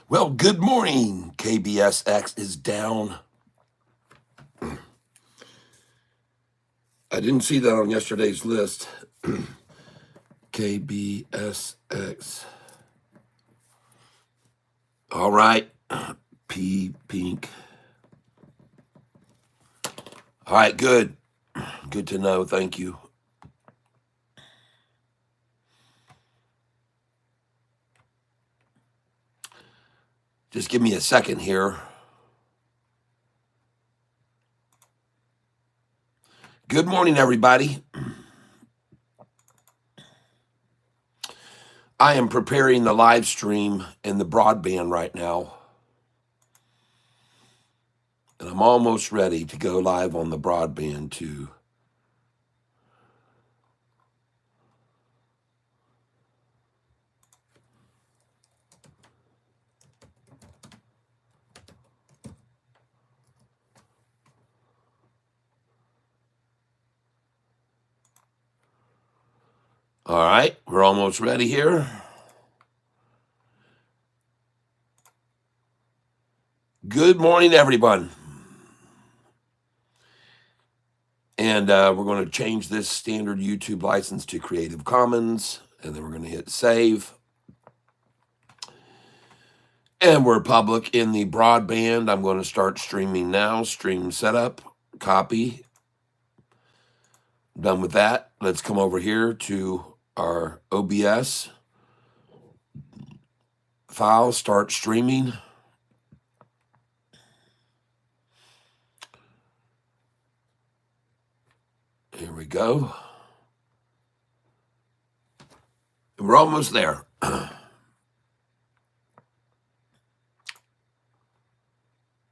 Well, good morning. KBSX is down. I didn't see that on yesterday's list. KBSX. All right. P pink. All right, good. Good to know. Thank you. Just give me a second here. Good morning, everybody. I am preparing the live stream in the broadband right now. And I'm almost ready to go live on the broadband too. All right, we're almost ready here. Good morning, everyone. And we're going to change this standard YouTube license to Creative Commons, and then we're going to hit save. And we're public in the broadband. I'm going to start streaming now. Stream setup, copy. Done with that. Let's come over here to our OBS file, start streaming. Here we go. And we're almost there.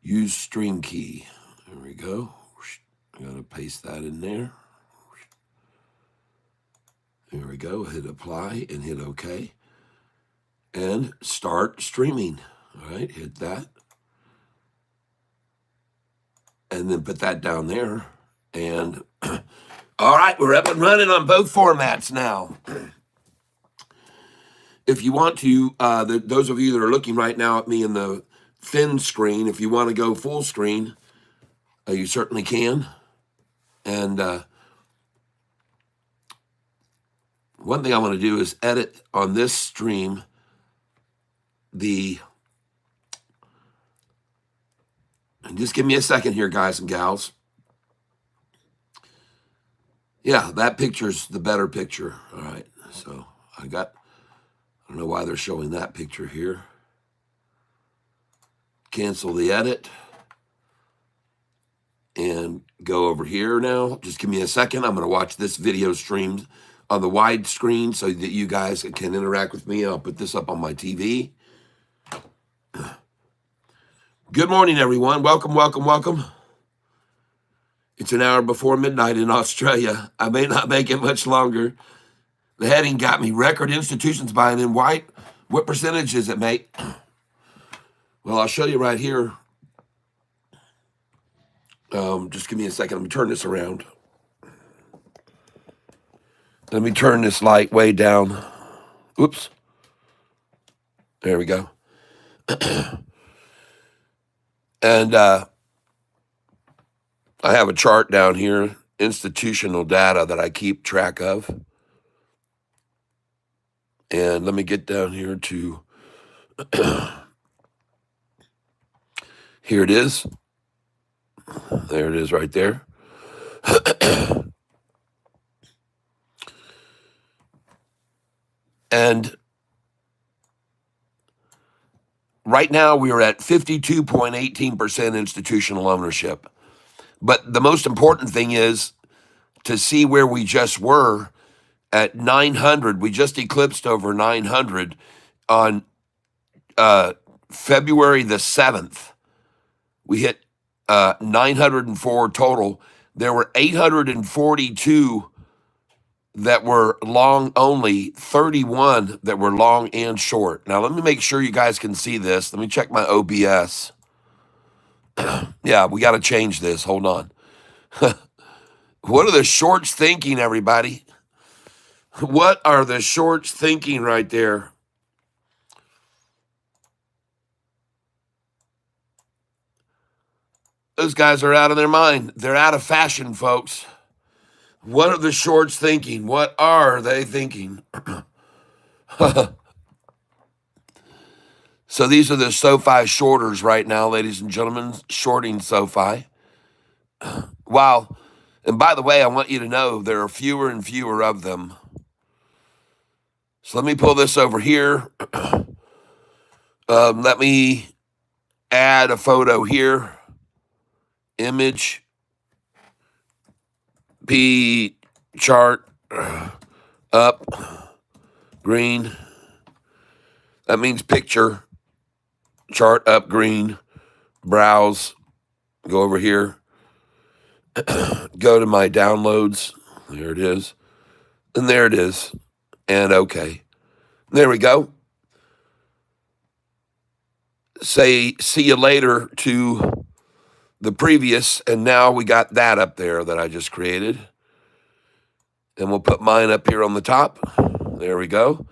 Use stream key. There we go. I got to paste that in there. There we go. Hit apply and hit OK. And start streaming. All right, hit that. And then put that down there. And all right, we're up and running on both formats now. If you want to, those of you that are looking right now at me in the thin screen, if you want to go full screen, you certainly can. And one thing I want to do is edit on this stream and just give me a second here, guys and gals. Yeah, that picture's the better picture. All right, so I don't know why they're showing that picture here. Cancel the edit and go over here now. Just give me a second. I'm going to watch this video streamed on the wide screen so that you guys can interact with me. I'll put this up on my TV. Good morning, everyone. Welcome, welcome, welcome. It's an hour before midnight in Australia. I may not make it much longer. The heading got me. Record institutions buying in white. What percentage is it, mate? Well, I'll show you right here. Just give me a second. Let me turn this around. Let me turn this light way down. Oops. There we go. And I have a chart down here, institutional data that I keep track of. And let me get down here to, here it is. There it is right there. And right now we are at 52.18% institutional ownership. But the most important thing is to see where we just were at 900. We just eclipsed over 900 on February the 7th. We hit 904 total. There were 842 that were long only, 31 that were long and short. Now, let me make sure you guys can see this. Let me check my OBS. Yeah, we got to change this. Hold on. What are the shorts thinking, everybody? What are the shorts thinking right there? Those guys are out of their mind. They're out of fashion, folks. What are the shorts thinking? What are they thinking? So these are the SoFi shorters right now, ladies and gentlemen, shorting SoFi. Wow. And by the way, I want you to know there are fewer and fewer of them. So let me pull this over here. Let me add a photo here. Image. P chart. Up. Green. That means picture. Chart up green. Browse. Go over here. Go to my downloads. There it is. And there it is. And okay. There we go. Say see you later to the previous. And now we got that up there that I just created. And we'll put mine up here on the top. There we go.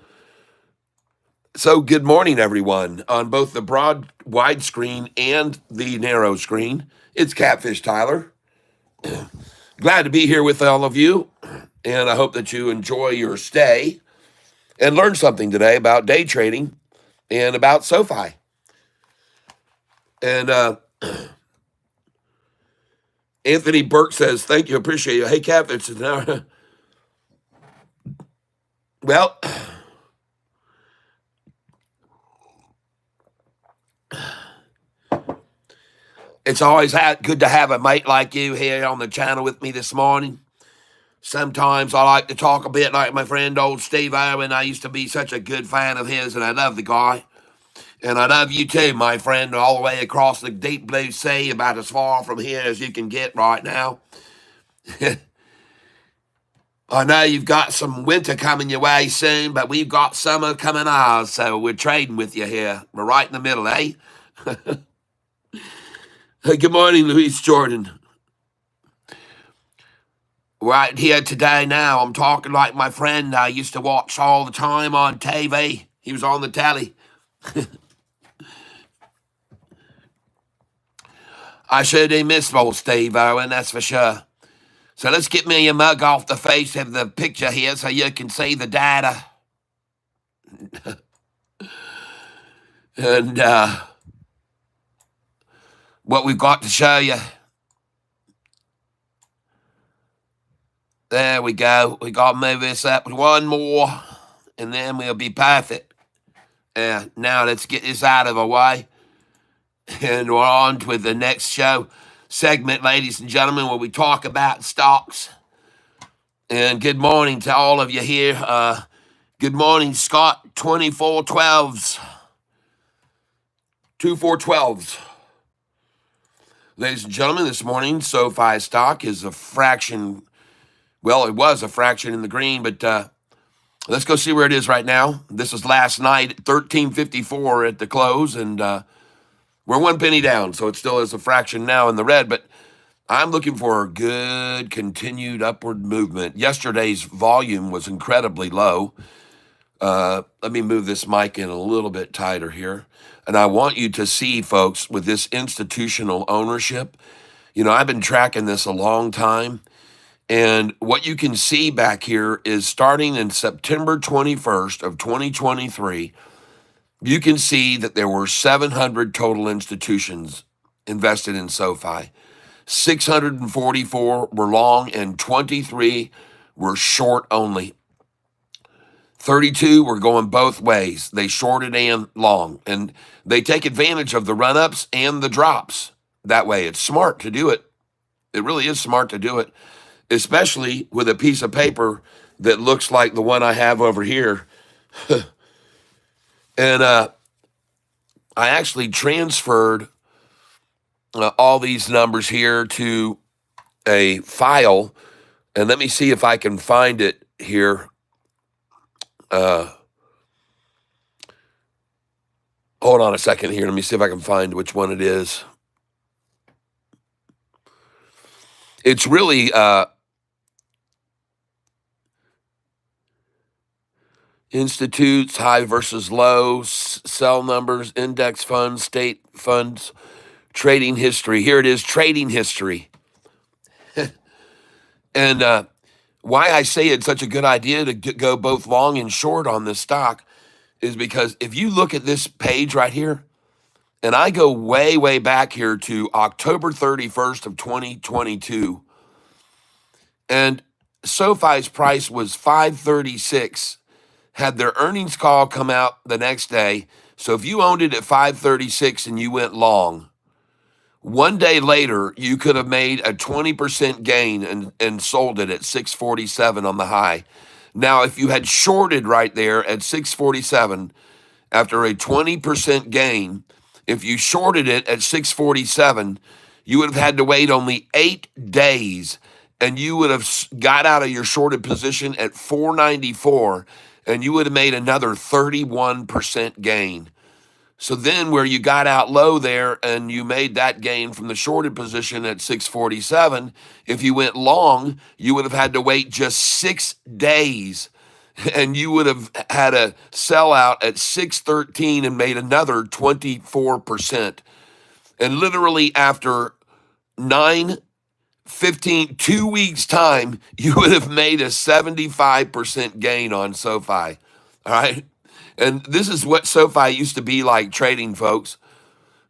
So good morning, everyone, on both the broad wide screen and the narrow screen. It's Catfish Tyler. Glad to be here with all of you, and I hope that you enjoy your stay and learn something today about day trading and about SoFi. And Anthony Burke says, thank you, appreciate you. Hey, Catfish. Well, it's always good to have a mate like you here on the channel with me this morning. Sometimes I like to talk a bit like my friend old Steve Irwin. I used to be such a good fan of his, and I love the guy. And I love you too, my friend, all the way across the deep blue sea, about as far from here as you can get right now. I know you've got some winter coming your way soon, but we've got summer coming ours, so we're trading with you here. We're right in the middle, eh? Good morning, Luis Jordan. Right here today now, I'm talking like my friend I used to watch all the time on TV. He was on the telly. I sure do miss old Steve Owen, that's for sure. So let's get me a mug off the face of the picture here so you can see the data. And what we've got to show you. There we go. We got to move this up one more, and then we'll be perfect. Now let's get this out of the way. And we're on with the next show segment, ladies and gentlemen, where we talk about stocks. And good morning to all of you here. Good morning, Scott. 2412s. 2412s. Ladies and gentlemen, this morning, SoFi stock is a fraction. Well, it was a fraction in the green, but let's go see where it is right now. This was last night at 1354 at the close, and we're 1 penny down, so it still is a fraction now in the red, but I'm looking for a good continued upward movement. Yesterday's volume was incredibly low. Let me move this mic in a little bit tighter here. And I want you to see, folks, with this institutional ownership, I've been tracking this a long time. And what you can see back here is starting in September 21st of 2023, you can see that there were 700 total institutions invested in SoFi. 644 were long and 23 were short only. 32 were going both ways. They shorted and long, and they take advantage of the run-ups and the drops that way. It's smart to do it. It really is smart to do it, especially with a piece of paper that looks like the one I have over here. And I actually transferred all these numbers here to a file, and let me see if I can find it here. Hold on a second here. Let me see if I can find which one it is. It's really institutes, high versus low, sell numbers, index funds, state funds, Trading history. Here it is, trading history. And why I say it's such a good idea to go both long and short on this stock is because if you look at this page right here, and I go way, way back here to October 31st of 2022, and SoFi's price was 536, had their earnings call come out the next day. So if you owned it at 536 and you went long, one day later, you could have made a 20% gain and sold it at 647 on the high. Now, if you had shorted right there at 647 after a 20% gain, if you shorted it at 647, you would have had to wait only 8 days and you would have got out of your shorted position at 494 and you would have made another 31% gain. So then where you got out low there and you made that gain from the shorted position at 647, if you went long, you would have had to wait just 6 days and you would have had a sellout at 613 and made another 24%. And literally after 2 weeks time, you would have made a 75% gain on SoFi. All right. And this is what SoFi used to be like trading, folks,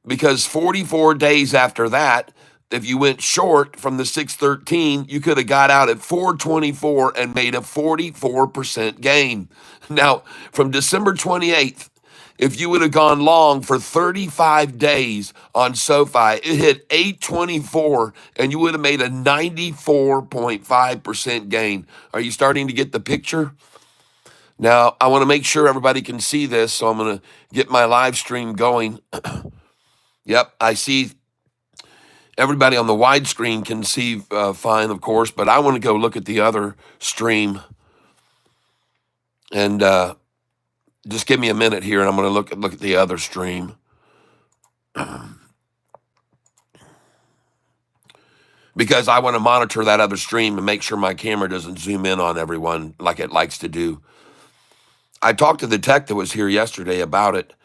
because 44 days after that, if you went short from the 613, you could have got out at 424 and made a 44% gain. Now, from December 28th, if you would have gone long for 35 days on SoFi, it hit 824 and you would have made a 94.5% gain. Are you starting to get the picture? Now, I want to make sure everybody can see this, so I'm going to get my live stream going. Yep, I see everybody on the widescreen can see fine, of course, but I want to go look at the other stream. And just give me a minute here, and I'm going to look at the other stream. Because I want to monitor that other stream and make sure my camera doesn't zoom in on everyone like it likes to do. I talked to the tech that was here yesterday about it.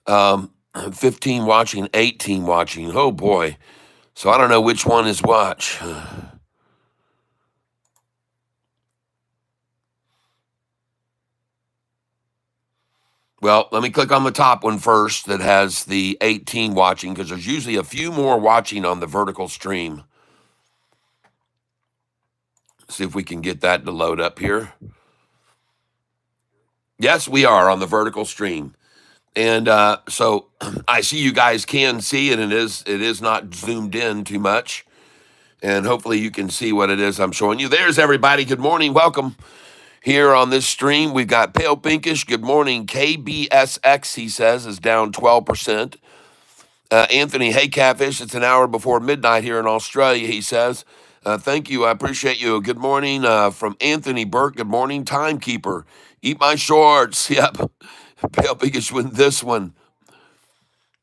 15 watching, 18 watching. Oh, boy. So I don't know which one is watch. Well, let me click on the top one first that has the 18 watching, because there's usually a few more watching on the vertical stream. See if we can get that to load up here. Yes, we are on the vertical stream. And so I see you guys can see it, and it is not zoomed in too much. And hopefully you can see what it is I'm showing you. There's everybody. Good morning. Welcome here on this stream. We've got Pale Pinkish. Good morning. KBSX, he says, is down 12%. Anthony, hey, Catfish. It's an hour before midnight here in Australia, he says. Thank you. I appreciate you. Good morning from Anthony Burke. Good morning, Timekeeper. Eat my shorts. Yep. Pale Pinkish win this one.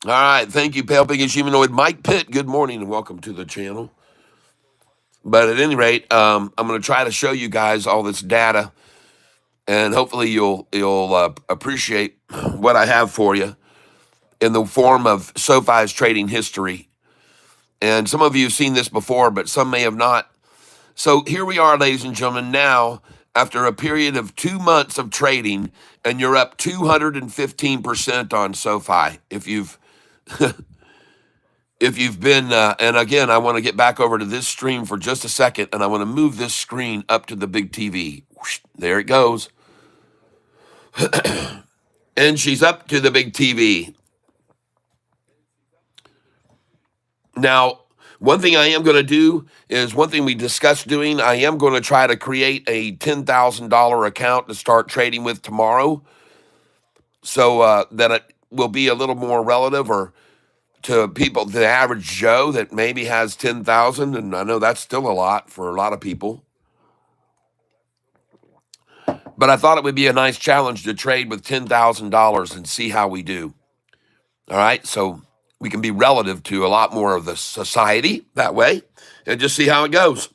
All right. Thank you, Pale Pinkish Humanoid. Mike Pitt, good morning and welcome to the channel. But at any rate, I'm going to try to show you guys all this data, and hopefully you'll appreciate what I have for you in the form of SoFi's trading history. And some of you have seen this before, but some may have not. So here we are, ladies and gentlemen, now after a period of 2 months of trading, and you're up 215% on SoFi. If you've been, and again, I want to get back over to this stream for just a second, and I want to move this screen up to the big TV. Whoosh, there it goes. And she's up to the big TV. Now, one thing I am going to do is one thing we discussed doing. I am going to try to create a $10,000 account to start trading with tomorrow, so that it will be a little more relative or to people, the average Joe that maybe has 10,000, and I know that's still a lot for a lot of people. But I thought it would be a nice challenge to trade with $10,000 and see how we do. All right, so we can be relative to a lot more of the society that way and just see how it goes.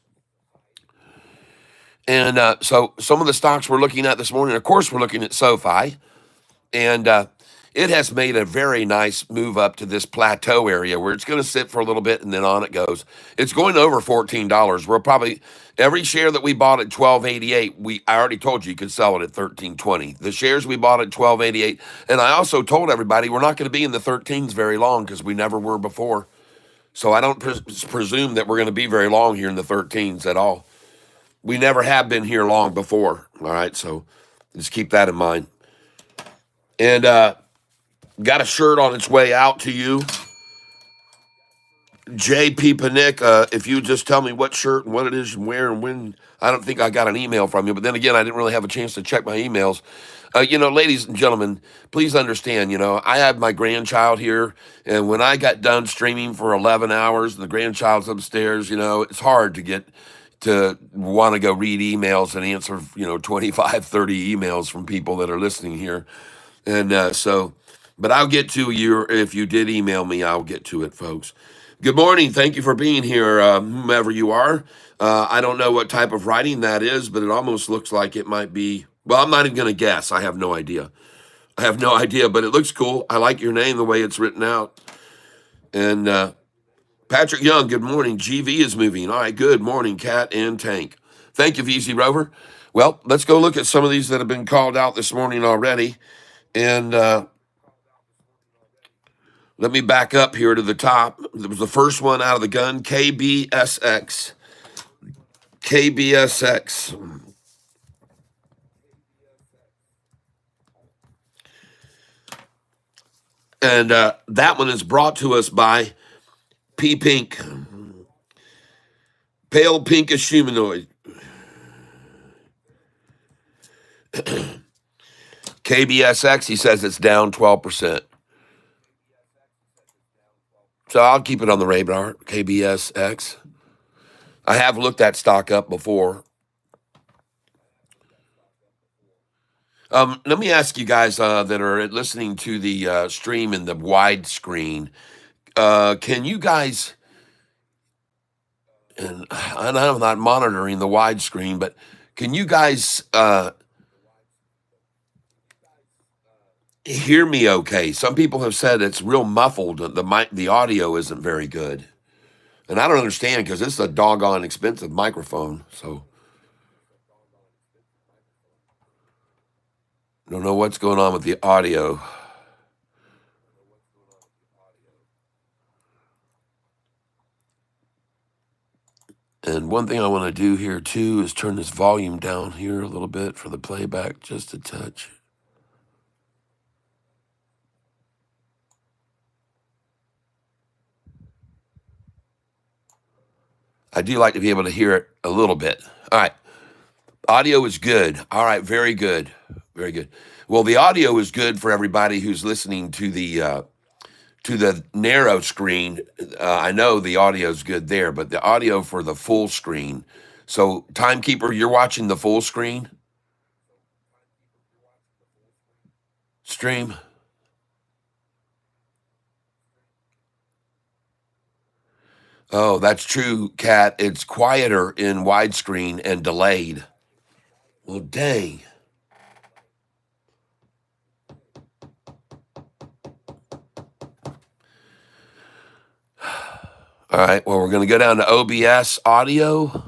And so some of the stocks we're looking at this morning, of course, we're looking at SoFi. And it has made a very nice move up to this plateau area where it's going to sit for a little bit and then on it goes. It's going over $14. We're probably every share that we bought at 12.88. I already told you could sell it at 13.20. The shares we bought at 12.88, and I also told everybody we're not going to be in the 13s very long because we never were before. So I don't presume that we're going to be very long here in the 13s at all. We never have been here long before. All right, so just keep that in mind. And got a shirt on its way out to you. JP Panic, if you just tell me what shirt and what it is and where and when. I don't think I got an email from you, but then again, I didn't really have a chance to check my emails. Ladies and gentlemen, please understand, I have my grandchild here, and when I got done streaming for 11 hours and the grandchild's upstairs, it's hard to get to want to go read emails and answer, 25, 30 emails from people that are listening here. And but I'll get to you. If you did email me, I'll get to it, folks. Good morning. Thank you for being here, whomever you are. I don't know what type of writing that is, but it almost looks like it might be. Well, I'm not even going to guess. I have no idea. But it looks cool. I like your name, the way it's written out. And Patrick Young, good morning. GV is moving. All right, good morning, Cat and Tank. Thank you, VZ Rover. Well, let's go look at some of these that have been called out this morning already. And let me back up here to the top. It was the first one out of the gun, KBSX. KBSX. And that one is brought to us by P Pink. Pale pinkish humanoid. KBSX, he says it's down 12%. So I'll keep it on the radar, KBSX. I have looked that stock up before. Let me ask you guys that are listening to the stream in the widescreen, can you guys, and I'm not monitoring the widescreen, but can you guys hear me okay? Some people have said it's real muffled. The audio isn't very good. And I don't understand because it's a doggone expensive microphone. So I don't know what's going on with the audio. And one thing I want to do here too is turn this volume down here a little bit for the playback, just a touch. I do like to be able to hear it a little bit. All right. Audio is good. All right. Very good. Very good. Well, the audio is good for everybody who's listening to the narrow screen. I know the audio is good there, but the audio for the full screen. So, Timekeeper, you're watching the full screen stream? Oh, that's true, Kat. It's quieter in widescreen and delayed. Well, dang. All right. Well, we're going to go down to OBS audio.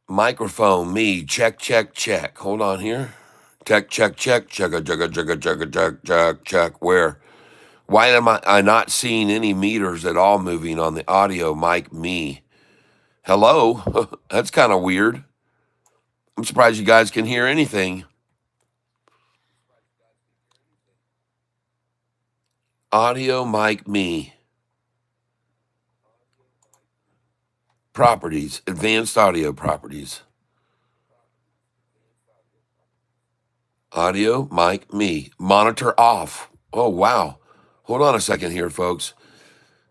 Microphone, me, check. Hold on here. Check. Where? Why am I not seeing any meters at all moving on the audio mic, me? Hello? That's kind of weird. I'm surprised you guys can hear anything. Audio mic, me. Properties, advanced audio properties. Audio, mic, me. Monitor off. Oh, wow. Hold on a second here, folks.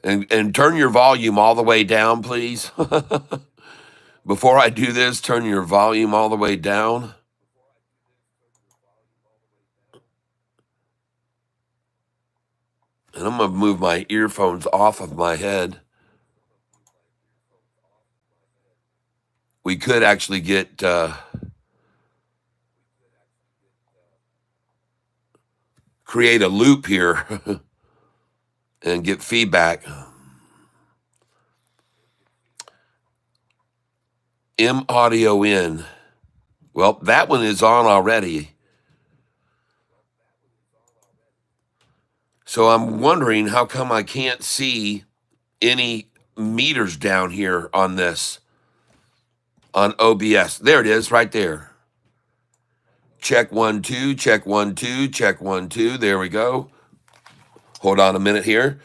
And turn your volume all the way down, please. Before I do this, turn your volume all the way down. And I'm going to move my earphones off of my head. We could actually get create a loop here and get feedback. M audio in. Well, that one is on already. So I'm wondering how come I can't see any meters down here on this, on OBS. There it is right there. Check 1, 2, check 1, 2, check 1, 2. There we go. Hold on a minute here.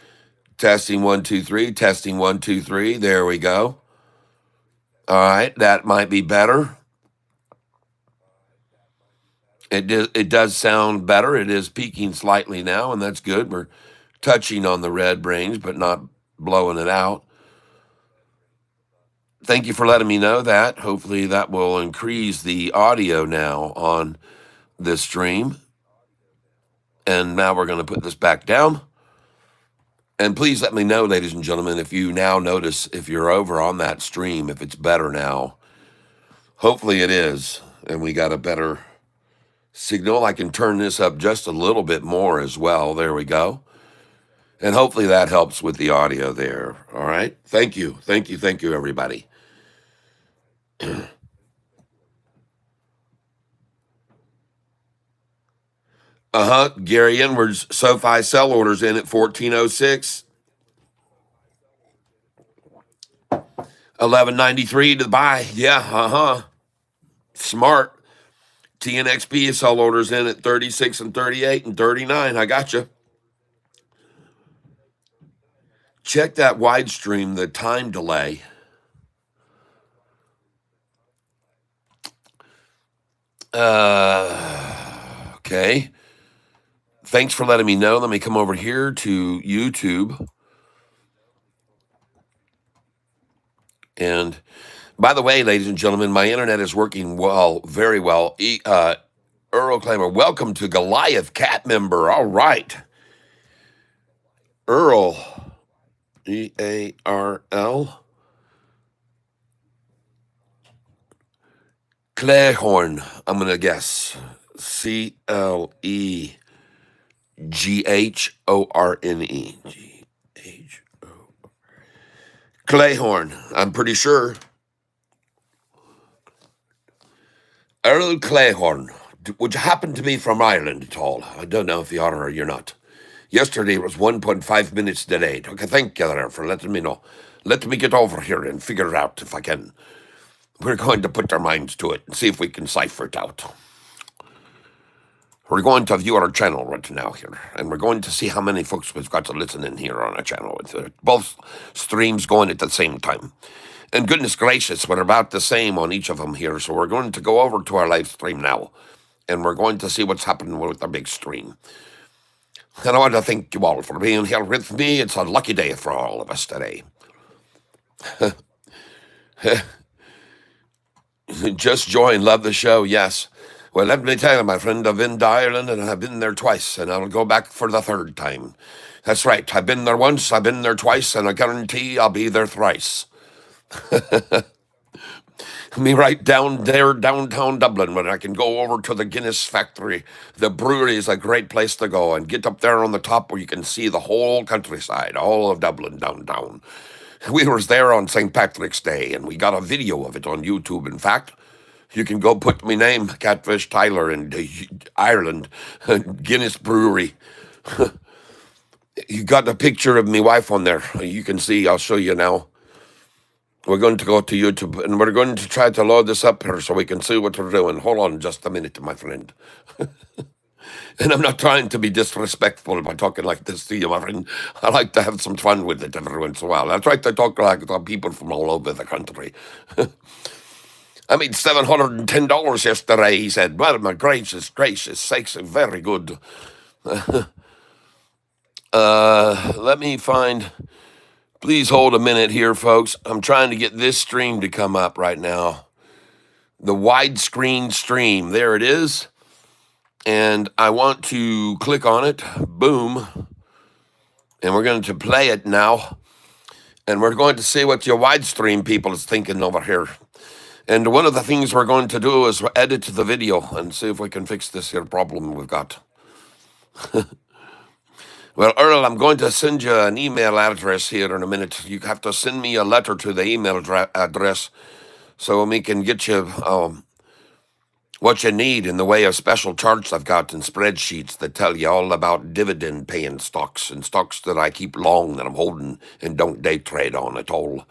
Testing 1, 2, 3, testing 1, 2, 3. There we go. All right, that might be better. It does sound better. It is peaking slightly now, and that's good. We're touching on the red range, but not blowing it out. Thank you for letting me know that. Hopefully that will increase the audio now on this stream. And now we're going to put this back down. And please let me know, ladies and gentlemen, if you now notice, if you're over on that stream, if it's better now. Hopefully it is. And we got a better signal. I can turn this up just a little bit more as well. There we go. And hopefully that helps with the audio there. All right. Thank you. Thank you. Thank you, everybody. Gary Edwards, SoFi sell orders in at 1406. 1193 to the buy. Yeah, smart. TNXP sell orders in at 36 and 38 and 39. I got you. Check that wide stream, the time delay. Okay. Thanks for letting me know. Let me come over here to YouTube. And by the way, ladies and gentlemen, my internet is working well, very well. Earl Claimer, welcome to Goliath Cat member. All right. Earl, E-A-R-L. Clehorn, I'm going to guess. C-L-E-G-H-O-R-N-E. G-H-O. Clehorn, I'm pretty sure. Earl Clehorn, would you happen to be from Ireland at all? I don't know if you are or you're not. Yesterday was 1.5 minutes delayed. Okay, thank you there for letting me know. Let me get over here and figure it out if I can. We're going to put our minds to it and see if we can cipher it out. We're going to view our channel right now here, and we're going to see how many folks we've got to listen in here on our channel. With both streams going at the same time. And goodness gracious, we're about the same on each of them here. So we're going to go over to our live stream now, and we're going to see what's happening with the big stream. And I want to thank you all for being here with me. It's a lucky day for all of us today. Just joined, love the show, yes. Well, let me tell you, my friend, I've been to Ireland, and I've been there twice, and I'll go back for the third time. That's right, I've been there once, I've been there twice, and I guarantee I'll be there thrice. Me right down there, downtown Dublin, when I can go over to the Guinness factory. The brewery is a great place to go, and get up there on the top where you can see the whole countryside, all of Dublin downtown. We was there on St. Patrick's Day, and we got a video of it on YouTube. In fact, you can go put my name, Catfish Tyler, in Ireland, Guinness Brewery. You got a picture of my wife on there. You can see, I'll show you now. We're going to go to YouTube, and we're going to try to load this up here so we can see what we're doing. Hold on just a minute, my friend. And I'm not trying to be disrespectful by talking like this to you, my friend. I like to have some fun with it every once in a while. I try to talk like the people from all over the country. I made $710 yesterday, he said. Well, my gracious sakes, very good. Let me find... Please hold a minute here, folks. I'm trying to get this stream to come up right now. The widescreen stream. There it is. And I want to click on it. Boom. And we're going to play it now. And we're going to see what your widestream people is thinking over here. And one of the things we're going to do is edit the video and see if we can fix this here problem we've got. Well, Earl, I'm going to send you an email address here in a minute. You have to send me a letter to the email address so we can get you what you need in the way of special charts I've got in spreadsheets that tell you all about dividend paying stocks and stocks that I keep long that I'm holding and don't day trade on at all.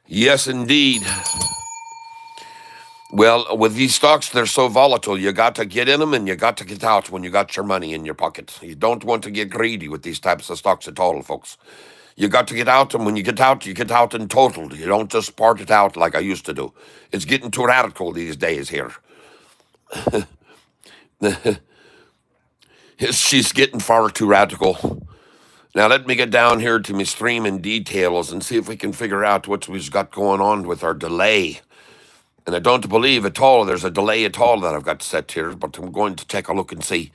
Yes, indeed. Well, with these stocks, they're so volatile. You got to get in them and you got to get out when you got your money in your pocket. You don't want to get greedy with these types of stocks at all, folks. You got to get out, and when you get out in total. You don't just part it out like I used to do. It's getting too radical these days here. She's getting far too radical. Now let me get down here to my stream in details and see if we can figure out what we've got going on with our delay. And I don't believe at all there's a delay at all that I've got set here, but I'm going to take a look and see.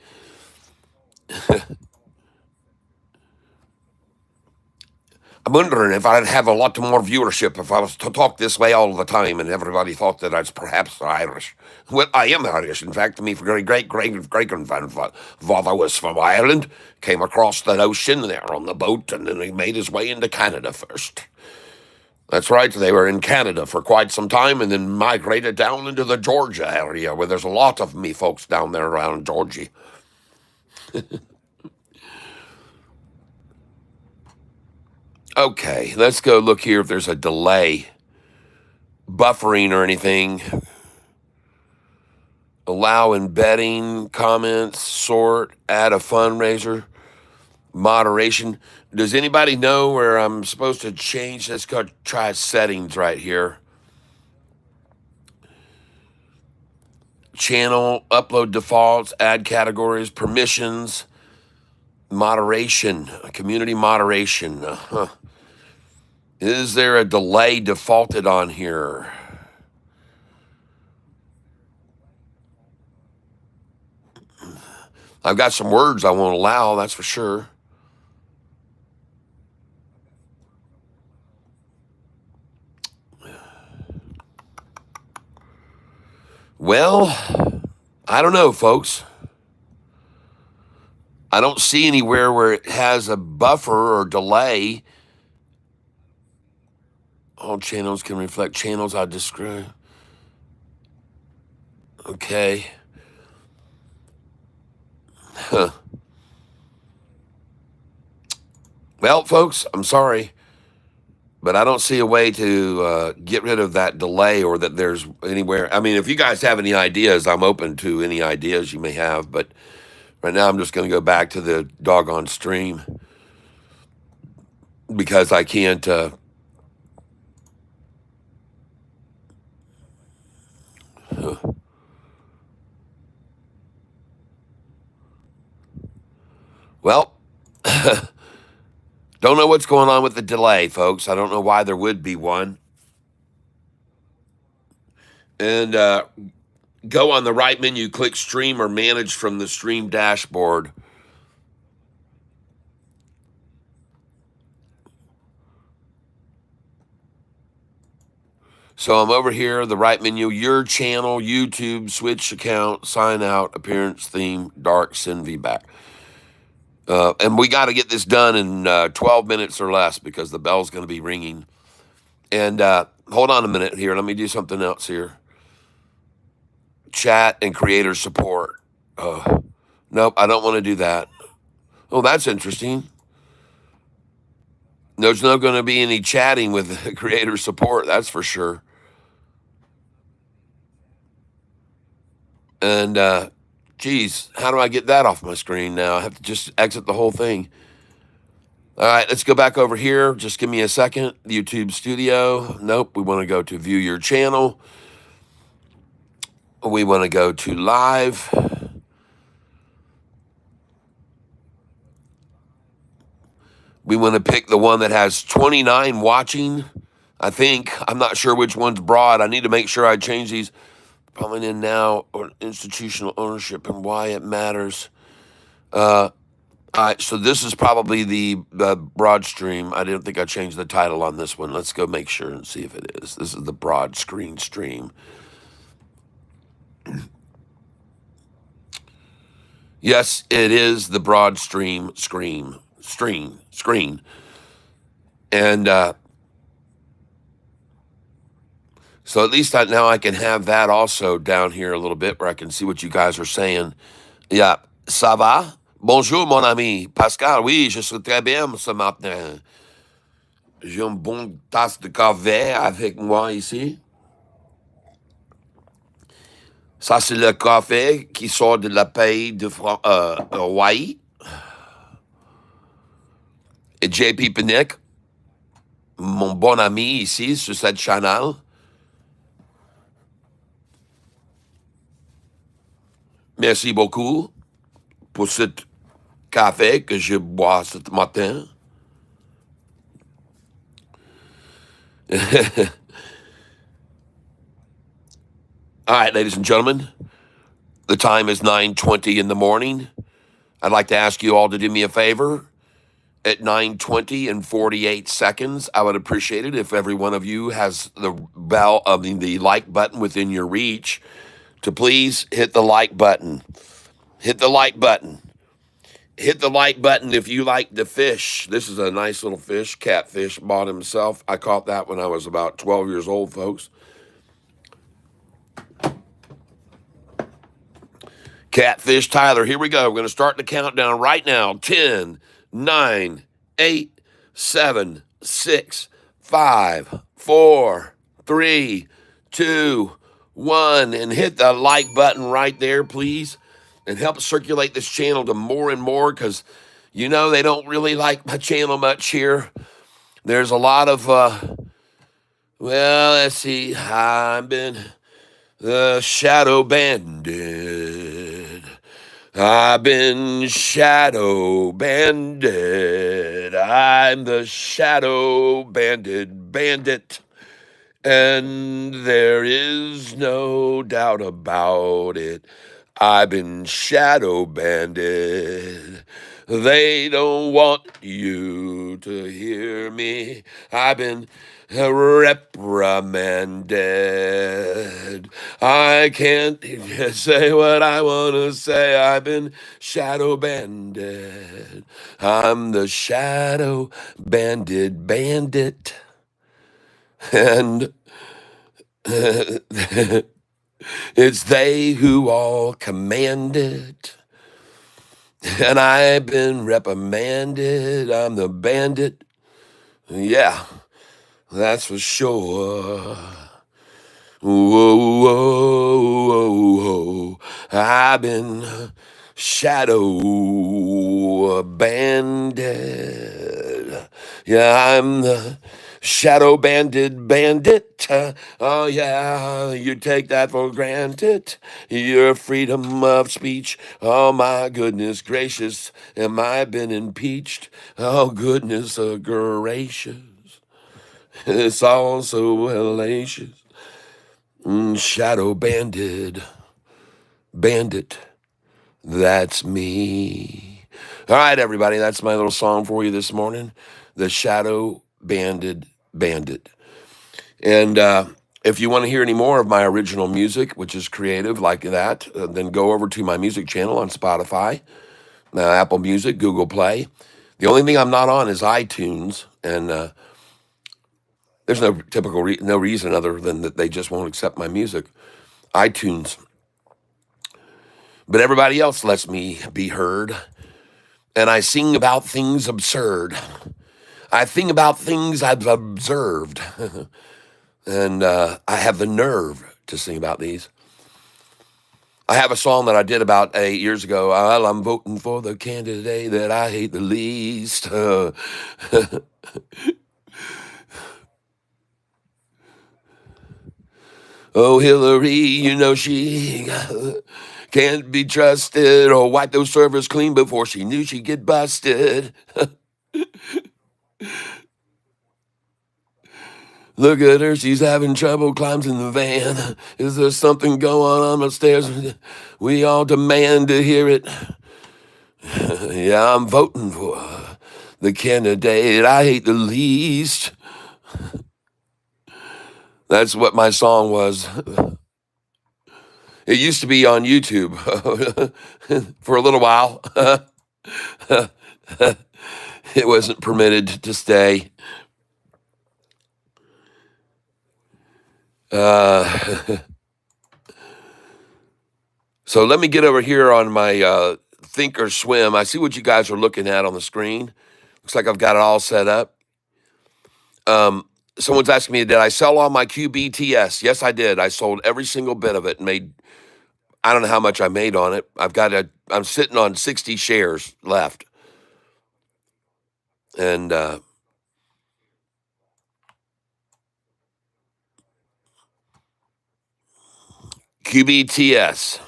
I'm wondering if I'd have a lot more viewership if I was to talk this way all the time and everybody thought that I was perhaps Irish. Well, I am Irish. In fact, my great-great-great-grandfather was from Ireland, came across the ocean there on the boat, and then he made his way into Canada first. That's right, they were in Canada for quite some time and then migrated down into the Georgia area, where there's a lot of me folks down there around Georgia. Okay, let's go look here if there's a delay, buffering or anything. Allow embedding, comments, sort, add a fundraiser, moderation. Does anybody know where I'm supposed to change? Let's go try settings right here. Channel, upload defaults, add categories, permissions, moderation, community moderation. Is there a delay defaulted on here? I've got some words I won't allow, that's for sure. Well, I don't know, folks. I don't see anywhere where it has a buffer or delay. All channels can reflect channels I describe. Okay. Huh. Well, folks, I'm sorry, but I don't see a way to get rid of that delay or that there's anywhere. I mean, if you guys have any ideas, I'm open to any ideas you may have, but right now I'm just going to go back to the doggone stream because I can't. Well, don't know what's going on with the delay, folks. I don't know why there would be one. And go on the right menu, click stream or manage from the stream dashboard. So I'm over here, the right menu, your channel, YouTube, switch account, sign out, appearance, theme, dark, send feedback. And we got to get this done in 12 minutes or less because the bell's going to be ringing. And hold on a minute here. Let me do something else here. Chat and creator support. Nope, I don't want to do that. Oh, that's interesting. There's not going to be any chatting with creator support, that's for sure. And, geez, how do I get that off my screen now? I have to just exit the whole thing. All right, let's go back over here. Just give me a second. YouTube Studio. Nope, we want to go to view your channel. We want to go to live. We want to pick the one that has 29 watching, I think. I'm not sure which one's broad. I need to make sure I change these. Probably in now or institutional ownership and why it matters. I All right, so this is probably the broad stream. I didn't think I changed the title on this one. Let's go make sure and see if it is. This is the broad screen stream. Yes, it is the broad screen. And so at least now I can have that also down here a little bit where I can see what you guys are saying. Yeah, ça va? Bonjour, mon ami. Pascal, oui, je suis très bien ce matin. J'ai une bonne tasse de café avec moi ici. Ça, c'est le café qui sort de la pays de Hawaii. Et JP Penick, mon bon ami ici sur cette channel. Merci beaucoup pour ce café que je bois ce matin. All right, ladies and gentlemen, the time is 9:20 in the morning. I'd like to ask you all to do me a favor. At 9:20 and 48 seconds, I would appreciate it if every one of you has the the like button within your reach to please hit the like button. Hit the like button. Hit the like button if you like the fish. This is a nice little fish, Catfish bought himself. I caught that when I was about 12 years old, folks. Catfish Tyler, here we go. We're going to start the countdown right now. 10, 9, 8, 7, 6, 5, 4, 3, 2, 1. And hit the like button right there, please. And help circulate this channel to more and more because, you know, they don't really like my channel much here. There's a lot of, well, let's see. I've been the shadow bandit. I've been shadow bandit. I'm the shadow bandit. And there is no doubt about it. I've been shadow bandit. They don't want you to hear me. I've been reprimanded. I can't say what I want to say. I've been shadow banded. I'm the shadow bandit. And it's they who all command it. And I've been reprimanded. I'm the bandit. Yeah, that's for sure. Whoa, whoa, whoa, whoa. I've been shadow bandit. Yeah, I'm the shadow bandit. Oh, yeah, you take that for granted. Your freedom of speech. Oh, my goodness gracious. Am I been impeached? Oh, goodness gracious. It's all so hellacious. Shadow bandit. That's me. All right, everybody, that's my little song for you this morning. The Shadow Bandit. And if you want to hear any more of my original music, which is creative like that, then go over to my music channel on Spotify, Apple Music, Google Play. The only thing I'm not on is iTunes, and there's no typical no reason other than that they just won't accept my music. iTunes. But everybody else lets me be heard, and I sing about things absurd. I think about things I've observed, and I have the nerve to sing about these. I have a song that I did about 8 years ago. Well, I'm voting for the candidate that I hate the least. Oh, Hillary, you know she can't be trusted or wipe those servers clean before she knew she'd get busted. Look at her, she's having trouble, climbs in the van. Is there something going on upstairs? We all demand to hear it. Yeah, I'm voting for the candidate I hate the least. That's what my song was. It used to be on YouTube for a little while. It wasn't permitted to stay. So let me get over here on my Think or Swim. I see what you guys are looking at on the screen. Looks like I've got it all set up. Someone's asking me, did I sell all my QBTS? Yes, I did. I sold every single bit of it and made, I don't know how much I made on it. I'm sitting on 60 shares left. And QBTS.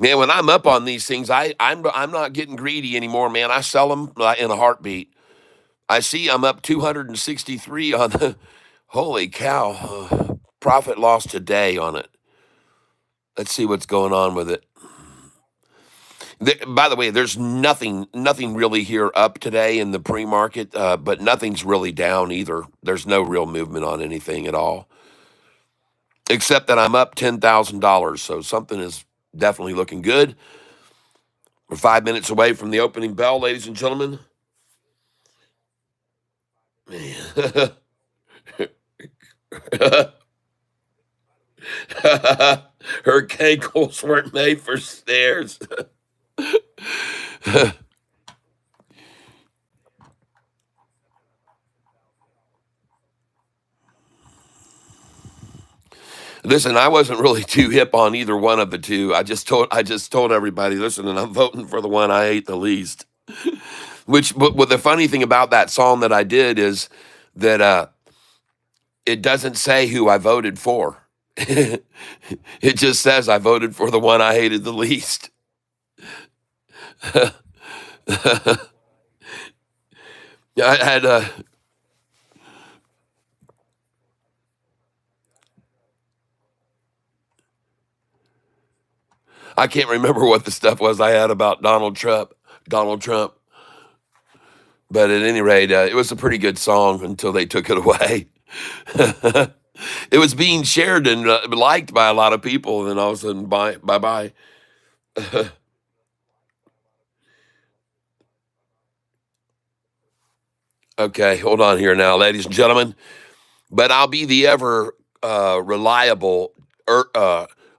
Man, when I'm up on these things, I'm not getting greedy anymore, man. I sell them in a heartbeat. I see I'm up 263 on the, holy cow, profit loss today on it. Let's see what's going on with it. By the way, there's nothing really here up today in the pre-market, but nothing's really down either. There's no real movement on anything at all, except that I'm up $10,000. So something is definitely looking good. We're 5 minutes away from the opening bell, ladies and gentlemen. Man. Her cankles weren't made for stairs. Listen, I wasn't really too hip on either one of the two. I just told everybody, listen, and I'm voting for the one I hate the least. But the funny thing about that song that I did is that it doesn't say who I voted for. It just says I voted for the one I hated the least. I had I can't remember what the stuff was I had about Donald Trump. But at any rate, it was a pretty good song until they took it away. It was being shared and liked by a lot of people, and then all of a sudden, bye. Okay, hold on here now, ladies and gentlemen. But I'll be the ever reliable,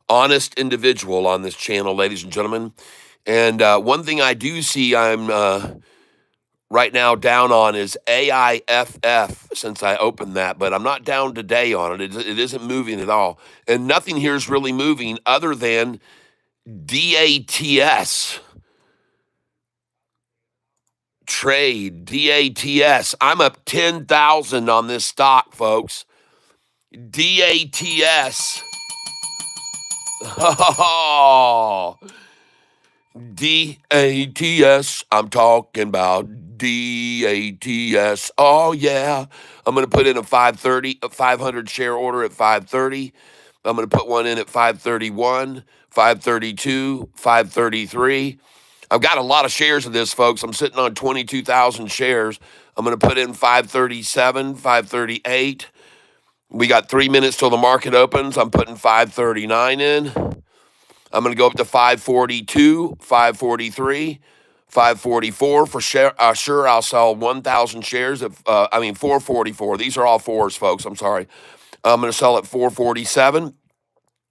honest individual on this channel, ladies and gentlemen. And one thing I do see I'm right now down on is AIFF since I opened that, but I'm not down today on it. It isn't moving at all. And nothing here is really moving other than DATS. Trade, DATS. I'm up 10,000 on this stock, folks. DATS. Oh, DATS. I'm talking about DATS. Oh, yeah. I'm going to put in a 500 share order at 530. I'm going to put one in at 531, 532, 533. I've got a lot of shares of this, folks. I'm sitting on 22,000 shares. I'm going to put in 537, 538. We got 3 minutes till the market opens. I'm putting 539 in. I'm going to go up to 542, 543, 544 for share. Sure, I'll sell 1,000 shares of. 444. These are all fours, folks. I'm sorry. I'm going to sell at 447,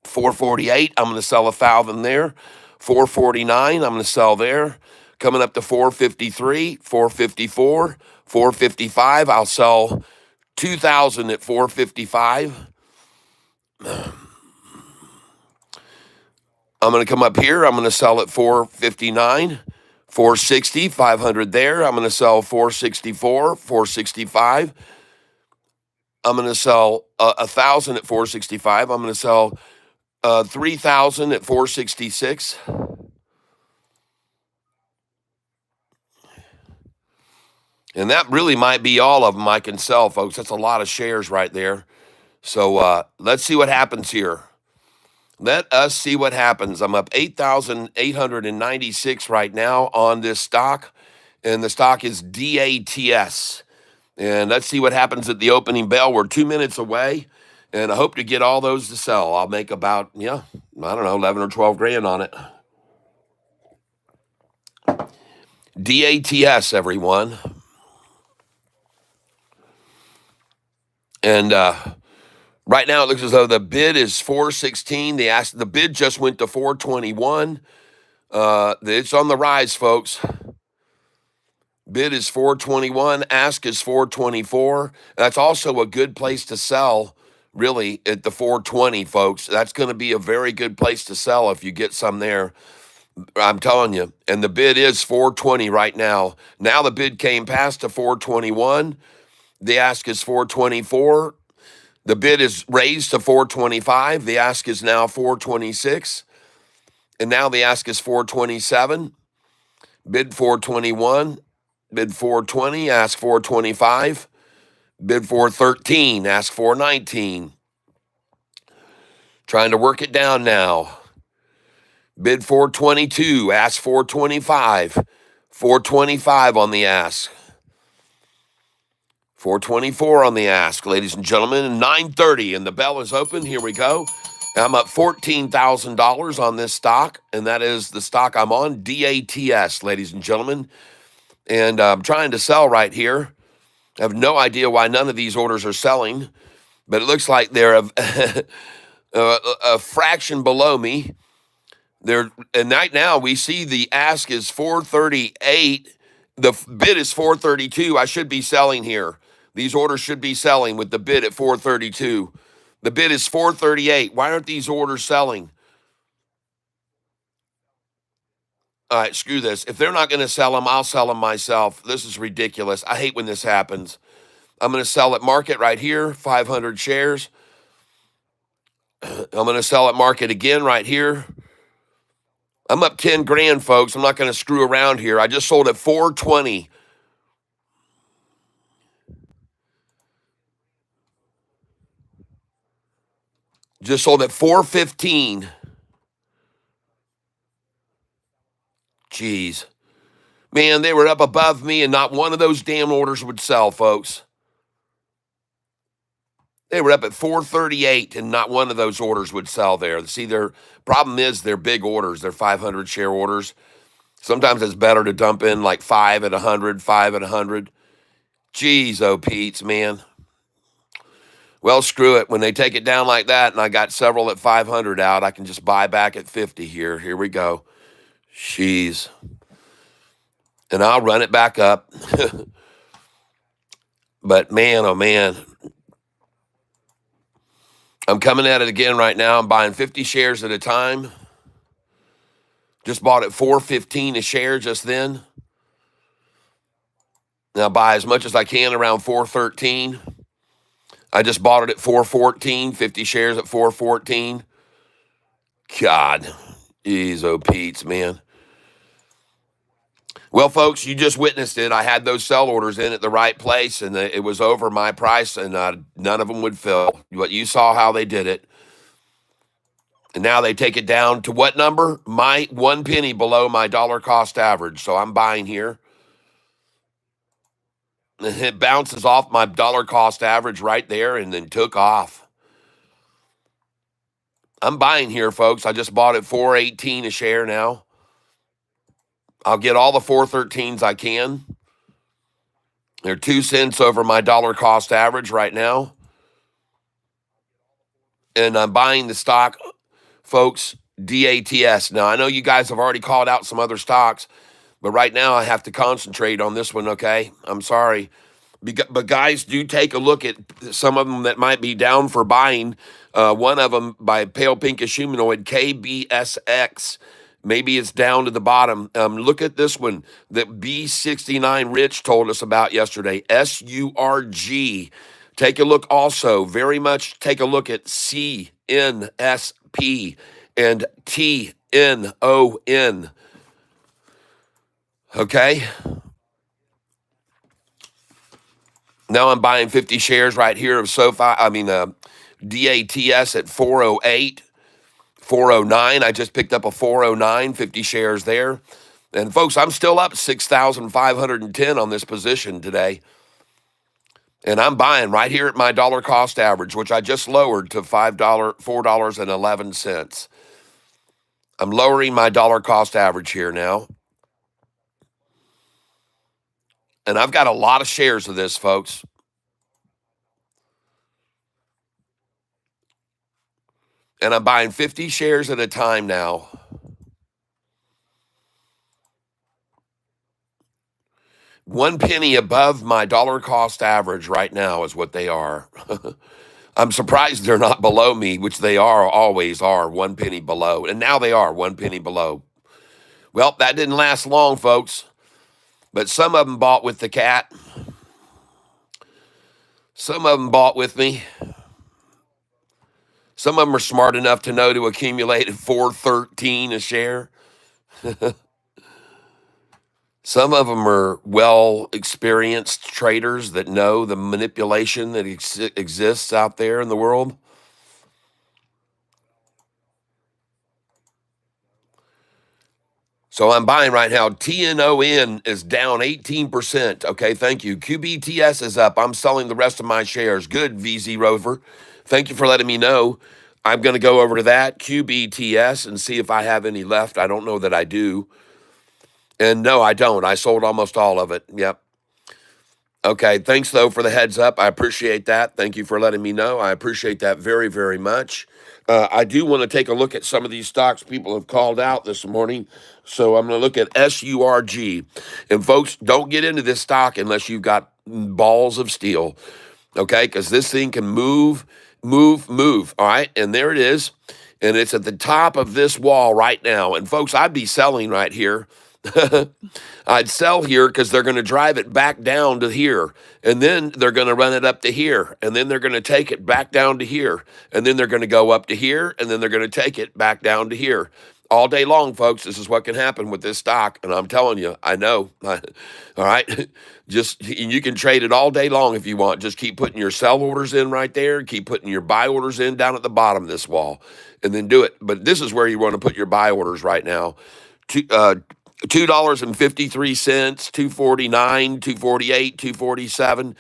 448. I'm going to sell 1,000 there. 449. I'm going to sell there. Coming up to 453, 454, 455. I'll sell 2,000 at 455. I'm going to come up here. I'm going to sell at 459, 460, 500 there. I'm going to sell 464, 465. I'm going to sell 1,000 at 465. I'm going to sell 3,000 at 466. And that really might be all of them I can sell, folks. That's a lot of shares right there. So let's see what happens here. Let us see what happens. I'm up 8,896 right now on this stock, and the stock is DATS. And let's see what happens at the opening bell. We're 2 minutes away, and I hope to get all those to sell. I'll make about, I don't know, 11 or 12 grand on it. DATS, everyone. And right now it looks as though the bid is 416. The bid just went to 421. It's on the rise, folks. Bid is 421. Ask is 424. That's also a good place to sell, really, at the 420, folks. That's going to be a very good place to sell if you get some there. I'm telling you. And the bid is 420 right now. Now the bid came past to 421. The ask is 424. The bid is raised to 425. The ask is now 426. And now the ask is 427. Bid 421. Bid 420. Ask 425. Bid 413. Ask 419. Trying to work it down now. Bid 422. Ask 425. 425 on the ask. 424 on the ask, ladies and gentlemen. 9:30 and the bell is open. Here we go. I'm up $14,000 on this stock, and that is the stock I'm on, DATS, ladies and gentlemen. And I'm trying to sell right here. I have no idea why none of these orders are selling, but it looks like they're a fraction below me. And right now we see the ask is 438. The bid is 432. I should be selling here. These orders should be selling with the bid at 432. The bid is 438. Why aren't these orders selling? All right, screw this. If they're not going to sell them, I'll sell them myself. This is ridiculous. I hate when this happens. I'm going to sell at market right here, 500 shares. I'm going to sell at market again right here. I'm up 10 grand, folks. I'm not going to screw around here. I just sold at 420. Just sold at 415. Jeez. Man, they were up above me, and not one of those damn orders would sell, folks. They were up at 438, and not one of those orders would sell there. See, their problem is they're big orders. They're 500 share orders. Sometimes it's better to dump in like 5 at 100, 5 at 100. Jeez, oh, Pete's, man. Well, screw it. When they take it down like that, and I got several at 500 out, I can just buy back at 50 here. Here we go. Jeez. And I'll run it back up. But man, oh man. I'm coming at it again right now. I'm buying 50 shares at a time. Just bought at 415 a share just then. Now buy as much as I can around 413. I just bought it at 414, 50 shares at 414. God, geez, oh Pete's, man. Well, folks, you just witnessed it. I had those sell orders in at the right place, and it was over my price, and none of them would fill. But you saw how they did it. And now they take it down to what number? My 1 penny below my dollar cost average. So I'm buying here. And it bounces off my dollar cost average right there and then took off. I'm buying here, folks. I just bought at 418 a share now. I'll get all the 413s I can. They're 2 cents over my dollar cost average right now. And I'm buying the stock, folks, DATS. Now, I know you guys have already called out some other stocks, but right now I have to concentrate on this one, okay? I'm sorry. But guys, do take a look at some of them that might be down for buying. One of them by Pale Pinkish Humanoid, KBSX. Maybe it's down to the bottom. Look at this one that B69 Rich told us about yesterday, SURG. Take a look also. Very much take a look at CNSP and TNON. Okay? Now I'm buying 50 shares right here of SoFi, DATS at 408. 409. I just picked up a 409, 50 shares there. And folks, I'm still up 6,510 on this position today. And I'm buying right here at my dollar cost average, which I just lowered to $4.11. I'm lowering my dollar cost average here now. And I've got a lot of shares of this, folks. And I'm buying 50 shares at a time now. $0.01 above my dollar cost average right now is what they are. I'm surprised they're not below me, which they always are, $0.01 below. And now they are $0.01 below. Well, that didn't last long, folks. But some of them bought with the cat. Some of them bought with me. Some of them are smart enough to know to accumulate at $4.13 a share. Some of them are well-experienced traders that know the manipulation that exists out there in the world. So I'm buying right now. TNON is down 18%. Okay, thank you. QBTS is up. I'm selling the rest of my shares. Good, VZ Rover. Thank you for letting me know. I'm going to go over to that, QBTS, and see if I have any left. I don't know that I do. And no, I don't. I sold almost all of it. Yep. Okay, thanks, though, for the heads up. I appreciate that. Thank you for letting me know. I appreciate that very, very much. I do want to take a look at some of these stocks people have called out this morning. So I'm going to look at SURG. And, folks, don't get into this stock unless you've got balls of steel, okay? Because this thing can move. All right, and there it is. And it's at the top of this wall right now. And, folks, I'd be selling right here. I'd sell here because they're going to drive it back down to here, and then they're going to run it up to here, and then they're going to take it back down to here, and then they're going to go up to here, and then they're going to take it back down to here. All day long, folks, this is what can happen with this stock, and I'm telling you, I know. All right? Just, you can trade it all day long if you want. Just keep putting your sell orders in right there, keep putting your buy orders in down at the bottom of this wall, and then do it. But this is where you want to put your buy orders right now. $2.53, $2.49, $2.48, $2.47,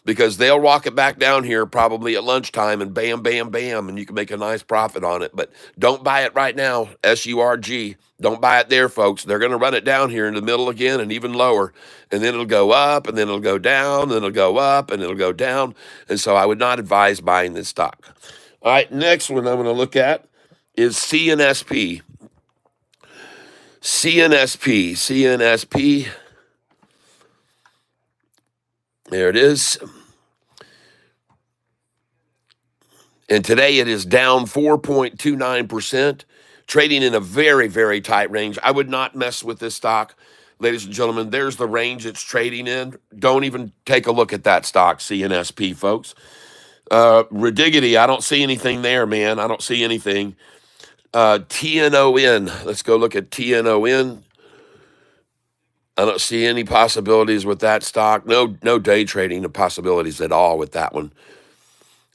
because they'll walk it back down here probably at lunchtime and bam, bam, bam, and you can make a nice profit on it. But don't buy it right now, SURG. Don't buy it there, folks. They're going to run it down here in the middle again and even lower, and then it'll go up, and then it'll go down, and then it'll go up, and it'll go down. And so I would not advise buying this stock. All right, next one I'm going to look at is CNSP. CNSP. There it is. And today it is down 4.29%, trading in a very, very tight range. I would not mess with this stock. Ladies and gentlemen, there's the range it's trading in. Don't even take a look at that stock, CNSP, folks. Ridiggity, I don't see anything there, man. I don't see anything. TNON. Let's go look at TNON. I don't see any possibilities with that stock. No day trading possibilities at all with that one.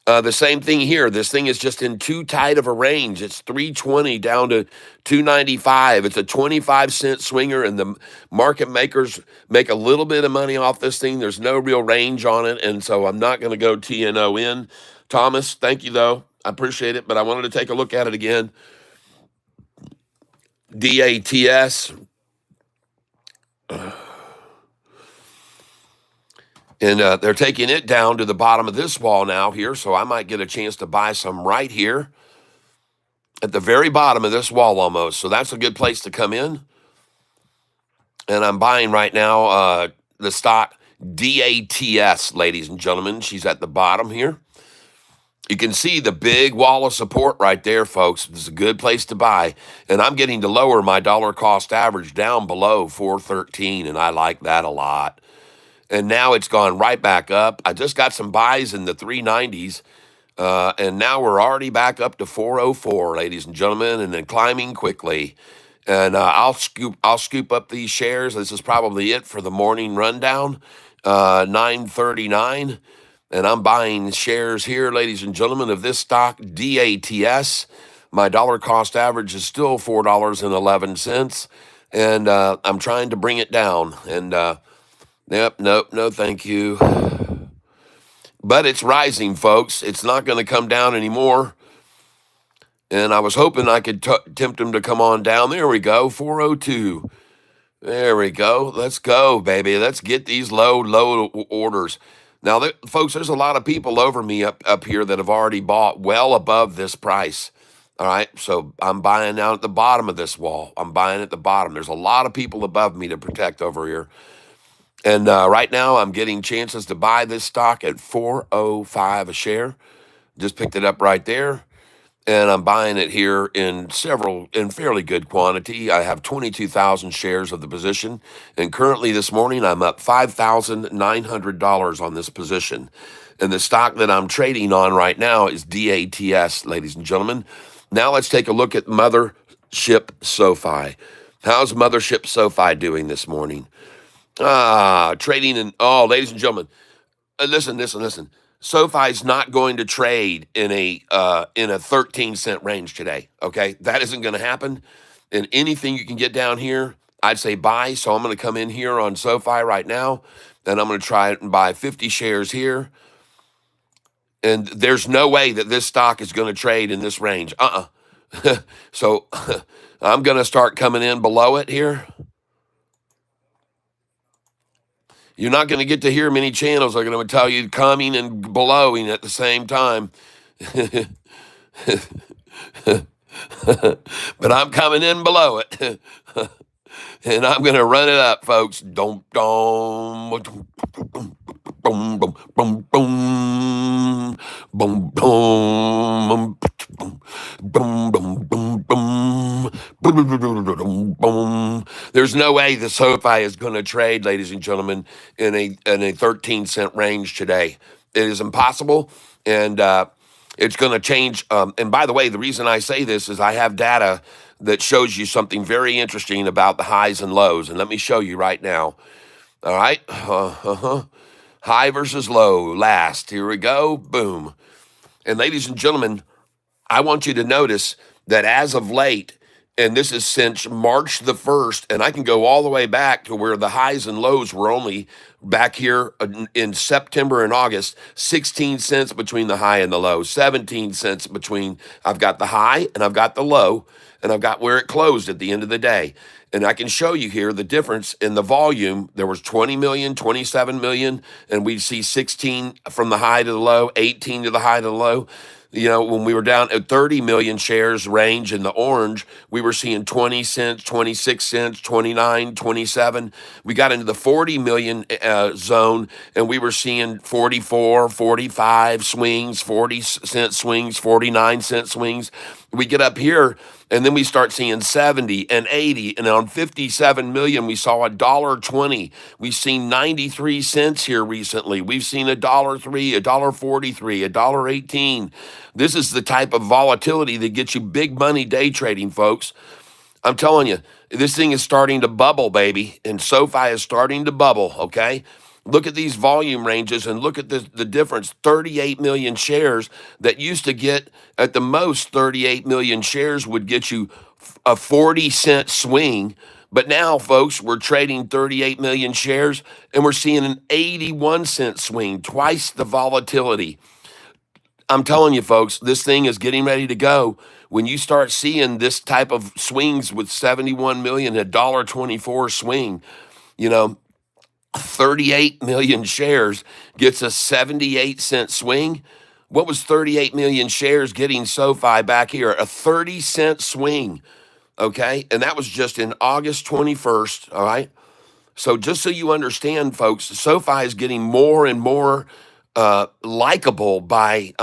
The same thing here. This thing is just in too tight of a range. It's 320 down to 295. It's a 25-cent swinger, and the market makers make a little bit of money off this thing. There's no real range on it, and so I'm not going to go TNON. Thomas, thank you, though. I appreciate it, but I wanted to take a look at it again. DATS. And they're taking it down to the bottom of this wall now here, so I might get a chance to buy some right here at the very bottom of this wall almost. So that's a good place to come in. And I'm buying right now the stock DATS, ladies and gentlemen. She's at the bottom here. You can see the big wall of support right there, folks. It's a good place to buy. And I'm getting to lower my dollar cost average down below 413, and I like that a lot. And now it's gone right back up. I just got some buys in the 390s, and now we're already back up to 404, ladies and gentlemen, and then climbing quickly. And I'll scoop up these shares. This is probably it for the morning rundown, 9:39. And I'm buying shares here, ladies and gentlemen, of this stock, DATS. My dollar cost average is still $4.11, and I'm trying to bring it down. And yep, nope, no, thank you. But it's rising, folks. It's not going to come down anymore. And I was hoping I could tempt him to come on down. There we go, 402. There we go. Let's go, baby. Let's get these low orders. Now, folks, there's a lot of people over me up here that have already bought well above this price. All right, so I'm buying down at the bottom of this wall. I'm buying at the bottom. There's a lot of people above me to protect over here. And right now, I'm getting chances to buy this stock at 405 a share. Just picked it up right there. And I'm buying it here in fairly good quantity. I have 22,000 shares of the position. And currently this morning, I'm up $5,900 on this position. And the stock that I'm trading on right now is DATS, ladies and gentlemen. Now let's take a look at Mothership SoFi. How's Mothership SoFi doing this morning? Trading in, ladies and gentlemen, listen. SoFi's not going to trade in a 13-cent range today, okay? That isn't going to happen. And anything you can get down here, I'd say buy. So I'm going to come in here on SoFi right now, and I'm going to try it and buy 50 shares here. And there's no way that this stock is going to trade in this range. So I'm going to start coming in below it here. You're not going to get to hear many channels are going to tell you coming and blowing at the same time. But I'm coming in below it. And I'm going to run it up, folks. Boom, boom, boom, boom, boom, boom, boom, boom. There's no way the SoFi is going to trade, ladies and gentlemen, in a 13-cent range today. It is impossible, and it's going to change. And by the way, the reason I say this is I have data that shows you something very interesting about the highs and lows. And let me show you right now. All right. High versus low last. Here we go. Boom. And ladies and gentlemen, I want you to notice that as of late, and this is since March the 1st, and I can go all the way back to where the highs and lows were only back here in September and August, 16 cents between the high and the low, 17 cents between, I've got the high and I've got the low, and I've got where it closed at the end of the day. And I can show you here the difference in the volume. There was 20 million, 27 million, and we see 16 from the high to the low, 18 to the high to the low. You know, when we were down at 30 million shares range in the orange, we were seeing 20 cents, 26 cents, 29, 27. We got into the 40 million zone, and we were seeing 44, 45 swings, 40-cent swings, 49-cent swings. We get up here, and then we start seeing 70 and 80, and on 57 million, we saw $1.20. We've seen 93 cents here recently. We've seen $1.03, $1.43, $1.18. This is the type of volatility that gets you big money day trading, folks. I'm telling you, this thing is starting to bubble, baby, and SoFi is starting to bubble, okay? Look at these volume ranges and look at the difference. 38 million shares that used to get at the most 38 million shares would get you a 40-cent swing. But now, folks, we're trading 38 million shares and we're seeing an 81-cent swing, twice the volatility. I'm telling you, folks, this thing is getting ready to go. When you start seeing this type of swings with 71 million, $1.24 swing, you know, 38 million shares gets a 78-cent swing. What was 38 million shares getting SoFi back here? A 30-cent swing, okay? And that was just in August 21st, all right? So just so you understand, folks, SoFi is getting more and more likable by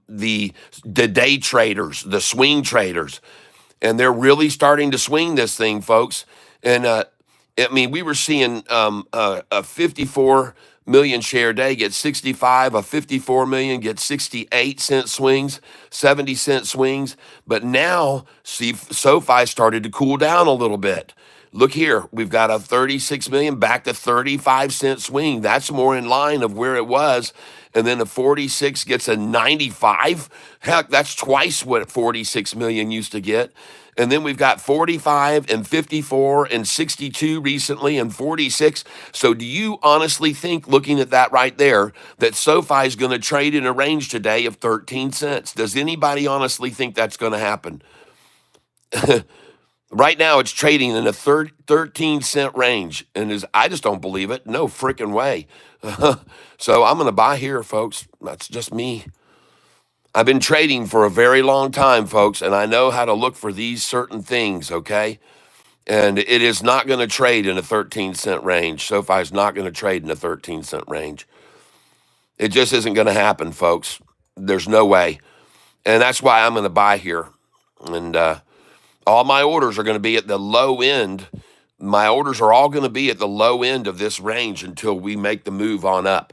the day traders, the swing traders. And they're really starting to swing this thing, folks. And I mean, we were seeing a 54 million share day get 65, a 54 million get 68-cent swings, 70-cent swings. But now, see, SoFi started to cool down a little bit. Look here, we've got a 36 million back to 35-cent swing. That's more in line of where it was. and then a 46 gets a 95. Heck, that's twice what 46 million used to get. And then we've got 45 and 54 and 62 recently and 46. So do you honestly think, looking at that right there, that SoFi is going to trade in a range today of 13 cents? Does anybody honestly think that's going to happen? Right now, it's trading in a 13-cent range, and I just don't believe it. No freaking way. So I'm going to buy here, folks. That's just me. I've been trading for a very long time, folks, and I know how to look for these certain things, okay? And it is not going to trade in a 13-cent range. SoFi is not going to trade in a 13-cent range. It just isn't going to happen, folks. There's no way. And that's why I'm going to buy here. And all my orders are going to be at the low end. My orders are all going to be at the low end of this range until we make the move on up.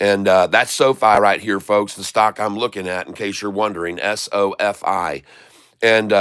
And that's SoFi right here, folks, the stock I'm looking at, in case you're wondering, SOFI. And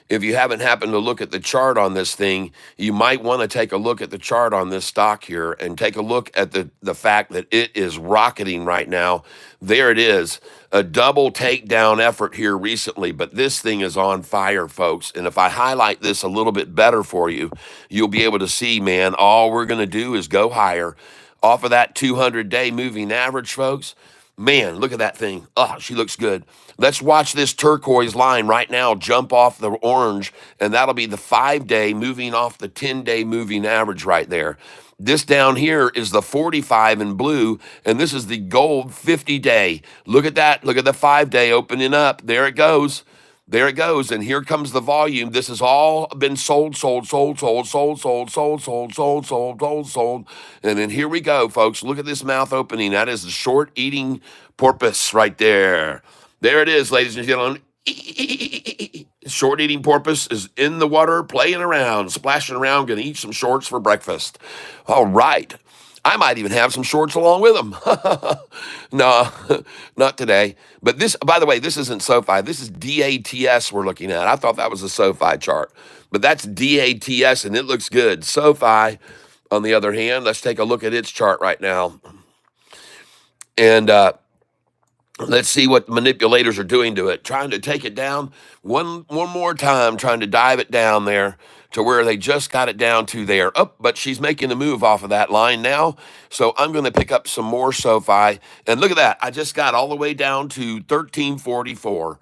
if you haven't happened to look at the chart on this thing, you might want to take a look at the chart on this stock here and take a look at the fact that it is rocketing right now. There it is, a double takedown effort here recently, but this thing is on fire, folks. And if I highlight this a little bit better for you, you'll be able to see, man, all we're going to do is go higher off of that 200-day moving average, folks. Man, look at that thing. Oh, she looks good. Let's watch this turquoise line right now jump off the orange, and that'll be the 5-day moving off the 10-day moving average right there. This down here is the 45 in blue, and this is the gold 50-day. Look at that. Look at the 5-day opening up. There it goes. There it goes, and here comes the volume. This has all been sold. And then here we go, folks. Look at this mouth opening. That is the short eating porpoise right there. There it is, ladies and gentlemen. Short eating porpoise is in the water, playing around, splashing around, going to eat some shorts for breakfast. All right. I might even have some shorts along with them. No, not today. But this, by the way, this isn't SoFi. This is DATS we're looking at. I thought that was a SoFi chart, but that's DATS, and it looks good. SoFi, on the other hand, let's take a look at its chart right now. And let's see what manipulators are doing to it. Trying to take it down one more time, trying to dive it down there to where they just got it down to there. Oh, but she's making a move off of that line now. So I'm going to pick up some more SoFi. And look at that. I just got all the way down to 1344.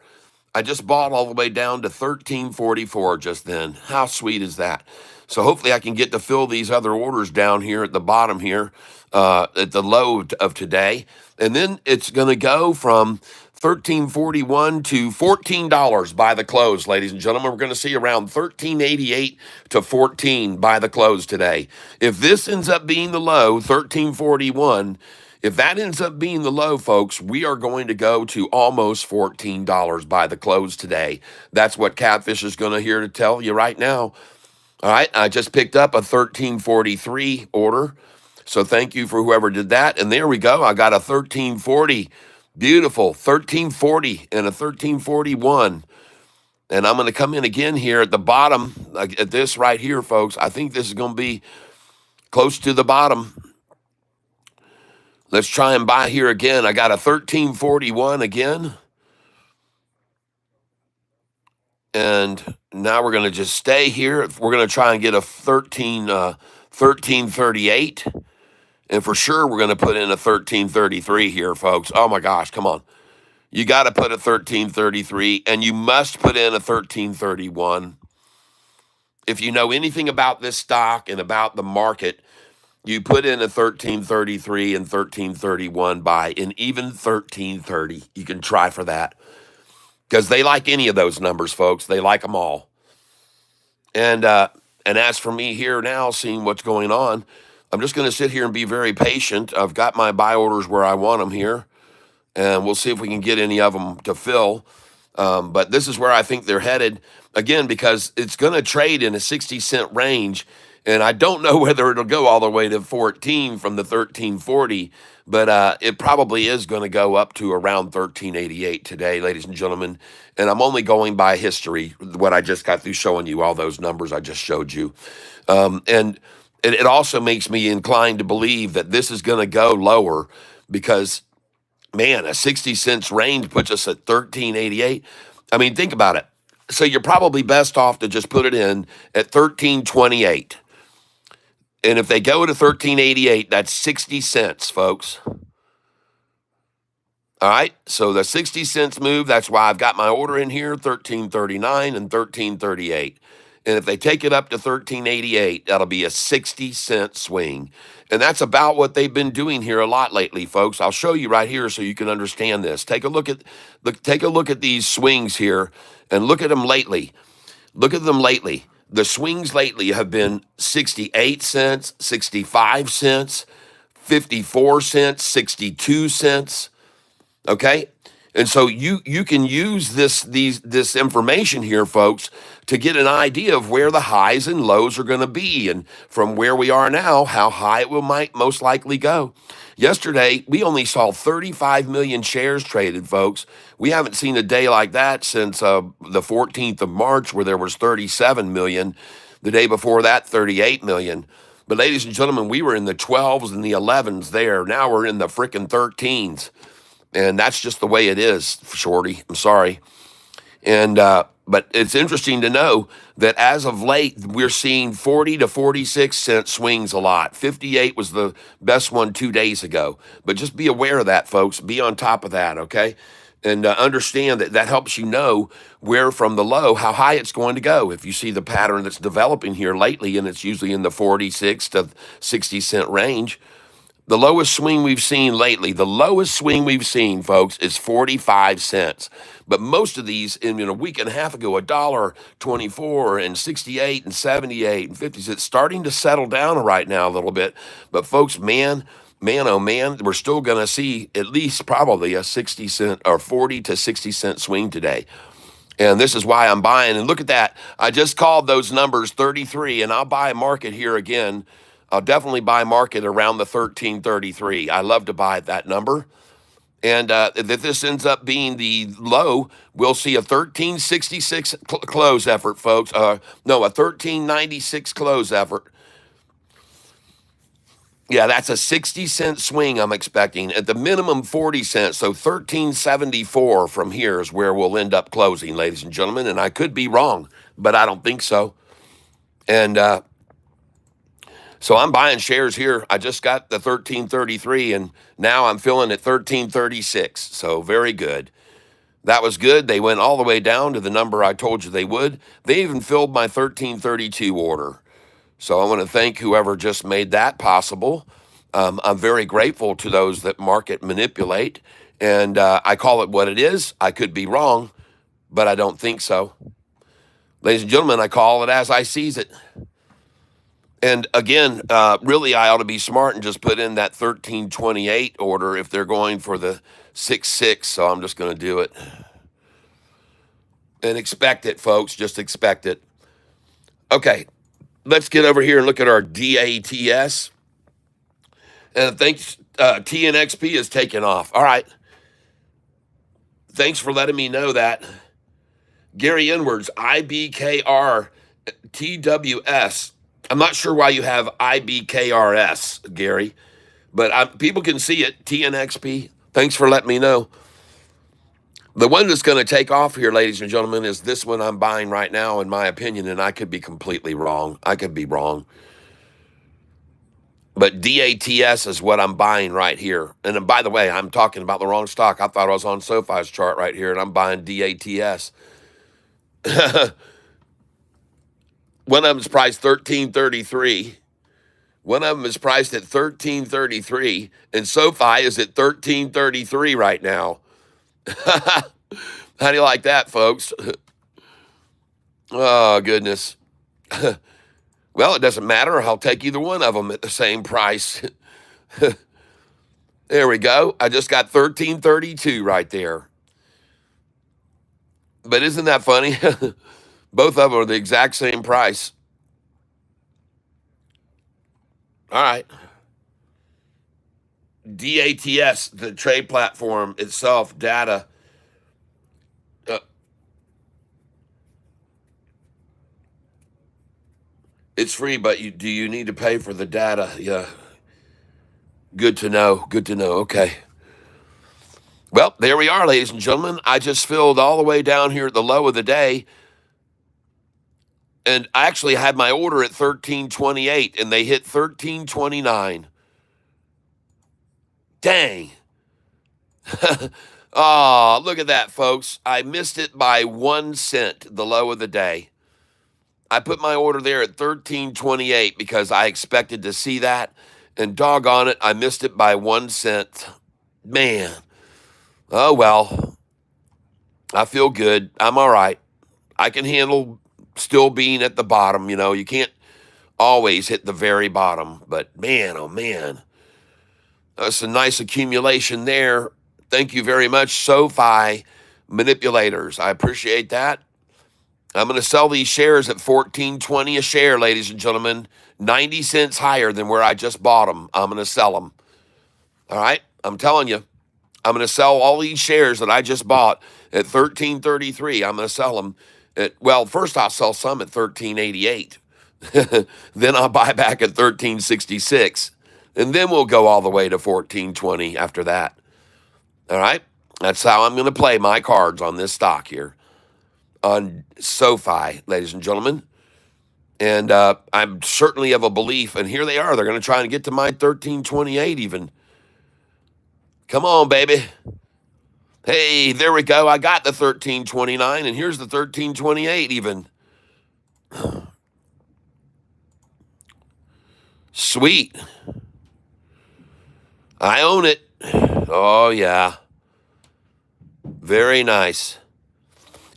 I just bought all the way down to 1344 just then. How sweet is that? So hopefully I can get to fill these other orders down here at the bottom here at the low of today. And then it's going to go from $13.41 to $14 by the close, ladies and gentlemen. We're going to see around $13.88 to $14 by the close today. If this ends up being the low, $13.41, if that ends up being the low, folks, we are going to go to almost $14 by the close today. That's what Catfish is going to here to tell you right now. All right, I just picked up a 1343 order. So thank you for whoever did that. And there we go. I got a 1340. Beautiful. 1340 and a 1341. And I'm going to come in again here at the bottom, at this right here, folks. I think this is going to be close to the bottom. Let's try and buy here again. I got a 1341 again. And now we're going to just stay here. We're going to try and get a 1338. And for sure, we're going to put in a 1333 here, folks. Oh, my gosh, come on. You got to put a 1333, and you must put in a 1331. If you know anything about this stock and about the market, you put in a 1333 and 1331 buy, and even 1330. You can try for that because they like any of those numbers, folks. They like them all. And as for me here now, seeing what's going on, I'm just going to sit here and be very patient. I've got my buy orders where I want them here, and we'll see if we can get any of them to fill. But this is where I think they're headed, again, because it's going to trade in a 60-cent range, and I don't know whether it'll go all the way to 14 from the 1340, but it probably is going to go up to around 1388 today, ladies and gentlemen. And I'm only going by history, what I just got through showing you, all those numbers I just showed you. And it also makes me inclined to believe that this is going to go lower because Man, a 60 cents range puts us at 1388. I mean, think about it. So you're probably best off to just put it in at 1328. And if they go to 1388, that's 60 cents, folks. All right. So the 60 cents move, that's why I've got my order in here, 1339 and 1338. And if they take it up to 1388, that'll be a 60-cent swing. And that's about what they've been doing here a lot lately, folks. I'll show you right here so you can understand this. Take a look at these swings here and look at them lately. Look at them lately. The swings lately have been 68 cents, 65 cents, 54 cents, 62 cents. Okay? And so you can use this information here, folks, to get an idea of where the highs and lows are going to be, and from where we are now, how high it might most likely go. Yesterday, we only saw 35 million shares traded, folks. We haven't seen a day like that since the 14th of March, where there was 37 million. The day before that, 38 million. But ladies and gentlemen, we were in the 12s and the 11s there. Now we're in the frickin' 13s. And that's just the way it is, Shorty. I'm sorry. And but it's interesting to know that as of late, we're seeing 40 to 46 cent swings a lot. 58 was the best one 2 days ago. But just be aware of that, folks. Be on top of that, okay? And understand that that helps you know where from the low, how high it's going to go. If you see the pattern that's developing here lately, and it's usually in the 46 to 60 cent range, the lowest swing we've seen lately, folks, is 45 cents. But most of these, in a week and a half ago, $1.24 and 68 and 78 and 50 cents, starting to settle down right now a little bit. But folks, man, oh man, we're still going to see at least probably a 60 cent or 40 to 60 cent swing today. And this is why I'm buying. And look at that. I just called those numbers 33, and I'll buy a market here again. I'll definitely buy market around the 1333. I love to buy that number. And if this ends up being the low, we'll see a 1366 close effort, folks. No, a 1396 close effort. Yeah, that's a 60-cent swing I'm expecting. At the minimum, 40 cents. So 1374 from here is where we'll end up closing, ladies and gentlemen. And I could be wrong, but I don't think so. And so I'm buying shares here. I just got the 1333, and now I'm filling at 1336. So very good. That was good. They went all the way down to the number I told you they would. They even filled my 1332 order. So I want to thank whoever just made that possible. I'm very grateful to those that market manipulate, and I call it what it is. I could be wrong, but I don't think so. Ladies and gentlemen, I call it as I sees it. And again, really, I ought to be smart and just put in that 1328 order if they're going for the 6-6. So I'm just going to do it. And expect it, folks. Just expect it. Okay, let's get over here and look at our DATS. And thanks, TNXP is taking off. All right. Thanks for letting me know that. Gary Edwards, IBKR, TWS. I'm not sure why you have IBKRS, Gary, but people can see it, TNXP. Thanks for letting me know. The one that's going to take off here, ladies and gentlemen, is this one I'm buying right now, in my opinion, and I could be completely wrong. I could be wrong. But DATS is what I'm buying right here. And by the way, I'm talking about the wrong stock. I thought I was on SoFi's chart right here, and I'm buying DATS. One of them is priced $13.33. One of them is priced at $13.33, and SoFi is at $13.33 right now. How do you like that, folks? Oh, goodness. Well, it doesn't matter. I'll take either one of them at the same price. There we go. I just got $13.32 right there. But isn't that funny? Both of them are the exact same price. All right. DATS, the trade platform itself, data. It's free, but do you need to pay for the data? Yeah. Good to know. Good to know. Okay. Well, there we are, ladies and gentlemen. I just filled all the way down here at the low of the day, and I actually had my order at 1328, and they hit 1329. Dang. Oh, look at that, folks. I missed it by 1 cent, the low of the day. I put my order there at 1328 because I expected to see that, and doggone it, I missed it by 1 cent. Man. Oh, well. I feel good. I'm all right. I can handle still being at the bottom. You know, you can't always hit the very bottom, but man, oh man, that's a nice accumulation there. Thank you very much, SoFi manipulators. I appreciate that. I'm going to sell these shares at $14.20 a share, ladies and gentlemen. 90 cents higher than where I just bought them. I'm going to sell them. All right? I'm telling you. I'm going to sell all these shares that I just bought at $13.33. I'm going to sell them at, well, first I'll sell some at $13.88. Then I'll buy back at $13.66. And then we'll go all the way to $14.20 after that. All right? That's how I'm going to play my cards on this stock here on SoFi, ladies and gentlemen. And I'm certainly of a belief, and here they are. They're going to try and get to my 1328 even. Come on, baby. Hey, there we go. I got the 1329, and here's the 1328 even. Sweet. I own it. Oh, yeah. Very nice.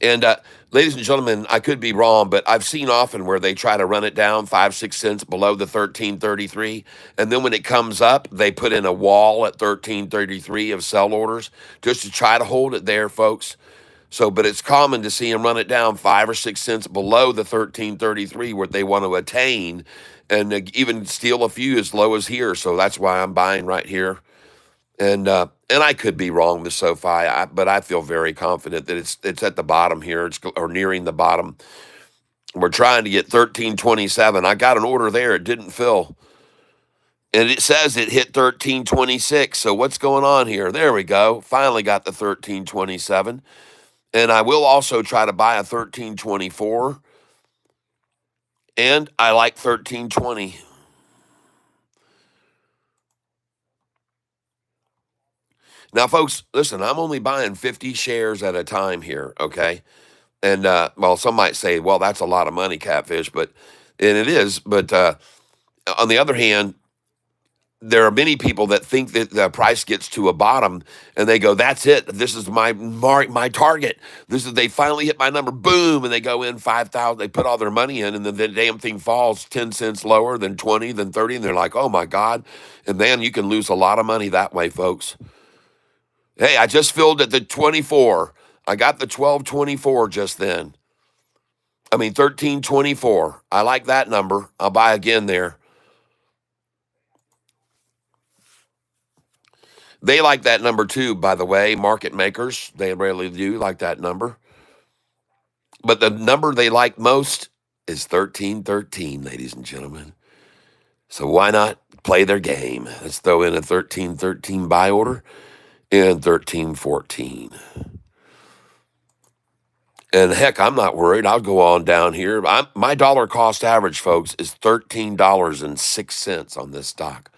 And ladies and gentlemen, I could be wrong, but I've seen often where they try to run it down 5-6 cents below the 1333, and then when it comes up, they put in a wall at 1333 of sell orders just to try to hold it there, folks. So, but it's common to see them run it down 5 or 6 cents below the 1333 where they want to attain, and even steal a few as low as here. So that's why I'm buying right here. And I could be wrong with SoFi, but I feel very confident that it's at the bottom here, or nearing the bottom. We're trying to get 1327. I got an order there; it didn't fill, and it says it hit 1326. So what's going on here? There we go. Finally got the 1327, and I will also try to buy a 1324, and I like 1320. Now, folks, listen, I'm only buying 50 shares at a time here, okay? And, well, some might say, well, that's a lot of money, Catfish, and it is. But on the other hand, there are many people that think that the price gets to a bottom and they go, that's it. This is my target. They finally hit my number. Boom. And they go in 5,000. They put all their money in, and then the damn thing falls 10 cents lower, than 20, then 30. And they're like, oh my God. And then you can lose a lot of money that way, folks. Hey, I just filled at the 24. I got the 1224 just then. 1324. I like that number. I'll buy again there. They like that number too, by the way, market makers. They really do like that number. But the number they like most is 1313, ladies and gentlemen. So why not play their game? Let's throw in a 1313 buy order and 1314. And heck, I'm not worried. I'll go on down here. My dollar cost average, folks, is $13.06 on this stock.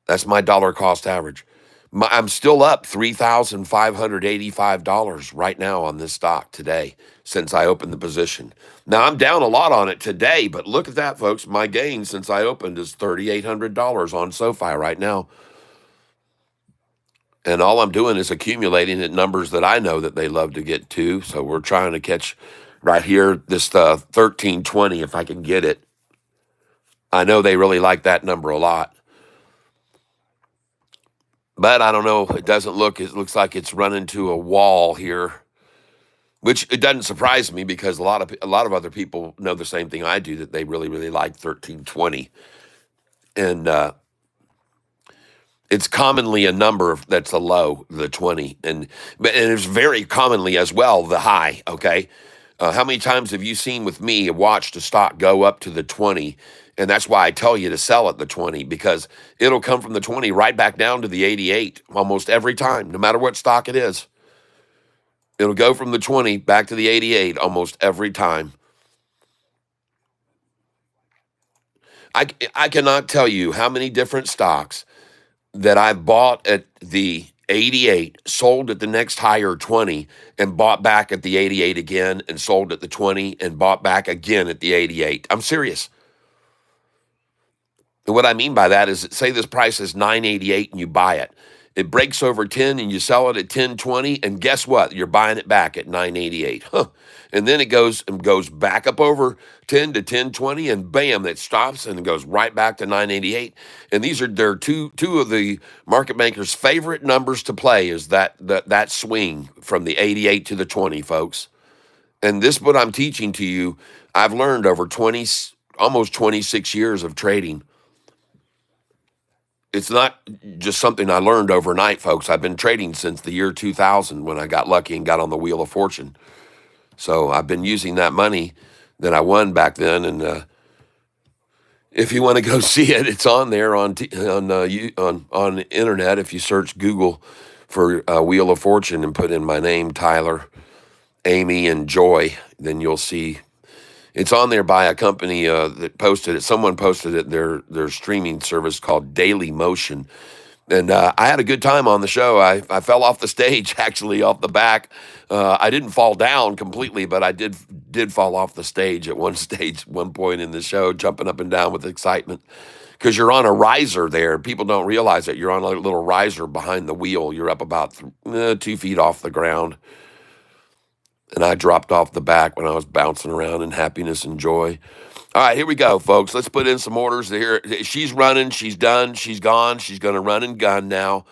That's my dollar cost average. I'm still up $3,585 right now on this stock today since I opened the position. Now, I'm down a lot on it today, but look at that, folks. My gain since I opened is $3,800 on SoFi right now. And all I'm doing is accumulating at numbers that I know that they love to get to. So we're trying to catch right here this 1320 if I can get it. I know they really like that number a lot. But I don't know. It looks like it's run into a wall here, which it doesn't surprise me because a lot of other people know the same thing I do, that they really, really like 1320. And it's commonly a number that's a low, the 20. And it's very commonly as well the high, okay? How many times have you seen with me watched a stock go up to the 20 And that's why I tell you to sell at the 20, because it'll come from the 20 right back down to the 88 almost every time, no matter what stock it is. It'll go from the 20 back to the 88 almost every time. I cannot tell you how many different stocks that I've bought at the 88, sold at the next higher 20, and bought back at the 88 again, and sold at the 20, and bought back again at the 88. I'm serious. And what I mean by that is, say this price is 988 and you buy it. It breaks over 10 and you sell it at 1020, and guess what? You're buying it back at 988. Huh. And then it goes back up over 10 to 1020, and bam, it stops and it goes right back to 988. And these are their two of the market makers' favorite numbers to play, is that swing from the 88 to the 20, folks. And this, what I'm teaching to you, I've learned over almost 26 years of trading. It's not just something I learned overnight, folks. I've been trading since the year 2000 when I got lucky and got on the Wheel of Fortune. So I've been using that money that I won back then. And if you want to go see it, it's on there on the internet. If you search Google for Wheel of Fortune and put in my name, Tyler, Amy, and Joy, then you'll see. It's on there by a company that posted it. Someone posted it, their streaming service called Daily Motion. And I had a good time on the show. I fell off the stage, actually, off the back. I didn't fall down completely, but I did fall off the stage at one point in the show, jumping up and down with excitement. Because you're on a riser there. People don't realize that you're on a little riser behind the wheel. You're up about 2 feet off the ground. And I dropped off the back when I was bouncing around in happiness and joy. All right, here we go, folks. Let's put in some orders here. She's running. She's done. She's gone. She's going to run and gun now.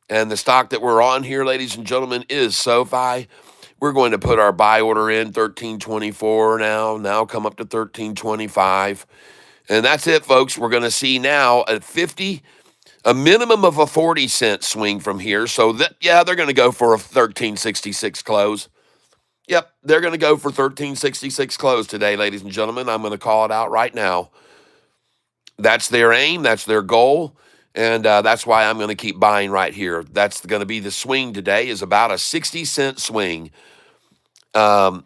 And the stock that we're on here, ladies and gentlemen, is SoFi. We're going to put our buy order in 1324 now come up to 1325. And that's it, folks. We're going to see now at 50, a minimum of a 40-cent swing from here. So, they're going to go for a 1366 close. Yep, they're going to go for 1366 close today, ladies and gentlemen. I'm going to call it out right now. That's their aim. That's their goal. And that's why I'm going to keep buying right here. That's going to be the swing today, is about a 60-cent swing. It'll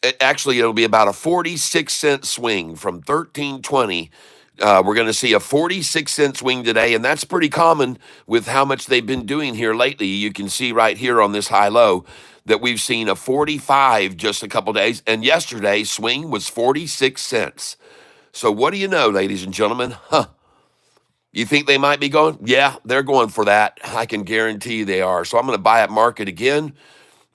be about a 46-cent swing from 1320. We're going to see a 46-cent swing today, and that's pretty common with how much they've been doing here lately. You can see right here on this high-low that we've seen a 45 just a couple days, and yesterday's swing was 46 cents. So what do you know, ladies and gentlemen? You think they might be going? Yeah, they're going for that. I can guarantee they are. So I'm going to buy at market again,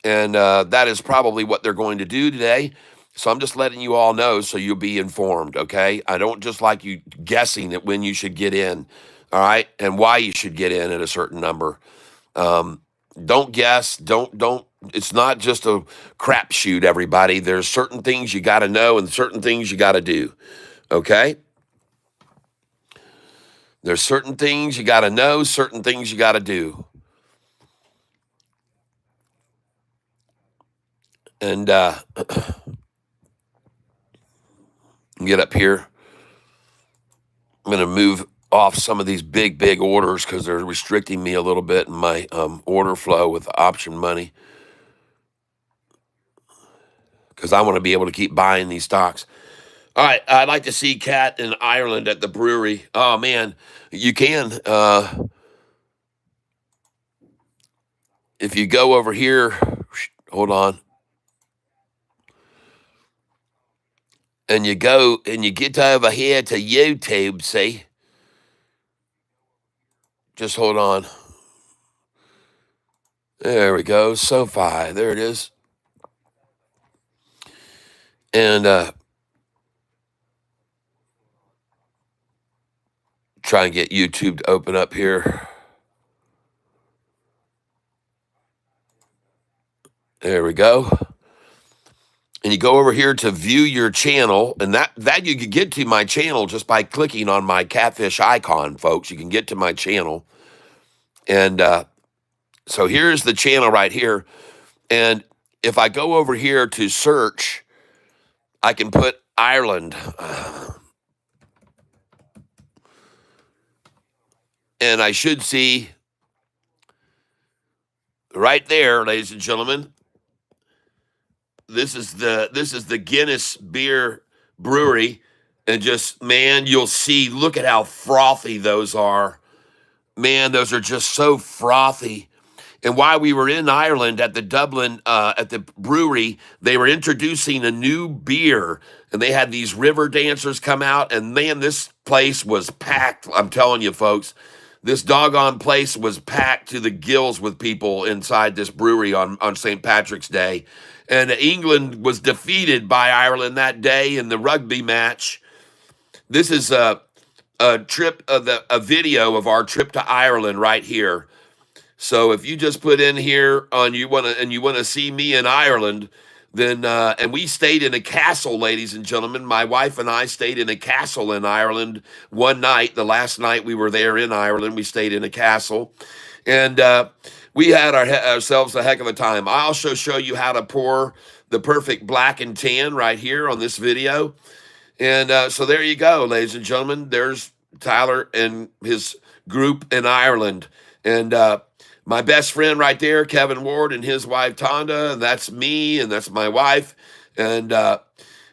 and that is probably what they're going to do today. So I'm just letting you all know so you'll be informed, okay? I don't just like you guessing at when you should get in, all right, and why you should get in at a certain number. Don't guess. Don't. It's not just a crapshoot, everybody. There's certain things you got to know and certain things you got to do, okay? There's certain things you got to know, certain things you got to do. And get up here. I'm going to move off some of these big orders because they're restricting me a little bit in my order flow with option money, because I want to be able to keep buying these stocks. All right, I'd like to see Cat in Ireland at the brewery. Oh, man, you can. If you go over here, hold on, and you go and you get over here to YouTube, see? Just hold on. There we go, SoFi, there it is. And try and get YouTube to open up here. There we go. And you go over here to view your channel, and that you can get to my channel just by clicking on my Catfish icon, folks. You can get to my channel. And so here's the channel right here. And if I go over here to search, I can put Ireland. And I should see right there, ladies and gentlemen, this is the Guinness Beer Brewery. And just, man, you'll see, look at how frothy those are. Man, those are just so frothy. And while we were in Ireland at the Dublin, at the brewery, they were introducing a new beer, and they had these river dancers come out, and man, this place was packed. I'm telling you, folks, this doggone place was packed to the gills with people inside this brewery on St. Patrick's Day. And England was defeated by Ireland that day in the rugby match. This is a video of our trip to Ireland right here. So if you just put in here on you want to see me in Ireland, then and we stayed in a castle, ladies and gentlemen. My wife and I stayed in a castle in Ireland one night. The last night we were there in Ireland, we stayed in a castle, and we had ourselves a heck of a time. I also show you how to pour the perfect black and tan right here on this video. And so there you go, ladies and gentlemen. There's Tyler and his group in Ireland. And my best friend right there, Kevin Ward, and his wife, Tonda. And that's me, and that's my wife. And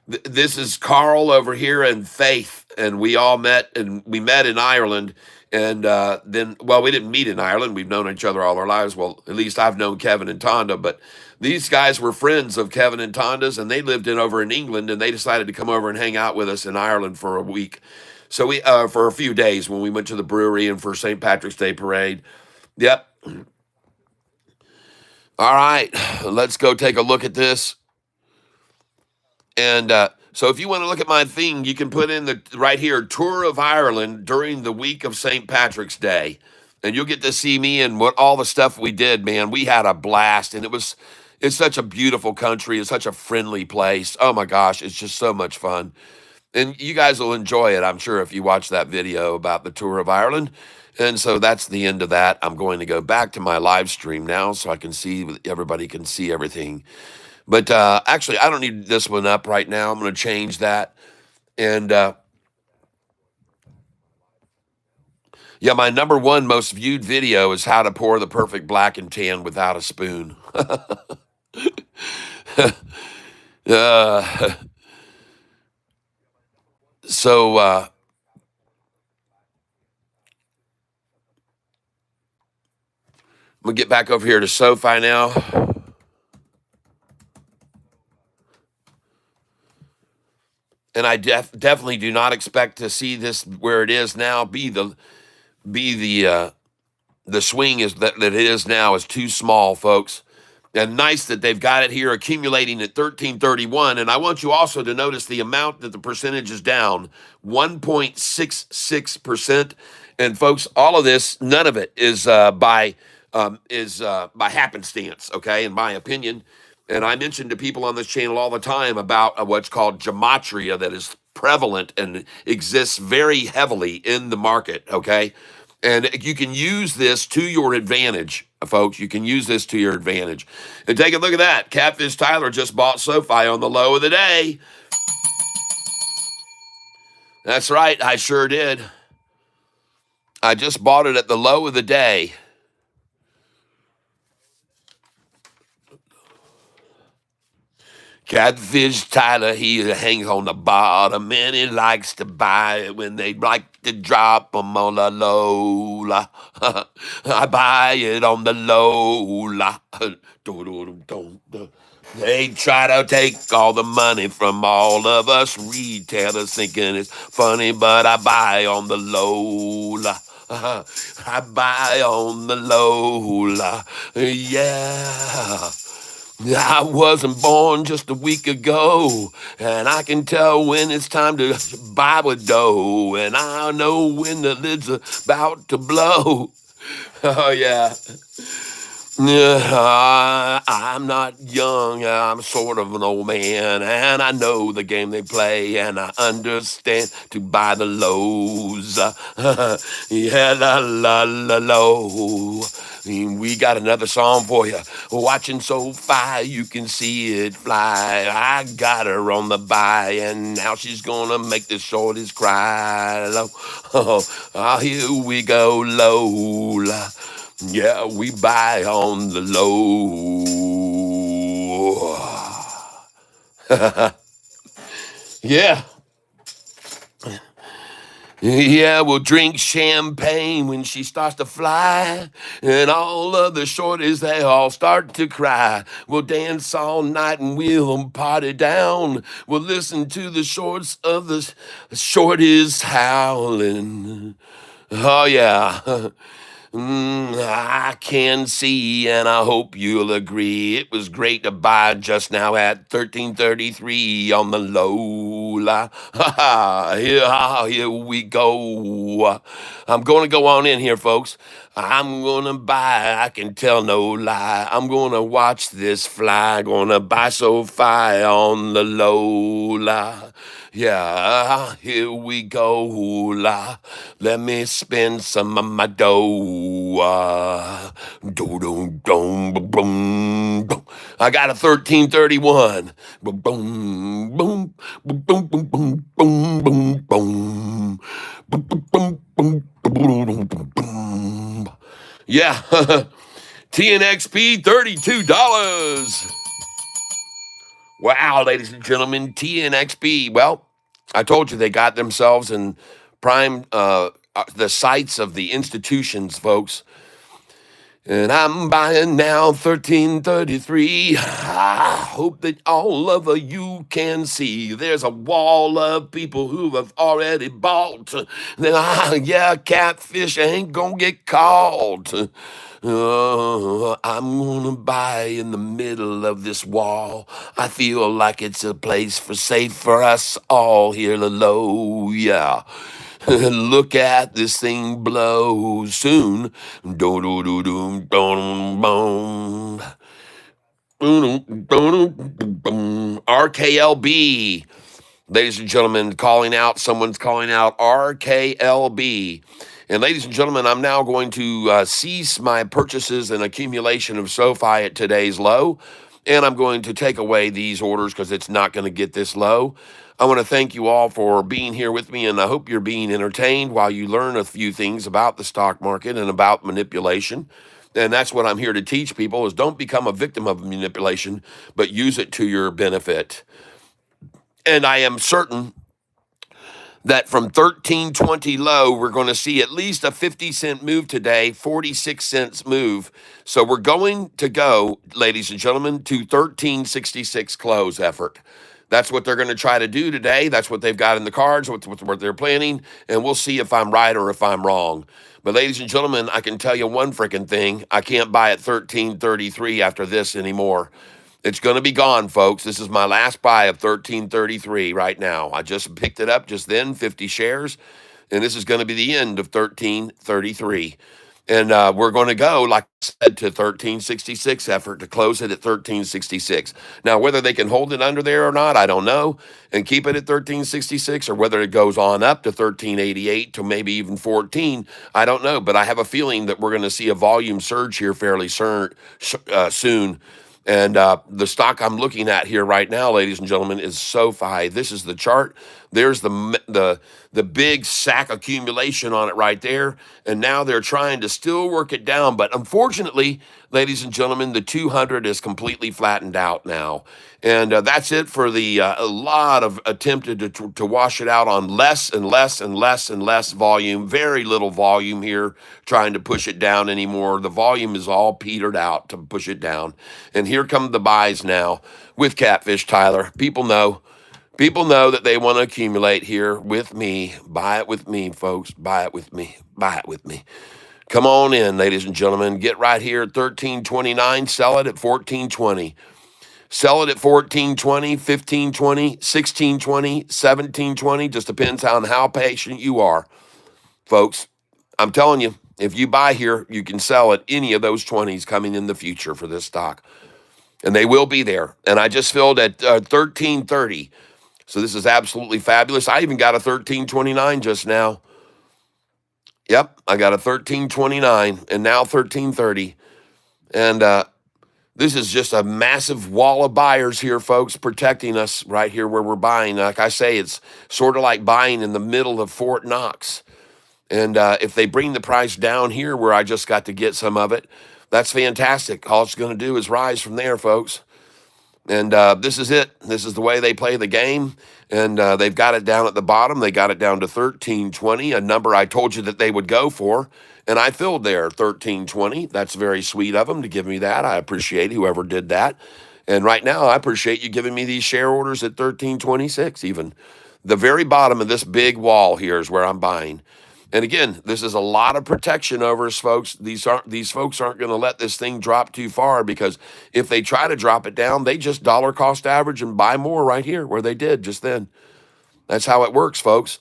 this is Carl over here and Faith. And we all met, and we met in Ireland. And then, well, we didn't meet in Ireland. We've known each other all our lives. Well, at least I've known Kevin and Tonda, but these guys were friends of Kevin and Tonda's, and they lived over in England, and they decided to come over and hang out with us in Ireland for a week. So we, for a few days when we went to the brewery and for St. Patrick's Day parade. Yep. All right, let's go take a look at this. And so if you want to look at my thing, you can put in the right here, Tour of Ireland during the week of St. Patrick's Day. And you'll get to see me and what all the stuff we did, man. We had a blast, and it's such a beautiful country. It's such a friendly place. Oh my gosh, it's just so much fun. And you guys will enjoy it, I'm sure, if you watch that video about the Tour of Ireland. And so that's the end of that. I'm going to go back to my live stream now so I can see, everybody can see everything. But actually, I don't need this one up right now. I'm going to change that. And yeah, my number one most viewed video is how to pour the perfect black and tan without a spoon. So I'm going to get back over here to SoFi now. And I definitely do not expect to see this where it is now be the swing is that it is now is too small, folks. And nice that they've got it here accumulating at 1331. And I want you also to notice the amount that the percentage is down, 1.66%. And folks, all of this, none of it is by happenstance, okay, in my opinion. And I mention to people on this channel all the time about what's called gematria that is prevalent and exists very heavily in the market, okay? And you can use this to your advantage, folks. You can use this to your advantage. And take a look at that. Catfish Tyler just bought SoFi on the low of the day. That's right, I sure did. I just bought it at the low of the day. Catfish Tyler, he hangs on the bottom, and he likes to buy it when they like to drop them on the low. I buy it on the low. They try to take all the money from all of us retailers, thinking it's funny, but I buy on the low. I buy on the low. Yeah. I wasn't born just a week ago, and I can tell when it's time to buy with dough, and I know when the lid's about to blow. Oh, yeah. I'm not young, I'm sort of an old man, and I know the game they play, and I understand to buy the lows. Yeah, la la la low. We got another song for you. Watching SoFi, you can see it fly. I got her on the buy, and now she's gonna make the shorties cry. Low. Here we go, low. Yeah, we buy on the low. Yeah. Yeah, we'll drink champagne when she starts to fly, and all of the shorties, they all start to cry. We'll dance all night and we'll party down. We'll listen to the shorts of the shorties howling. Oh, yeah. I can see, and I hope you'll agree. It was great to buy just now at 1333 on the low. Here we go. I'm going to go on in here, folks. I'm going to buy, I can tell no lie. I'm going to watch this fly. Going to buy SoFi on the low. Yeah, here we go. Let me spend some of my dough. I got a 1331. Boom, boom, boom, boom, boom, boom, boom, boom, boom, boom, boom, boom, boom, boom. Yeah, TNXP $32. Wow, ladies and gentlemen, TNXP. Well, I told you they got themselves in prime the sights of the institutions, folks. And I'm buying now 1333. I hope that all of you can see there's a wall of people who have already bought. Yeah, Catfish ain't gonna get caught. I'm gonna buy in the middle of this wall. I feel like it's a place for safe for us all here low. Yeah. Look at this thing blow soon. Do do do do boom boom. RKLB, ladies and gentlemen, calling out. Someone's calling out RKLB. And ladies and gentlemen, I'm now going to cease my purchases and accumulation of SoFi at today's low. And I'm going to take away these orders because it's not going to get this low. I want to thank you all for being here with me, and I hope you're being entertained while you learn a few things about the stock market and about manipulation. And that's what I'm here to teach people is don't become a victim of manipulation, but use it to your benefit. And I am certain that from 1320 low, we're going to see at least a 50-cent move today, 46 cents move. So we're going to go, ladies and gentlemen, to 1366 close effort. That's what they're going to try to do today. That's what they've got in the cards, what they're planning, and we'll see if I'm right or if I'm wrong. But ladies and gentlemen, I can tell you one freaking thing. I can't buy at 1333 after this anymore. It's going to be gone, folks. This is my last buy of 1333 right now. I just picked it up just then, 50 shares, and this is going to be the end of 1333. And we're going to go, like I said, to 1366 effort to close it at 1366. Now, whether they can hold it under there or not, I don't know, and keep it at 1366, or whether it goes on up to 1388 to maybe even 14, I don't know. But I have a feeling that we're going to see a volume surge here fairly soon. And the stock I'm looking at here right now, ladies and gentlemen, is SoFi. This is the chart. There's the big sack accumulation on it right there. And now they're trying to still work it down. But unfortunately, ladies and gentlemen, the 200 is completely flattened out now. And that's it for the a lot of attempted to wash it out on less and less and less and less volume. Very little volume here trying to push it down anymore. The volume is all petered out to push it down. And here come the buys now with Catfish, Tyler. People know that they want to accumulate here with me. Buy it with me, folks. Buy it with me. Buy it with me. Come on in, ladies and gentlemen. Get right here at 1329. Sell it at 1420. Sell it at 1420, 1520, 1620, 1720. Just depends on how patient you are, folks. I'm telling you, If you buy here, you can sell at any of those 20s coming in the future for this stock. And they will be there. And I just filled at 1330. So this is absolutely fabulous. I even got a 1329 just now. Yep, I got a 1329 and now 1330. And this is just a massive wall of buyers here, folks, protecting us right here where we're buying. Like I say, it's sort of like buying in the middle of Fort Knox. And if they bring the price down here where I just got to get some of it, that's fantastic. All it's going to do is rise from there, folks. And this is it. This is the way they play the game. And they've got it down at the bottom. They got it down to 1320, a number I told you that they would go for. And I filled there 1320. That's very sweet of them to give me that. I appreciate whoever did that. And right now, I appreciate you giving me these share orders at 1326 even. The very bottom of this big wall here is where I'm buying. And again, this is a lot of protection over us, folks. These folks aren't going to let this thing drop too far, because if they try to drop it down, they just dollar cost average and buy more right here where they did just then. That's how it works, folks.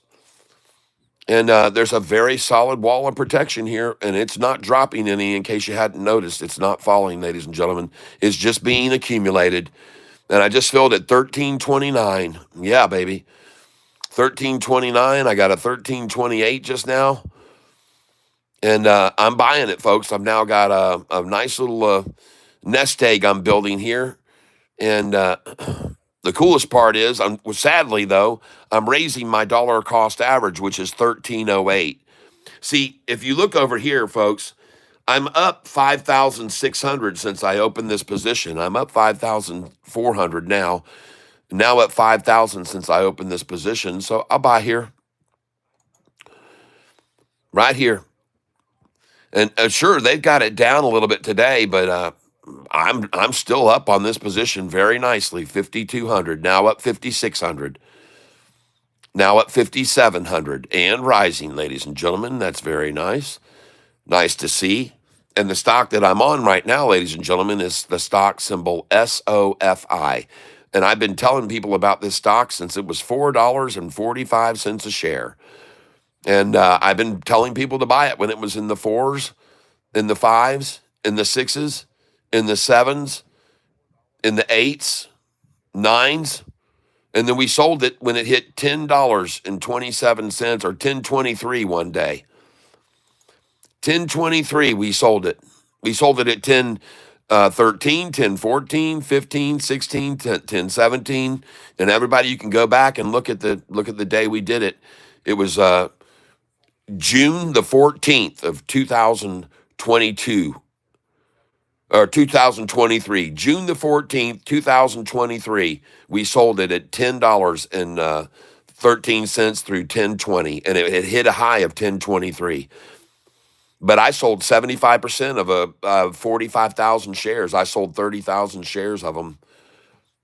And there's a very solid wall of protection here, and it's not dropping any, in case you hadn't noticed. It's not falling, ladies and gentlemen. It's just being accumulated. And I just filled at 1329. Yeah, baby. 1329. I got a 1328 just now. And I'm buying it, folks. I've now got a nice little nest egg I'm building here. And the coolest part is, sadly, though, I'm raising my dollar cost average, which is 1308. See, if you look over here, folks, I'm up 5,600 since I opened this position. I'm up 5,400 now. Now at 5,000 since I opened this position. So I'll buy here. Right here. And sure, they've got it down a little bit today, but I'm still up on this position very nicely. 5,200, now up 5,600. Now up 5,700 and rising, ladies and gentlemen. That's very nice. Nice to see. And the stock that I'm on right now, ladies and gentlemen, is the stock symbol SOFI. And I've been telling people about this stock since it was $4.45 a share. And I've been telling people to buy it when it was in the 4s, in the 5s, in the 6s, in the 7s, in the 8s, 9s. And then we sold it when it hit $10.27 or $10.23 one day. $10.23 we sold it. We sold it at 10.13, 10.14, 15, 16, 10.17. And everybody, you can go back and look at the day we did it. It was June the 14th of 2022 or 2023. June the 14th, 2023. We sold it at $10.13 through 10.20, and it hit a high of 10.23. But I sold 75% of 45,000 shares. I sold 30,000 shares of them.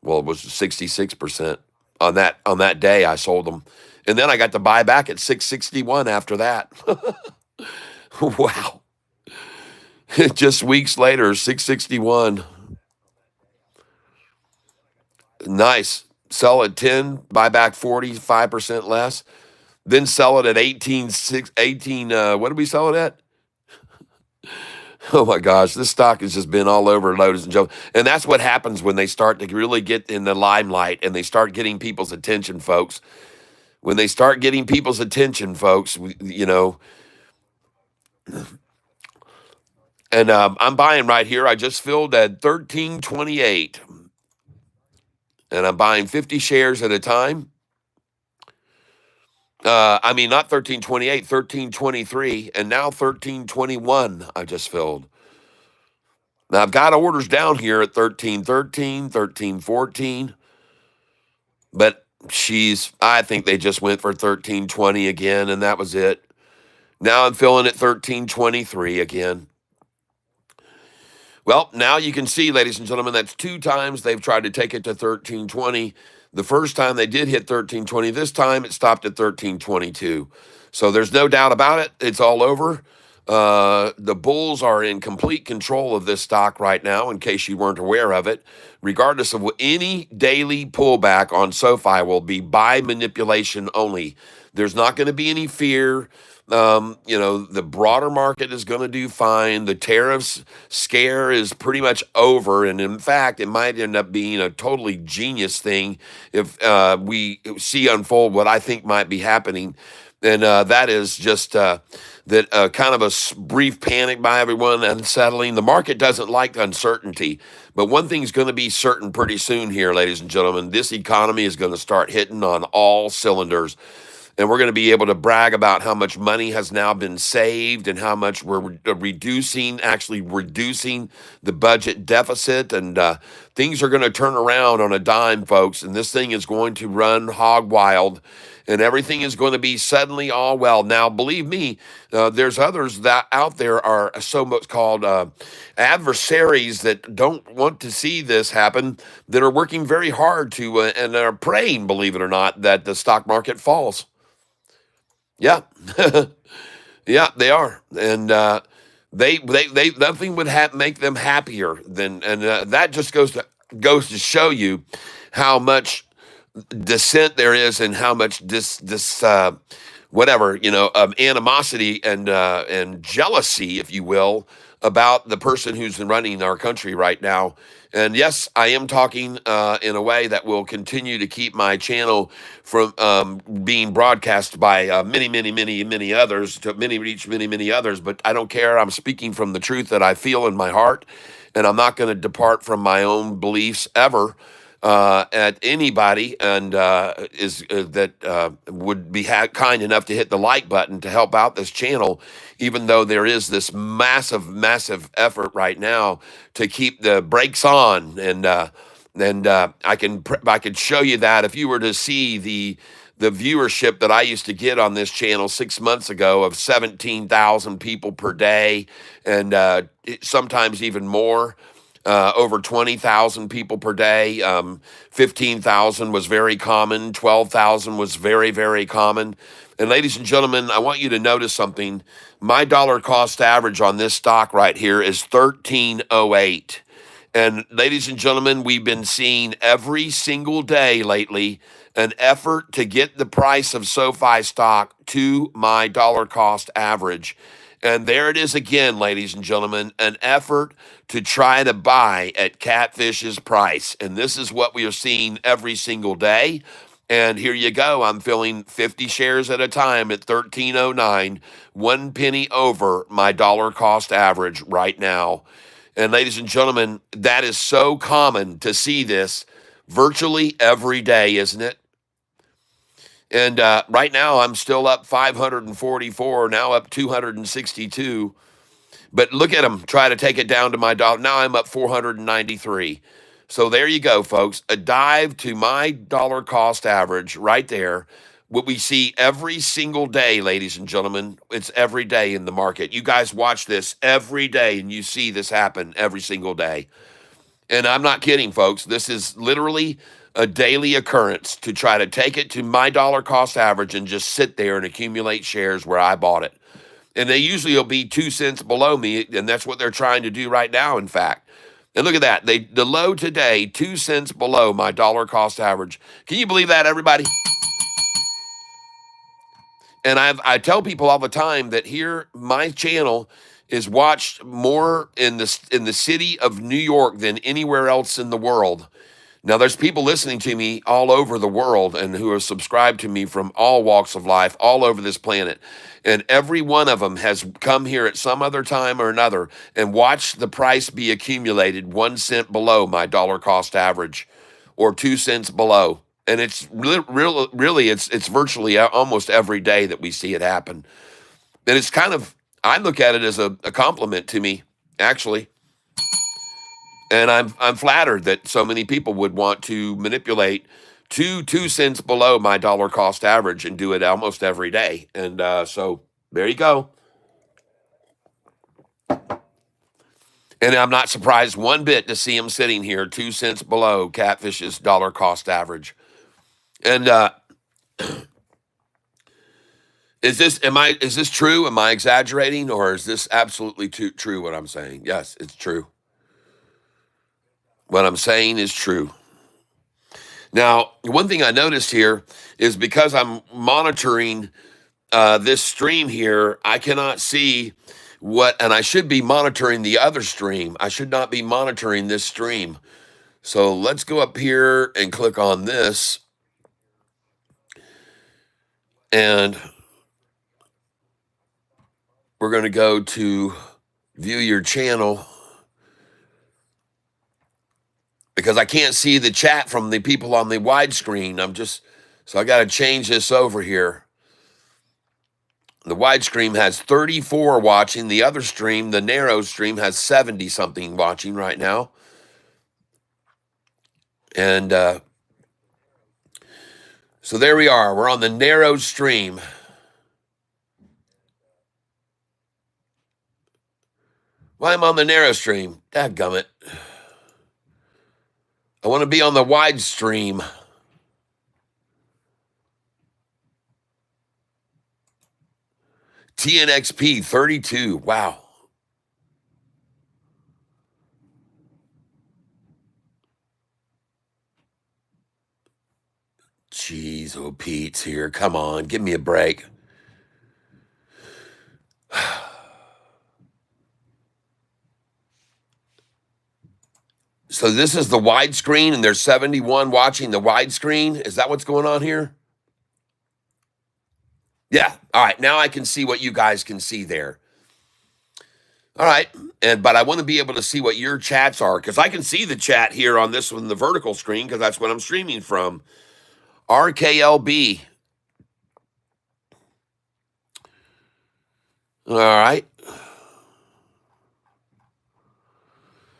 Well, it was 66% on that day. I sold them, and then I got to buy back at 661 after that. Wow! Just weeks later, 661. Nice. Sell at 10, buy back 45% less, then sell it at 18. What did we sell it at? Oh my gosh, this stock has just been all over, ladies and gentlemen. And that's what happens when they start to really get in the limelight and they start getting people's attention, folks. When they start getting people's attention, folks, and I'm buying right here. I just filled at 1328. And I'm buying 50 shares at a time. Not 1328, 1323, and now 1321 I just filled. Now, I've got orders down here at 1313, 1314, but I think they just went for 1320 again, and that was it. Now I'm filling at 1323 again. Well, now you can see, ladies and gentlemen, that's 2 times they've tried to take it to 1320. The first time they did hit 1320. This time it stopped at 1322. So there's no doubt about it. It's all over. The bulls are in complete control of this stock right now, in case you weren't aware of it. Regardless of any daily pullback on SoFi will be buy manipulation only. There's not going to be any fear. The broader market is going to do fine. The tariffs scare is pretty much over. And in fact, it might end up being a totally genius thing if we see unfold what I think might be happening. And that is just that kind of a brief panic by everyone, unsettling. The market doesn't like uncertainty. But one thing's going to be certain pretty soon here, ladies and gentlemen. This economy is going to start hitting on all cylinders. And we're going to be able to brag about how much money has now been saved and how much we're actually reducing the budget deficit. And things are going to turn around on a dime, folks. And this thing is going to run hog wild. And everything is going to be suddenly all well. Now, believe me, there's others that out there are so much called adversaries that don't want to see this happen, that are working very hard to and are praying, believe it or not, that the stock market falls. Yeah, yeah, they are, and they nothing would make them happier than, and that just goes to show you how much dissent there is, and how much animosity and jealousy, if you will, about the person who's running our country right now. And yes, I am talking in a way that will continue to keep my channel from being broadcast by many others, to reach many others. But I don't care. I'm speaking from the truth that I feel in my heart, and I'm not going to depart from my own beliefs ever. At anybody, and that would be kind enough to hit the like button to help out this channel, even though there is this massive effort right now to keep the brakes on. And I can show you that if you were to see the viewership that I used to get on this channel 6 months ago of 17,000 people per day, and sometimes even more. Over 20,000 people per day. 15,000 was very common. 12,000 was very common. And ladies and gentlemen, I want you to notice something. My dollar cost average on this stock right here is 1308. And ladies and gentlemen, we've been seeing every single day lately an effort to get the price of SoFi stock to my dollar cost average. And there it is again, ladies and gentlemen, an effort to try to buy at Catfish's price. And this is what we are seeing every single day. And here you go. I'm filling 50 shares at a time at 1309, 1 penny over my dollar cost average right now. And ladies and gentlemen, that is so common to see this virtually every day, isn't it? And right now, I'm still up 544, now up 262. But look at them, try to take it down to my dollar. Now I'm up 493. So there you go, folks. A dive to my dollar cost average right there. What we see every single day, ladies and gentlemen, it's every day in the market. You guys watch this every day, and you see this happen every single day. And I'm not kidding, folks. This is literally a daily occurrence to try to take it to my dollar cost average and just sit there and accumulate shares where I bought it. And they usually will be 2 cents below me, and that's what they're trying to do right now, in fact. And look at that. The low today, 2 cents below my dollar cost average. Can you believe that, everybody? And I tell people all the time that here, my channel is watched more in the city of New York than anywhere else in the world. Now, there's people listening to me all over the world and who are subscribed to me from all walks of life, all over this planet. And every one of them has come here at some other time or another and watched the price be accumulated 1 cent below my dollar cost average, or 2 cents below. And it's really, it's virtually almost every day that we see it happen. And it's kind of, I look at it as a compliment to me, actually. And I'm flattered that so many people would want to manipulate 2 cents below my dollar cost average and do it almost every day. And so there you go. And I'm not surprised one bit to see him sitting here 2 cents below Catfish's dollar cost average. And is this true? Am I exaggerating, or is this absolutely true what I'm saying? Yes, it's true. What I'm saying is true. Now, one thing I noticed here is because I'm monitoring this stream here, I cannot see what, and I should be monitoring the other stream. I should not be monitoring this stream. So let's go up here and click on this, and we're going to go to view your channel because I can't see the chat from the people on the widescreen. So I got to change this over here. The widescreen has 34 watching. The other stream, the narrow stream, has 70 something watching right now. And so there we are. We're on the narrow stream. Why am I on the narrow stream? Dadgummit. I want to be on the wide stream. TNXP 32. Wow. Jeez, oh, Pete's here. Come on, give me a break. So this is the widescreen, and there's 71 watching the widescreen. Is that what's going on here? Yeah. All right. Now I can see what you guys can see there. All right. But I want to be able to see what your chats are because I can see the chat here on this one, the vertical screen, because that's what I'm streaming from. RKLB. All right.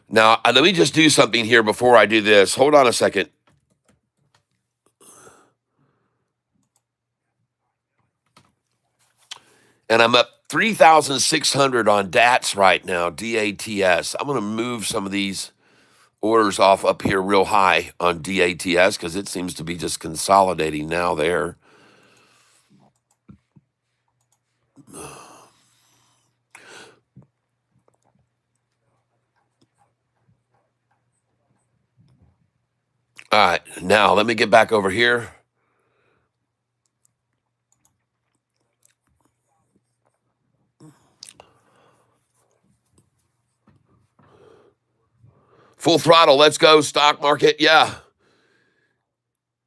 Now, let me just do something here before I do this. Hold on a second. And I'm up 3,600 on DATs right now, DATS. I'm going to move some of these orders off up here real high on DATS because it seems to be just consolidating now there. All right, now let me get back over here. Full throttle, let's go, stock market. Yeah.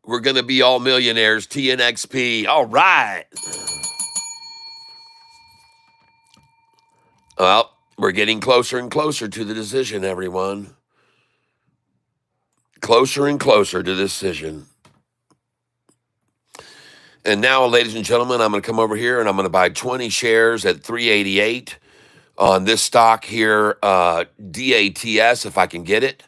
We're going to be all millionaires, TNXP. All right. Well, we're getting closer and closer to the decision, everyone. Closer and closer to the decision. And now, ladies and gentlemen, I'm going to come over here and I'm going to buy 20 shares at 388 on this stock here, DATS, if I can get it.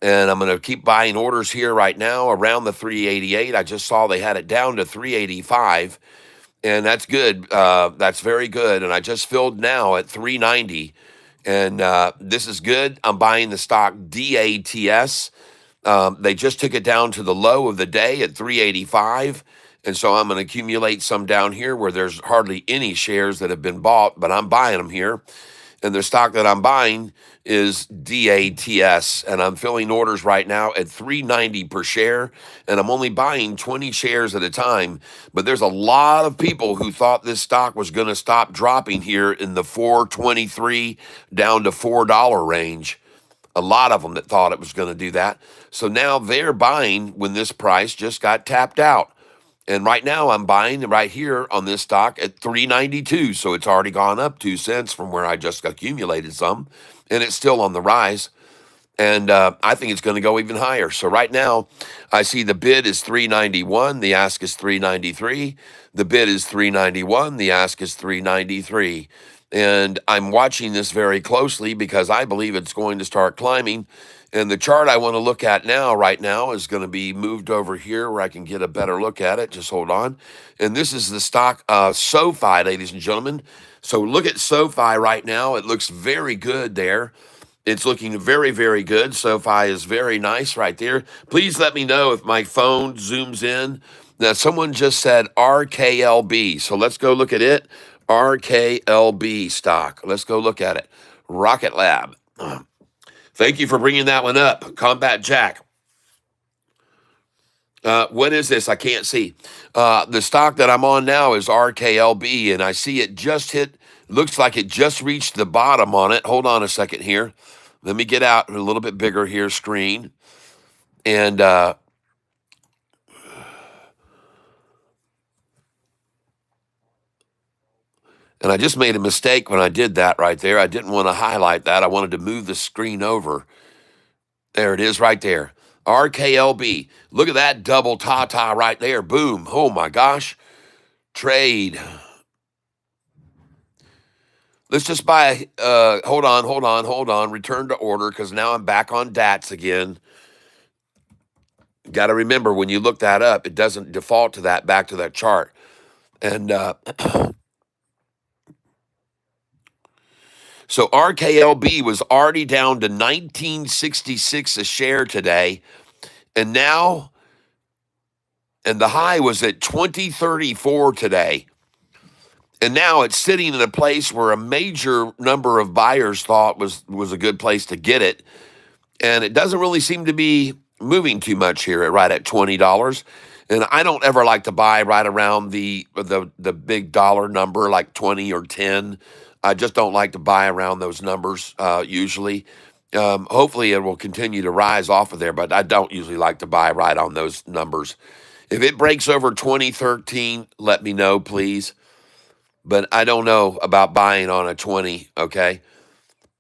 And I'm going to keep buying orders here right now around the 388. I just saw they had it down to 385, and that's good. That's very good. And I just filled now at 390, and this is good. I'm buying the stock DATS. They just took it down to the low of the day at 385. And so I'm going to accumulate some down here where there's hardly any shares that have been bought, but I'm buying them here. And the stock that I'm buying is DATS, and I'm filling orders right now at 390 per share, and I'm only buying 20 shares at a time. But there's a lot of people who thought this stock was going to stop dropping here in the 4.23 down to $4 range. A lot of them that thought it was going to do that. So now they're buying when this price just got tapped out. And right now I'm buying right here on this stock at 392. So it's already gone up 2 cents from where I just accumulated some. And it's still on the rise. And I think it's going to go even higher. So right now I see the bid is 391. The ask is 393. The bid is 391. The ask is 393. And I'm watching this very closely because I believe it's going to start climbing. And the chart I want to look at now, right now, is going to be moved over here where I can get a better look at it. Just hold on. And this is the stock SoFi, ladies and gentlemen. So look at SoFi right now. It looks very good there. It's looking very, very good. SoFi is very nice right there. Please let me know if my phone zooms in. Now, someone just said RKLB. So let's go look at it. RKLB stock. Let's go look at it. Rocket Lab. Thank you for bringing that one up. Combat Jack. What is this? I can't see. The stock that I'm on now is RKLB, and I see it just hit. Looks like it just reached the bottom on it. Hold on a second here. Let me get out a little bit bigger here screen. And and I just made a mistake when I did that right there. I didn't want to highlight that. I wanted to move the screen over. There it is right there. RKLB. Look at that double ta-ta right there. Boom. Oh my gosh. Trade. Let's just buy, hold on. Return to order because now I'm back on DATs again. Got to remember when you look that up, it doesn't default to that, back to that chart. And so RKLB was already down to 1966 a share today. And now, and the high was at 2034 today. And now it's sitting in a place where a major number of buyers thought was a good place to get it. And it doesn't really seem to be moving too much here right at $20. And I don't ever like to buy right around the big dollar number like 20 or 10. I just don't like to buy around those numbers usually. Hopefully it will continue to rise off of there, but I don't usually like to buy right on those numbers. If it breaks over 2013, let me know, please. But I don't know about buying on a 20, okay?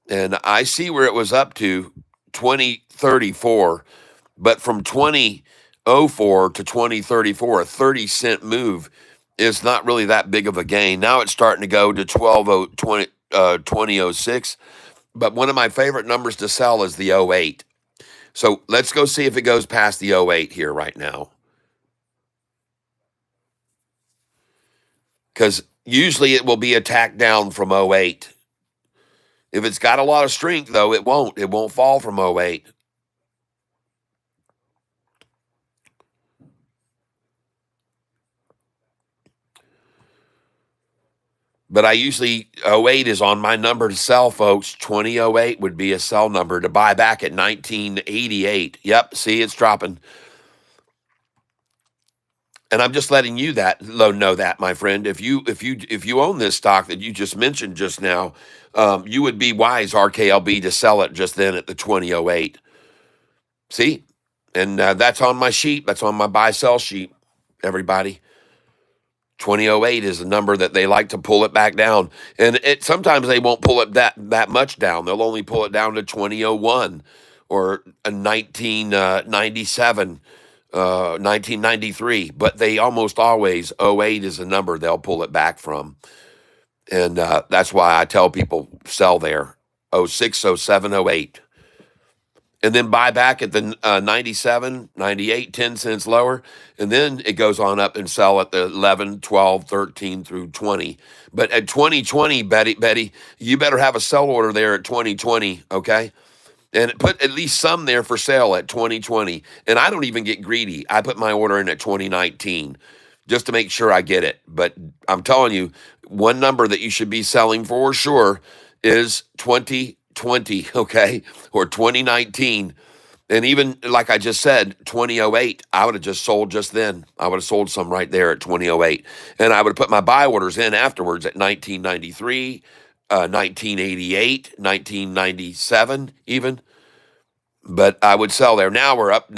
And I see where it was up to 2034, but from 2004 to 2034, a 30-cent move is not really that big of a gain. Now it's starting to go to 2006, but one of my favorite numbers to sell is the '08. So let's go see if it goes past the '08 here right now. Because usually it will be attacked down from '08. If it's got a lot of strength, though, it won't. It won't fall from '08. But I usually, '08 is on my number to sell, folks. 2008 would be a sell number to buy back at 1988. Yep, see, it's dropping. And I'm just letting you know that, my friend. If you own this stock that you just mentioned just now, you would be wise, RKLB, to sell it just then at the 2008. See, and that's on my sheet. That's on my buy sell sheet. Everybody, 2008 is a number that they like to pull it back down, and sometimes they won't pull it that much down. They'll only pull it down to 2001 or 1997. 1993, but they almost always, '08 is a number they'll pull it back from. And that's why I tell people sell there, '06, '07, '08. And then buy back at the 97, 98, 10 cents lower. And then it goes on up and sell at the 11, 12, 13 through 20. But at 2020, Betty, you better have a sell order there at 2020, okay? And put at least some there for sale at 2020. And I don't even get greedy. I put my order in at 2019 just to make sure I get it. But I'm telling you, one number that you should be selling for sure is 2020, okay? Or 2019. And even like I just said, 2008, I would have just sold just then. I would have sold some right there at 2008. And I would have put my buy orders in afterwards at 1993, 1988, 1997 even. But I would sell there. Now we're up.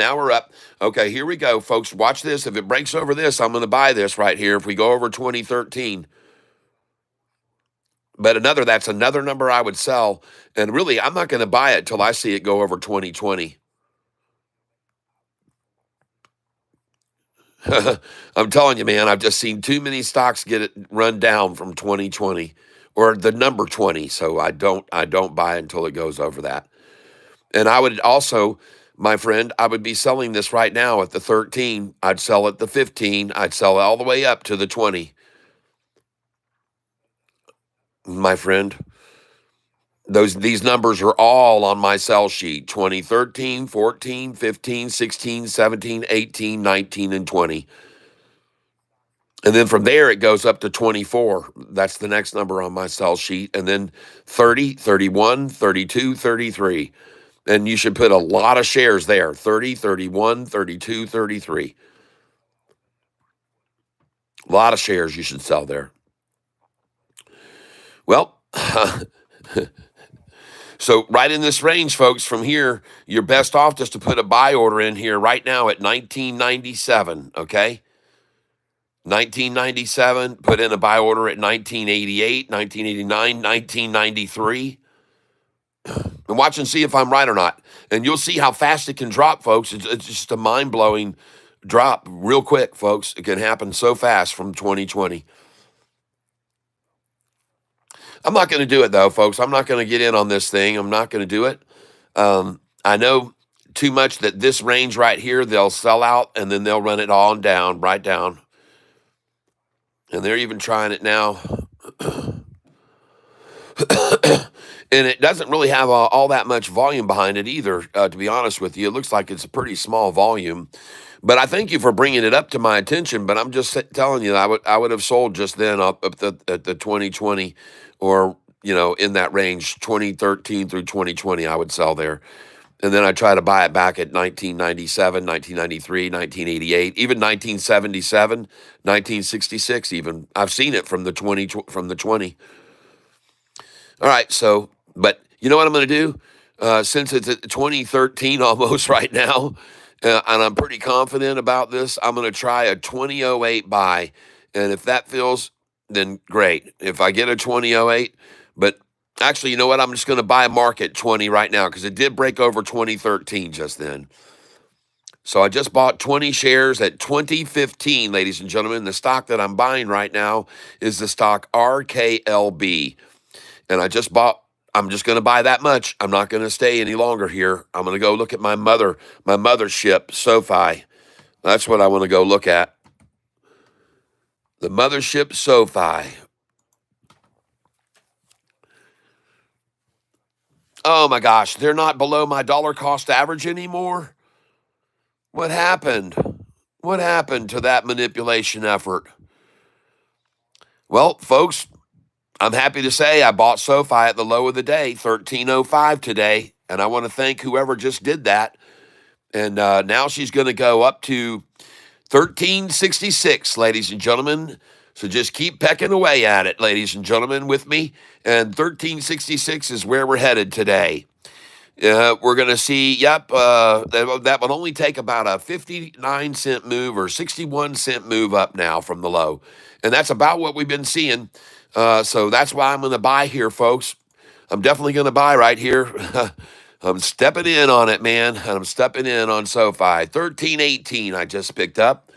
Okay, here we go, folks. Watch this. If it breaks over this, I'm going to buy this right here if we go over 2013. But that's another number I would sell. And really, I'm not going to buy it till I see it go over 2020. I'm telling you, man, I've just seen too many stocks get it run down from 2020 or the number 20. So I don't buy it until it goes over that. And I would also, my friend, I would be selling this right now at the 13. I'd sell at the 15. I'd sell all the way up to the 20. My friend, these numbers are all on my sell sheet: 2013, 14, 15, 16, 17, 18, 19, and 20. And then from there, it goes up to 24. That's the next number on my sell sheet. And then 30, 31, 32, 33. And you should put a lot of shares there, 30, 31, 32, 33. A lot of shares you should sell there. Well, so right in this range, folks, from here, you're best off just to put a buy order in here right now at 1997, okay? 1997, put in a buy order at 1988, 1989, 1993. And watch and see if I'm right or not. And you'll see how fast it can drop, folks. It's just a mind-blowing drop real quick, folks. It can happen so fast from 2020. I'm not going to do it, though, folks. I'm not going to get in on this thing. I'm not going to do it. I know too much that this range right here, they'll sell out, and then they'll run it all down, right down. And they're even trying it now. And it doesn't really have all that much volume behind it either, to be honest with you. It looks like it's a pretty small volume. But I thank you for bringing it up to my attention. But I'm just telling you, I would have sold just then up at the 2020 or, in that range, 2013 through 2020, I would sell there. And then I try to buy it back at 1997, 1993, 1988, even 1977, 1966 even. I've seen it from the 20. All right, so, but you know what I'm going to do? Since it's at 2013 almost right now, and I'm pretty confident about this, I'm going to try a 2008 buy. And if that feels, then great. If I get a 2008, but actually, you know what? I'm just going to buy a market 20 right now because it did break over 2013 just then. So I just bought 20 shares at 2015, ladies and gentlemen. The stock that I'm buying right now is the stock RKLB. And I'm just going to buy that much. I'm not going to stay any longer here. I'm going to go look at my mothership, SoFi. That's what I want to go look at. The mothership, SoFi. Oh my gosh, they're not below my dollar cost average anymore. What happened? What happened to that manipulation effort? Well, folks, I'm happy to say I bought SoFi at the low of the day, 1305 today, and I want to thank whoever just did that. And now she's going to go up to 1366, ladies and gentlemen. So just keep pecking away at it, ladies and gentlemen, with me. And 1366 is where we're headed today. We're going to see, that would only take about a 59-cent move or 61-cent move up now from the low. And that's about what we've been seeing. So that's why I'm going to buy here, folks. I'm definitely going to buy right here. I'm stepping in on it, man. I'm stepping in on SoFi. 1318 I just picked up.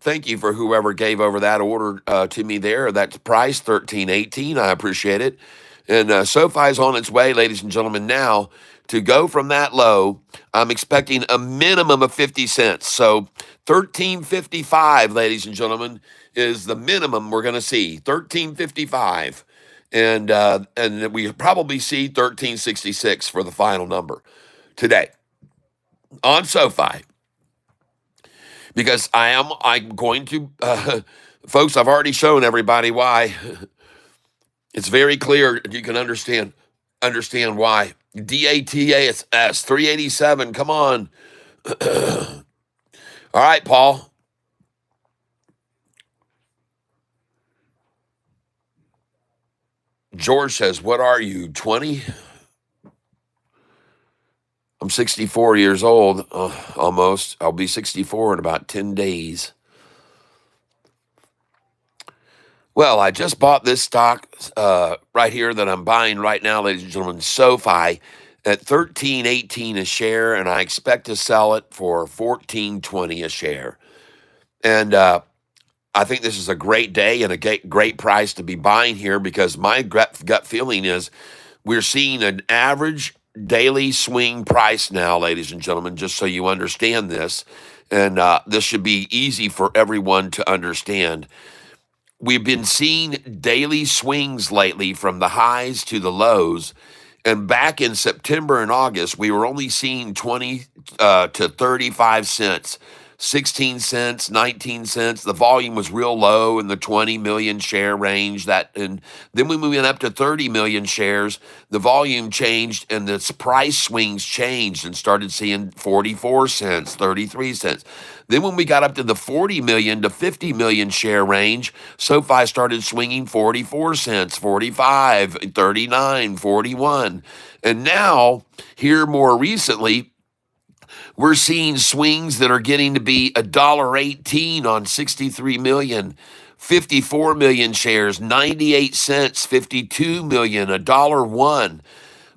Thank you for whoever gave over that order to me there. That's price, 1318. I appreciate it. And SoFi's on its way, ladies and gentlemen, now to go from that low. I'm expecting a minimum of 50 cents. So 1355, ladies and gentlemen, is the minimum we're going to see. 1355. And we probably see 1366 for the final number today on SoFi. Because I'm going to, folks, I've already shown everybody why. It's very clear. You can understand why. DATS 387. Come on. All right, Paul. George says, what are you, 20? I'm 64 years old, almost. I'll be 64 in about 10 days. Well, I just bought this stock right here that I'm buying right now, ladies and gentlemen, SoFi, at $13.18 a share, and I expect to sell it for $14.20 a share. And I think this is a great day and a great price to be buying here because my gut feeling is we're seeing an average daily swing price now, ladies and gentlemen, just so you understand this. And this should be easy for everyone to understand. We've been seeing daily swings lately from the highs to the lows. And back in September and August, we were only seeing 20 to 35 cents. 16 cents, 19 cents. The volume was real low in the 20 million share range. And then when we went up to 30 million shares, the volume changed and the price swings changed and started seeing 44 cents, 33 cents. Then when we got up to the 40 million to 50 million share range, SoFi started swinging 44 cents, 45, 39, 41. And now, here more recently, we're seeing swings that are getting to be $1.18 on 63 million, 54 million shares, 98 cents, 52 million, $1.01.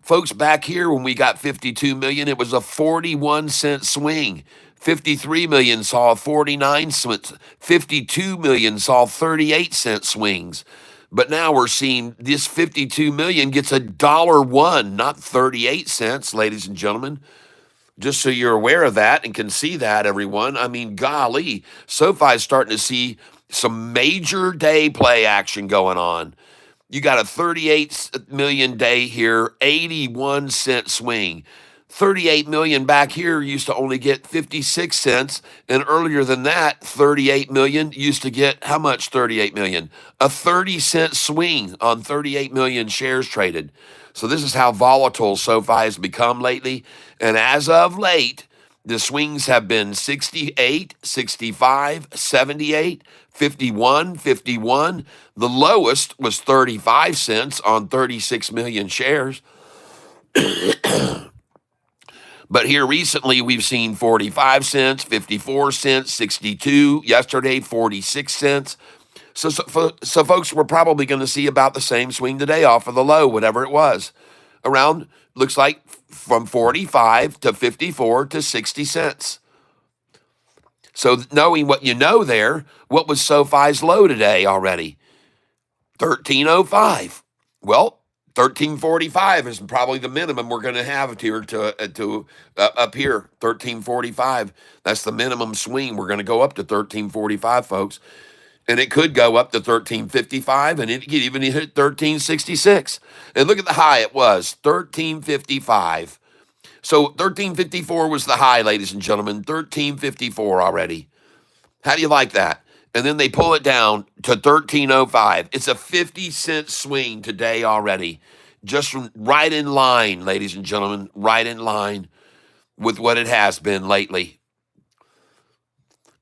Folks, back here when we got 52 million, it was a 41-cent swing. 53 million saw 49 cents. 52 million saw 38-cent swings. But now we're seeing this 52 million gets $1.01, not 38 cents, ladies and gentlemen. Just so you're aware of that and can see that, everyone. I mean, golly, SoFi's starting to see some major day play action going on. You got a 38 million day here, 81-cent swing. 38 million back here used to only get 56 cents. And earlier than that, 38 million used to get how much 38 million? A 30-cent swing on 38 million shares traded. So this is how volatile SoFi has become lately. And as of late, the swings have been 68, 65, 78, 51, 51. The lowest was 35 cents on 36 million shares. But here recently, we've seen 45 cents, 54 cents, 62. Yesterday, 46 cents. So folks, we're probably going to see about the same swing today off of the low, whatever it was. Around, looks like from 45 to 54 to 60 cents. So knowing what you know there, what was SoFi's low today already? 1305. Well, 1345 is probably the minimum we're going to have here to up here. 1345. That's the minimum swing. We're going to go up to 1345, folks. And it could go up to 1355, and it could even hit 1366. And look at the high it was, 1355. So 1354 was the high, ladies and gentlemen. 1354 already. How do you like that? And then they pull it down to 1305. It's a 50-cent swing today already. Just right in line, ladies and gentlemen, right in line with what it has been lately.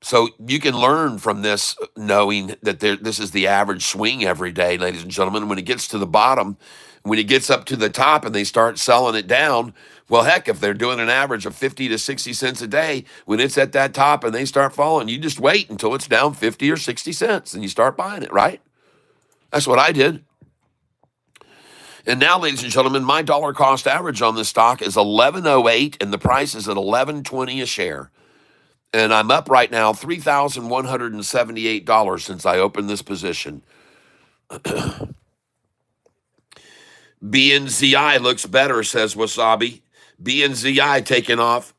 So you can learn from this, knowing that this is the average swing every day, ladies and gentlemen. When it gets to the bottom, when it gets up to the top and they start selling it down, well, heck, if they're doing an average of 50 to 60 cents a day, when it's at that top and they start falling, you just wait until it's down 50 or 60 cents and you start buying it, right? That's what I did. And now, ladies and gentlemen, my dollar cost average on this stock is 11.08, and the price is at 11.20 a share. And I'm up right now $3,178 since I opened this position. BNZI looks better, says Wasabi. BNZI taking off.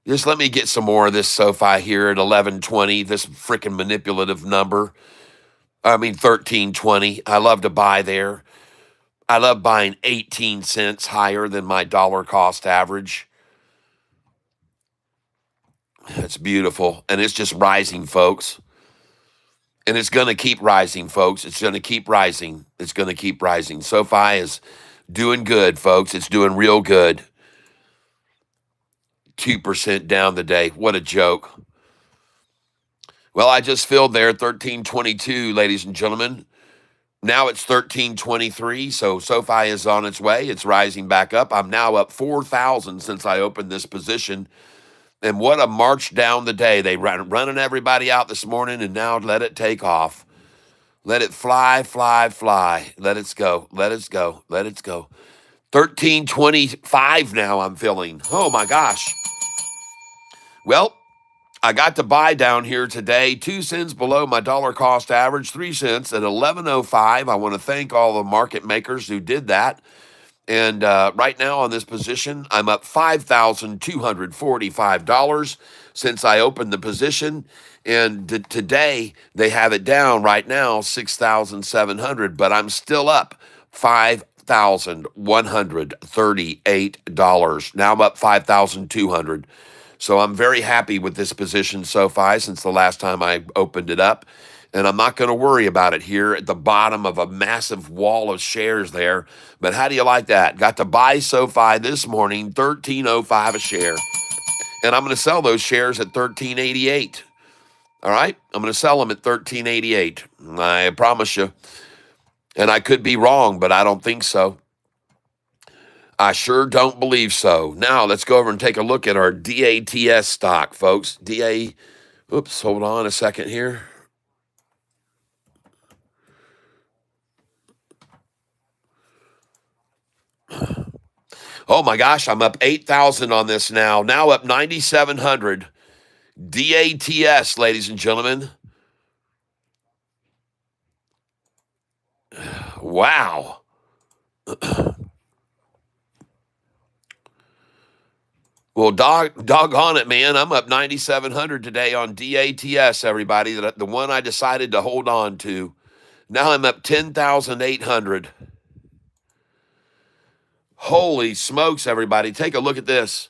Just let me get some more of this SoFi here at 11.20, this freaking manipulative number. I mean, 13.20. I love to buy there. I love buying 18 cents higher than my dollar cost average. It's beautiful. And it's just rising, folks. And it's going to keep rising, folks. It's going to keep rising. It's going to keep rising. SoFi is doing good, folks. It's doing real good. 2% down today. What a joke. Well, I just filled there 13.22, ladies and gentlemen. Now it's 13.23, so SoFi is on its way. It's rising back up. I'm now up 4,000 since I opened this position. And what a march down the day. They running everybody out this morning, and now let it take off. Let it fly, fly, fly. Let it go. Let it go. Let it go. 13.25 now I'm feeling. Oh, my gosh. Well, I got to buy down here today, 2 cents below my dollar cost average, 3 cents at 11.05. I want to thank all the market makers who did that. And right now on this position, I'm up $5,245 since I opened the position. And today they have it down right now, $6,700, but I'm still up $5,138. Now I'm up 5,200. So I'm very happy with this position, SoFi, since the last time I opened it up. And I'm not going to worry about it here at the bottom of a massive wall of shares there. But how do you like that? Got to buy SoFi this morning, $13.05 a share. And I'm going to sell those shares at $13.88. All right? I'm going to sell them at $13.88. I promise you. And I could be wrong, but I don't think so. I sure don't believe so. Now, let's go over and take a look at our DATS stock, folks. Oops, hold on a second here. Oh my gosh, I'm up 8,000 on this now. Now up 9,700. DATS, ladies and gentlemen. Wow. Well, doggone it, man. I'm up 9,700 today on DATS, everybody. The one I decided to hold on to. Now I'm up 10,800. Holy smokes, everybody. Take a look at this.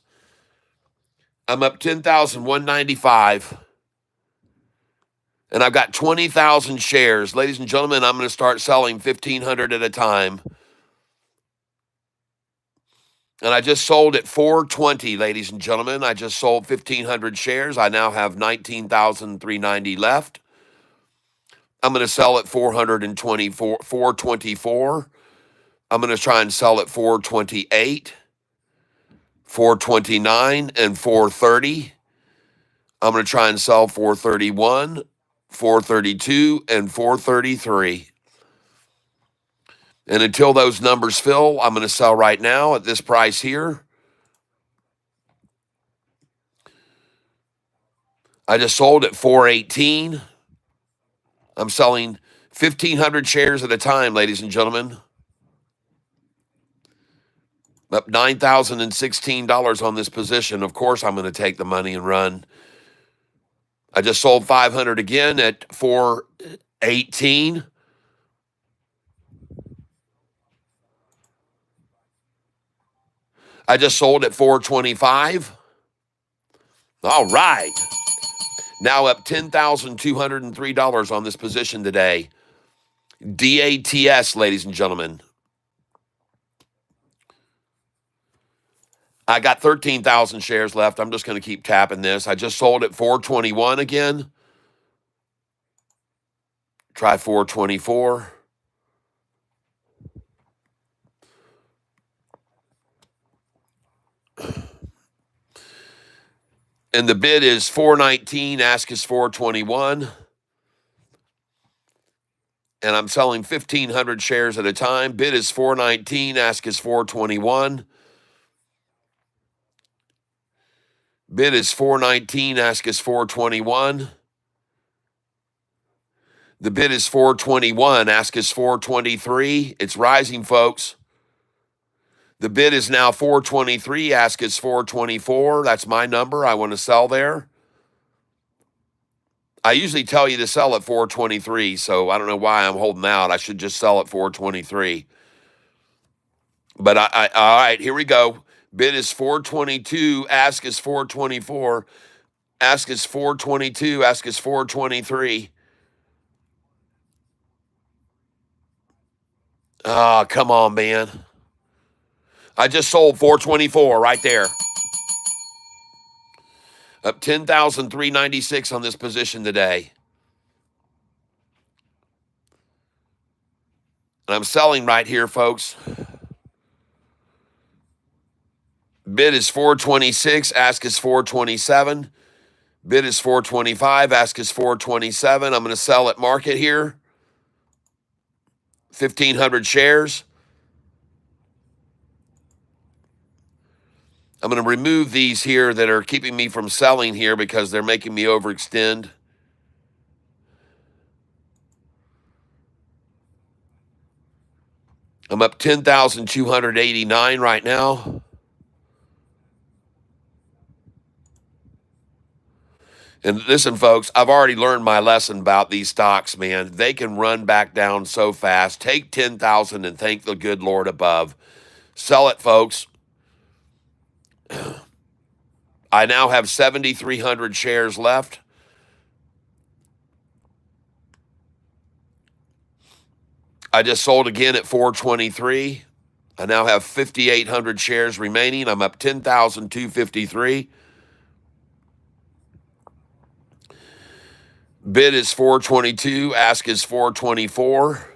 I'm up 10,195. And I've got 20,000 shares. Ladies and gentlemen, I'm going to start selling 1,500 at a time. And I just sold at 420, ladies and gentlemen. I just sold 1,500 shares. I now have 19,390 left. I'm going to sell at 424. I'm going to try and sell at 428, 429, and 430. I'm going to try and sell 431, 432, and 433. And until those numbers fill, I'm going to sell right now at this price here. I just sold at 418. I'm selling 1,500 shares at a time, ladies and gentlemen. Up $9,016 on this position. Of course, I'm going to take the money and run. I just sold 500 again at 418. I just sold at 425. All right. Now up $10,203 on this position today. DATS, ladies and gentlemen. I got 13,000 shares left. I'm just going to keep tapping this. I just sold at 421 again. Try 424. And the bid is 419, ask is 421. And I'm selling 1,500 shares at a time. Bid is 419, ask is 421. Bid is 419, ask is 421. The bid is 421, ask is 423. It's rising, folks. The bid is now 423, ask is 424. That's my number. I want to sell there. I usually tell you to sell at 423, so I don't know why I'm holding out. I should just sell at 423. But all right, here we go. Bid is 422, ask is 424. Ask is 422, ask is 423. Oh, come on, man. I just sold 424 right there. Up 10,396 on this position today. And I'm selling right here, folks. Bid is 426, ask is 427. Bid is 425, ask is 427. I'm going to sell at market here. 1,500 shares. I'm going to remove these here that are keeping me from selling here because they're making me overextend. I'm up 10,289 right now. And listen, folks, I've already learned my lesson about these stocks, man. They can run back down so fast. Take 10,000 and thank the good Lord above. Sell it, folks. I now have 7,300 shares left. I just sold again at 423. I now have 5,800 shares remaining. I'm up 10,253. Bid is 422. Ask is 424.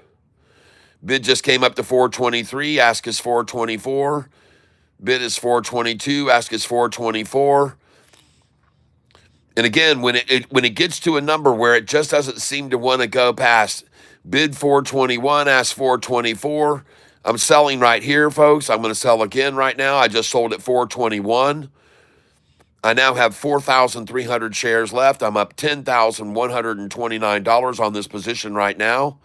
Bid just came up to 423. Ask is 424. Bid is 422. Ask is 424. And again, when it gets to a number where it just doesn't seem to want to go past, bid 421, ask 424. I'm selling right here, folks. I'm going to sell again right now. I just sold at 421. I now have 4,300 shares left. I'm up $10,129 on this position right now.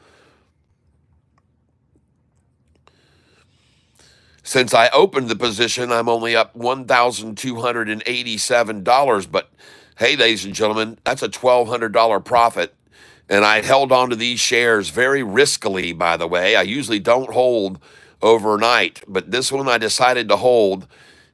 Since I opened the position, I'm only up $1,287. But hey, ladies and gentlemen, that's a $1,200 profit. And I held on to these shares very riskily, by the way. I usually don't hold overnight, but this one I decided to hold,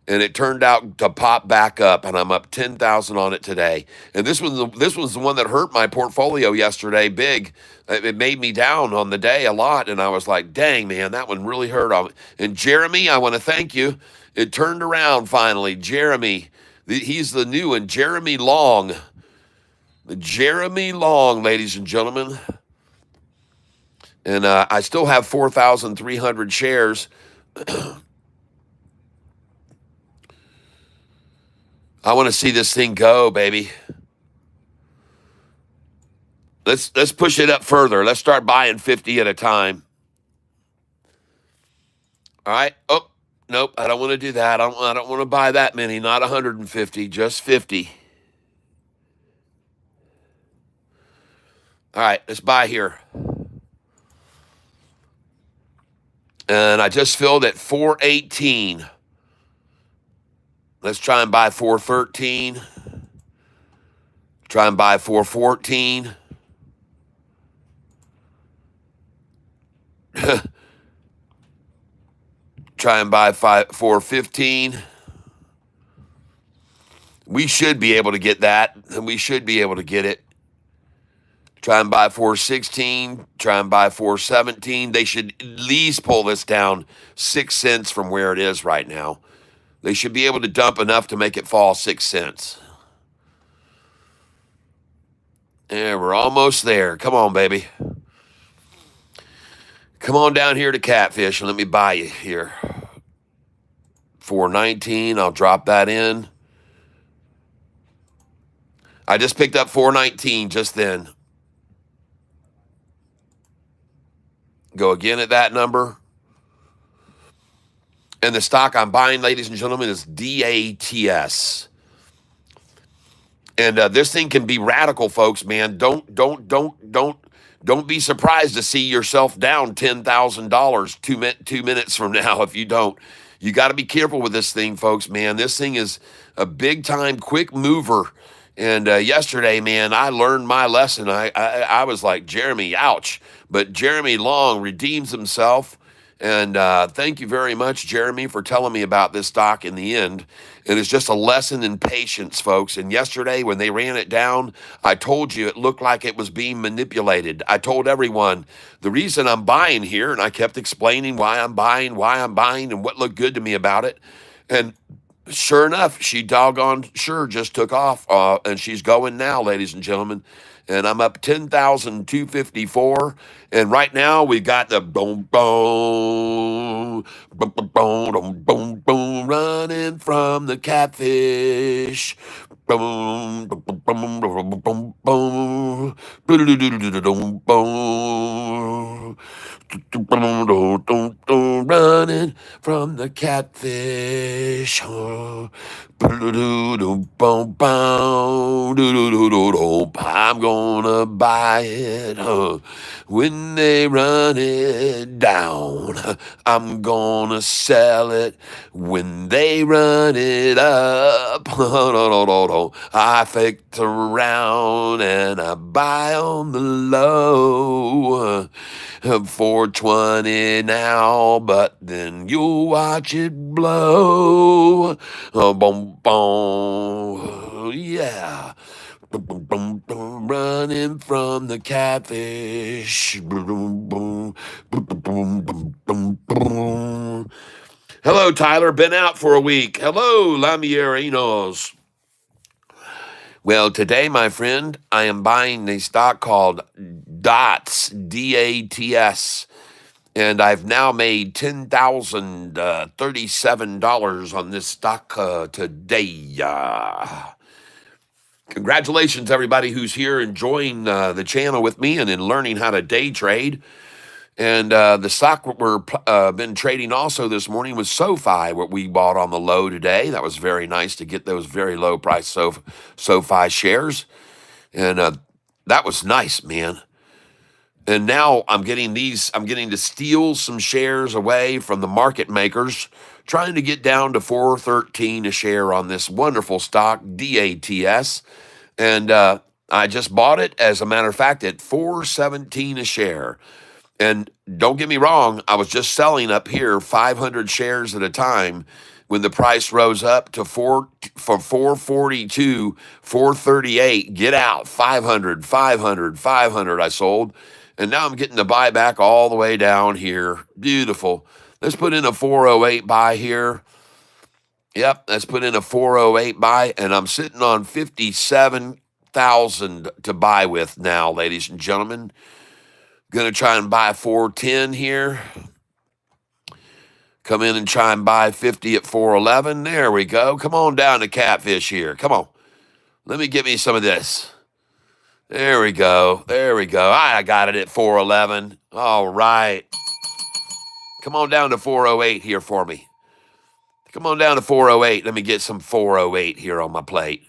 and it turned out to pop back up, and I'm up 10,000 on it today. And this was the one that hurt my portfolio yesterday big. It made me down on the day a lot, and I was like, dang, man, that one really hurt on me. And Jeremy, I want to thank you. It turned around finally. Jeremy, he's the new one, Jeremy Long. Jeremy Long, ladies and gentlemen. And I still have 4,300 shares. I want to see this thing go, baby. Let's push it up further. Let's start buying 50 at a time. All right. Oh, nope. I don't want to do that. I don't want to buy that many. Not 150, just 50. All right, let's buy here. And I just filled at 418. Let's try and buy 413. Try and buy 414. Try and buy 415. We should be able to get that, and we should be able to get it. Try and buy 416. Try and buy 417. They should at least pull this down 6 cents from where it is right now. They should be able to dump enough to make it fall 6 cents. And we're almost there. Come on, baby. Come on down here to Catfish and let me buy you here. 419. I'll drop that in. I just picked up 419 just then. Go again at that number. And the stock I'm buying, ladies and gentlemen, is DATS. And this thing can be radical, folks, man. Don't be surprised to see yourself down $10,000 2 minutes from now if you don't. You got to be careful with this thing, folks, man. This thing is a big-time quick mover. And yesterday, man, I learned my lesson. I was like, Jeremy, ouch. But Jeremy Long redeems himself. And thank you very much, Jeremy, for telling me about this stock in the end. It is just a lesson in patience, folks. And yesterday, when they ran it down, I told you it looked like it was being manipulated. I told everyone the reason I'm buying here, and I kept explaining why I'm buying, and what looked good to me about it. And sure enough, she doggone sure just took off, and she's going now, ladies and gentlemen. And I'm up 10,254. And right now we got the boom, boom, boom, boom, boom, boom, boom, running from the catfish. Boom, boom, boom, boom, boom, boom, boom, boom. Running from the catfish. I'm gonna buy it when they run it down. I'm gonna sell it when they run it up. I faked around and I buy on the low. 420 now, but then you'll watch it blow. Boom, boom, yeah. Boom, boom, boom, boom, running from the catfish. Boom, boom, boom, boom, boom, boom, boom. Hello, Tyler. Been out for a week. Hello, Lamierinos. Well, today, my friend, I am buying a stock called DATS, DATS, and I've now made $10,037 on this stock today. Congratulations, everybody who's here enjoying the channel with me and in learning how to day trade. And the stock we're been trading also this morning was SoFi, what we bought on the low today. That was very nice to get those very low price SoFi shares. And that was nice, man. And now I'm getting to steal some shares away from the market makers, trying to get down to 413 a share on this wonderful stock, DATS. And I just bought it, as a matter of fact, at 417 a share. And don't get me wrong, I was just selling up here 500 shares at a time when the price rose up to 442, 438. Get out, 500, 500, 500 I sold. And now I'm getting the buyback all the way down here. Beautiful. Let's put in a 408 buy here. Yep, let's put in a 408 buy, and I'm sitting on 57,000 to buy with now, ladies and gentlemen. Gonna try and buy 410 here. Come in and try and buy 50 at 411. There we go. Come on down to Catfish here. Come on. Let me get me some of this. There we go. There we go. I got it at 411. All right. Come on down to 408 here for me. Come on down to 408. Let me get some 408 here on my plate.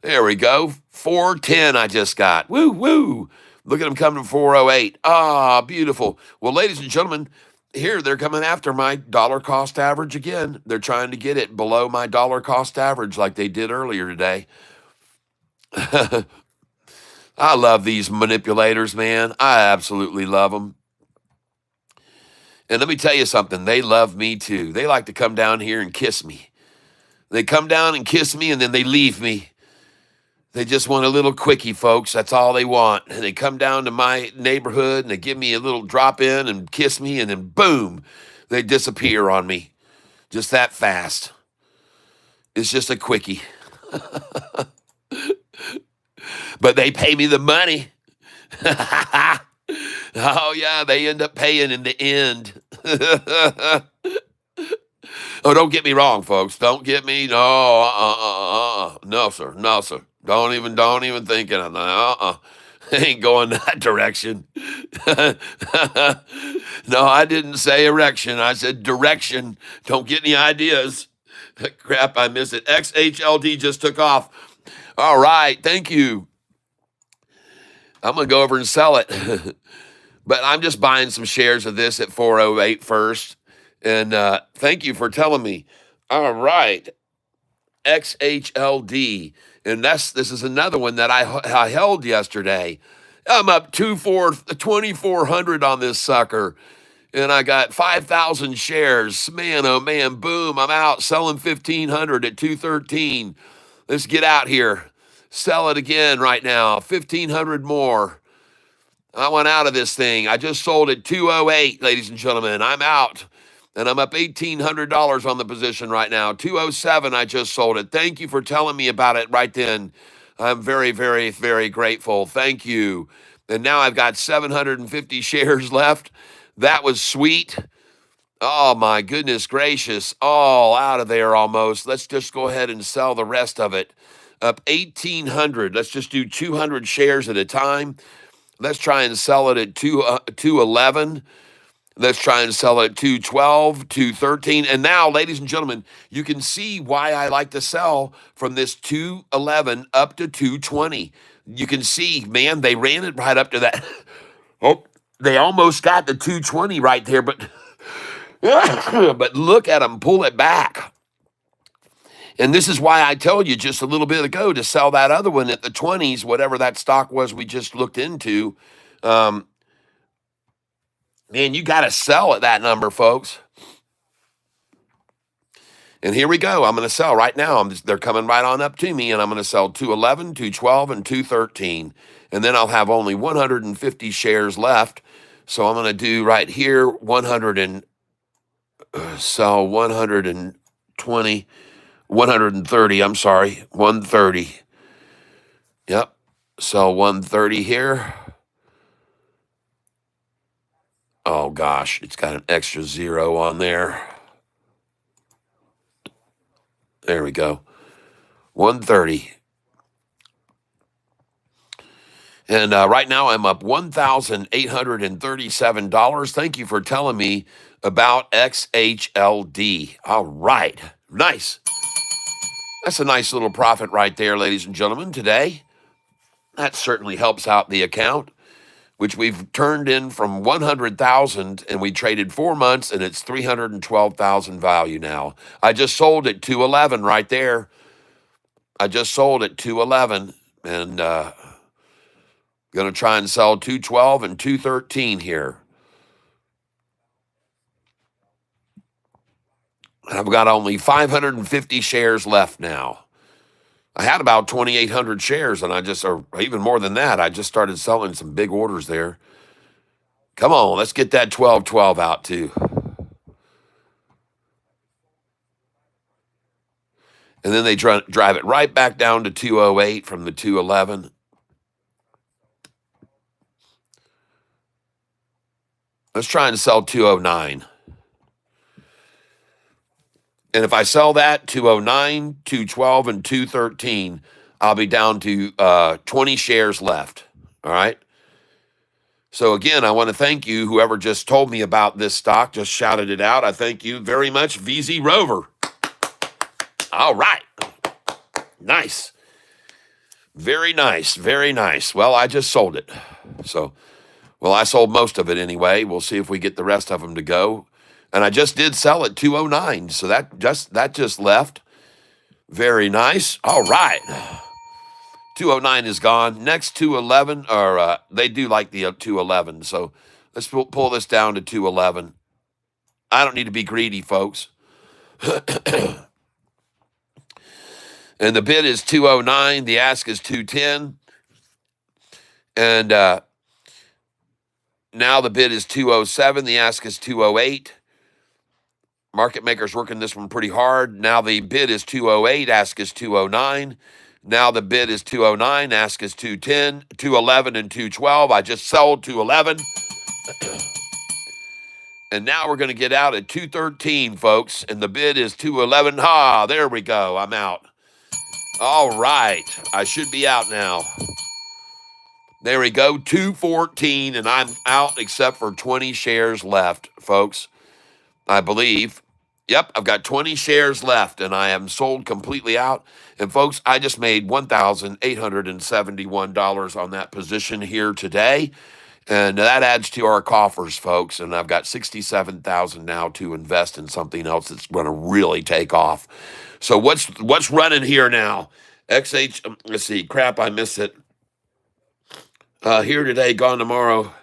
There we go. 410 I just got. Woo, woo. Look at them coming to 408. Ah, beautiful. Well, ladies and gentlemen, here they're coming after my dollar cost average again. They're trying to get it below my dollar cost average like they did earlier today. I love these manipulators, man. I absolutely love them. And let me tell you something. They love me too. They like to come down here and kiss me. They come down and kiss me, and then they leave me. They just want a little quickie, folks. That's all they want. And they come down to my neighborhood and they give me a little drop in and kiss me, and then boom, they disappear on me. Just that fast. It's just a quickie. But they pay me the money. Oh, yeah, they end up paying in the end. Oh, don't get me wrong, folks. Don't get me. No, no, sir. No, sir. Don't even think it. Ain't going that direction. No, I didn't say erection. I said direction. Don't get any ideas. Crap, I missed it. XHLD just took off. All right, thank you. I'm going to go over and sell it. But I'm just buying some shares of this at 408 first. And thank you for telling me. All right. XHLD. And this is another one that I held yesterday. I'm up 2,400 on this sucker. And I got 5,000 shares. Man, oh man, boom. I'm out selling 1,500 at 213. Let's get out here. Sell it again right now. 1,500 more. I went out of this thing. I just sold at 208, ladies and gentlemen. I'm out. And I'm up $1,800 on the position right now. 207, I just sold it. Thank you for telling me about it right then. I'm very, very, very grateful. Thank you. And now I've got 750 shares left. That was sweet. Oh, my goodness gracious. All out of there almost. Let's just go ahead and sell the rest of it. Up 1,800. Let's just do 200 shares at a time. Let's try and sell it at 211. Let's try and sell it at 212, 213. And now, ladies and gentlemen, you can see why I like to sell from this 211 up to 220. You can see, man, they ran it right up to that. Oh, they almost got the 220 right there, but but look at them pull it back. And this is why I told you just a little bit ago to sell that other one at the 20s, whatever that stock was we just looked into. Um, Man, you got to sell at that number, folks. And here we go. I'm going to sell right now. They're coming right on up to me, and I'm going to sell 211, 212, and 213. And then I'll have only 150 shares left. So I'm going to do right here 100 and sell 120, 130. I'm sorry, 130. Yep. Sell 130 here. Oh, gosh, it's got an extra zero on there. There we go. 130. And right now I'm up $1,837. Thank you for telling me about XHLD. All right. Nice. That's a nice little profit right there, ladies and gentlemen, today. That certainly helps out the account, which we've turned in from 100,000 and we traded 4 months and it's 312,000 value now. I just sold at 211 right there. I just sold at 211 and going to try and sell 212 and 213 here. I've got only 550 shares left now. I had about 2,800 shares, and or even more than that, I just started selling some big orders there. Come on, let's get that 1212 out too. And then they drive it right back down to 208 from the 211. Let's try and sell 209. And if I sell that, 209, 212, and 213, I'll be down to 20 shares left. All right. So again, I want to thank you, whoever just told me about this stock, just shouted it out. I thank you very much, VZ Rover. All right. Nice. Very nice. Very nice. Well, I just sold it. So, well, I sold most of it anyway. We'll see if we get the rest of them to go. And I just did sell at 209. So that just left. Very nice. All right. 209 is gone. Next 211, or they do like the 211. So let's pull this down to 211. I don't need to be greedy, folks. And the bid is 209. The ask is 210. And now the bid is 207. The ask is 208. Market maker's working this one pretty hard. Now the bid is 208. Ask is 209. Now the bid is 209. Ask is 210, 211, and 212. I just sold 211. And now we're going to get out at 213, folks. And the bid is 211. Ha, there we go. I'm out. All right. I should be out now. There we go. 214, and I'm out except for 20 shares left, folks. I believe. Yep, I've got 20 shares left, and I am sold completely out. And, folks, I just made $1,871 on that position here today. And that adds to our coffers, folks. And I've got $67,000 now to invest in something else that's going to really take off. So what's running here now? Let's see. Crap, I missed it. Here today, gone tomorrow.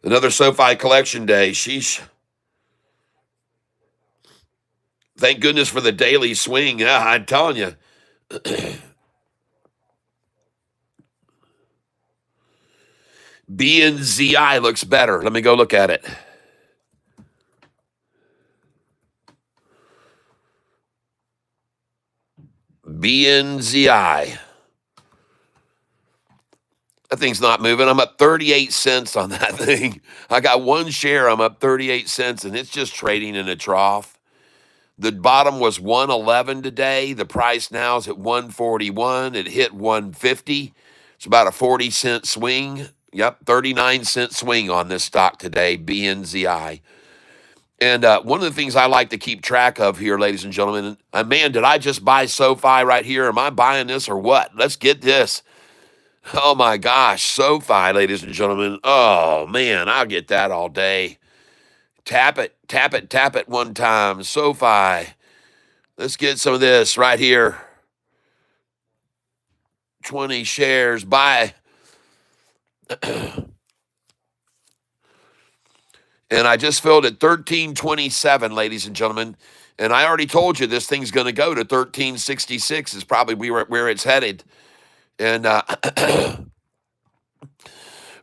Another SoFi collection day. Sheesh. Thank goodness for the daily swing. Yeah, I'm telling you. BNZI looks better. Let me go look at it. BNZI. That thing's not moving. I'm up 38 cents on that thing. I got one share. I'm up 38 cents, and it's just trading in a trough. The bottom was 111 today. The price now is at 141. It hit 150. It's about a 40-cent swing. Yep, 39-cent swing on this stock today, BNZI. And one of the things I like to keep track of here, ladies and gentlemen, man, did I just buy SoFi right here? Am I buying this or what? Let's get this. Oh my gosh, SoFi, ladies and gentlemen. Oh man, I'll get that all day. Tap it, tap it, tap it one time. SoFi. Let's get some of this right here. 20 shares. Buy. And I just filled at 1327, ladies and gentlemen. And I already told you this thing's going to go to 1366 is probably where it's headed. And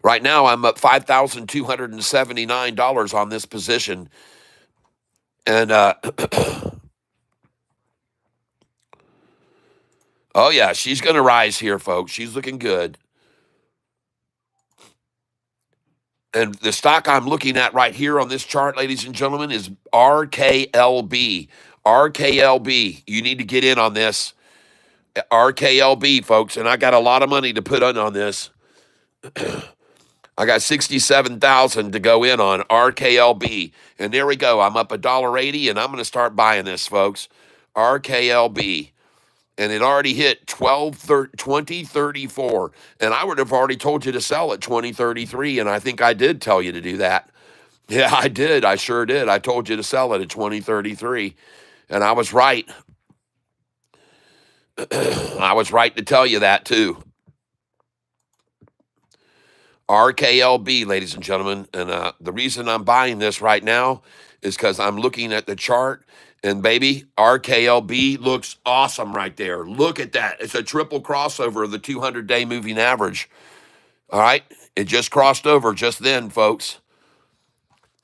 right now I'm up $5,279 on this position. And oh yeah, she's going to rise here, folks. She's looking good. And the stock I'm looking at right here on this chart, ladies and gentlemen, is RKLB. RKLB. You need to get in on this. RKLB, folks. And I got a lot of money to put on this. I got $67,000 to go in on RKLB. And there we go. I'm up $1.80, and I'm going to start buying this, folks. RKLB. And it already hit 2034. And I would have already told you to sell at 2033, and I think I did tell you to do that. Yeah, I did. I sure did. I told you to sell it at 2033, and I was right. I was right to tell you that, too. RKLB, ladies and gentlemen. And the reason I'm buying this right now is because I'm looking at the chart. And baby, RKLB looks awesome right there. Look at that. It's a triple crossover of the 200-day moving average. All right? It just crossed over just then, folks.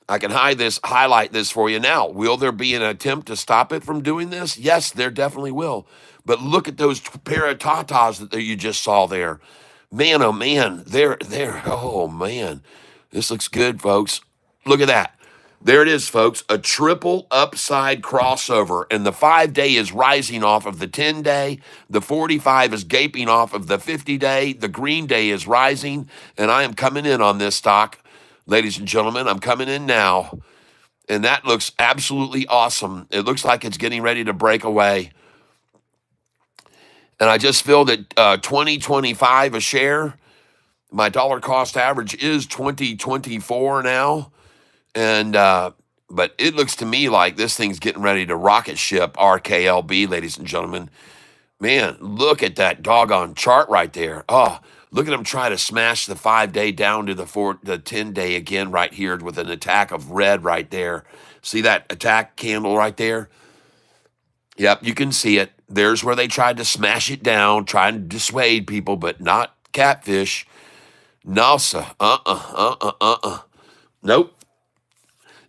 I can highlight this for you now. Will there be an attempt to stop it from doing this? Yes, there definitely will. But look at those pair of tatas that you just saw there. Man, oh man, oh man. This looks good, folks. Look at that. There it is, folks, a triple upside crossover, and the 5-day is rising off of the 10-day. The 45 is gaping off of the 50-day. The green day is rising, and I am coming in on this stock. Ladies and gentlemen, I'm coming in now, and that looks absolutely awesome. It looks like it's getting ready to break away. And I just filled at $20.25 a share. My dollar cost average is $20.24 now. And but it looks to me like this thing's getting ready to rocket ship RKLB, ladies and gentlemen. Man, look at that doggone chart right there. Oh, look at them try to smash the 5-day down to the 10-day again right here with an attack of red right there. See that attack candle right there? Yep, you can see it. There's where they tried to smash it down, trying to dissuade people, but not Catfish. No, sir. Nope.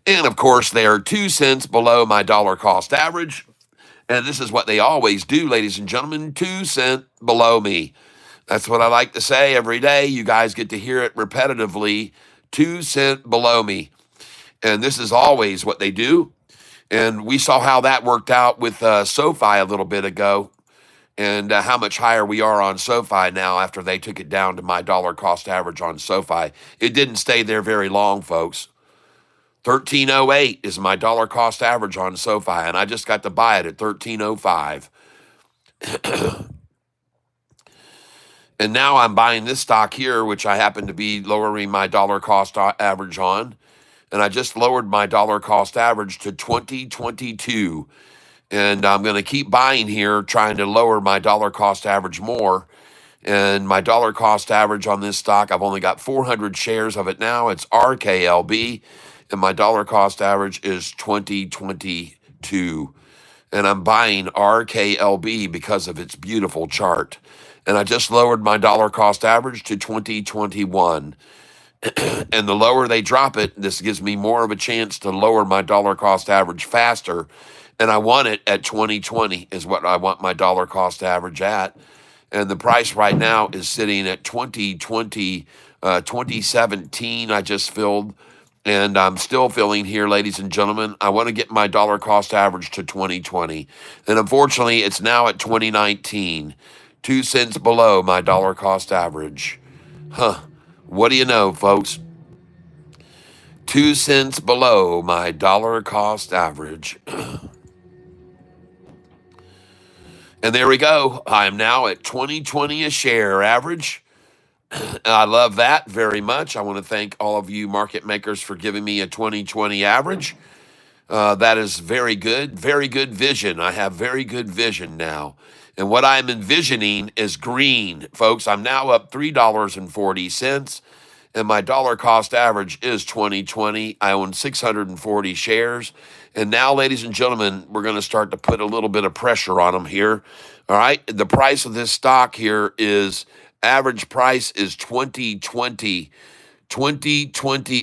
And, of course, they are 2 cents below my dollar cost average. And this is what they always do, ladies and gentlemen, 2 cents below me. That's what I like to say every day. You guys get to hear it repetitively, 2 cents below me. And this is always what they do. And we saw how that worked out with SoFi a little bit ago, and how much higher we are on SoFi now after they took it down to my dollar cost average on SoFi. It didn't stay there very long, folks. 1308 is my dollar cost average on SoFi, and I just got to buy it at 1305. And now I'm buying this stock here, which I happen to be lowering my dollar cost average on. And I just lowered my dollar cost average to 2022. And I'm going to keep buying here, trying to lower my dollar cost average more. And my dollar cost average on this stock, I've only got 400 shares of it now. It's RKLB. And my dollar cost average is 2022. And I'm buying RKLB because of its beautiful chart. And I just lowered my dollar cost average to 2021. And the lower they drop it, this gives me more of a chance to lower my dollar cost average faster. And I want it at 2020 is what I want my dollar cost average at. And the price right now is sitting at 2017. I just filled And I'm still feeling here, ladies and gentlemen, I want to get my dollar cost average to 2020. And unfortunately, it's now at 2019, 2 cents below my dollar cost average. Huh. What do you know, folks? 2 cents below my dollar cost average. And there we go. I am now at 2020 a share average. I love that very much. I want to thank all of you market makers for giving me a 2020 average. That is very good vision. I have very good vision now. And what I'm envisioning is green, folks. I'm now up $3.40, and my dollar cost average is 2020. I own 640 shares. And now, ladies and gentlemen, we're going to start to put a little bit of pressure on them here. All right. The price of this stock here is average price is 2020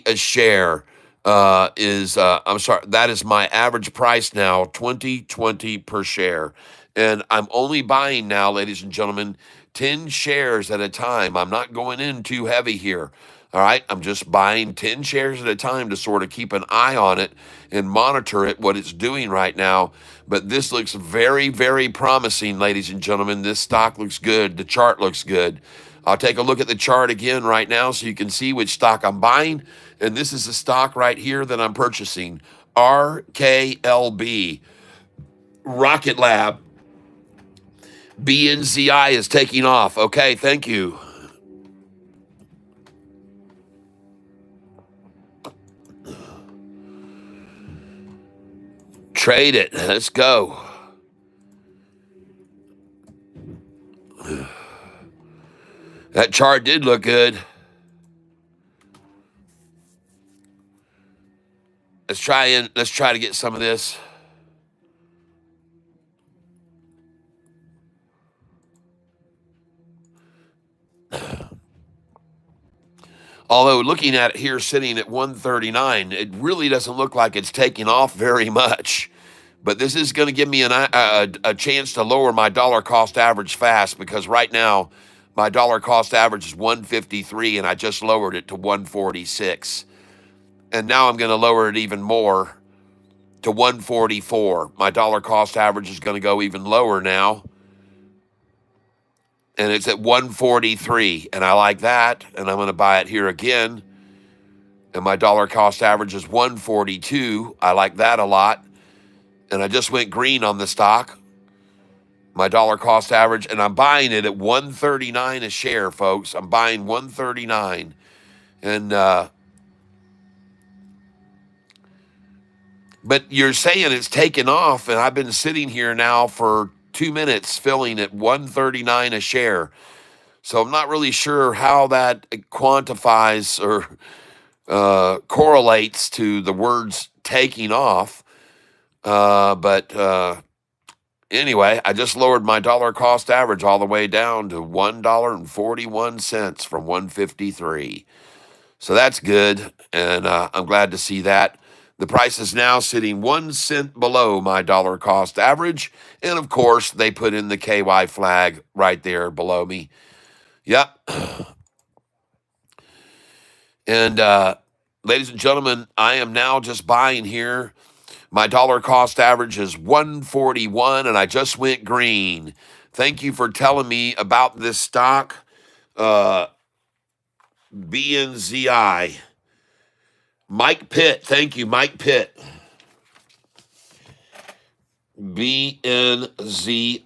a share. I'm sorry, that is my average price now, 2020 per share. And I'm only buying now, ladies and gentlemen, 10 shares at a time. I'm not going in too heavy here. All right, I'm just buying 10 shares at a time to sort of keep an eye on it and monitor it, what it's doing right now. But this looks very, very promising, ladies and gentlemen. This stock looks good. The chart looks good. I'll take a look at the chart again right now so you can see which stock I'm buying. And this is the stock right here that I'm purchasing, RKLB, Rocket Lab. BNZI is taking off. Okay, thank you. Trade it. Let's go. That chart did look good. Let's try to get some of this. Although looking at it here sitting at 139, it really doesn't look like it's taking off very much. But this is going to give me a chance to lower my dollar cost average fast, because right now my dollar cost average is 153 and I just lowered it to 146. And now I'm going to lower it even more to 144. My dollar cost average is going to go even lower now. And it's at 143, and I like that, and I'm going to buy it here again. And my dollar cost average is 142. I like that a lot. And I just went green on the stock. My dollar cost average, and I'm buying it at 139 a share, folks. I'm buying 139. And but you're saying it's taken off, and I've been sitting here now for 2 minutes filling at 139 a share. So I'm not really sure how that quantifies or correlates to the words taking off. But anyway, I just lowered my dollar cost average all the way down to $1.41 from 153. So that's good, and I'm glad to see that. The price is now sitting 1 cent below my dollar cost average. And of course, they put in the KY flag right there below me. Yep. And ladies and gentlemen, I am now just buying here. My dollar cost average is 141, and I just went green. Thank you for telling me about this stock, BNZI. Mike Pitt. Thank you, Mike Pitt. BNZI.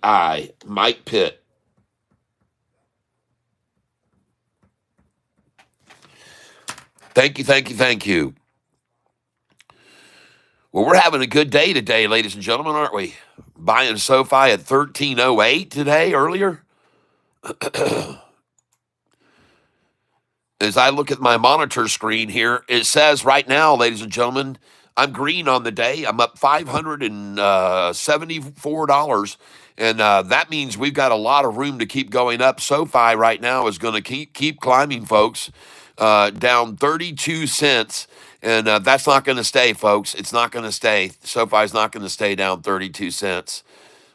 Mike Pitt. Thank you, thank you, thank you. Well, we're having a good day today, ladies and gentlemen, aren't we? Buying SoFi at 1308 today, earlier. As I look at my monitor screen here, it says right now, ladies and gentlemen, I'm green on the day. I'm up $574. And that means we've got a lot of room to keep going up. SoFi right now is going to keep climbing, folks, down 32 cents. And that's not going to stay, folks. It's not going to stay. SoFi is not going to stay down 32 cents.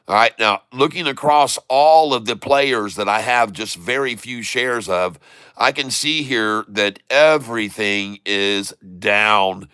All right, now looking across all of the players that I have just very few shares of, I can see here that everything is down.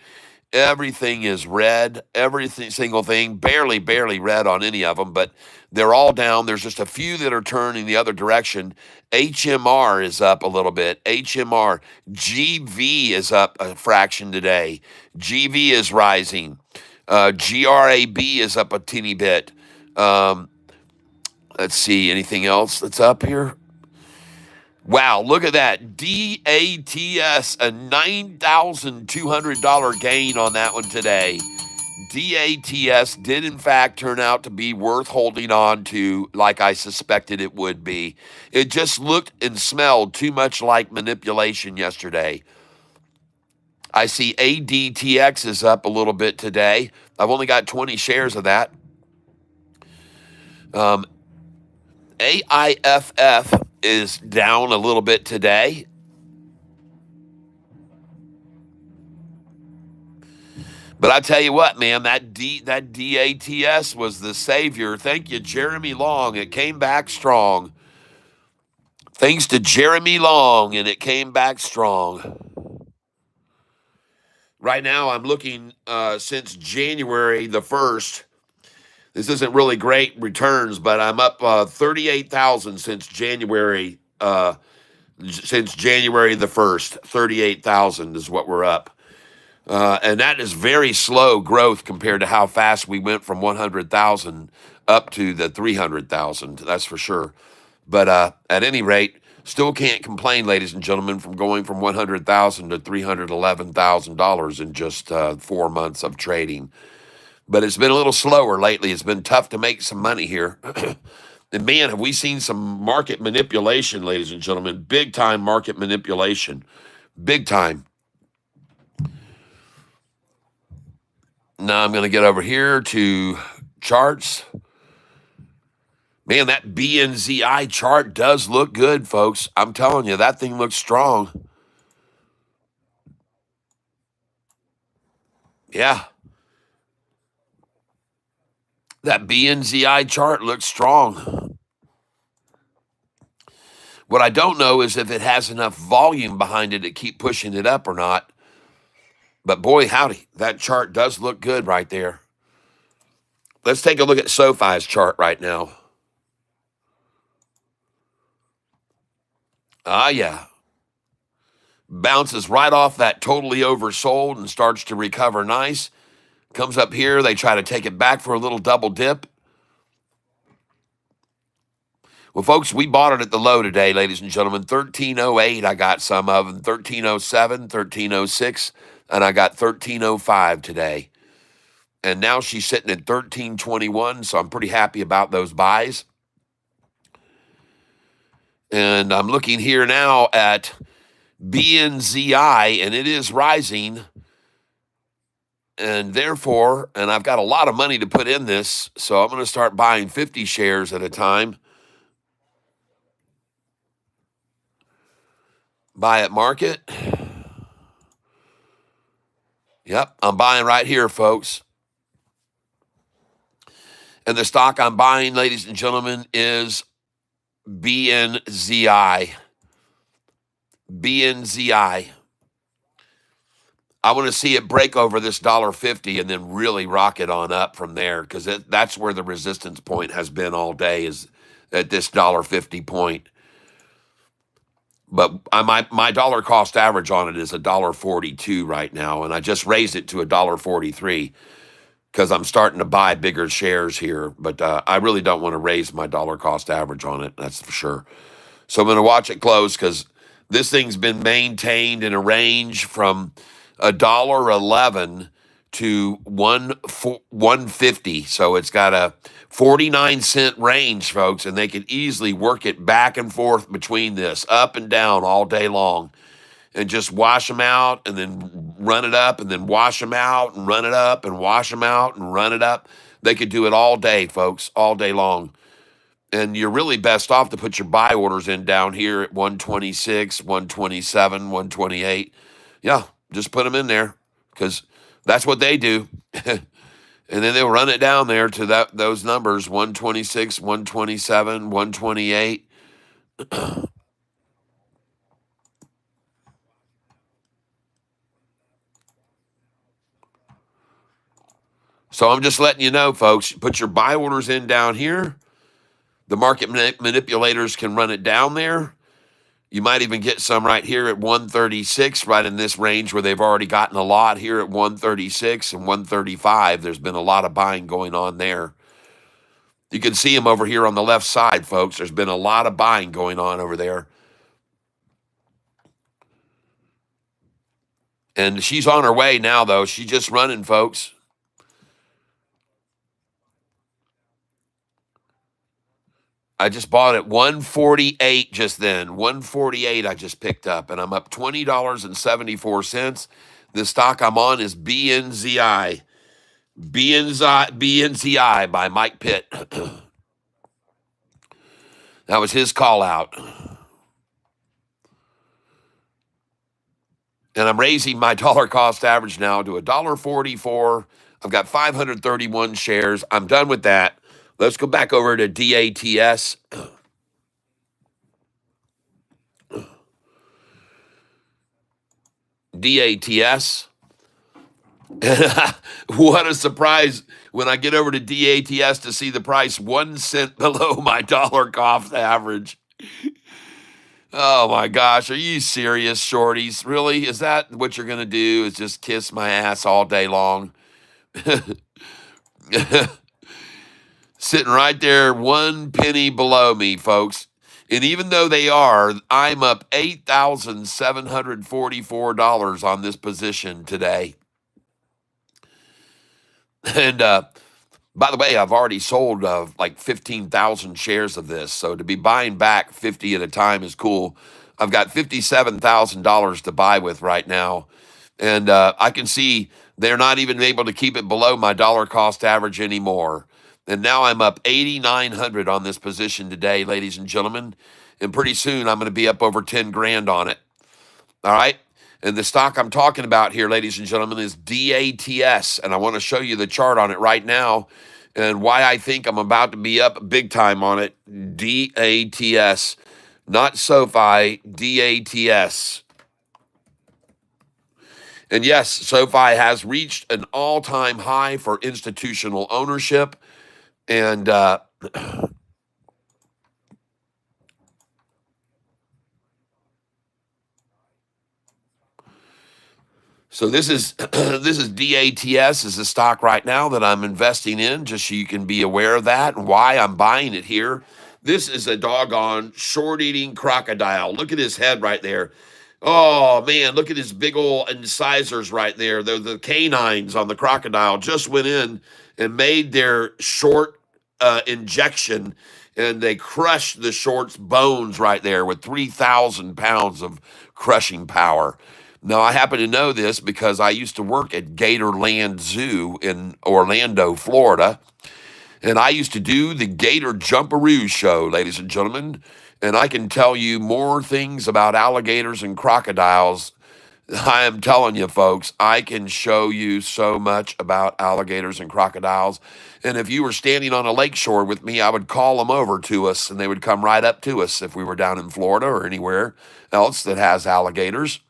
Everything is red. Everything, single thing, barely red on any of them, but they're all down. There's just a few that are turning the other direction. HMR is up a little bit. HMR, GV is up a fraction today. GV is rising. GRAB is up a teeny bit. Let's see, anything else that's up here? Wow, look at that. DATS, a $9,200 gain on that one today. DATS did, in fact, turn out to be worth holding on to like I suspected it would be. It just looked and smelled too much like manipulation yesterday. I see ADTX is up a little bit today. I've only got 20 shares of that. AIFF is down a little bit today. But I tell you what, man, that DATS was the savior. Thank you, Jeremy Long. It came back strong. Thanks to Jeremy Long, and it came back strong. Right now, I'm looking since January the 1st. This isn't really great returns, but I'm up 38,000 since January. Since January the 1st, 38,000 is what we're up. And that is very slow growth compared to how fast we went from 100,000 up to the 300,000. That's for sure. But at any rate, still can't complain, ladies and gentlemen, from going from 100,000 to $311,000 in just 4 months of trading. But it's been a little slower lately. It's been tough to make some money here. And man, have we seen some market manipulation, ladies and gentlemen. Big time market manipulation. Big time. Now I'm going to get over here to charts. Man, that BNZI chart does look good, folks. I'm telling you, that thing looks strong. Yeah. That BNZI chart looks strong. What I don't know is if it has enough volume behind it to keep pushing it up or not. But boy, howdy, that chart does look good right there. Let's take a look at SoFi's chart right now. Ah, yeah. Bounces right off that totally oversold and starts to recover nice. Comes up here. They try to take it back for a little double dip. Well, folks, we bought it at the low today, ladies and gentlemen. 1308 I got some of, and 1307, 1306, and I got 1305 today. And now she's sitting at 1321, so I'm pretty happy about those buys. And I'm looking here now at BNZI, and it is rising. And therefore, and I've got a lot of money to put in this, so I'm going to start buying 50 shares at a time. Buy at market. Yep, I'm buying right here, folks. And the stock I'm buying, ladies and gentlemen, is BNZI. BNZI. I want to see it break over this $1.50 and then really rock it on up from there, because that's where the resistance point has been all day, is at this $1.50 point. But my dollar cost average on it is $1.42 right now, and I just raised it to $1.43 because I'm starting to buy bigger shares here. But I really don't want to raise my dollar cost average on it, that's for sure. So I'm going to watch it close, because this thing's been maintained in a range from $1.11 to $1.50. So it's got a 49-cent range, folks, and they could easily work it back and forth between this, up and down all day long, and just wash them out and then run it up and then wash them out and run it up and wash them out and run it up. They could do it all day, folks, all day long. And you're really best off to put your buy orders in down here at 126, 127, 128. Yeah, just put them in there, because that's what they do. And then they'll run it down there to those numbers, 126, 127, 128. So I'm just letting you know, folks, put your buy orders in down here. The market manipulators can run it down there. You might even get some right here at 136, right in this range where they've already gotten a lot here at 136 and 135. There's been a lot of buying going on there. You can see them over here on the left side, folks. There's been a lot of buying going on over there. And she's on her way now, though. She's just running, folks. I just bought at 148 just then. 148 I just picked up, and I'm up $20.74. The stock I'm on is BNZI. BNZI by Mike Pitt. That was his call out. And I'm raising my dollar cost average now to $1.44. I've got 531 shares. I'm done with that. Let's go back over to DATS. DATS. What a surprise when I get over to DATS to see the price 1 cent below my dollar cost average. Oh my gosh, are you serious, shorties? Really? Is that what you're going to do, is just kiss my ass all day long? Sitting right there, 1 penny below me, folks. And even though they are, I'm up $8,744 on this position today. And by the way, I've already sold like 15,000 shares of this. So to be buying back 50 at a time is cool. I've got $57,000 to buy with right now. And I can see they're not even able to keep it below my dollar cost average anymore. And now I'm up 8,900 on this position today, ladies and gentlemen. And pretty soon I'm going to be up over 10 grand on it. All right. And the stock I'm talking about here, ladies and gentlemen, is DATS. And I want to show you the chart on it right now and why I think I'm about to be up big time on it. DATS, not SoFi, DATS. And yes, SoFi has reached an all-time high for institutional ownership. And so this is DATS is the stock right now that I'm investing in, just so you can be aware of that and why I'm buying it here. This is a doggone short-eating crocodile. Look at his head right there. Oh, man, look at his big old incisors right there. The canines on the crocodile just went in and made their short injection, and they crushed the short's bones right there with 3,000 pounds of crushing power. Now, I happen to know this because I used to work at Gatorland Zoo in Orlando, Florida, and I used to do the Gator Jumperoo show, ladies and gentlemen, and I can tell you more things about alligators and crocodiles. I am telling you, folks, I can show you so much about alligators and crocodiles. And if you were standing on a lakeshore with me, I would call them over to us, and they would come right up to us if we were down in Florida or anywhere else that has alligators.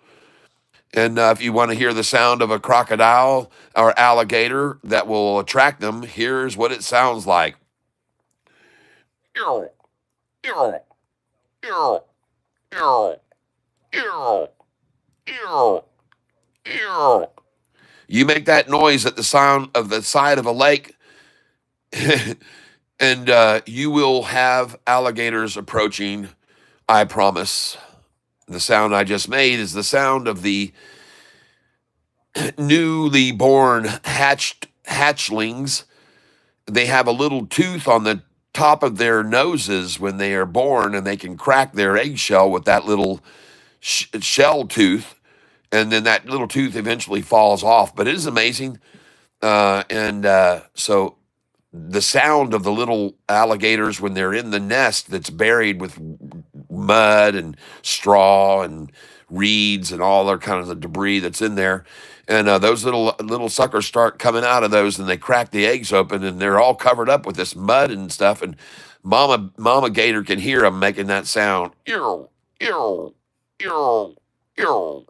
And if you want to hear the sound of a crocodile or alligator that will attract them, here's what it sounds like. Ew, ew, ew, ew, ew, ew, ew. You make that noise at the sound of the side of a lake, and you will have alligators approaching, I promise. The sound I just made is the sound of the newly born hatchlings. They have a little tooth on the top of their noses when they are born, and they can crack their eggshell with that little shell tooth, and then that little tooth eventually falls off. But it is amazing. So the sound of the little alligators when they're in the nest that's buried with mud and straw and reeds and all that kind of the debris that's in there. and those little suckers start coming out of those, and they crack the eggs open, and they're all covered up with this mud and stuff. And Mama Gator can hear them making that sound, ew, ew, ew, ew.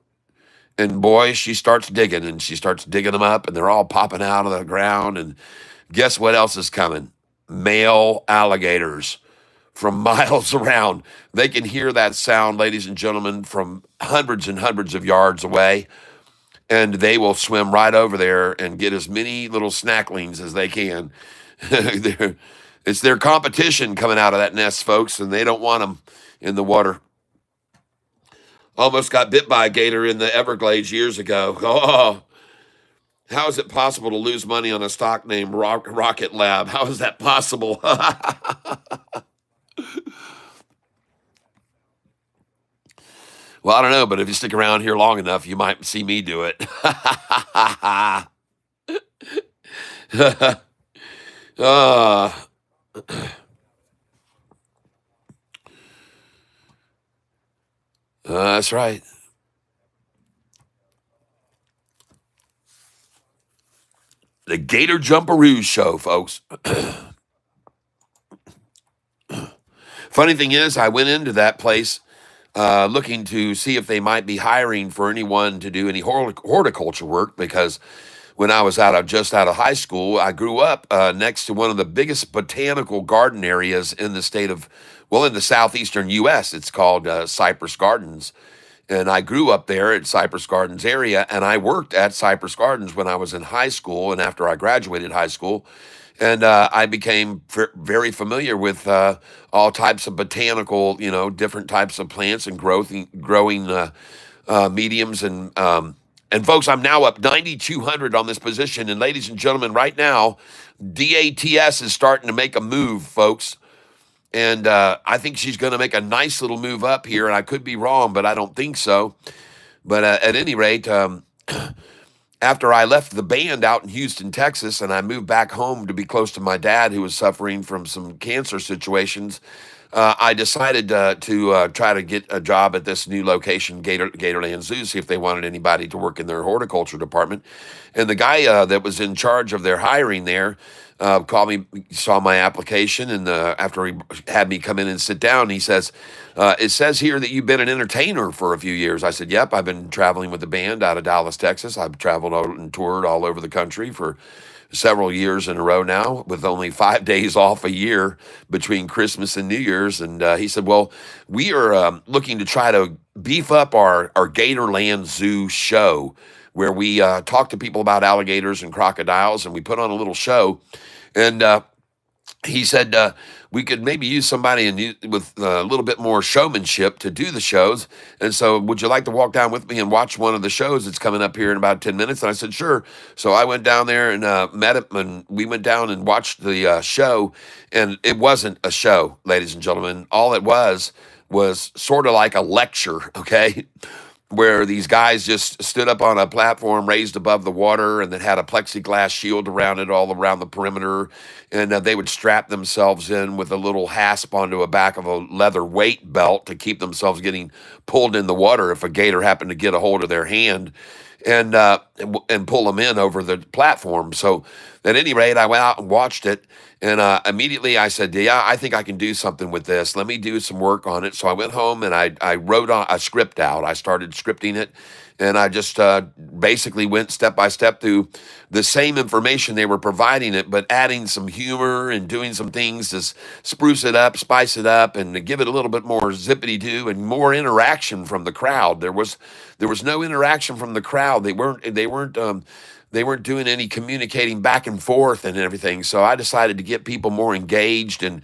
And boy, she starts digging, and she starts digging them up, and they're all popping out of the ground. And guess what else is coming? Male alligators from miles around. They can hear that sound, ladies and gentlemen, from hundreds and hundreds of yards away, and they will swim right over there and get as many little snacklings as they can. It's their competition coming out of that nest, folks, and they don't want them in the water. Almost got bit by a gator in the Everglades years ago. Oh, how is it possible to lose money on a stock named Rocket Lab? How is that possible? Well, I don't know, but if you stick around here long enough, you might see me do it. uh, that's right. The Gator Jumperoo Show, folks. Funny thing is, I went into that place looking to see if they might be hiring for anyone to do any horticulture work, because when I was just out of high school, I grew up next to one of the biggest botanical garden areas in the state of, well, in the southeastern U.S. It's called Cypress Gardens. And I grew up there at Cypress Gardens area, and I worked at Cypress Gardens when I was in high school and after I graduated high school. And I became very familiar with all types of botanical, different types of plants and growing mediums. And folks, I'm now up 9,200 on this position. And ladies and gentlemen, right now, DATS is starting to make a move, folks. And I think she's going to make a nice little move up here. And I could be wrong, but I don't think so. But at any rate, after I left the band out in Houston, Texas, and I moved back home to be close to my dad, who was suffering from some cancer situations, I decided to try to get a job at this new location, Gatorland Zoo, see if they wanted anybody to work in their horticulture department. And the guy that was in charge of their hiring there called me, saw my application, and after he had me come in and sit down, he says, it says here that you've been an entertainer for a few years. I said, yep, I've been traveling with the band out of Dallas, Texas. I've traveled and toured all over the country for several years in a row now, with only 5 days off a year between Christmas and New Year's. And he said, well, we are looking to try to beef up our Gatorland Zoo show, where we talk to people about alligators and crocodiles, and we put on a little show. And he said we could maybe use somebody with a little bit more showmanship to do the shows. And so, would you like to walk down with me and watch one of the shows that's coming up here in about 10 minutes? And I said, sure. So I went down there and met him, and we went down and watched the show. And it wasn't a show, ladies and gentlemen. All it was sort of like a lecture, okay? Where these guys just stood up on a platform raised above the water, and that had a plexiglass shield around it, all around the perimeter. And they would strap themselves in with a little hasp onto the back of a leather weight belt to keep themselves getting pulled in the water if a gator happened to get a hold of their hand, and pull them in over the platform. So at any rate, I went out and watched it, and immediately I said, yeah, I think I can do something with this. Let me do some work on it. So I went home and I wrote a script out. I started scripting it, and I just basically went step by step through the same information they were providing it, but adding some humor and doing some things to spruce it up, spice it up, and to give it a little bit more zippity-doo and more interaction from the crowd. There was no interaction from the crowd. They weren't doing any communicating back and forth and everything. So I decided to get people more engaged. And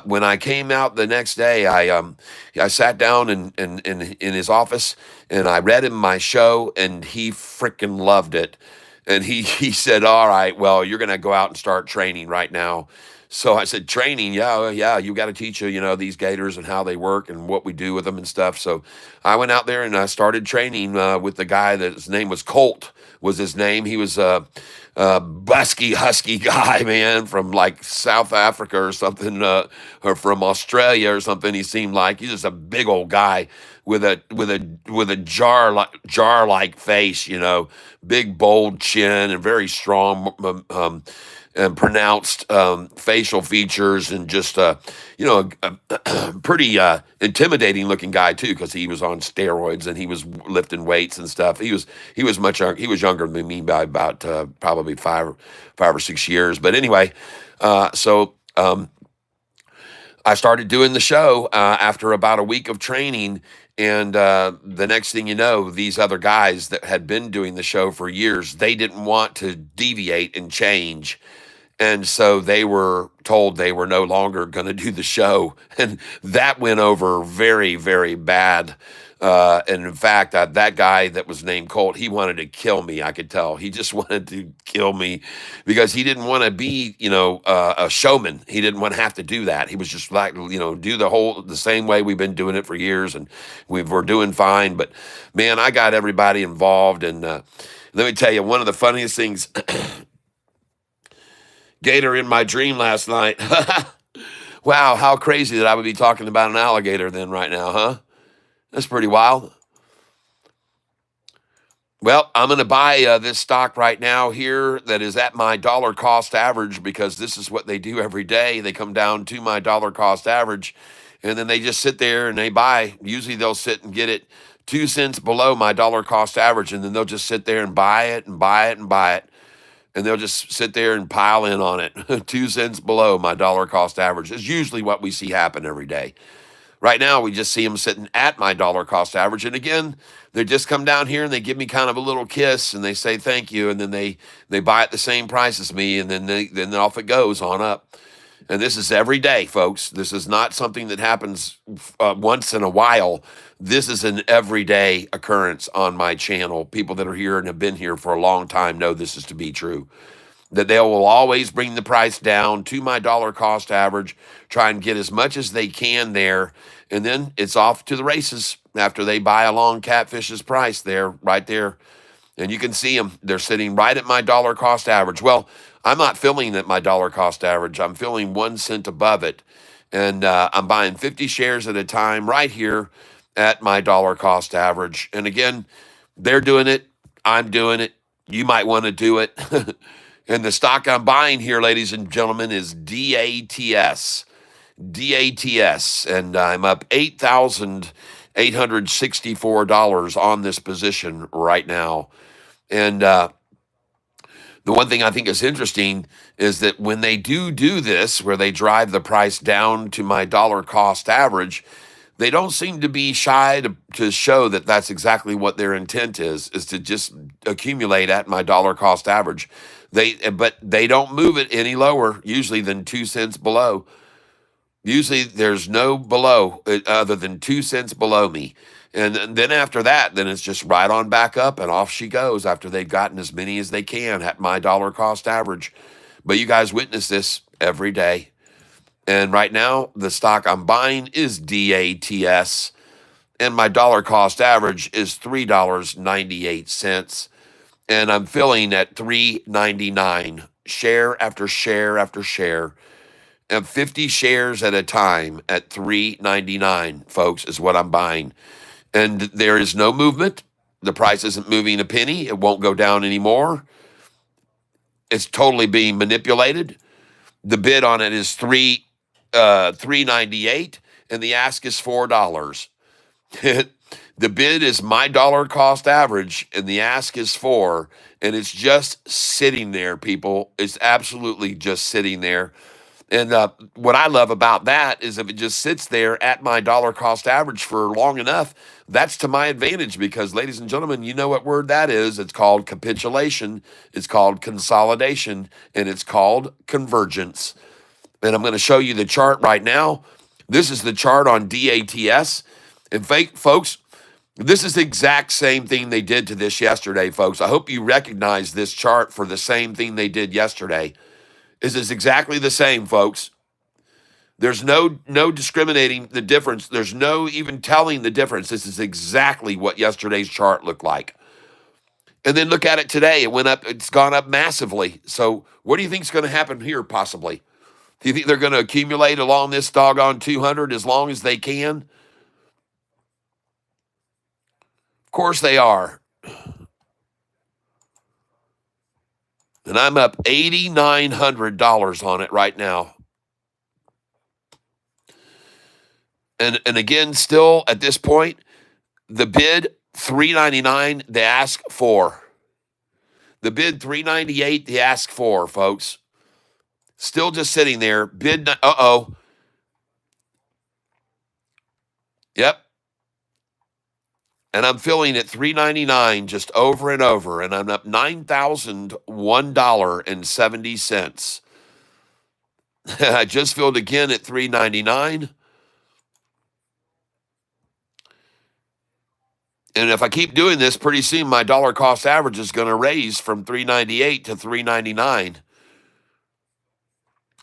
when I came out the next day, I sat down in his office, and I read him my show, and he freaking loved it. And he said, all right, well, you're going to go out and start training right now. So I said, training? Yeah, you got to teach these gators and how they work and what we do with them and stuff. So I went out there and I started training with the guy his name was Colt, was his name. He was a busky, husky guy, man, from like South Africa or something, or from Australia or something. He seemed like he's just a big old guy with a jar like face, big bold chin and very strong and pronounced facial features, and just a pretty intimidating looking guy too, because he was on steroids and he was lifting weights and stuff. He was younger than me by about probably 5 or 6 years. But anyway, so I started doing the show after about a week of training. And the next thing you know, these other guys that had been doing the show for years, they didn't want to deviate and change. And so they were told they were no longer going to do the show. And that went over very, very bad. And in fact, that guy that was named Colt, he wanted to kill me. I could tell. He just wanted to kill me because he didn't want to be, a showman. He didn't want to have to do that. He was just like, do the same way we've been doing it for years, and we're doing fine. But man, I got everybody involved. And let me tell you, one of the funniest things, gator in my dream last night. Wow, how crazy that I would be talking about an alligator then right now, huh? That's pretty wild. Well, I'm going to buy this stock right now here that is at my dollar cost average, because this is what they do every day. They come down to my dollar cost average, and then they just sit there and they buy. Usually they'll sit and get it 2 cents below my dollar cost average, and then they'll just sit there and buy it and buy it and buy it. And they'll just sit there and pile in on it. 2 cents below my dollar cost average is usually what we see happen every day. Right now, we just see them sitting at my dollar cost average. And again, they just come down here and they give me kind of a little kiss and they say thank you. And then they buy at the same price as me. And then off it goes on up. And this is every day, folks. This is not something that happens once in a while. This is an everyday occurrence on my channel. People that are here and have been here for a long time know this is to be true. That they will always bring the price down to my dollar cost average, try and get as much as they can there, and then it's off to the races after they buy along Catfish's price there, right there. And you can see them. They're sitting right at my dollar cost average. Well, I'm not filling at my dollar cost average. I'm filling 1 cent above it. And I'm buying 50 shares at a time right here at my dollar cost average. And again, they're doing it. I'm doing it. You might want to do it. And the stock I'm buying here, ladies and gentlemen, is DATS. DATS. And I'm up $8,864 on this position right now. And the one thing I think is interesting is that when they do this, where they drive the price down to my dollar cost average, they don't seem to be shy to show that that's exactly what their intent is to just accumulate at my dollar cost average. But they don't move it any lower, usually, than 2 cents below. Usually there's no below other than 2 cents below me. And then after that, then it's just right on back up and off she goes after they've gotten as many as they can at my dollar cost average. But you guys witness this every day. And right now, the stock I'm buying is DATS, and my dollar cost average is $3.98. And I'm filling at $3.99, share after share after share, and 50 shares at a time at $3.99, folks, is what I'm buying. And there is no movement. The price isn't moving a penny. It won't go down anymore. It's totally being manipulated. The bid on it is $3.98, and the ask is $4. The bid is my dollar cost average, and the ask is $4, and it's just sitting there, people. It's absolutely just sitting there. And what I love about that is if it just sits there at my dollar cost average for long enough, that's to my advantage, because, ladies and gentlemen, you know what word that is. It's called capitulation, it's called consolidation, and it's called convergence. And I'm going to show you the chart right now. This is the chart on DATS. And folks, this is the exact same thing they did to this yesterday, folks. I hope you recognize this chart for the same thing they did yesterday. This is exactly the same, folks. There's no discriminating the difference. There's no even telling the difference. This is exactly what yesterday's chart looked like. And then look at it today. It went up. It's gone up massively. So what do you think is going to happen here, possibly? Do you think they're going to accumulate along this doggone 200 as long as they can? course they are. And I'm up $8,900 on it right now. And again, still at this point, the bid $399, the ask $4. The bid $398, the ask $4, folks. Still just sitting there. Bid, Yep. And I'm filling at $399 just over and over, and I'm up $9,001.70. I just filled again at $399. And if I keep doing this, pretty soon my dollar cost average is going to raise from $398 to $399.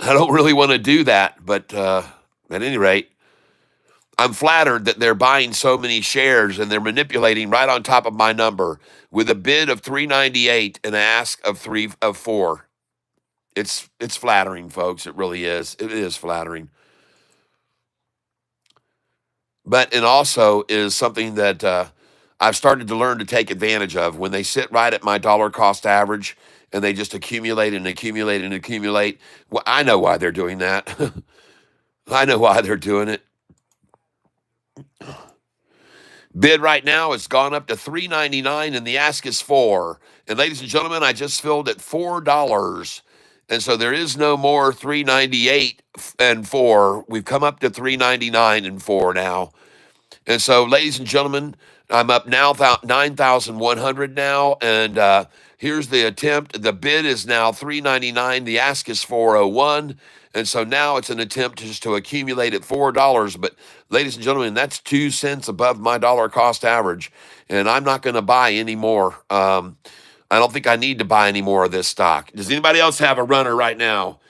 I don't really want to do that, but at any rate, I'm flattered that they're buying so many shares and they're manipulating right on top of my number with a bid of $398 and an ask of $4. It's flattering, folks. It really is. It is flattering. But it also is something that I've started to learn to take advantage of. When they sit right at my dollar cost average and they just accumulate and accumulate and accumulate, well, I know why they're doing that. I know why they're doing it. Bid right now has gone up to $399 and the ask is $4. And ladies and gentlemen, I just filled at $4. And so there is no more $398 and $4. We've come up to $399 and $4 now. And so, ladies and gentlemen, I'm up now 9,100 now. And here's the attempt. The bid is now $399. The ask is $401. And so now it's an attempt just to accumulate at $4. But ladies and gentlemen, that's 2 cents above my dollar cost average. And I'm not going to buy any more. I don't think I need to buy any more of this stock. Does anybody else have a runner right now?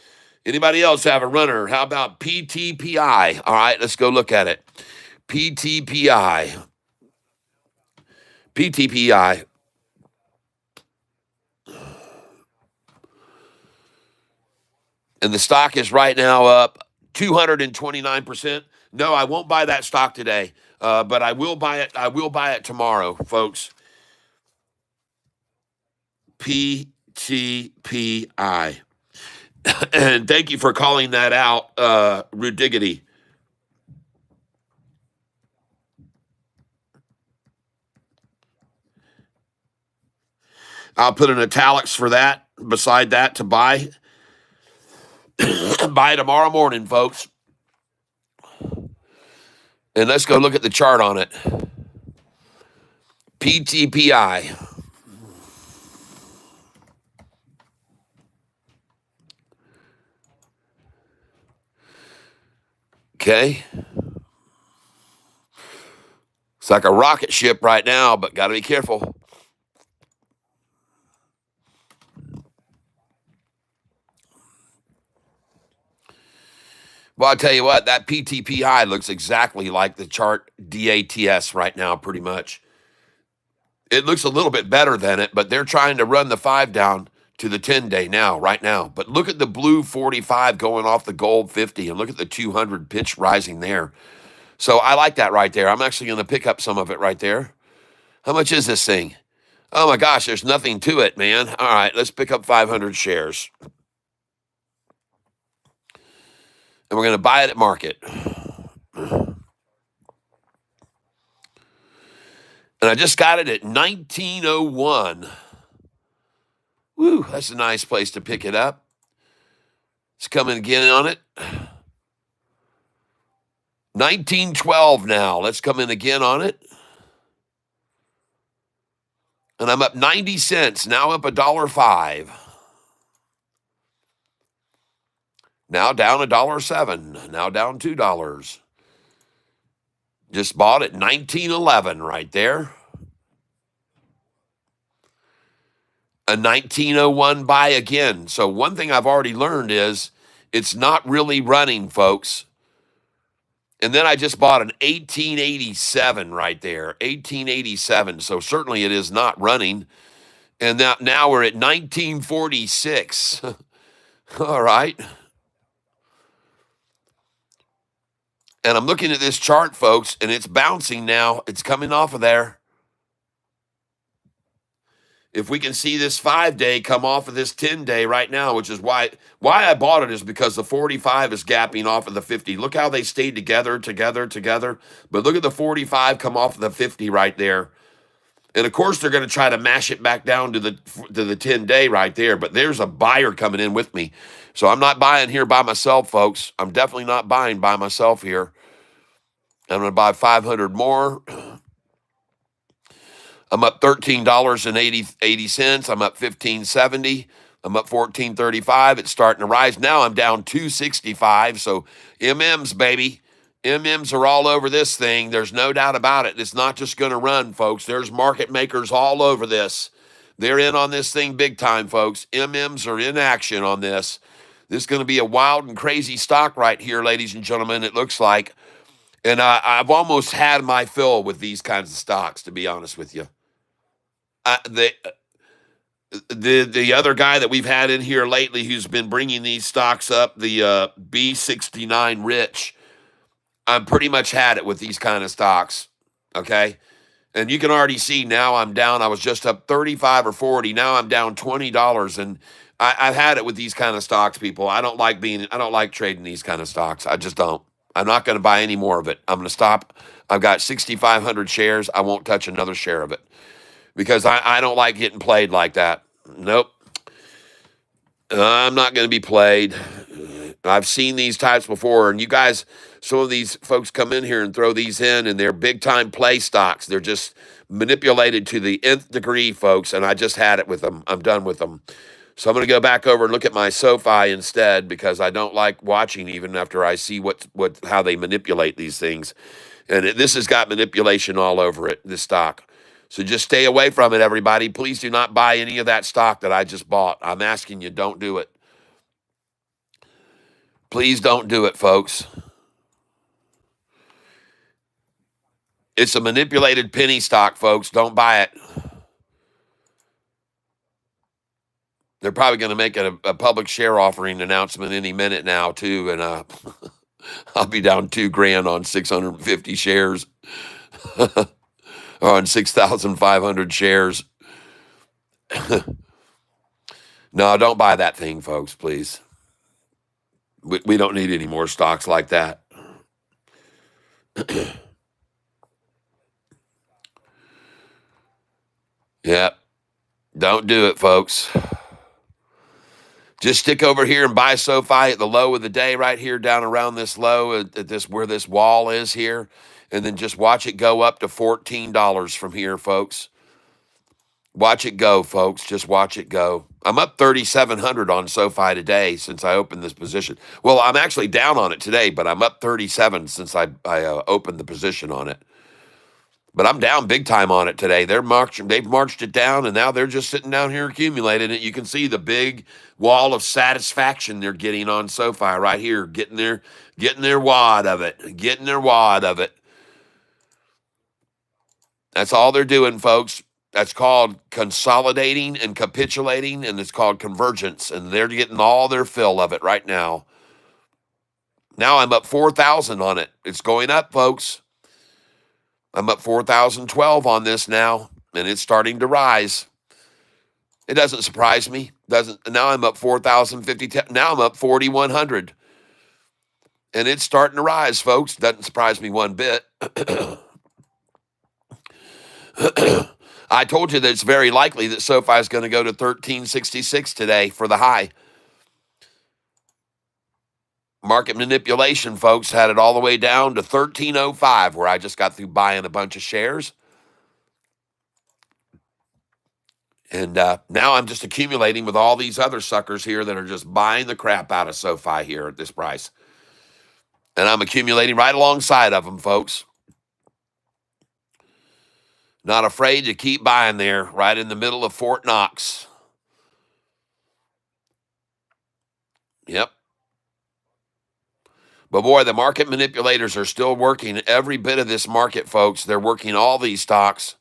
Anybody else have a runner? How about PTPI? All right, let's go look at it. PTPI. PTPI. And the stock is right now up 229%. No, I won't buy that stock today, but I will buy it. I will buy it tomorrow, folks. PTPI. And thank you for calling that out, Rudiggity. I'll put an italics for that, beside that, to buy. Buy tomorrow morning, folks. And let's go look at the chart on it. PTPI. Okay. It's like a rocket ship right now, but got to be careful. Well, I'll tell you what, that PTPI looks exactly like the chart DATS right now, pretty much. It looks a little bit better than it, but they're trying to run the 5 down to the 10-day now, right now. But look at the blue 45 going off the gold 50, and look at the 200 pitch rising there. So I like that right there. I'm actually going to pick up some of it right there. How much is this thing? Oh my gosh, there's nothing to it, man. All right, let's pick up 500 shares. And we're going to buy it at market. And I just got it at 1901. Woo, that's a nice place to pick it up. Let's come in again on it. 1912 now. Let's come in again on it. And I'm up 90 cents, now up $1.05. Now down $1.07, now down $2. Just bought at 1911 right there. A 1901 buy again. So one thing I've already learned is it's not really running, folks. And then I just bought an 1887 right there, 1887. So certainly it is not running. And now we're at 1946. All right. And I'm looking at this chart, folks, and it's bouncing now. It's coming off of there. If we can see this 5-day come off of this 10-day right now, which is why I bought it, is because the 45 is gapping off of the 50. Look how they stayed together. But look at the 45 come off of the 50 right there. And of course, they're going to try to mash it back down to the 10-day right there. But there's a buyer coming in with me. So I'm not buying here by myself, folks. I'm definitely not buying by myself here. I'm going to buy 500 more. I'm up $13.80. I'm up $15.70. I'm up $14.35. It's starting to rise. Now I'm down $2.65. So MMs, baby. MMs are all over this thing. There's no doubt about it. It's not just going to run, folks. There's market makers all over this. They're in on this thing big time, folks. MMs are in action on this. This is going to be a wild and crazy stock right here, ladies and gentlemen, it looks like. And I've almost had my fill with these kinds of stocks, to be honest with you. The other guy that we've had in here lately who's been bringing these stocks up, the B69 Rich, I'm pretty much had it with these kind of stocks, okay? And you can already see now I'm down. I was just up 35 or 40. Now I'm down $20, and I've had it with these kind of stocks, people. I don't like trading these kind of stocks. I just don't. I'm not going to buy any more of it. I'm going to stop. I've got 6,500 shares. I won't touch another share of it because I don't like getting played like that. Nope. I'm not going to be played. I've seen these types before, and you guys, some of these folks come in here and throw these in, and they're big-time play stocks. They're just manipulated to the nth degree, folks, and I just had it with them. I'm done with them. So I'm going to go back over and look at my SoFi instead because I don't like watching even after I see how they manipulate these things. And this has got manipulation all over it, this stock. So just stay away from it, everybody. Please do not buy any of that stock that I just bought. I'm asking you, don't do it. Please don't do it, folks. It's a manipulated penny stock, folks. Don't buy it. They're probably going to make a public share offering announcement any minute now, too. And I'll be down $2,000 on 650 shares or on 6,500 shares. No, don't buy that thing, folks, please. We don't need any more stocks like that. Yep. Don't do it, folks. Just stick over here and buy SoFi at the low of the day right here down around this low at this where this wall is here. And then just watch it go up to $14 from here, folks. Watch it go, folks. Just watch it go. I'm up 3,700 on SoFi today since I opened this position. Well, I'm actually down on it today, but I'm up 37 since I opened the position on it. But I'm down big time on it today. They've marched it down, and now they're just sitting down here accumulating it. You can see the big wall of satisfaction they're getting on SoFi right here, getting their wad of it. That's all they're doing, folks. That's called consolidating and capitulating, and it's called convergence, and they're getting all their fill of it right now. Now I'm up 4,000 on it. It's going up, folks. I'm up 4,012 on this now, and it's starting to rise. It doesn't surprise me. Now I'm up 4,050. Now I'm up 4,100. And it's starting to rise, folks. Doesn't surprise me one bit. I told you that it's very likely that SoFi is going to go to 1366 today for the high. Market manipulation, folks, had it all the way down to 1305, where I just got through buying a bunch of shares. And now I'm just accumulating with all these other suckers here that are just buying the crap out of SoFi here at this price. And I'm accumulating right alongside of them, folks. Not afraid to keep buying there, right in the middle of Fort Knox. Yep. But boy, the market manipulators are still working every bit of this market, folks. They're working all these stocks.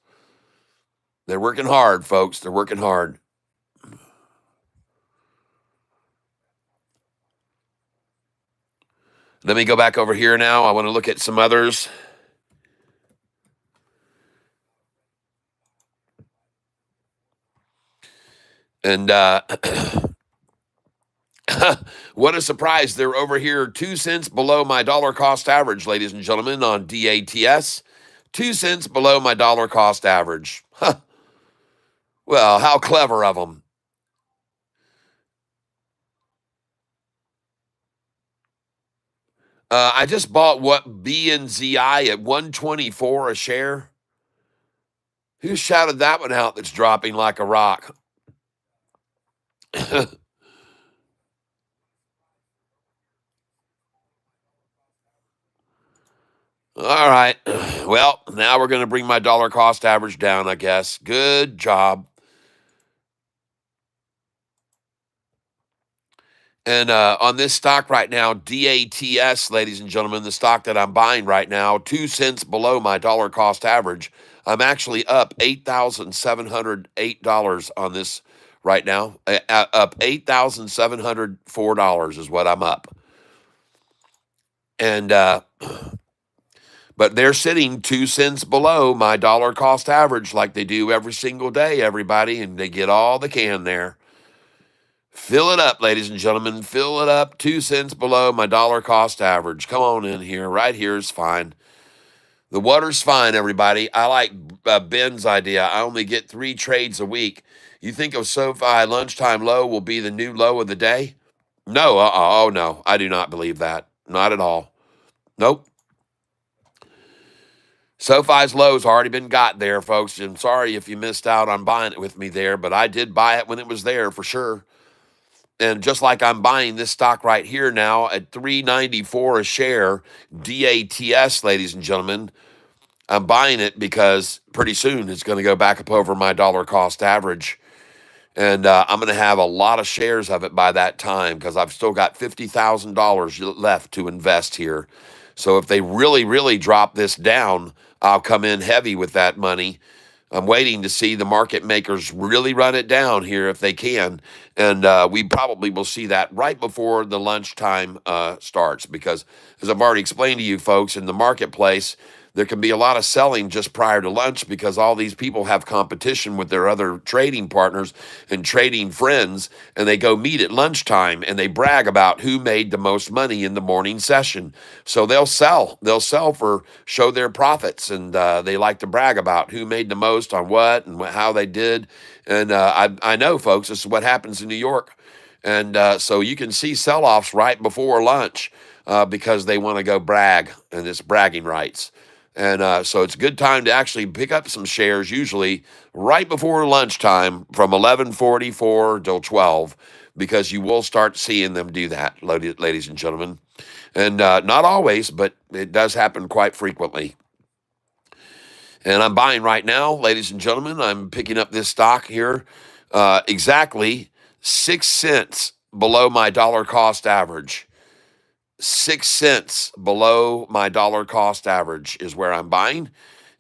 They're working hard, folks. They're working hard. Let me go back over here now. I want to look at some others. And what a surprise. They're over here 2 cents below my dollar cost average, ladies and gentlemen, on DATS. 2 cents below my dollar cost average. Huh. Well, how clever of them. I just bought what BNZI at 124 a share. Who shouted that one out that's dropping like a rock? All right. Well, now we're going to bring my dollar cost average down, I guess. Good job. And on this stock right now, DATS, ladies and gentlemen, the stock that I'm buying right now, 2 cents below my dollar cost average. I'm actually up $8,708 on this right now. Up $8,704 is what I'm up. And but they're sitting 2 cents below my dollar cost average like they do every single day, everybody, and they get all they can there. Fill it up, ladies and gentlemen. Fill it up. 2 cents below my dollar cost average. Come on in here. Right here is fine. The water's fine, everybody. I like Ben's idea. I only get 3 trades a week. You think of SoFi lunchtime low will be the new low of the day? No. Oh, no. I do not believe that. Not at all. Nope. SoFi's low's already been got there, folks. I'm sorry if you missed out on buying it with me there, but I did buy it when it was there for sure. And just like I'm buying this stock right here now at $3.94 a share, DATS, ladies and gentlemen, I'm buying it because pretty soon it's going to go back up over my dollar cost average. And I'm going to have a lot of shares of it by that time because I've still got $50,000 left to invest here. So if they really, really drop this down, I'll come in heavy with that money. I'm waiting to see the market makers really run it down here if they can. And we probably will see that right before the lunchtime starts because, as I've already explained to you folks, in the marketplace, there can be a lot of selling just prior to lunch because all these people have competition with their other trading partners and trading friends, and they go meet at lunchtime and they brag about who made the most money in the morning session. So they'll sell. They'll sell for show their profits, and they like to brag about who made the most on what and how they did. And I know, folks, this is what happens in New York. And so you can see sell-offs right before lunch because they want to go brag, and it's bragging rights. And so it's a good time to actually pick up some shares, usually right before lunchtime from 11:44 till 12, because you will start seeing them do that, ladies and gentlemen. And not always, but it does happen quite frequently. And I'm buying right now, ladies and gentlemen. I'm picking up this stock here exactly 6 cents below my dollar cost average. 6 cents below my dollar cost average is where I'm buying.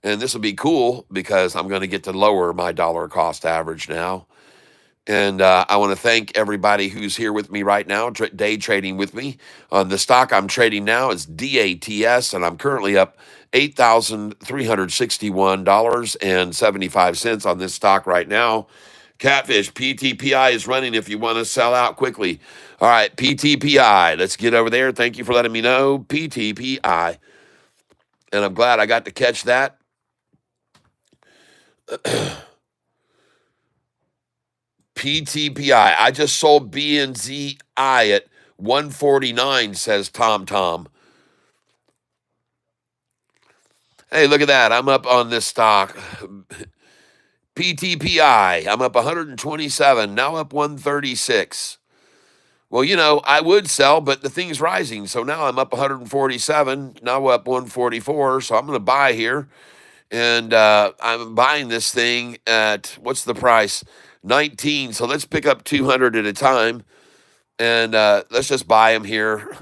And this will be cool because I'm going to get to lower my dollar cost average now. And I want to thank everybody who's here with me right now, day trading with me. The stock I'm trading now is DATS, and I'm currently up $8,361.75 on this stock right now. Catfish, PTPI is running if you want to sell out quickly. All right, PTPI, let's get over there. Thank you for letting me know, PTPI. And I'm glad I got to catch that. PTPI, I just sold BNZI at 149, says Tom Tom. Hey, look at that. I'm up on this stock. PTPI, I'm up 127, now up 136. Well, you know, I would sell, but the thing's rising. So now I'm up 147, now up 144. So I'm going to buy here. And I'm buying this thing at, what's the price? 19. So let's pick up 200 at a time. And let's just buy them here.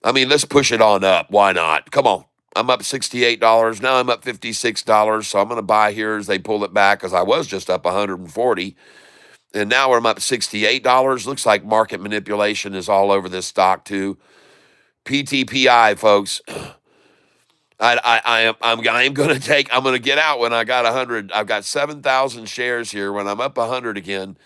I mean, let's push it on up. Why not? Come on. I'm up $68. Now I'm up $56. So I'm going to buy here as they pull it back because I was just up 140. And now I'm up $68. Looks like market manipulation is all over this stock too. PTPI, folks. I am going to take. I'm going to get out when I got 100. I've got 7,000 shares here. When I'm up 100 again,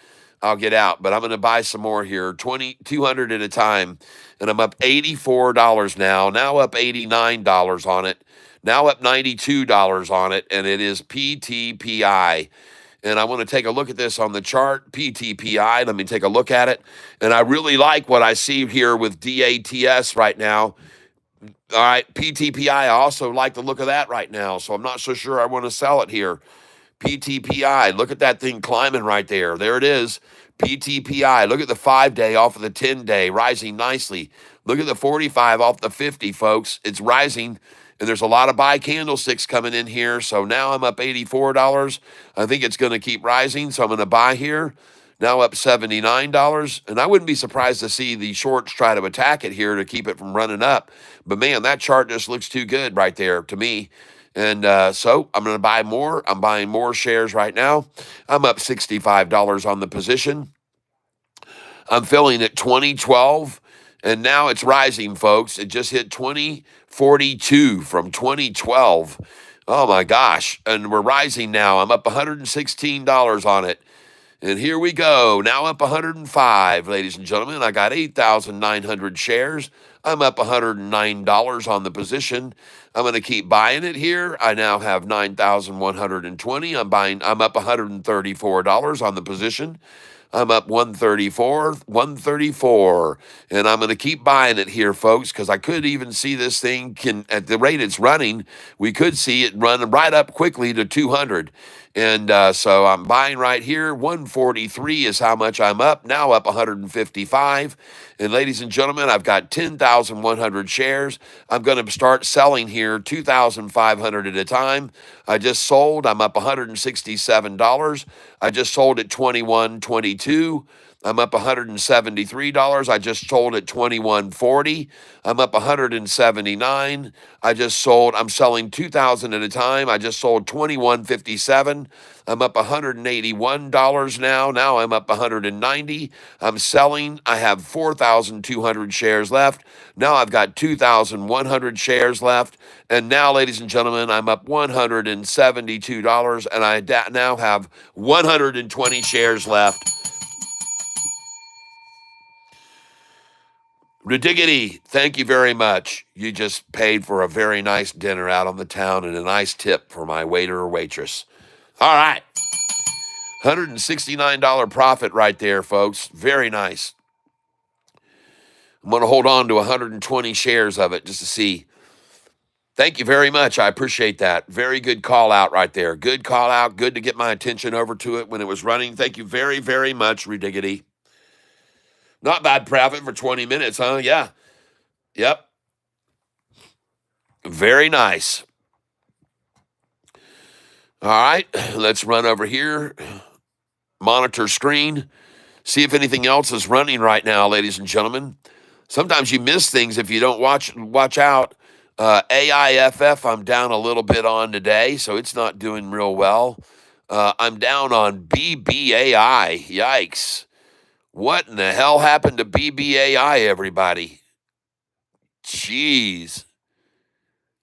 I'll get out. But I'm going to buy some more here, 200 at a time, and I'm up $84 now. Now up $89 on it. Now up $92 on it, and it is PTPI. And I want to take a look at this on the chart, PTPI. Let me take a look at it. And I really like what I see here with DATS right now. All right, PTPI, I also like the look of that right now, so I'm not so sure I want to sell it here. PTPI, look at that thing climbing right there. There it is, PTPI. Look at the 5-day off of the 10-day, rising nicely. Look at the 45 off the 50, folks. It's rising, and there's a lot of buy candlesticks coming in here, so now I'm up $84. I think it's going to keep rising, so I'm going to buy here. Now up $79, and I wouldn't be surprised to see the shorts try to attack it here to keep it from running up. But man, that chart just looks too good right there to me. And so I'm going to buy more. I'm buying more shares right now. I'm up $65 on the position. I'm filling at 2012, and now it's rising, folks. It just hit 2042 from 2012. Oh my gosh. And we're rising now. I'm up $116 on it. And here we go. Now up 105, ladies and gentlemen. I got 8,900 shares. I'm up $109 on the position. I'm going to keep buying it here. I now have 9,120. I'm up $134 on the position. I'm up 134, and I'm going to keep buying it here, folks, because I could even see this thing at the rate it's running, we could see it run right up quickly to 200. And so I'm buying right here. 143 is how much I'm up. Now up 155. And ladies and gentlemen, I've got 10,100 shares. I'm going to start selling here 2,500 at a time. I just sold. I'm up $167. I just sold at 21.22. I'm up $173. I just sold at 21.40. I'm up 179. I just sold. I'm selling 2,000 at a time. I just sold 21.57. I'm up $181 now. Now I'm up 190. I'm selling. I have 4,200 shares left. Now I've got 2,100 shares left. And now, ladies and gentlemen, I'm up $172, and I now have 120 shares left. Ridiggity, thank you very much. You just paid for a very nice dinner out on the town and a nice tip for my waiter or waitress. All right. $169 profit right there, folks. Very nice. I'm going to hold on to 120 shares of it just to see. Thank you very much. I appreciate that. Very good call out right there. Good call out. Good to get my attention over to it when it was running. Thank you very, very much, Ridiggity. Not bad profit for 20 minutes, huh? Yeah. Yep. Very nice. All right, let's run over here. Monitor screen. See if anything else is running right now, ladies and gentlemen. Sometimes you miss things if you don't watch out. AIFF, I'm down a little bit on today, so it's not doing real well. I'm down on BBAI. Yikes. What in the hell happened to BBAI, everybody? Jeez.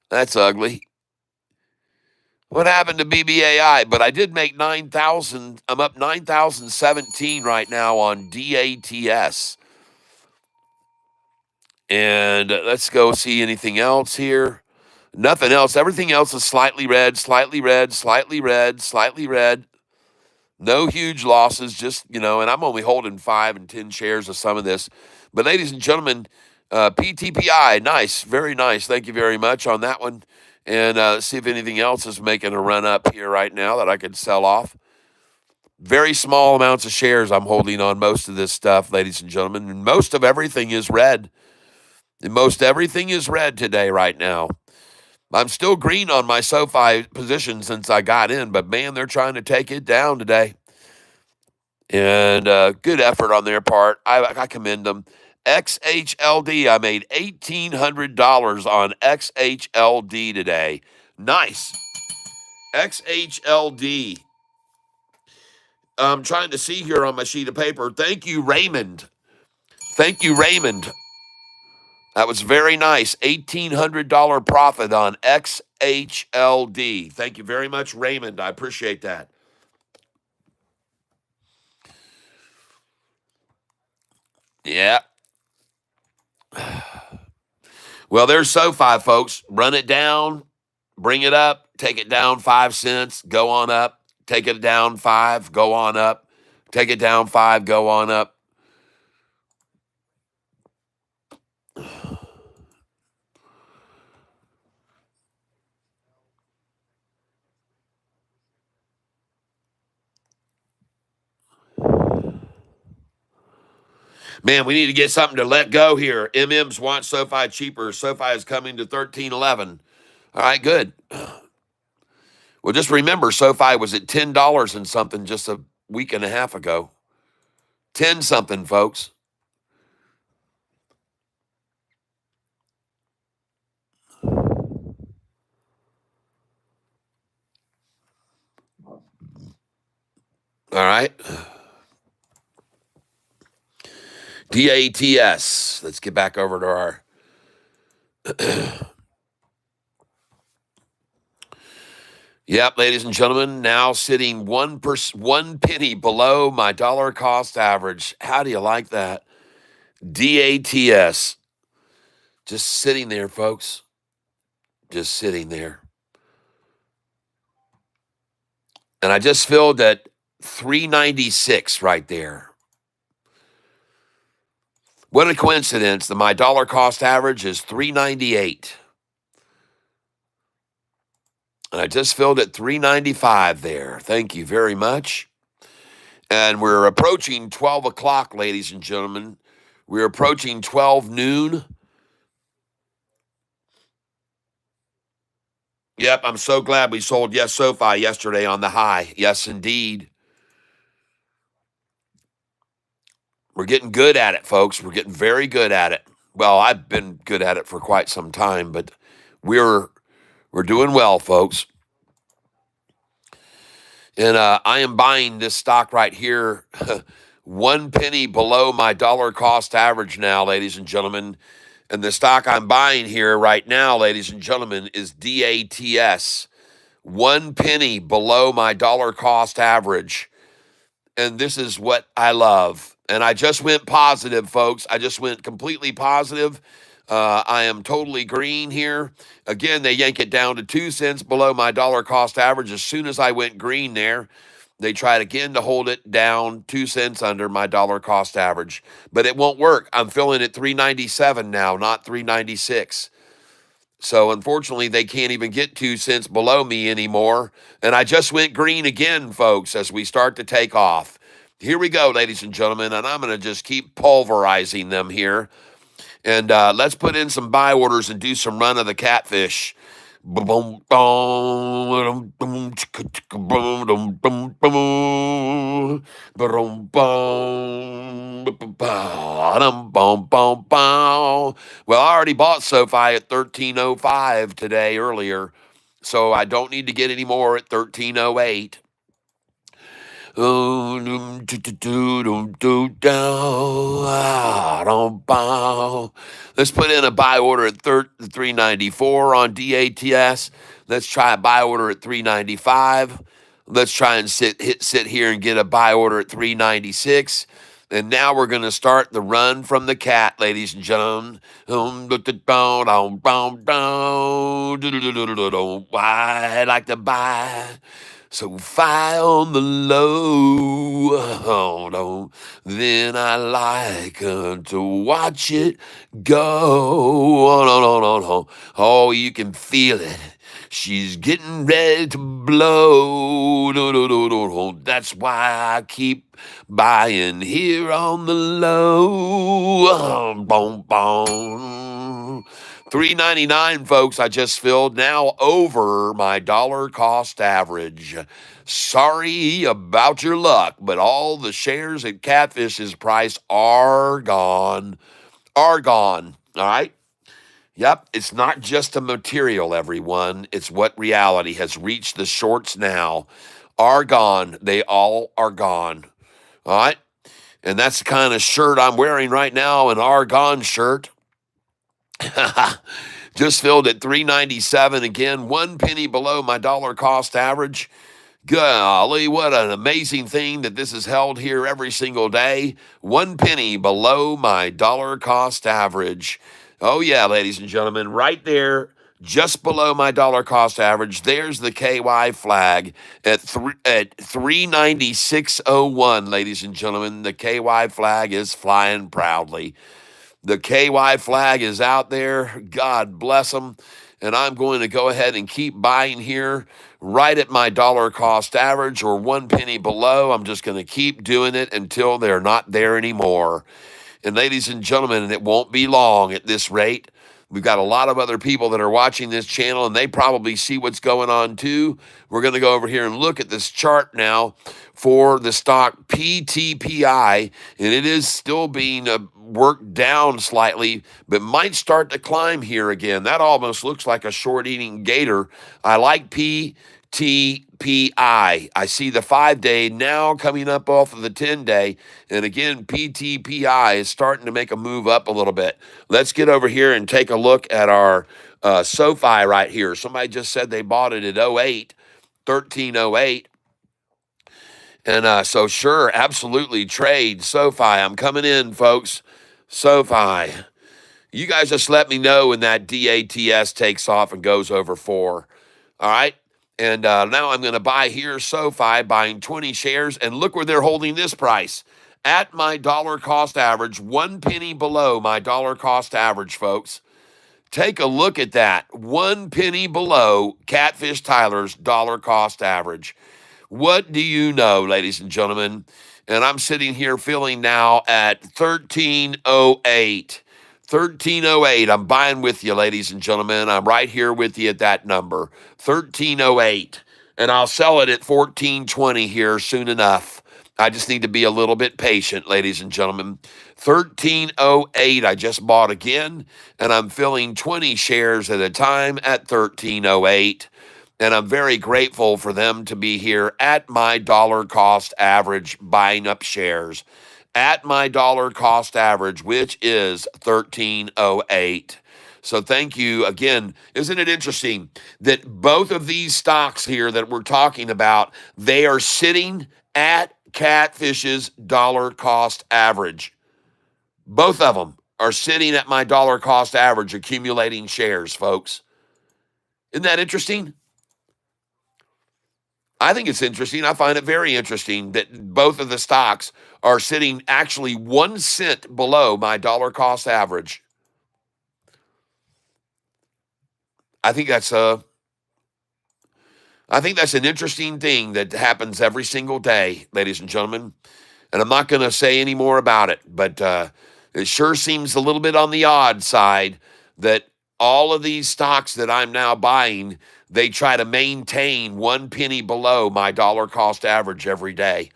That's ugly. What happened to BBAI? But I did make 9,000. I'm up 9,017 right now on DATS. And let's go see anything else here. Nothing else. Everything else is slightly red, slightly red, slightly red, slightly red. No huge losses, just, and I'm only holding 5 and 10 shares of some of this. But ladies and gentlemen, PTPI, nice, very nice. Thank you very much on that one. And see if anything else is making a run up here right now that I could sell off. Very small amounts of shares I'm holding on most of this stuff, ladies and gentlemen. And most of everything is red. And most everything is red today right now. I'm still green on my SoFi position since I got in, but man, they're trying to take it down today. And good effort on their part. I commend them. XHLD, I made $1,800 on XHLD today. Nice. XHLD. I'm trying to see here on my sheet of paper. Thank you, Raymond. Thank you, Raymond. That was very nice. $1,800 profit on XHLD. Thank you very much, Raymond. I appreciate that. Yeah. Well, there's SoFi, folks. Run it down, bring it up, take it down 5 cents, go on up, take it down 5, go on up, take it down 5, go on up. Man, we need to get something to let go here. MMs want SoFi cheaper. SoFi is coming to 13.11. All right, good. Well, just remember, SoFi was at $10 and something just a week and a half ago. 10 something, folks. All right. DATS. Let's get back over to our. Yep, ladies and gentlemen, now sitting 1 penny below my dollar cost average. How do you like that? DATS. Just sitting there, folks. Just sitting there. And I just filled at 396 right there. What a coincidence that my dollar cost average is 398. And I just filled at 395 there. Thank you very much. And we're approaching 12 o'clock, ladies and gentlemen. We're approaching 12 noon. Yep, I'm so glad we sold Yes SoFi yesterday on the high. Yes, indeed. We're getting good at it, folks. We're getting very good at it. Well, I've been good at it for quite some time, but we're doing well, folks. And I am buying this stock right here, 1 penny below my dollar cost average now, ladies and gentlemen. And the stock I'm buying here right now, ladies and gentlemen, is DATS. 1 penny below my dollar cost average. And this is what I love. And I just went positive, folks. I just went completely positive. I am totally green here. Again, they yank it down to 2 cents below my dollar cost average. As soon as I went green there, they tried again to hold it down 2 cents under my dollar cost average. But it won't work. I'm filling at 397 now, not 396. So unfortunately, they can't even get 2 cents below me anymore. And I just went green again, folks, as we start to take off. Here we go, ladies and gentlemen, and I'm going to just keep pulverizing them here. And let's put in some buy orders and do some run of the catfish. Well, I already bought SoFi at 13.05 today earlier, so I don't need to get any more at 13.08. Let's put in a buy order at 394 on DATS. Let's try a buy order at 395. Let's try and sit here and get a buy order at 396. And now we're going to start the run from the cat, ladies and gentlemen. I like to buy SoFi on the low. Then I like to watch it go. Oh, you can feel it. She's getting ready to blow. That's why I keep buying here on the low. Boom, boom. 399, folks. I just filled now over my dollar cost average. Sorry about your luck, but all the shares at Catfish's price are gone. Are gone. All right. Yep, it's not just a material, everyone. It's what reality has reached. The shorts now are gone. They all are gone. All right. And that's the kind of shirt I'm wearing right now, an Argon shirt. Just filled at 397 again, 1 penny below my dollar cost average. Golly, what an amazing thing that this is held here every single day. 1 penny below my dollar cost average. Oh, yeah, ladies and gentlemen, right there, just below my dollar cost average, there's the KY flag at 396.01, ladies and gentlemen. The KY flag is flying proudly. The KY flag is out there. God bless them. And I'm going to go ahead and keep buying here right at my dollar cost average or 1 penny below. I'm just going to keep doing it until they're not there anymore. And ladies and gentlemen, it won't be long at this rate. We've got a lot of other people that are watching this channel, and they probably see what's going on too. We're going to go over here and look at this chart now for the stock PTPI, and it is still being worked down slightly, but might start to climb here again. That almost looks like a short-eating gator. I like PTPI. I see the 5-day now coming up off of the 10-day. And again, PTPI is starting to make a move up a little bit. Let's get over here and take a look at our SoFi right here. Somebody just said they bought it at 1308. And so sure, absolutely trade SoFi. I'm coming in, folks. SoFi. You guys just let me know when that DATS takes off and goes over 4. All right? And now I'm going to buy here SoFi, buying 20 shares. And look where they're holding this price. At my dollar cost average, 1 penny below my dollar cost average, folks. Take a look at that. 1 penny below Catfish Tyler's dollar cost average. What do you know, ladies and gentlemen? And I'm sitting here feeling now at 1308. 1308. I'm buying with you, ladies and gentlemen. I'm right here with you at that number, 1308. And I'll sell it at 1420 here soon enough. I just need to be a little bit patient, ladies and gentlemen. 1308, I just bought again, and I'm filling 20 shares at a time at 1308. And I'm very grateful for them to be here at my dollar cost average, buying up shares at my dollar cost average, which is 1308. So thank you again. Isn't it interesting that both of these stocks here that we're talking about, they are sitting at Catfish's dollar cost average? Both of them are sitting at my dollar cost average, accumulating shares, folks. Isn't that interesting? I think it's interesting. I find it very interesting that both of the stocks are sitting actually 1 cent below my dollar cost average. I think that's an interesting thing that happens every single day, ladies and gentlemen. And I'm not going to say any more about it, but it sure seems a little bit on the odd side that all of these stocks that I'm now buying, they try to maintain 1 penny below my dollar cost average every day.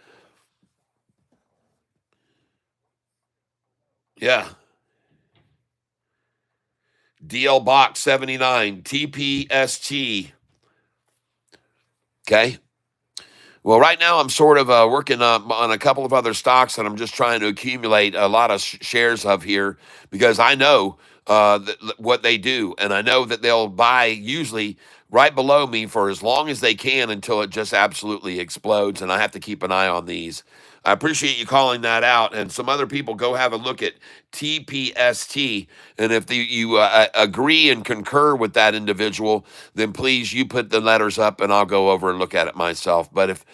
Yeah. DL Box 79, TPST. Okay. Well, right now I'm sort of working on a couple of other stocks that I'm just trying to accumulate a lot of shares of here because I know what they do, and I know that they'll buy usually right below me for as long as they can until it just absolutely explodes, and I have to keep an eye on these. I appreciate you calling that out, and some other people go have a look at TPST, and if you agree and concur with that individual, then please, you put the letters up, and I'll go over and look at it myself. But if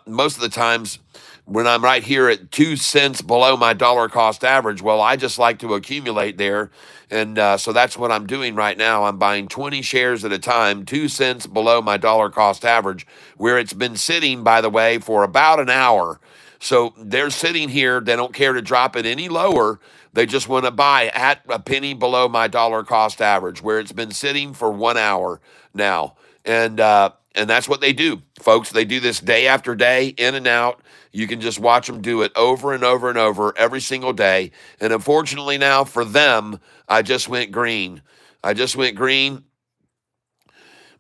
most of the times when I'm right here at 2 cents below my dollar cost average, well, I just like to accumulate there, and so that's what I'm doing right now. I'm buying 20 shares at a time, 2 cents below my dollar cost average, where it's been sitting, by the way, for about an hour. So they're sitting here. They don't care to drop it any lower. They just want to buy at a penny below my dollar cost average, where it's been sitting for 1 hour now. And that's what they do, folks. They do this day after day, in and out. You can just watch them do it over and over and over every single day. And unfortunately now for them, I just went green.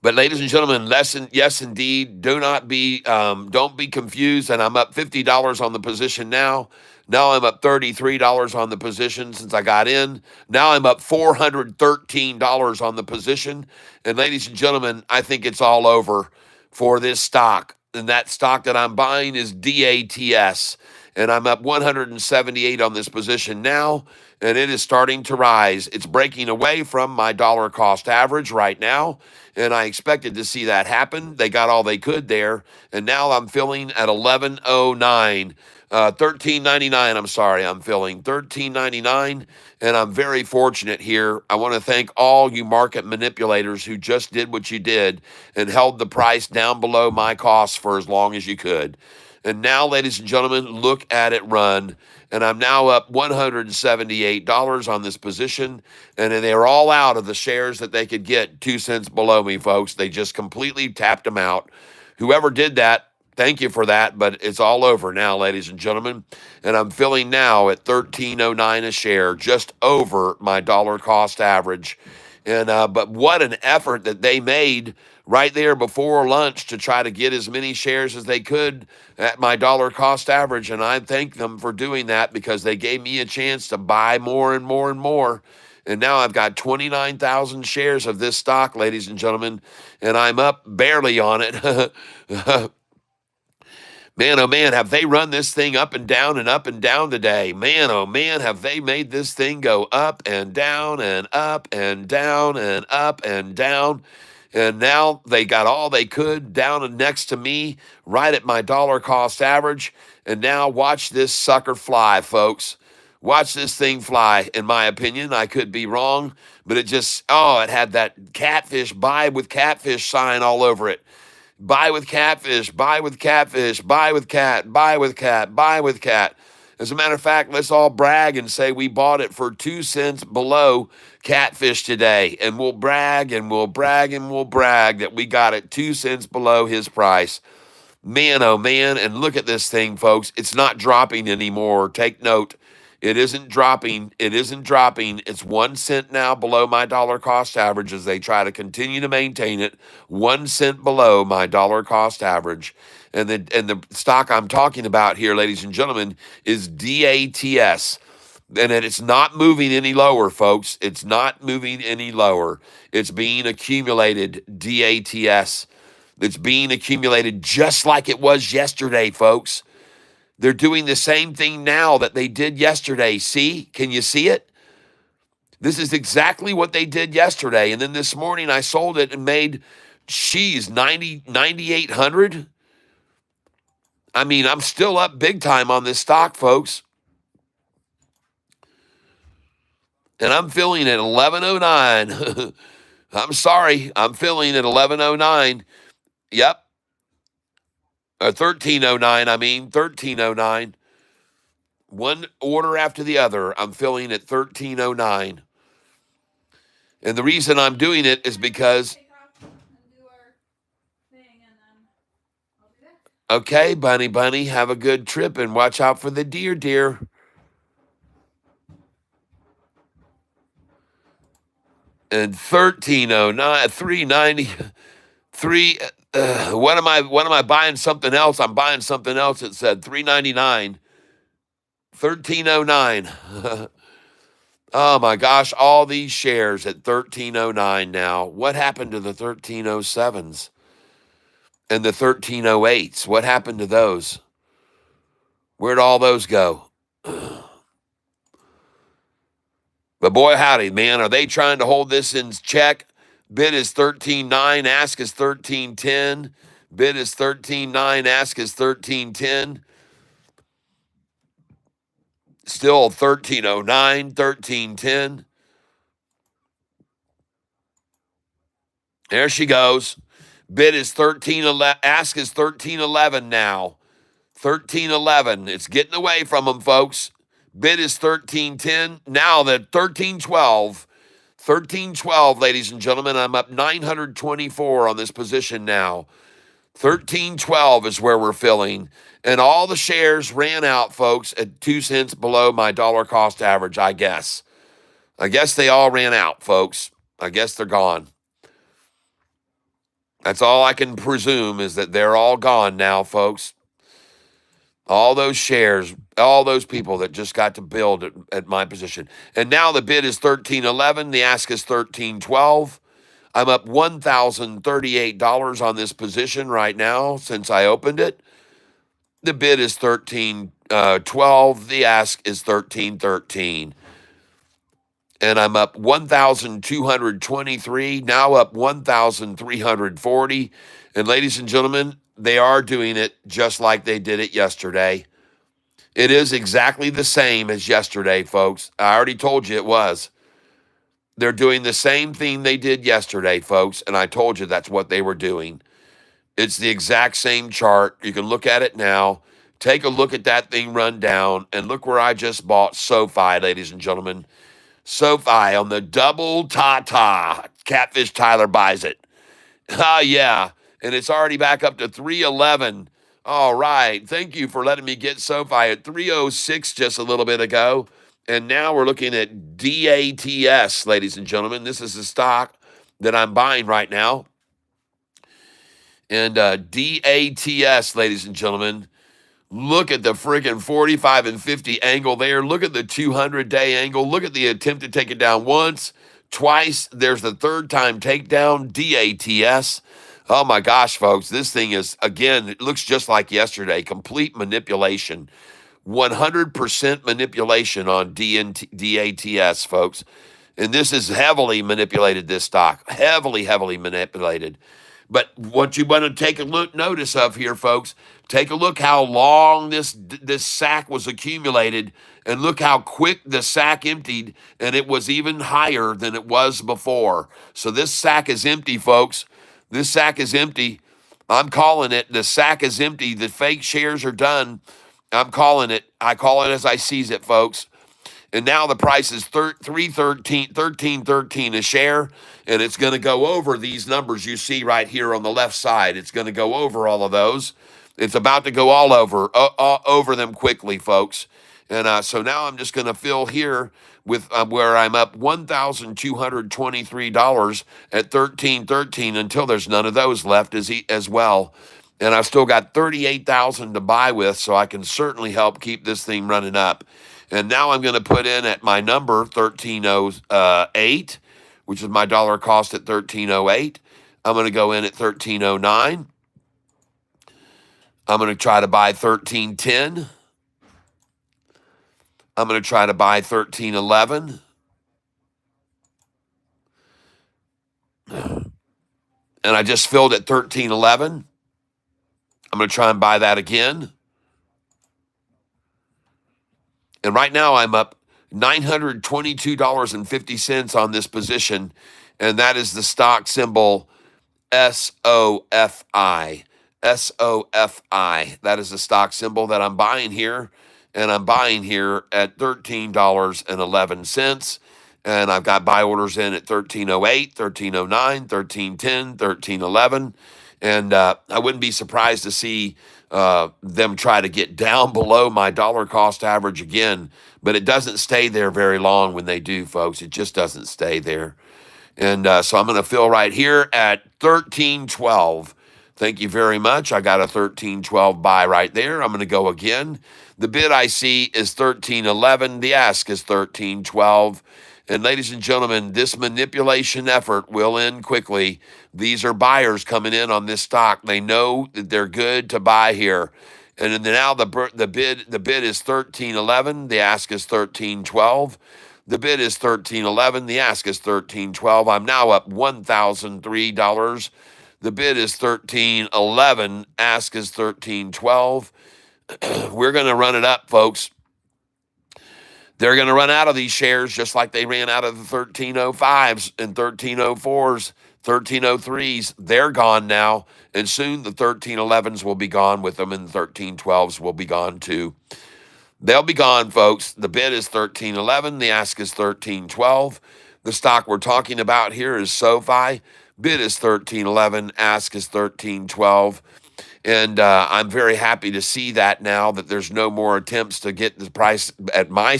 But ladies and gentlemen, yes, indeed, don't be confused. And I'm up $50 on the position now. Now I'm up $33 on the position since I got in. Now I'm up $413 on the position. And ladies and gentlemen, I think it's all over for this stock. And that stock that I'm buying is DATS. And I'm up 178 on this position now, and it is starting to rise. It's breaking away from my dollar cost average right now, and I expected to see that happen. They got all they could there, and now I'm filling at 1109. 1399, I'm sorry, I'm filling 1399, and I'm very fortunate here. I want to thank all you market manipulators who just did what you did and held the price down below my costs for as long as you could. And now, ladies and gentlemen, look at it run. And I'm now up $178 on this position. And they're all out of the shares that they could get 2 cents below me, folks. They just completely tapped them out. Whoever did that, thank you for that. But it's all over now, ladies and gentlemen. And I'm filling now at $13.09 a share, just over my dollar cost average. And but what an effort that they made right there before lunch to try to get as many shares as they could at my dollar cost average. And I thank them for doing that because they gave me a chance to buy more and more and more. And now I've got 29,000 shares of this stock, ladies and gentlemen, and I'm up barely on it. Man, oh man, have they run this thing up and down today. Man, oh man, have they made this thing go up and down and up and down and up and down. And now they got all they could down next to me, right at my dollar cost average. And now watch this sucker fly, folks. Watch this thing fly, in my opinion. I could be wrong, but it just, it had that catfish, buy with catfish sign all over it. Buy with catfish, buy with catfish, buy with cat, buy with cat, buy with cat. As a matter of fact, let's all brag and say we bought it for 2 cents below catfish today. And we'll brag and we'll brag and we'll brag that we got it 2 cents below his price. Man, oh man, and look at this thing, folks. It's not dropping anymore. Take note. It isn't dropping. It isn't dropping. It's 1 cent now below my dollar cost average as they try to continue to maintain it 1 cent below my dollar cost average. And the stock I'm talking about here, ladies and gentlemen, is DATS. And it's not moving any lower, folks. It's not moving any lower. It's being accumulated, DATS. It's being accumulated just like it was yesterday, folks. They're doing the same thing now that they did yesterday. See? Can you see it? This is exactly what they did yesterday. And then this morning I sold it and made, 9,800. I mean, I'm still up big time on this stock, folks. And I'm filling at 1109. I'm sorry. I'm filling at 1109. Yep. 1309, 1309. One order after the other, I'm filling at 1309. And the reason I'm doing it is because, okay, bunny, have a good trip and watch out for the deer. And 1309, 390, what am I buying something else? I'm buying something else that said 399, 1309. Oh my gosh, all these shares at 1309 now. What happened to the 1307s and the 1308s? What happened to those? Where'd all those go? But boy, howdy, man, are they trying to hold this in check? Bid is 13.9, ask is 13.10. Bid is 13.9, ask is 13.10. Still 13.09, 13.10. There she goes. Bid is 13.11, ask is 13.11 now. 13.11. It's getting away from them, folks. Bid is 13.10. Now the 13.12. 13.12, ladies and gentlemen. I'm up 924 on this position now. 13.12 is where we're filling. And all the shares ran out, folks, at 2 cents below my dollar cost average, I guess. I guess they all ran out, folks. I guess they're gone. That's all I can presume is that they're all gone now, folks. All those shares, all those people that just got to build at my position. And now the bid is 13.11. The ask is 13.12. I'm up $1,038 on this position right now since I opened it. The bid is 13.12. The ask is 13.13. And I'm up 1,223, now up 1,340. And ladies and gentlemen, they are doing it just like they did it yesterday. It is exactly the same as yesterday, folks. I already told you it was. They're doing the same thing they did yesterday, folks, and I told you that's what they were doing. It's the exact same chart. You can look at it now. Take a look at that thing run down, and look where I just bought SoFi, ladies and gentlemen. SoFi on the double ta-ta. Catfish Tyler buys it. Ah, yeah. And it's already back up to 311. All right. Thank you for letting me get SoFi at 306 just a little bit ago. And now we're looking at DATS, ladies and gentlemen. This is the stock that I'm buying right now. And DATS, ladies and gentlemen, look at the friggin' 45 and 50 angle there. Look at the 200-day angle. Look at the attempt to take it down once, twice. There's the third time takedown, DATS. Oh my gosh, folks, this thing is, again, it looks just like yesterday. Complete manipulation. 100% manipulation on DATS, folks. And this is heavily manipulated, this stock. Heavily manipulated. But what you want to take a look notice of here, folks, take a look how long this sack was accumulated, and look how quick the sack emptied, and it was even higher than it was before. So this sack is empty, folks. This sack is empty. I'm calling it. The sack is empty. The fake shares are done. I'm calling it. I call it as I sees it, folks. And now the price is $13.13 a share, and it's going to go over these numbers you see right here on the left side. It's going to go over all of those. It's about to go all over them quickly, folks. And so now I'm just going to fill here with where I'm up $1,223 at 13.13 until there's none of those left as well. And I've still got 38,000 to buy with, so I can certainly help keep this thing running up. And now I'm going to put in at my number 1308, which is my dollar cost at 1308. I'm going to go in at 1309. I'm going to try to buy 1310. I'm going to try to buy 1311. And I just filled at 1311. I'm going to try and buy that again. And right now I'm up $922.50 on this position, and that is the stock symbol SOFI. SOFI. That is the stock symbol that I'm buying here, and I'm buying here at $13.11. And I've got buy orders in at 1308, 1309, 1310, 1311. And I wouldn't be surprised to see them try to get down below my dollar cost average again, but it doesn't stay there very long when they do, folks. It just doesn't stay there. And so I'm going to fill right here at 1312. Thank you very much. I got a 1312 buy right there. I'm going to go again. The bid I see is 1311. The ask is 1312. And ladies and gentlemen, this manipulation effort will end quickly. These are buyers coming in on this stock. They know that they're good to buy here. And then now the bid is 1311. The ask is 1312. The bid is 1311. The ask is 1312. I'm now up $1,003. The bid is 1311. Ask is 1312. We're going to run it up, folks. They're going to run out of these shares just like they ran out of the 1305s and 1304s, 1303s. They're gone now, and soon the 1311s will be gone with them, and the 1312s will be gone too. They'll be gone, folks. The bid is 1311. The ask is 1312. The stock we're talking about here is SoFi. Bid is 1311. Ask is 1312. And I'm very happy to see that now that there's no more attempts to get the price at my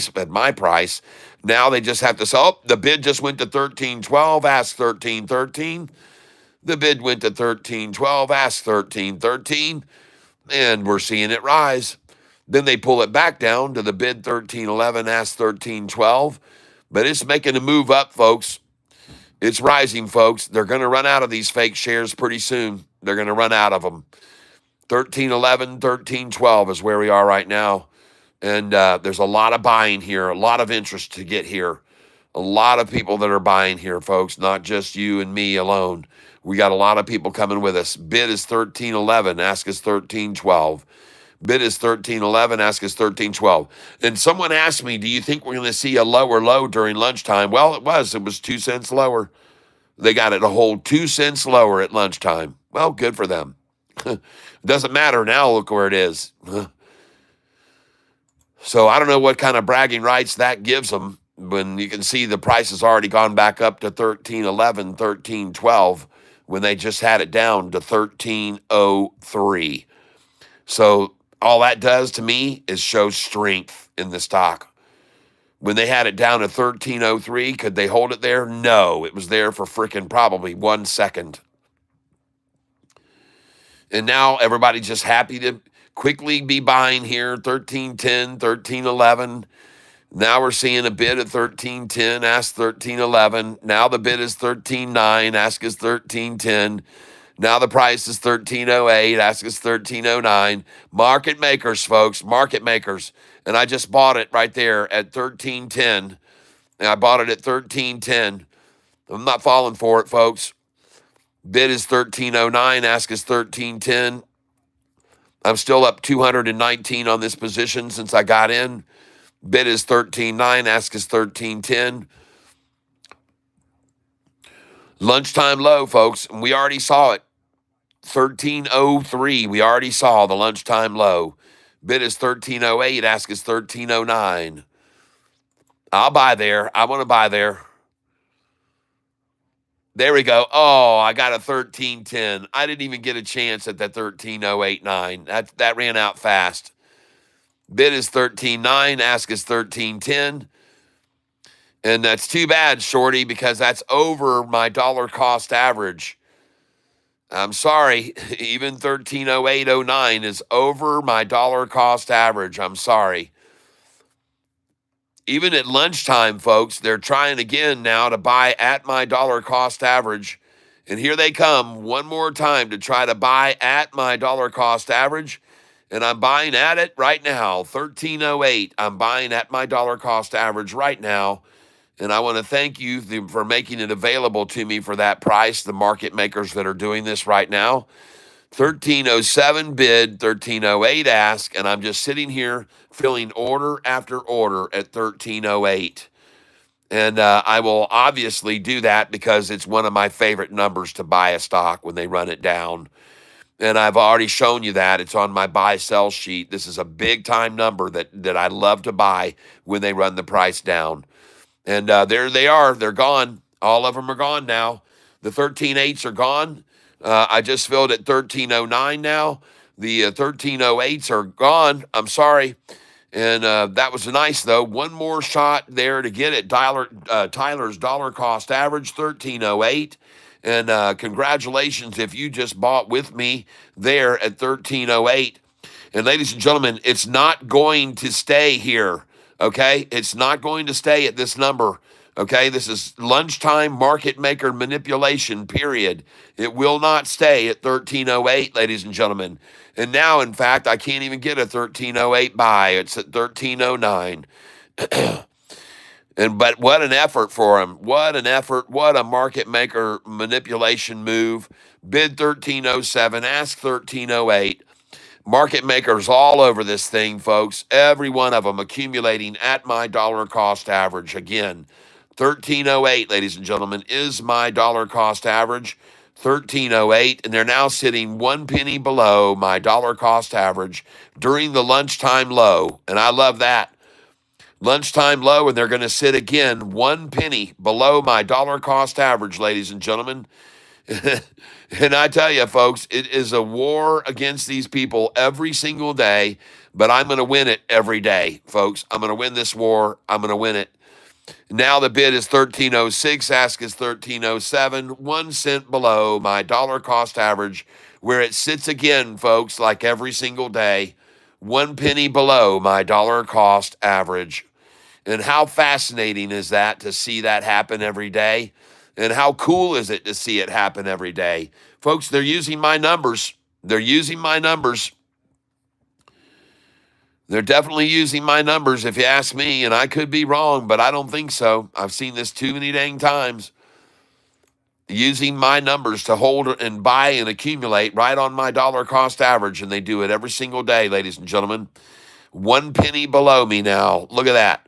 price. Now they just have to say, oh, the bid just went to 1312, ask 1313. The bid went to 1312, ask 1313. And we're seeing it rise. Then they pull it back down to the bid 13.11, ask 13.12. But it's making a move up, folks. It's rising, folks. They're going to run out of these fake shares pretty soon. They're going to run out of them. 13.11, 13.12 is where we are right now. And there's a lot of buying here, a lot of interest to get here. A lot of people that are buying here, folks, not just you and me alone. We got a lot of people coming with us. Bid is 13.11, ask us 13.12. Bid is 13.11, ask us 13.12. And someone asked me, do you think we're going to see a lower low during lunchtime? Well, it was 2 cents lower. They got it a whole 2 cents lower at lunchtime. Well, good for them. Doesn't matter now. Look where it is. So I don't know what kind of bragging rights that gives them when you can see the price has already gone back up to 13.11, 13.12 when they just had it down to 13.03. So all that does to me is show strength in the stock. When they had it down to 13.03, could they hold it there? No, it was there for freaking probably 1 second. And now everybody's just happy to quickly be buying here, 13.10, 13.11. Now we're seeing a bid at 13.10, ask 13.11. Now the bid is 13.9, ask us 13.10. Now the price is 13.08, ask us 13.09. Market makers, folks, market makers. And I just bought it right there at 13.10. And I bought it at 13.10. I'm not falling for it, folks. Bid is 13.09, ask us 13.10. I'm still up 219 on this position since I got in. Bid is 13.9, ask us 13.10. Lunchtime low, folks, and we already saw it. 13.03, we already saw the lunchtime low. Bid is 13.08, ask us 13.09. I'll buy there. I want to buy there. There we go. Oh, I got a 13.10. I didn't even get a chance at that 13.089. That ran out fast. Bid is 13.9. Ask is 13.10. And that's too bad, Shorty, because that's over my dollar cost average. I'm sorry. Even 13.0809 is over my dollar cost average. I'm sorry. Even at lunchtime, folks, they're trying again now to buy at my dollar cost average. And here they come one more time to try to buy at my dollar cost average. And I'm buying at it right now, 13.08. I'm buying at my dollar cost average right now. And I want to thank you for making it available to me for that price, the market makers that are doing this right now. 13.07 bid, 13.08 ask, and I'm just sitting here filling order after order at 13.08. And I will obviously do that because it's one of my favorite numbers to buy a stock when they run it down. And I've already shown you that. It's on my buy-sell sheet. This is a big-time number that I love to buy when they run the price down. And there they are. They're gone. All of them are gone now. The 13.8s are gone. I just filled at 13.09 now. The 13.08s are gone. I'm sorry. And that was nice, though. One more shot there to get it. Tyler's dollar cost average, 13.08. And congratulations if you just bought with me there at 13.08. And ladies and gentlemen, it's not going to stay here, okay? It's not going to stay at this number. Okay, this is lunchtime market maker manipulation, period. It will not stay at 13.08, ladies and gentlemen. And now, in fact, I can't even get a 13.08 buy. It's at 13.09. But what an effort for him. What an effort. What a market maker manipulation move. Bid 13.07, ask 13.08. Market makers all over this thing, folks. Every one of them accumulating at my dollar cost average. Again, 13.08, ladies and gentlemen, is my dollar cost average. 13.08, and they're now sitting 1 penny below my dollar cost average during the lunchtime low. And I love that. Lunchtime low, and they're going to sit again 1 penny below my dollar cost average, ladies and gentlemen. And I tell you, folks, it is a war against these people every single day, but I'm going to win it every day, folks. I'm going to win this war. I'm going to win it. Now the bid is 13.06, ask is 13.07, 1 cent below my dollar cost average, where it sits again, folks, like every single day. But I'm going to win it every day. 1 penny below my dollar cost average. And how fascinating is that to see that happen every day? And how cool is it to see it happen every day? Folks, they're using my numbers. They're using my numbers. They're definitely using my numbers, if you ask me, and I could be wrong, but I don't think so. I've seen this too many dang times. Using my numbers to hold and buy and accumulate right on my dollar cost average, and they do it every single day, ladies and gentlemen. 1 penny below me now. Look at that.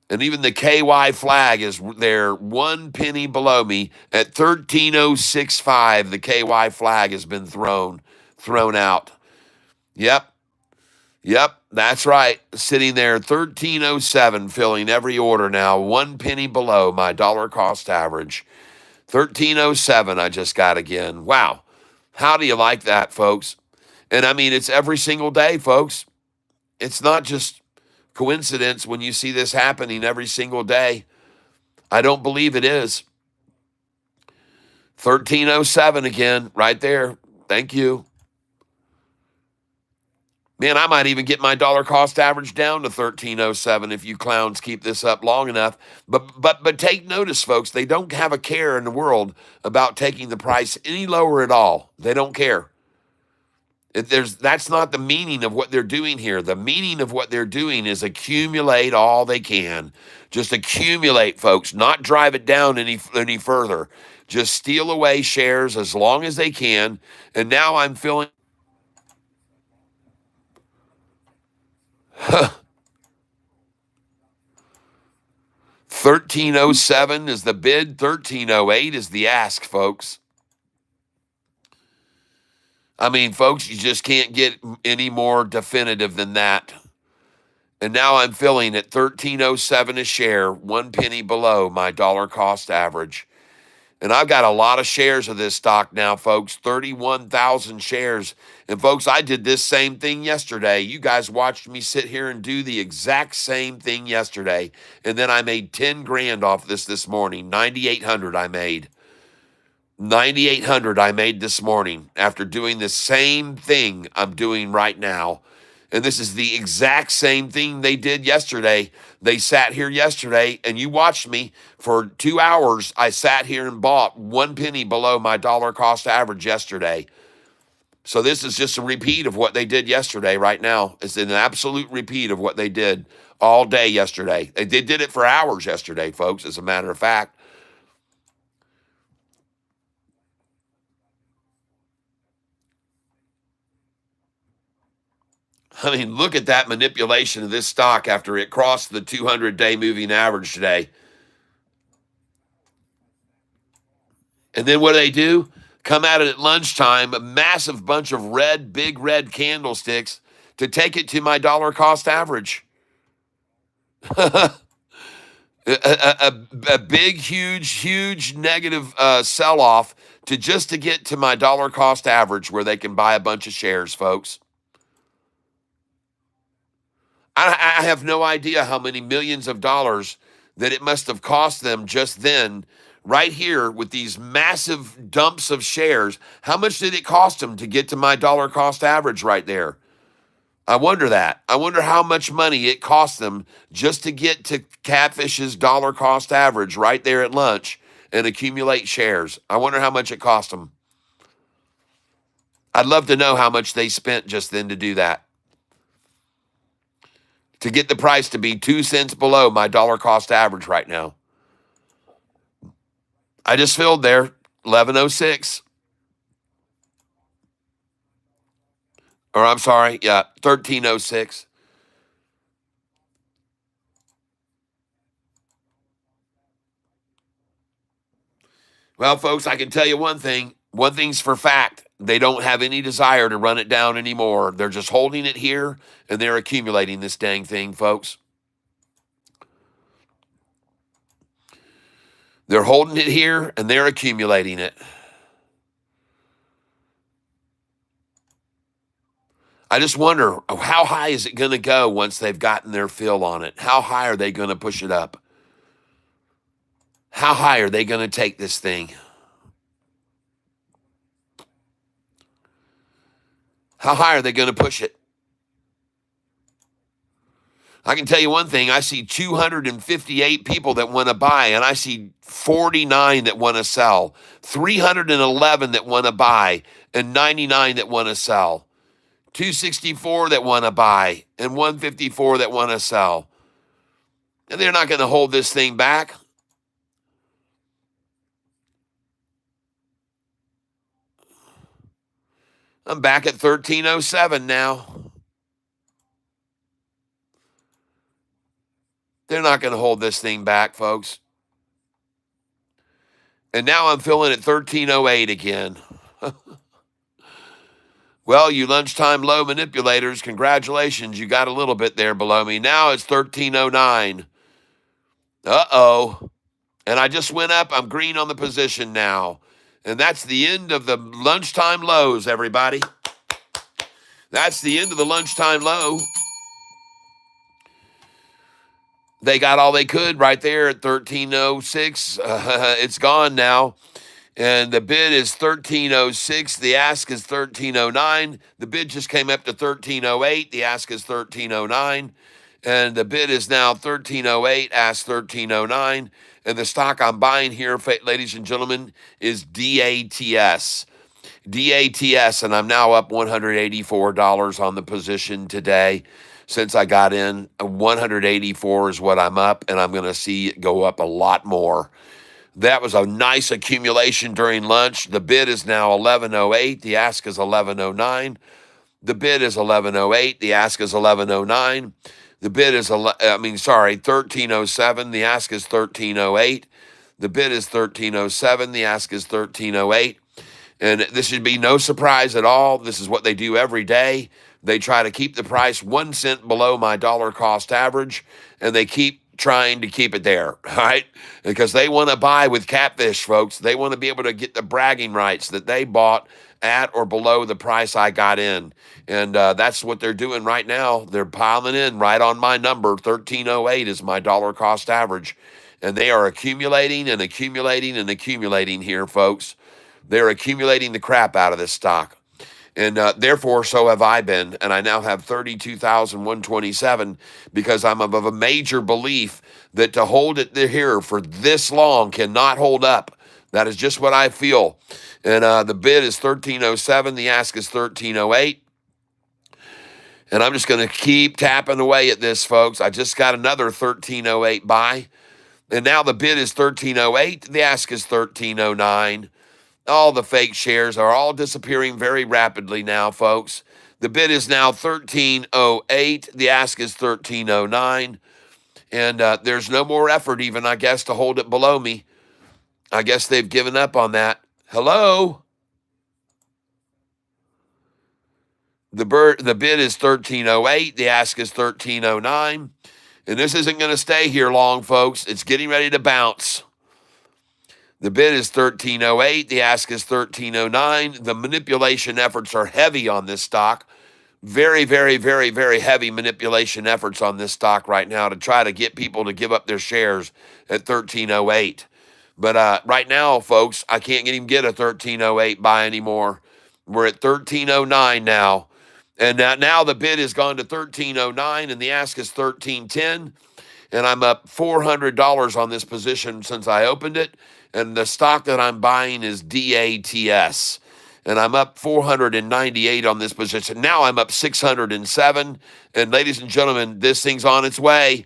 And even the KY flag is there 1 penny below me at 13.065. The KY flag has been thrown out. Yep. Yep, that's right. Sitting there 13.07, filling every order now, 1 penny below my dollar cost average. 13.07 I just got again. Wow. How do you like that, folks? And I mean, it's every single day, folks. It's not just coincidence when you see this happening every single day. I don't believe it is. 13.07 again, right there. Thank you. Man, I might even get my dollar cost average down to 13.07 if you clowns keep this up long enough. But take notice, folks, they don't have a care in the world about taking the price any lower at all. They don't care. That's not the meaning of what they're doing here. The meaning of what they're doing is accumulate all they can. Just accumulate, folks, not drive it down any further. Just steal away shares as long as they can. And now I'm feeling 13.07 is the bid, 13.08 is the ask, folks. I mean, folks, you just can't get any more definitive than that. And now I'm filling at 13.07 a share, 1 penny below my dollar cost average. And I've got a lot of shares of this stock now, folks, 31,000 shares. And folks, I did this same thing yesterday. You guys watched me sit here and do the exact same thing yesterday. And then I made 10 grand off this morning. 9,800 I made. 9,800 I made this morning after doing the same thing I'm doing right now. And this is the exact same thing they did yesterday. They sat here yesterday, and you watched me for 2 hours. I sat here and bought 1 penny below my dollar cost average yesterday. So this is just a repeat of what they did yesterday right now. It's an absolute repeat of what they did all day yesterday. They did it for hours yesterday, folks, as a matter of fact. I mean, look at that manipulation of this stock after it crossed the 200-day moving average today. And then what do? Come at it at lunchtime, a massive bunch of big red candlesticks to take it to my dollar cost average. a big, huge negative sell-off to get to my dollar cost average where they can buy a bunch of shares, folks. I have no idea how many millions of dollars that it must have cost them just then, right here with these massive dumps of shares. How much did it cost them to get to my dollar cost average right there? I wonder that. I wonder how much money it cost them just to get to Catfish's dollar cost average right there at lunch and accumulate shares. I wonder how much it cost them. I'd love to know how much they spent just then to do that. To get the price to be 2 cents below my dollar cost average right now. I just filled there, 11.06. Or I'm sorry, yeah, 13.06. Well, folks, I can tell you one thing. One thing's for fact. They don't have any desire to run it down anymore. They're just holding it here, and they're accumulating this dang thing, folks. They're holding it here, and they're accumulating it. I just wonder, how high is it going to go once they've gotten their fill on it? How high are they going to push it up? How high are they going to take this thing? How high are they going to push it? I can tell you one thing. I see 258 people that want to buy, and I see 49 that want to sell, 311 that want to buy, and 99 that want to sell, 264 that want to buy, and 154 that want to sell. And they're not going to hold this thing back. I'm back at 1307 now. They're not going to hold this thing back, folks. And now I'm filling at 1308 again. Well, you lunchtime low manipulators, congratulations. You got a little bit there below me. Now it's 1309. Uh-oh. And I just went up. I'm green on the position now. And that's the end of the lunchtime lows, everybody. That's the end of the lunchtime low. They got all they could right there at 1306. It's gone now. And the bid is 1306. The ask is 1309. The bid just came up to 1308. The ask is 1309. And the bid is now 1308, ask 1309. And the stock I'm buying here, ladies and gentlemen, is DATS. DATS, and I'm now up $184 on the position today. Since I got in, 184 is what I'm up, and I'm going to see it go up a lot more. That was a nice accumulation during lunch. The bid is now 1108. The ask is 1109. The bid is 1108. The ask is 1109. The bid is 1307. The ask is 1308. The bid is 1307. The ask is 1308. And this should be no surprise at all. This is what they do every day. They try to keep the price 1 cent below my dollar cost average, and they keep trying to keep it there, right? Because they want to buy with Catfish, folks. They want to be able to get the bragging rights that they bought at or below the price I got in. And that's what they're doing right now. They're piling in right on my number. 1308 is my dollar cost average. And they are accumulating and accumulating and accumulating here, folks. They're accumulating the crap out of this stock. And therefore, so have I been. And I now have 32,127 because I'm of a major belief that to hold it here for this long cannot hold up. That is just what I feel. And the bid is 1307. The ask is 1308. And I'm just going to keep tapping away at this, folks. I just got another 1308 buy. And now the bid is 1308. The ask is 1309. All the fake shares are all disappearing very rapidly now, folks. The bid is now 1308. The ask is 1309. And there's no more effort even, I guess, to hold it below me. I guess they've given up on that. Hello? The bid is 1308. The ask is 1309. And this isn't going to stay here long, folks. It's getting ready to bounce. The bid is 1308. The ask is 1309. The manipulation efforts are heavy on this stock. Very, very, very, very heavy manipulation efforts on this stock right now to try to get people to give up their shares at 1308. But right now, folks, I can't even get a 1308 buy anymore. We're at 1309 now. And now the bid has gone to 1309 and the ask is 1310. And I'm up $400 on this position since I opened it. And the stock that I'm buying is DATS. And I'm up 498 on this position. Now I'm up 607. And ladies and gentlemen, this thing's on its way.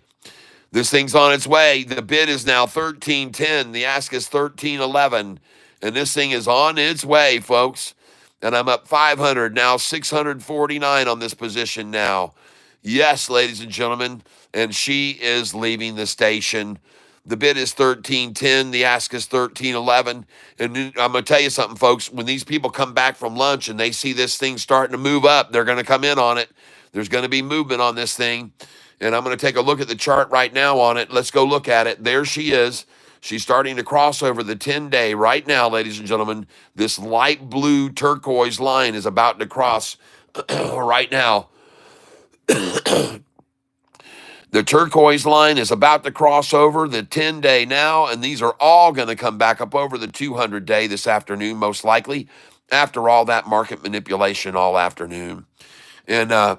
This thing's on its way. The bid is now 1310. The ask is 1311. And this thing is on its way, folks. And I'm up 500, now 649 on this position now. Yes, ladies and gentlemen. And she is leaving the station. The bid is 1310. The ask is 1311. And I'm going to tell you something, folks. When these people come back from lunch and they see this thing starting to move up, they're going to come in on it. There's going to be movement on this thing. And I'm going to take a look at the chart right now on it. Let's go look at it. There she is. She's starting to cross over the 10-day right now, ladies and gentlemen. This light blue turquoise line is about to cross right now. The turquoise line is about to cross over the 10-day now, and these are all going to come back up over the 200-day this afternoon, most likely, after all that market manipulation all afternoon. And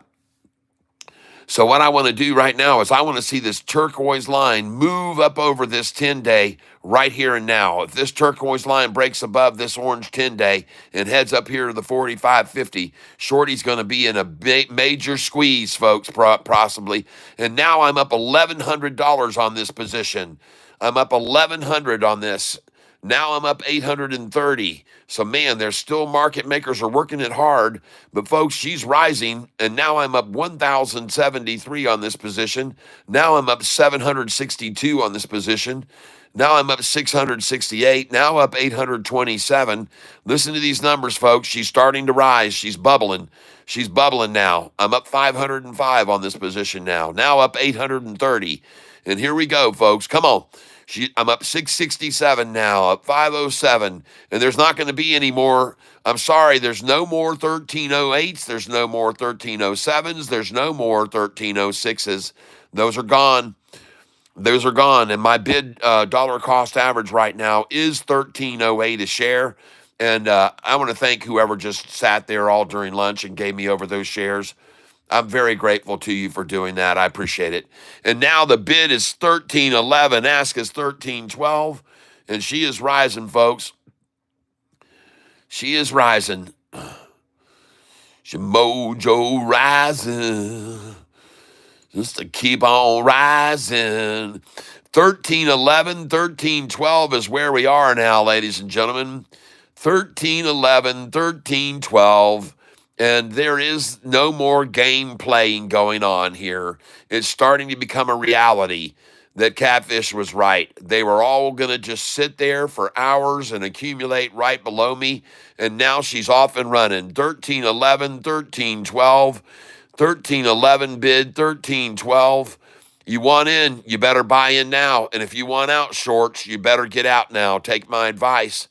So what I want to do right now is I want to see this turquoise line move up over this 10-day right here and now. If this turquoise line breaks above this orange 10-day and heads up here to the 45.50, shorty's going to be in a major squeeze, folks, possibly. And now I'm up $1,100 on this position. I'm up 1,100 on this. Now I'm up 830. So, man, there's still market makers are working it hard. But, folks, she's rising. And now I'm up 1,073 on this position. Now I'm up 762 on this position. Now I'm up 668. Now up 827. Listen to these numbers, folks. She's starting to rise. She's bubbling. She's bubbling now. I'm up 505 on this position now. Now up 830. And here we go, folks. Come on. I'm up 667 now, up 507, and there's not going to be any more. I'm sorry, there's no more 1308s, there's no more 1307s, there's no more 1306s. Those are gone. Those are gone, and my bid dollar cost average right now is 1308 a share. And I want to thank whoever just sat there all during lunch and gave me over those shares. I'm very grateful to you for doing that. I appreciate it. And now the bid is 1311. Ask is 1312. And she is rising, folks. She is rising. She mojo rising. Just to keep on rising. 1311, 1312 is where we are now, ladies and gentlemen. 1311, 1312. And there is no more game playing going on here. It's starting to become a reality that Catfish was right. They were all going to just sit there for hours and accumulate right below me. And now she's off and running. 1311, 1312, 1311 bid, 1312. You want in, you better buy in now. And if you want out shorts, you better get out now. Take my advice.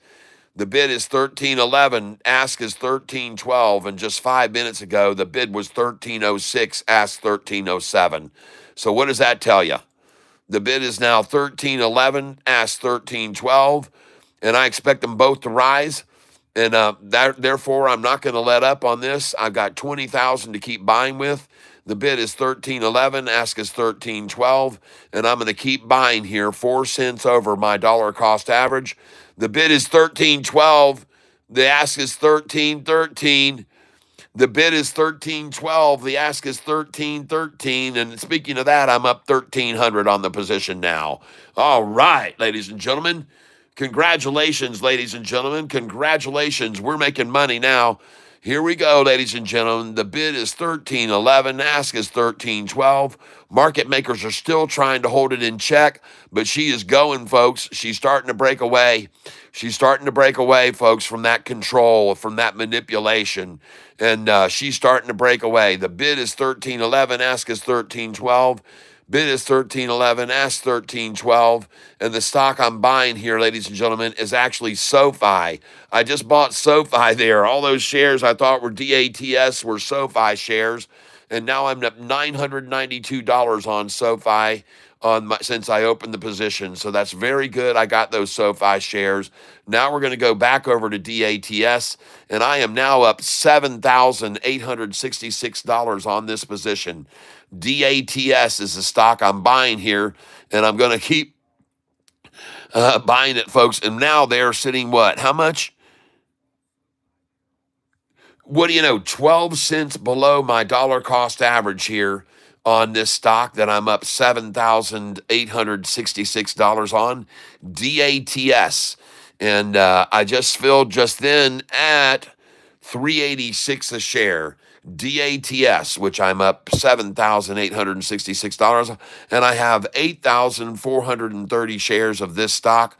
The bid is 1311, ask is 1312, and just 5 minutes ago, the bid was 1306, ask 1307. So what does that tell you? The bid is now 1311, ask 1312, and I expect them both to rise, and therefore, I'm not going to let up on this. I've got 20,000 to keep buying with. The bid is 1311, ask is 1312, and I'm going to keep buying here 4 cents over my dollar cost average. The bid is 1312. The ask is 1313. The bid is 1312. The ask is 1313. And speaking of that, I'm up 1,300 on the position now. All right, ladies and gentlemen. Congratulations, ladies and gentlemen. Congratulations. We're making money now. Here we go, ladies and gentlemen. The bid is 1311. Ask is 1312. Market makers are still trying to hold it in check, but she is going, folks. She's starting to break away. She's starting to break away, folks, from that control, from that manipulation. And she's starting to break away. The bid is 1311. Ask is 1312. Bid is 1311, ask 1312, and the stock I'm buying here, ladies and gentlemen, is actually SoFi. I just bought SoFi there. All those shares I thought were DATS were SoFi shares, and now I'm up $992 on SoFi since I opened the position. So that's very good. I got those SoFi shares. Now we're going to go back over to DATS, and I am now up $7,866 on this position. DATS is the stock I'm buying here, and I'm going to keep buying it, folks. And now they're sitting what? How much? What do you know? 12 cents below my dollar cost average here on this stock that I'm up $7,866 on. DATS. And I just filled just then at $386 a share. DATS, which I'm up $7,866, and I have 8,430 shares of this stock,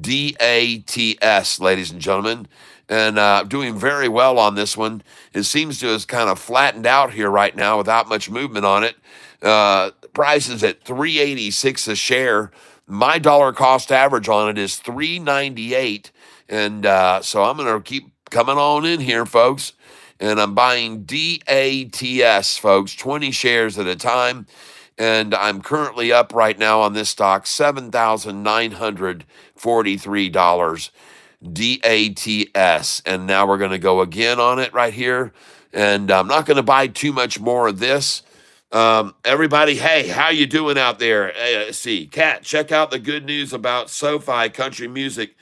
DATS, ladies and gentlemen, and doing very well on this one. It seems to have kind of flattened out here right now without much movement on it. Price is at $386 a share. My dollar cost average on it is $398, and so I'm going to keep coming on in here, folks. And I'm buying DATS, folks, 20 shares at a time. And I'm currently up right now on this stock, $7,943. DATS. And now we're going to go again on it right here. And I'm not going to buy too much more of this. Everybody, hey, how you doing out there? See, Kat, check out the good news about SoFi Country Music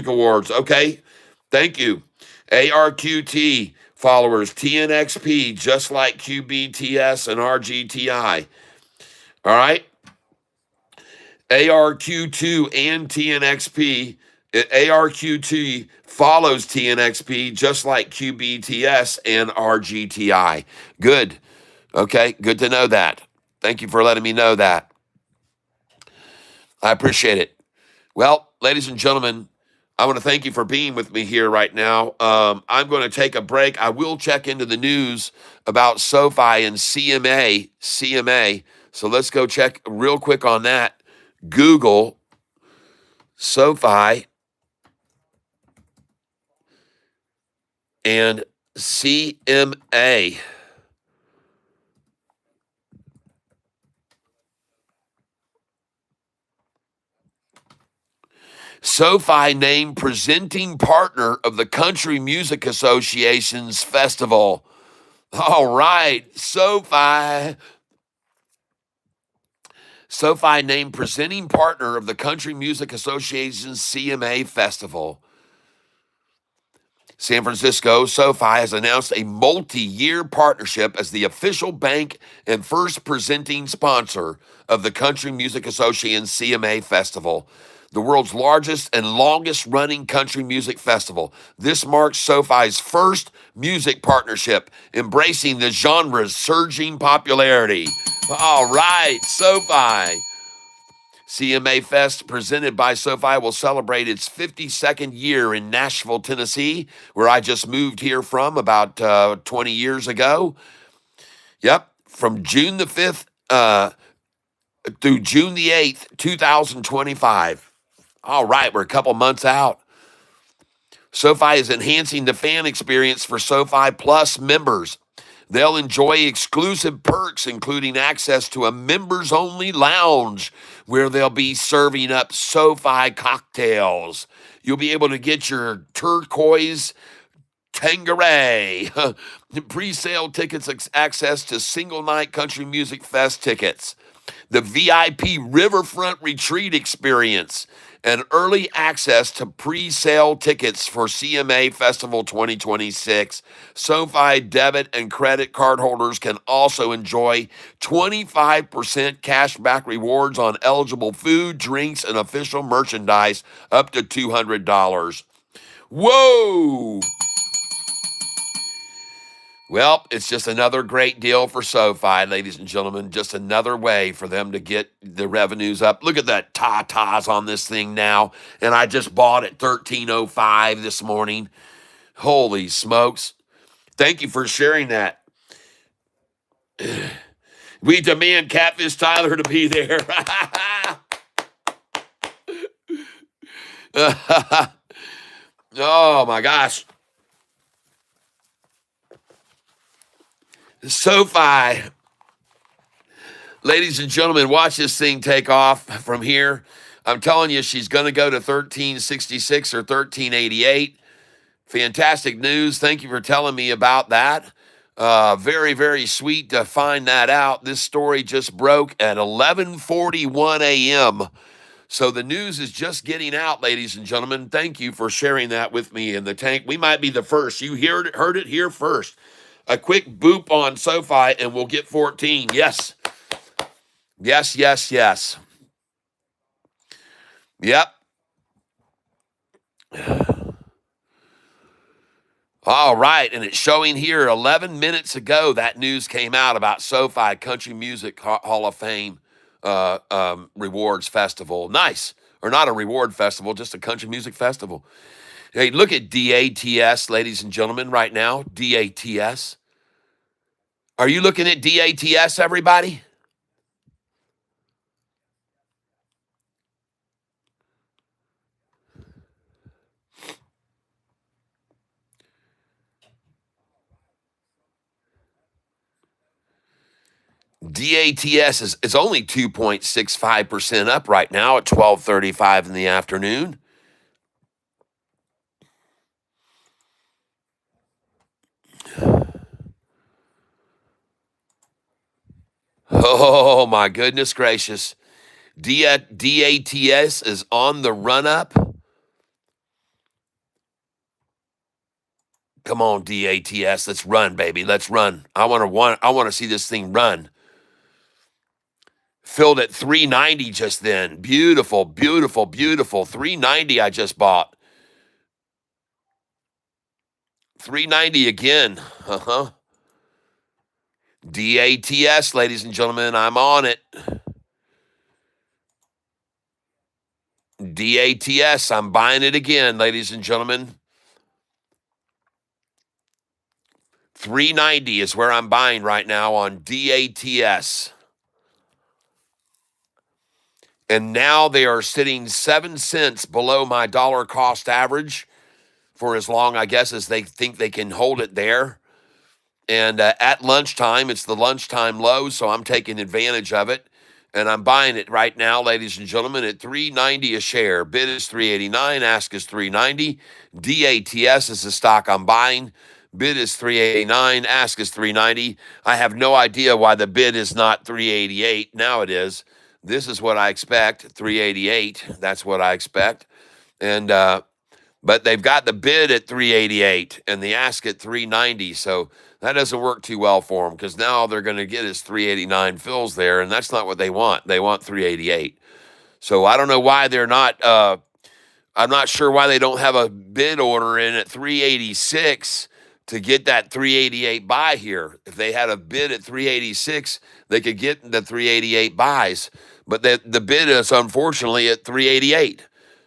Awards. Okay, thank you. ARQT followers, TNXP, just like QBTS and RGTI. All right, ARQ2 and TNXP. ARQ2 follows TNXP just like QBTS and RGTI. Good. Okay, good to know that. Thank you for letting me know that. I appreciate it. Well, ladies and gentlemen, I want to thank you for being with me here right now. I'm going to take a break. I will check into the news about SoFi and CMA. CMA. So let's go check real quick on that. Google SoFi and CMA. SoFi named presenting partner of the Country Music Association's festival. All right, SoFi. SoFi named presenting partner of the Country Music Association's CMA festival. San Francisco, SoFi has announced a multi-year partnership as the official bank and first presenting sponsor of the Country Music Association's CMA Festival, the world's largest and longest-running country music festival. This marks SoFi's first music partnership, embracing the genre's surging popularity. All right, SoFi. CMA Fest, presented by SoFi, will celebrate its 52nd year in Nashville, Tennessee, where I just moved here from about 20 years ago. Yep, from June the 5th through June the 8th, 2025. All right, we're a couple months out. SoFi is enhancing the fan experience for SoFi Plus members. They'll enjoy exclusive perks, including access to a members-only lounge where they'll be serving up SoFi cocktails. You'll be able to get your turquoise Tanqueray pre-sale tickets, access to single-night Country Music Fest tickets, the VIP Riverfront Retreat experience, and early access to pre-sale tickets for CMA Festival 2026. SoFi debit and credit card holders can also enjoy 25% cashback rewards on eligible food, drinks, and official merchandise up to $200. Whoa! Well, it's just another great deal for SoFi, ladies and gentlemen. Just another way for them to get the revenues up. Look at that tatas on this thing now. And I just bought it $13.05 this morning. Holy smokes. Thank you for sharing that. We demand Catfish Tyler to be there. Oh, my gosh. SoFi. Ladies and gentlemen, watch this thing take off from here. I'm telling you, she's going to go to 1366 or 1388. Fantastic news. Thank you for telling me about that. Very, very sweet to find that out. This story just broke at 11:41 a.m. So the news is just getting out, ladies and gentlemen. Thank you for sharing that with me in the tank. We might be the first. You heard it here first. A quick boop on SoFi and we'll get 14. Yes. Yes, yes, yes. Yep. All right. And it's showing here 11 minutes ago that news came out about SoFi Country Music Hall of Fame Rewards Festival. Nice. Or not a reward festival, just a country music festival. Hey, look at DATS, ladies and gentlemen, right now. DATS. Are you looking at DATS, everybody? DATS is only 2.65% up right now at 12:35 in the afternoon. Oh my goodness gracious. DATS is on the run up. Come on, DATS. Let's run, baby. Let's run. I want to see this thing run. Filled at 390 just then. Beautiful, beautiful, beautiful. 390 I just bought. 390 again. Uh-huh. DATS, ladies and gentlemen, I'm on it. DATS, I'm buying it again, ladies and gentlemen. 390 is where I'm buying right now on DATS. And now they are sitting 7 cents below my dollar cost average for as long, I guess, as they think they can hold it there. And at lunchtime, it's the lunchtime low, so I'm taking advantage of it. And I'm buying it right now, ladies and gentlemen, at $3.90 a share. Bid is $3.89, ask is $3.90. DATS is the stock I'm buying. Bid is $3.89, ask is $3.90. I have no idea why the bid is not $3.88. Now it is. This is what I expect, $3.88. That's what I expect. And but they've got the bid at $3.88 and the ask at $3.90. So that doesn't work too well for them because now all they're going to get is $3.89 fills there, and that's not what they want. They want $3.88. So I don't know why they're not. I'm not sure why they don't have a bid order in at $3.86 to get that $3.88 buy here. If they had a bid at $3.86, they could get the $3.88 buys. But the bid is unfortunately at $3.88.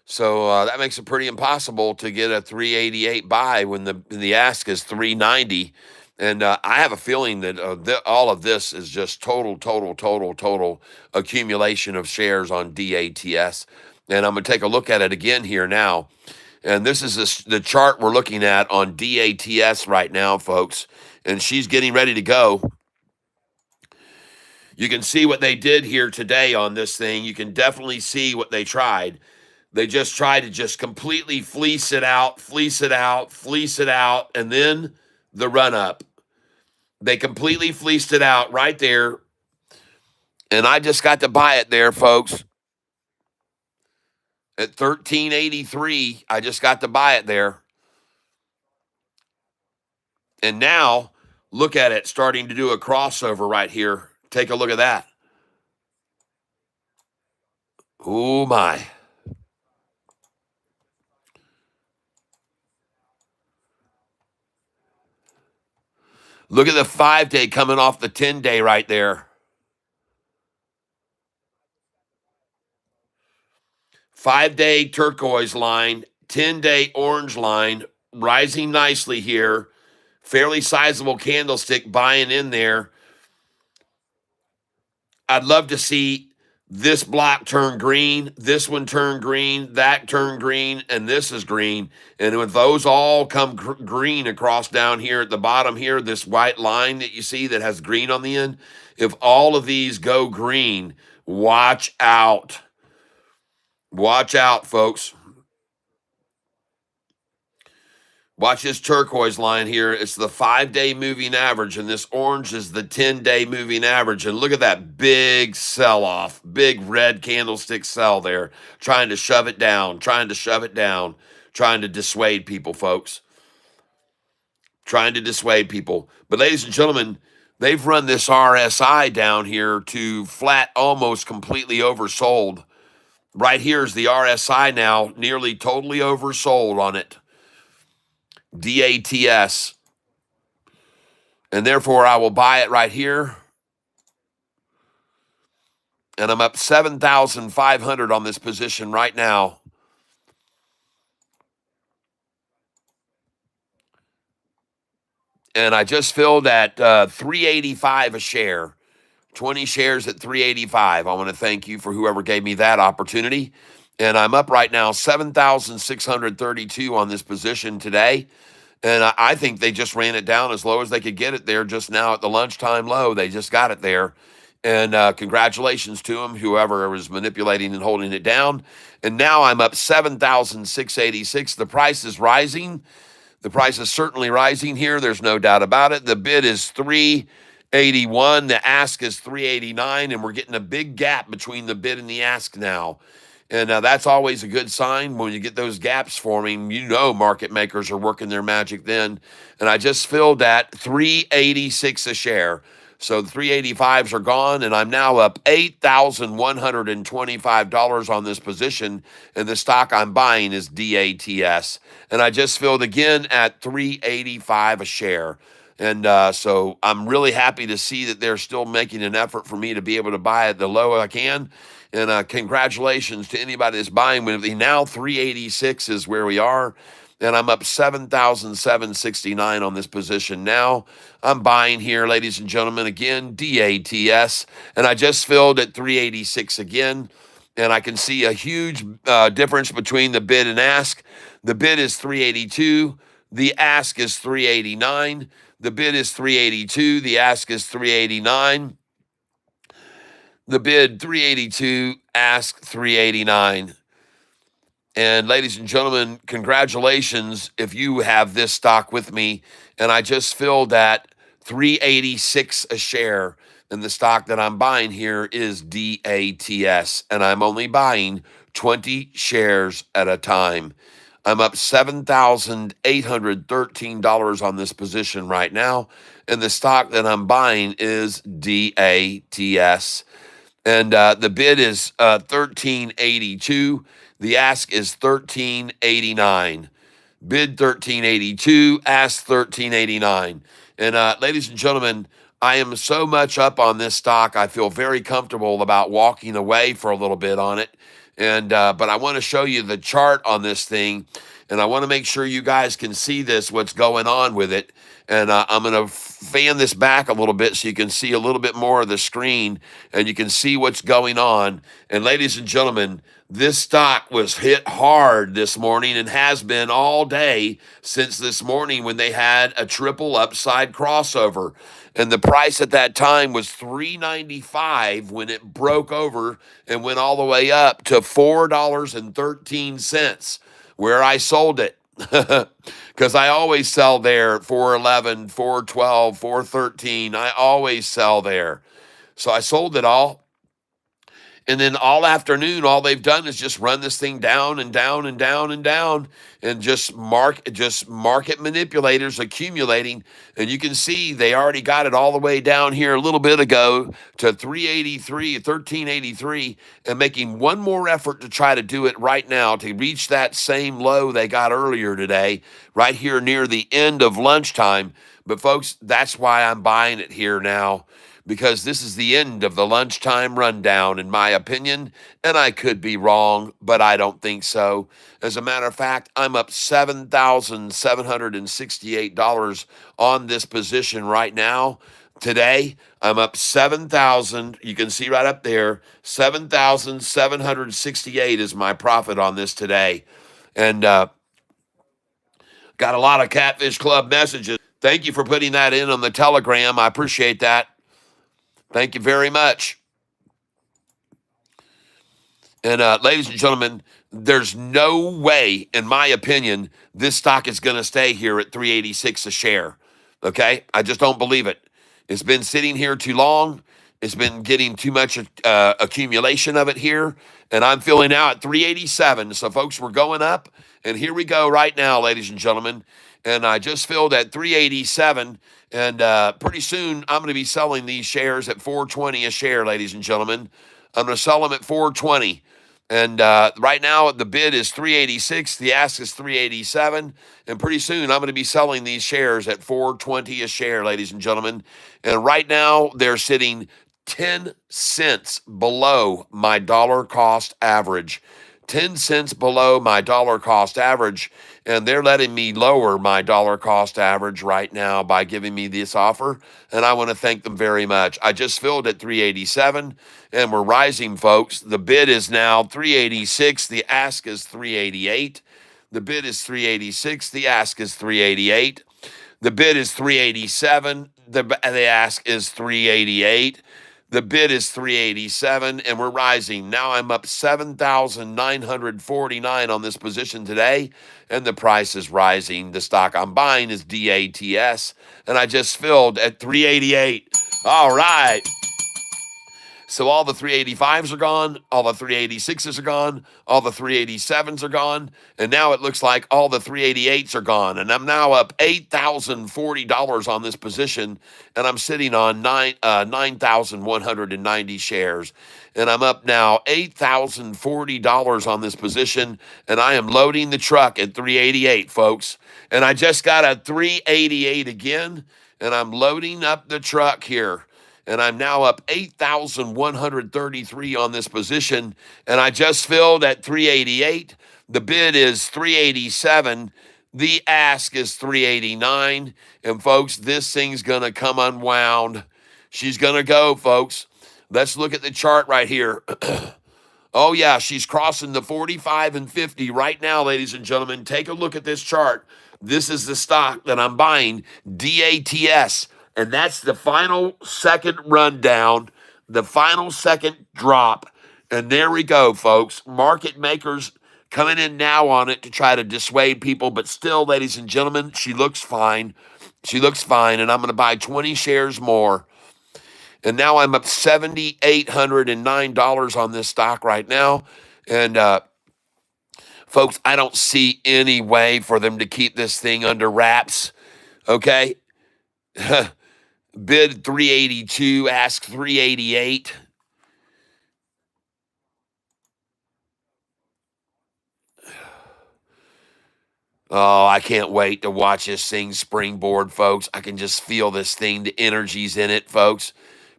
So that makes it pretty impossible to get a $3.88 buy when the ask is $3.90. And I have a feeling that all of this is just total accumulation of shares on DATS. And I'm going to take a look at it again here now. And this is the chart we're looking at on DATS right now, folks. And she's getting ready to go. You can see what they did here today on this thing. You can definitely see what they tried. They just tried to just completely fleece it out, and then the run up. They completely fleeced it out right there. And I just got to buy it there, folks. At $13.83, I just got to buy it there. And now, look at it starting to do a crossover right here. Take a look at that. Oh, my. Look at the 5-day coming off the 10-day right there. 5-day turquoise line, 10-day orange line, rising nicely here. Fairly sizable candlestick buying in there. I'd love to see this block turn green, this one turn green, that turn green, and this is green. And when those all come green across down here at the bottom here, this white line that you see that has green on the end, if all of these go green, watch out. Watch out, folks. Watch this turquoise line here. It's the 5-day moving average, and this orange is the 10-day moving average. And look at that big sell-off, big red candlestick sell there, trying to shove it down, trying to dissuade people, folks. Trying to dissuade people. But ladies and gentlemen, they've run this RSI down here to flat, almost completely oversold. Right here is the RSI now, nearly totally oversold on it. DATS. And therefore, I will buy it right here. And I'm up 7,500 on this position right now. And I just filled at $3.85 a share. 20 shares at $3.85. I want to thank you for whoever gave me that opportunity. And I'm up right now 7,632 on this position today. And I think they just ran it down as low as they could get it there just now at the lunchtime low. They just got it there. And congratulations to them, whoever was manipulating and holding it down. And now I'm up 7,686. The price is rising. The price is certainly rising here. There's no doubt about it. The bid is $3 381. The ask is 389, and we're getting a big gap between the bid and the ask now. And that's always a good sign when you get those gaps forming. You know, market makers are working their magic then. And I just filled at 386 a share. So the 385s are gone, and I'm now up $8,125 on this position. And the stock I'm buying is DATS. And I just filled again at 385 a share. And so I'm really happy to see that they're still making an effort for me to be able to buy at the low I can. And congratulations to anybody that's buying. Now 386 is where we are. And I'm up 7,769 on this position now. I'm buying here, ladies and gentlemen, again, DATS. And I just filled at 386 again. And I can see a huge difference between the bid and ask. The bid is 382. The ask is 389. The bid is 382. The ask is 389. The bid 382, ask 389. And ladies and gentlemen, congratulations if you have this stock with me. And I just filled at 386 a share. And the stock that I'm buying here is DATS. And I'm only buying 20 shares at a time. I'm up $7,813 on this position right now. And the stock that I'm buying is DATS. And the bid is 1382. The ask is 1389. Bid 1382, ask 1389. And ladies and gentlemen, I am so much up on this stock. I feel very comfortable about walking away for a little bit on it. And but I want to show you the chart on this thing, and I want to make sure you guys can see this, what's going on with it. And I'm going to fan this back a little bit so you can see a little bit more of the screen, and you can see what's going on. And ladies and gentlemen, this stock was hit hard this morning and has been all day since this morning when they had a triple upside crossover. And the price at that time was $3.95 when it broke over and went all the way up to $4.13 where I sold it. Because I always sell there at 411, 412, 413. I always sell there. So I sold it all. And then all afternoon, all they've done is just run this thing down and down and down and down, and just market manipulators accumulating. And you can see they already got it all the way down here a little bit ago to 383, 1383, and making one more effort to try to do it right now to reach that same low they got earlier today, right here near the end of lunchtime. But folks, that's why I'm buying it here now, because this is the end of the lunchtime rundown, in my opinion, and I could be wrong, but I don't think so. As a matter of fact, I'm up $7,768 on this position right now. Today, I'm up 7,000. You can see right up there, 7,768 is my profit on this today. And got a lot of Catfish Club messages. Thank you for putting that in on the Telegram. I appreciate that. Thank you very much. And ladies and gentlemen, there's no way, in my opinion, this stock is going to stay here at 386 a share. Okay? I just don't believe it. It's been sitting here too long. It's been getting too much accumulation of it here. And I'm filling out at 387. So, folks, we're going up. And here we go right now, ladies and gentlemen. And I just filled at 387. And pretty soon, I'm going to be selling these shares at 420 a share, ladies and gentlemen. I'm going to sell them at 420. And right now, the bid is 386. The ask is 387. And pretty soon, I'm going to be selling these shares at 420 a share, ladies and gentlemen. And right now, they're sitting 10 cents below my dollar cost average. 10 cents below my dollar cost average, and they're letting me lower my dollar cost average right now by giving me this offer, and I want to thank them very much. I just filled at 387, and we're rising, folks. The bid is now 386. The ask is 388. The bid is 386. The ask is 388. The bid is 387. The ask is 388. The bid is 387, and we're rising. Now I'm up 7,949 on this position today, and the price is rising. The stock I'm buying is DATS, and I just filled at 388. All right. So all the 385s are gone, all the 386s are gone, all the 387s are gone, and now it looks like all the 388s are gone. And I'm now up $8,040 on this position, and I'm sitting on 9,190 shares. And I'm up now $8,040 on this position, and I am loading the truck at 388, folks. And I just got a 388 again, and I'm loading up the truck here. And I'm now up 8,133 on this position. And I just filled at 388. The bid is 387. The ask is 389. And folks, this thing's going to come unwound. She's going to go, folks. Let's look at the chart right here. Oh, yeah, she's crossing the 45 and 50 right now, ladies and gentlemen. Take a look at this chart. This is the stock that I'm buying, DATS. And that's the final second rundown, the final second drop. And there we go, folks. Market makers coming in now on it to try to dissuade people. But still, ladies and gentlemen, she looks fine. She looks fine. And I'm going to buy 20 shares more. And now I'm up $7,809 on this stock right now. And, folks, I don't see any way for them to keep this thing under wraps. Okay? Bid 382, ask 388. Oh, I can't wait to watch this thing springboard, folks. I can just feel this thing. The energy's in it, folks.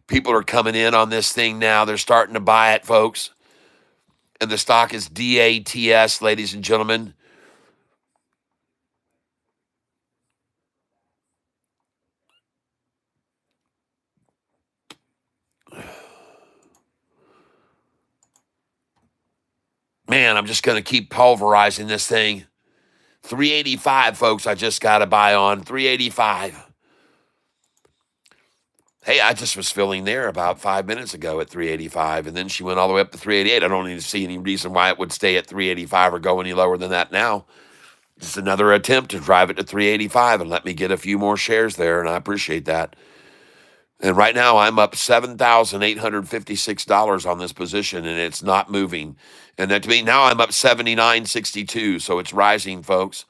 People are coming in on this thing now. They're starting to buy it, folks. And the stock is DATS, ladies and gentlemen. Man, I'm just going to keep pulverizing this thing. 385, folks, I just got to buy on. 385. Hey, I just was filling there about 5 minutes ago at 385, and then she went all the way up to 388. I don't even see any reason why it would stay at 385 or go any lower than that now. Just another attempt to drive it to 385 and let me get a few more shares there, and I appreciate that. And right now, I'm up $7,856 on this position, and it's not moving. And that to me, now I'm up $79.62, so it's rising, folks.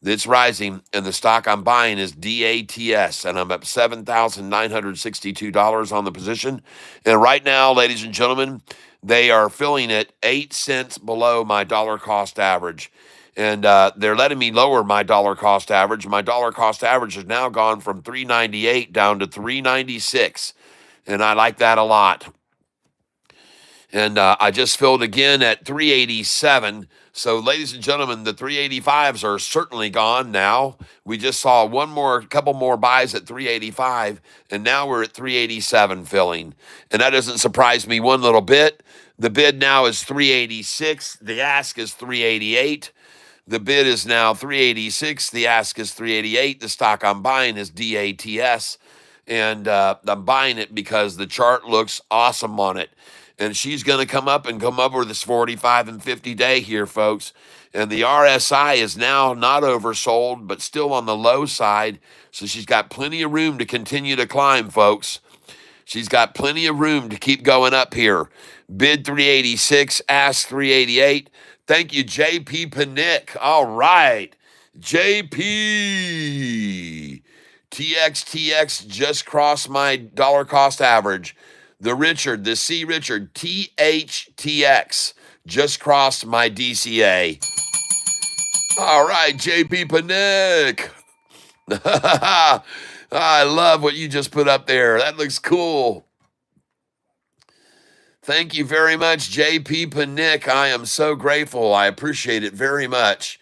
It's rising, and the stock I'm buying is DATS, and I'm up $7,962 on the position. And right now, ladies and gentlemen, they are filling it 8 cents below my dollar cost average. And they're letting me lower my dollar cost average. My dollar cost average has now gone from 398 down to 396, and I like that a lot. And I just filled again at 387. So, ladies and gentlemen, the 385s are certainly gone now. We just saw couple more buys at 385, and now we're at 387 filling. And that doesn't surprise me one little bit. The bid now is 386. The ask is 388. The bid is now 386. The ask is 388. The stock I'm buying is DATS. And I'm buying it because the chart looks awesome on it. And she's going to come up over this 45 and 50 day here, folks. And the RSI is now not oversold, but still on the low side. So she's got plenty of room to continue to climb, folks. She's got plenty of room to keep going up here. Bid 386, ask 388. Thank you, JP Panic. All right. JP. TXTX just crossed my dollar cost average. The C Richard, THTX just crossed my DCA. All right, JP Panic. I love what you just put up there. That looks cool. Thank you very much, JP Panic. I am so grateful. I appreciate it very much.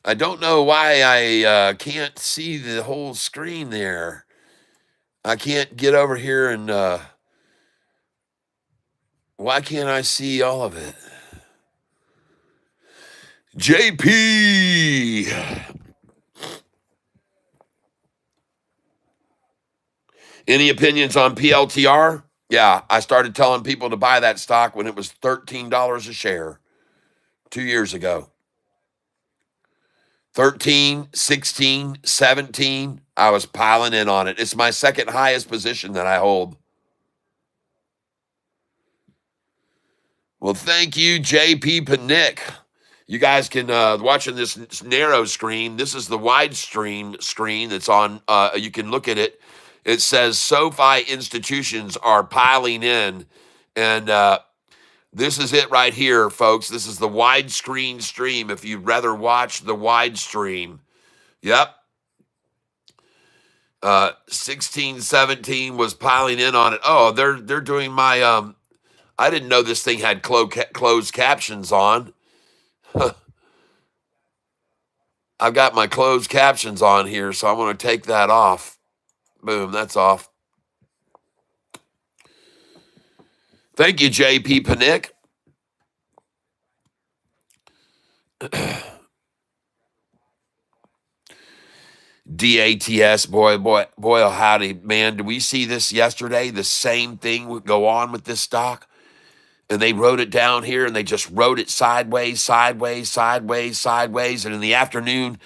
I don't know why I can't see the whole screen there. I can't get over here and why can't I see all of it? JP. Any opinions on PLTR? Yeah, I started telling people to buy that stock when it was $13 a share 2 years ago. 13, 16, 17. I was piling in on it. It's my second highest position that I hold. Well, thank you, JP Panick. You guys can watching this narrow screen. This is the wide screen that's on. You can look at it. It says SoFi institutions are piling in, and this is it right here, folks. This is the widescreen stream. If you'd rather watch the wide stream, yep. 16, 17 was piling in on it. Oh, they're doing my I didn't know this thing had closed captions on. I've got my closed captions on here, so I'm going to take that off. Boom, that's off. Thank you, JP Panick. DATS, boy, oh howdy, man. Did we see this yesterday? The same thing would go on with this stock. And they wrote it down here and they just wrote it sideways, sideways, sideways, sideways. And in the afternoon,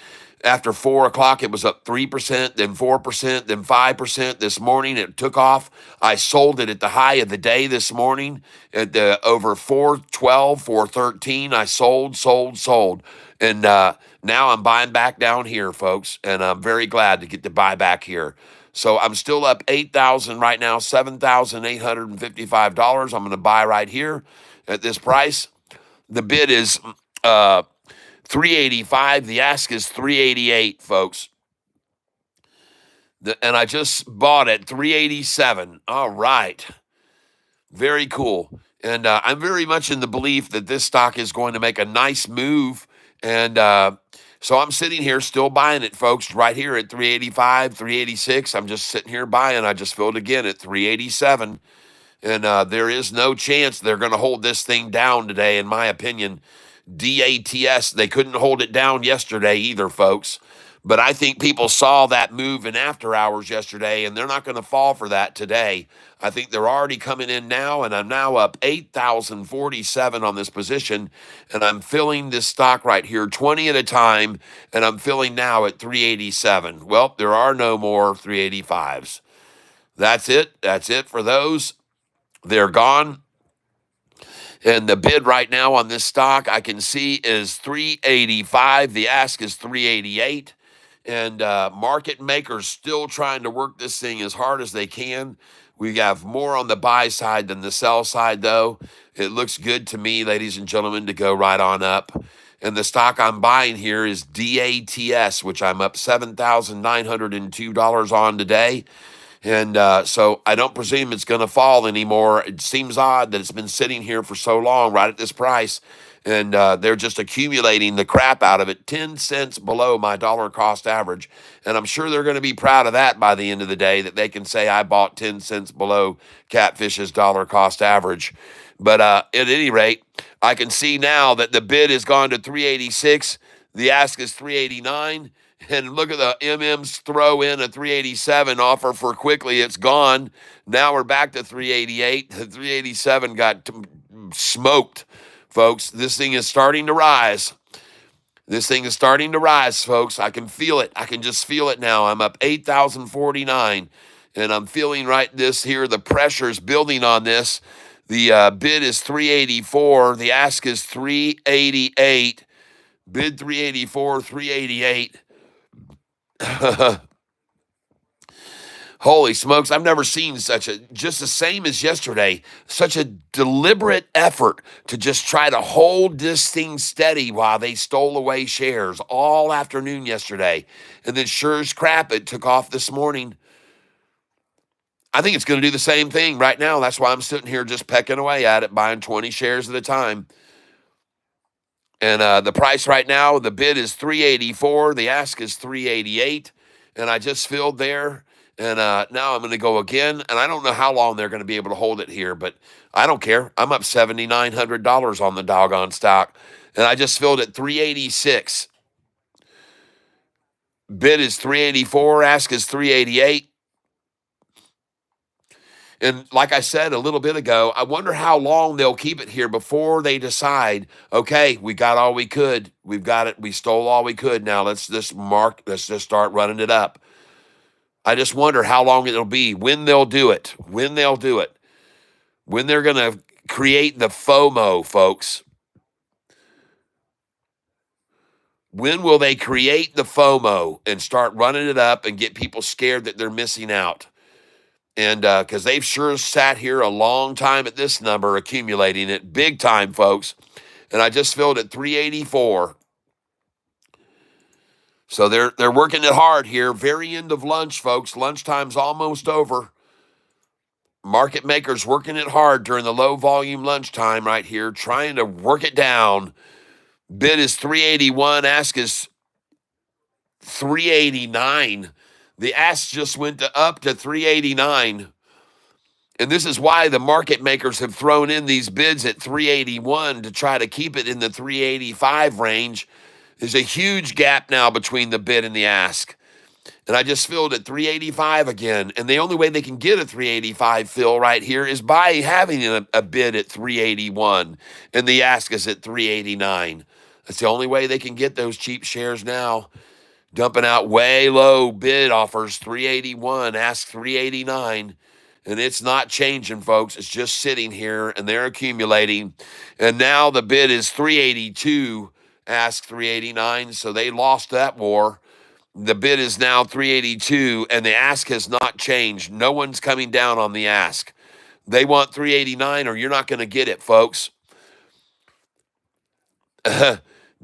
after 4 o'clock, it was up 3%, then 4%, then 5%. This morning, it took off. I sold it at the high of the day this morning at the over 412, 413. I sold. And now I'm buying back down here, folks. And I'm very glad to get to buy back here. So I'm still up $8,000 right now, $7,855. I'm going to buy right here at this price. The bid is 385. The ask is 388, folks. And I just bought at 387. All right. Very cool. And I'm very much in the belief that this stock is going to make a nice move. And so I'm sitting here still buying it, folks, right here at 385, 386. I'm just sitting here buying. I just filled again at 387. And there is no chance they're going to hold this thing down today, in my opinion. DATS, they couldn't hold it down yesterday either, folks. But I think people saw that move in after hours yesterday, and they're not going to fall for that today. I think they're already coming in now, and I'm now up 8,047 on this position, and I'm filling this stock right here 20 at a time, and I'm filling now at 387. Well, there are no more 385s. That's it. That's it for those. They're gone. And the bid right now on this stock I can see is 385. The ask is 388. And market makers still trying to work this thing as hard as they can. We have more on the buy side than the sell side, though. It looks good to me, ladies and gentlemen, to go right on up. And the stock I'm buying here is DATS, which I'm up $7,902 on today. And so I don't presume it's going to fall anymore. It seems odd that it's been sitting here for so long right at this price. And they're just accumulating the crap out of it, 10 cents below my dollar cost average. And I'm sure they're going to be proud of that by the end of the day, that they can say I bought 10 cents below Catfish's dollar cost average. But at any rate, I can see now that the bid has gone to 386. The ask is 389. And look at the MMs throw in a 387 offer for quickly. It's gone. Now we're back to 388. The 387 got smoked, folks. This thing is starting to rise. This thing is starting to rise, folks. I can feel it. I can just feel it now. I'm up 8,049, and I'm feeling right this here. The pressure is building on this. The bid is 384. The ask is 388. Bid 384, 388. Holy smokes, I've never seen just the same as yesterday, such a deliberate effort to just try to hold this thing steady while they stole away shares all afternoon yesterday. And then sure as crap, it took off this morning. I think it's going to do the same thing right now. That's why I'm sitting here just pecking away at it, buying 20 shares at a time. And the price right now, the bid is 384. The ask is 388. And I just filled there. And now I'm going to go again. And I don't know how long they're going to be able to hold it here, but I don't care. I'm up $7,900 on the doggone stock. And I just filled at 386. Bid is 384. Ask is 388. And like I said a little bit ago, I wonder how long they'll keep it here before they decide, okay, we got all we could. We've got it. We stole all we could. Now let's just start running it up. I just wonder how long it'll be, when they'll do it, when they're going to create the FOMO, folks. When will they create the FOMO and start running it up and get people scared that they're missing out? And because they've sure sat here a long time at this number, accumulating it big time, folks. And I just filled at 384. So they're working it hard here. Very end of lunch, folks. Lunchtime's almost over. Market makers working it hard during the low volume lunchtime right here, trying to work it down. Bid is 381. Ask is 389. The ask just went up to 389. And this is why the market makers have thrown in these bids at 381 to try to keep it in the 385 range. There's a huge gap now between the bid and the ask. And I just filled at 385 again. And the only way they can get a 385 fill right here is by having a bid at 381. And the ask is at 389. That's the only way they can get those cheap shares now. Dumping out way low bid offers, 381, ask 389. And it's not changing, folks. It's just sitting here, and they're accumulating. And now the bid is 382, ask 389. So they lost that war. The bid is now 382, and the ask has not changed. No one's coming down on the ask. They want 389, or you're not going to get it, folks.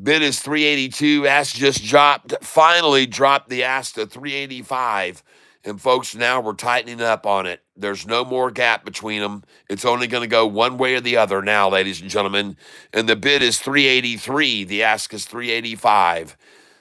Bid is 382. Ask just finally dropped the ask to 385. And folks, now we're tightening up on it. There's no more gap between them. It's only going to go one way or the other now, ladies and gentlemen. And the bid is 383. The ask is 385.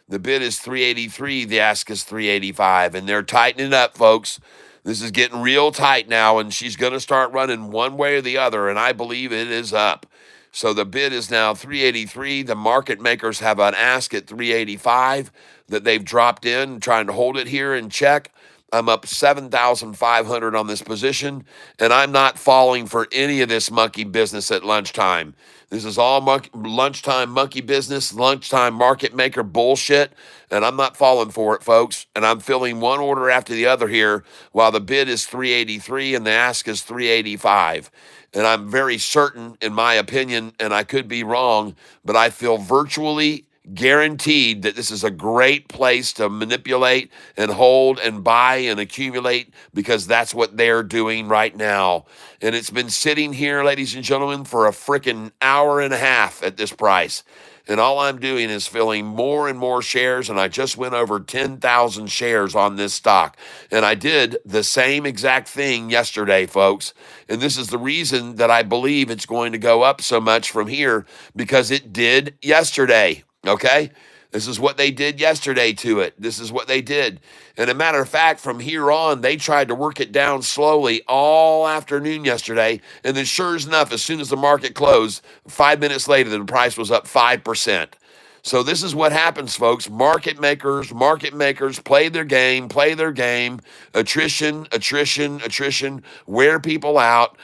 The bid is 383. The ask is 385. And they're tightening up, folks. This is getting real tight now, and she's going to start running one way or the other, and I believe it is up. So the bid is now 383. The market makers have an ask at 385 that they've dropped in, trying to hold it here in check. I'm up 7,500 on this position, and I'm not falling for any of this monkey business at lunchtime. This is all lunchtime monkey business, lunchtime market maker bullshit, and I'm not falling for it, folks. And I'm filling one order after the other here while the bid is 383 and the ask is 385. And I'm very certain, in my opinion, and I could be wrong, but I feel virtually guaranteed that this is a great place to manipulate and hold and buy and accumulate, because that's what they're doing right now. And it's been sitting here, ladies and gentlemen, for a freaking hour and a half at this price. And all I'm doing is filling more and more shares, and I just went over 10,000 shares on this stock. And I did the same exact thing yesterday, folks. And this is the reason that I believe it's going to go up so much from here, because it did yesterday. Okay? This is what they did yesterday to it. This is what they did. And a matter of fact, from here on, they tried to work it down slowly all afternoon yesterday. And then sure enough, as soon as the market closed, 5 minutes later, the price was up 5%. So this is what happens, folks. Market makers play their game. Attrition, wear people out,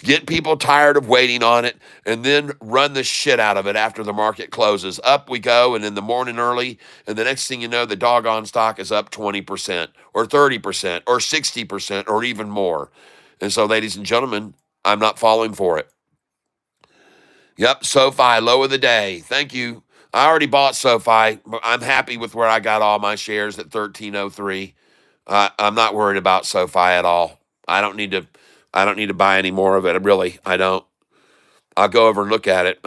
get people tired of waiting on it, and then run the shit out of it after the market closes. Up we go, and in the morning early, and the next thing you know, the doggone stock is up 20% or 30% or 60% or even more. And so, ladies and gentlemen, I'm not falling for it. Yep, SoFi, low of the day. Thank you. I already bought SoFi. I'm happy with where I got all my shares at 1303. I'm not worried about SoFi at all. I don't need to buy any more of it. Really, I don't. I'll go over and look at it.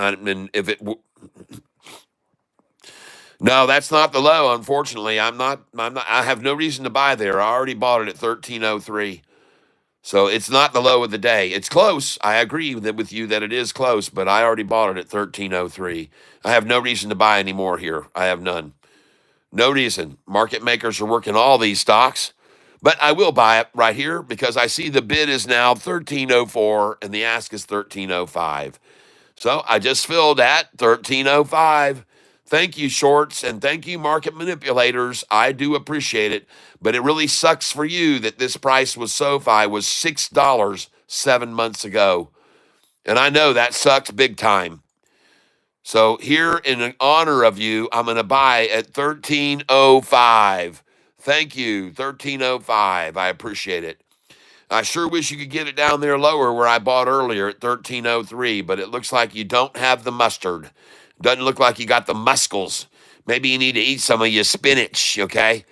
No, that's not the low. Unfortunately, I'm not. I have no reason to buy there. I already bought it at 1303. So it's not the low of the day. It's close. I agree with you that it is close, but I already bought it at 1303. I have no reason to buy any more here. I have none. No reason. Market makers are working all these stocks, but I will buy it right here because I see the bid is now 1304 and the ask is 1305. So I just filled at 1305. Thank you, shorts, and thank you, market manipulators. I do appreciate it, but it really sucks for you that this price was SoFi was $6 7 months ago. And I know that sucks big time. So here in honor of you, I'm going to buy at 1305. Thank you, 1305. I appreciate it. I sure wish you could get it down there lower where I bought earlier at 1303, but it looks like you don't have the mustard. Doesn't look like you got the muscles. Maybe you need to eat some of your spinach, okay?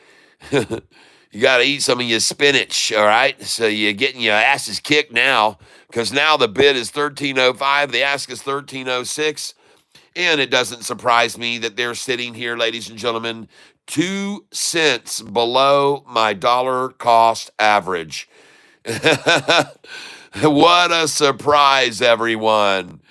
You got to eat some of your spinach, all right? So you're getting your asses kicked now, because now the bid is 1305, the ask is 1306, and it doesn't surprise me that they're sitting here, ladies and gentlemen, 2 cents below my dollar cost average. What a surprise, everyone.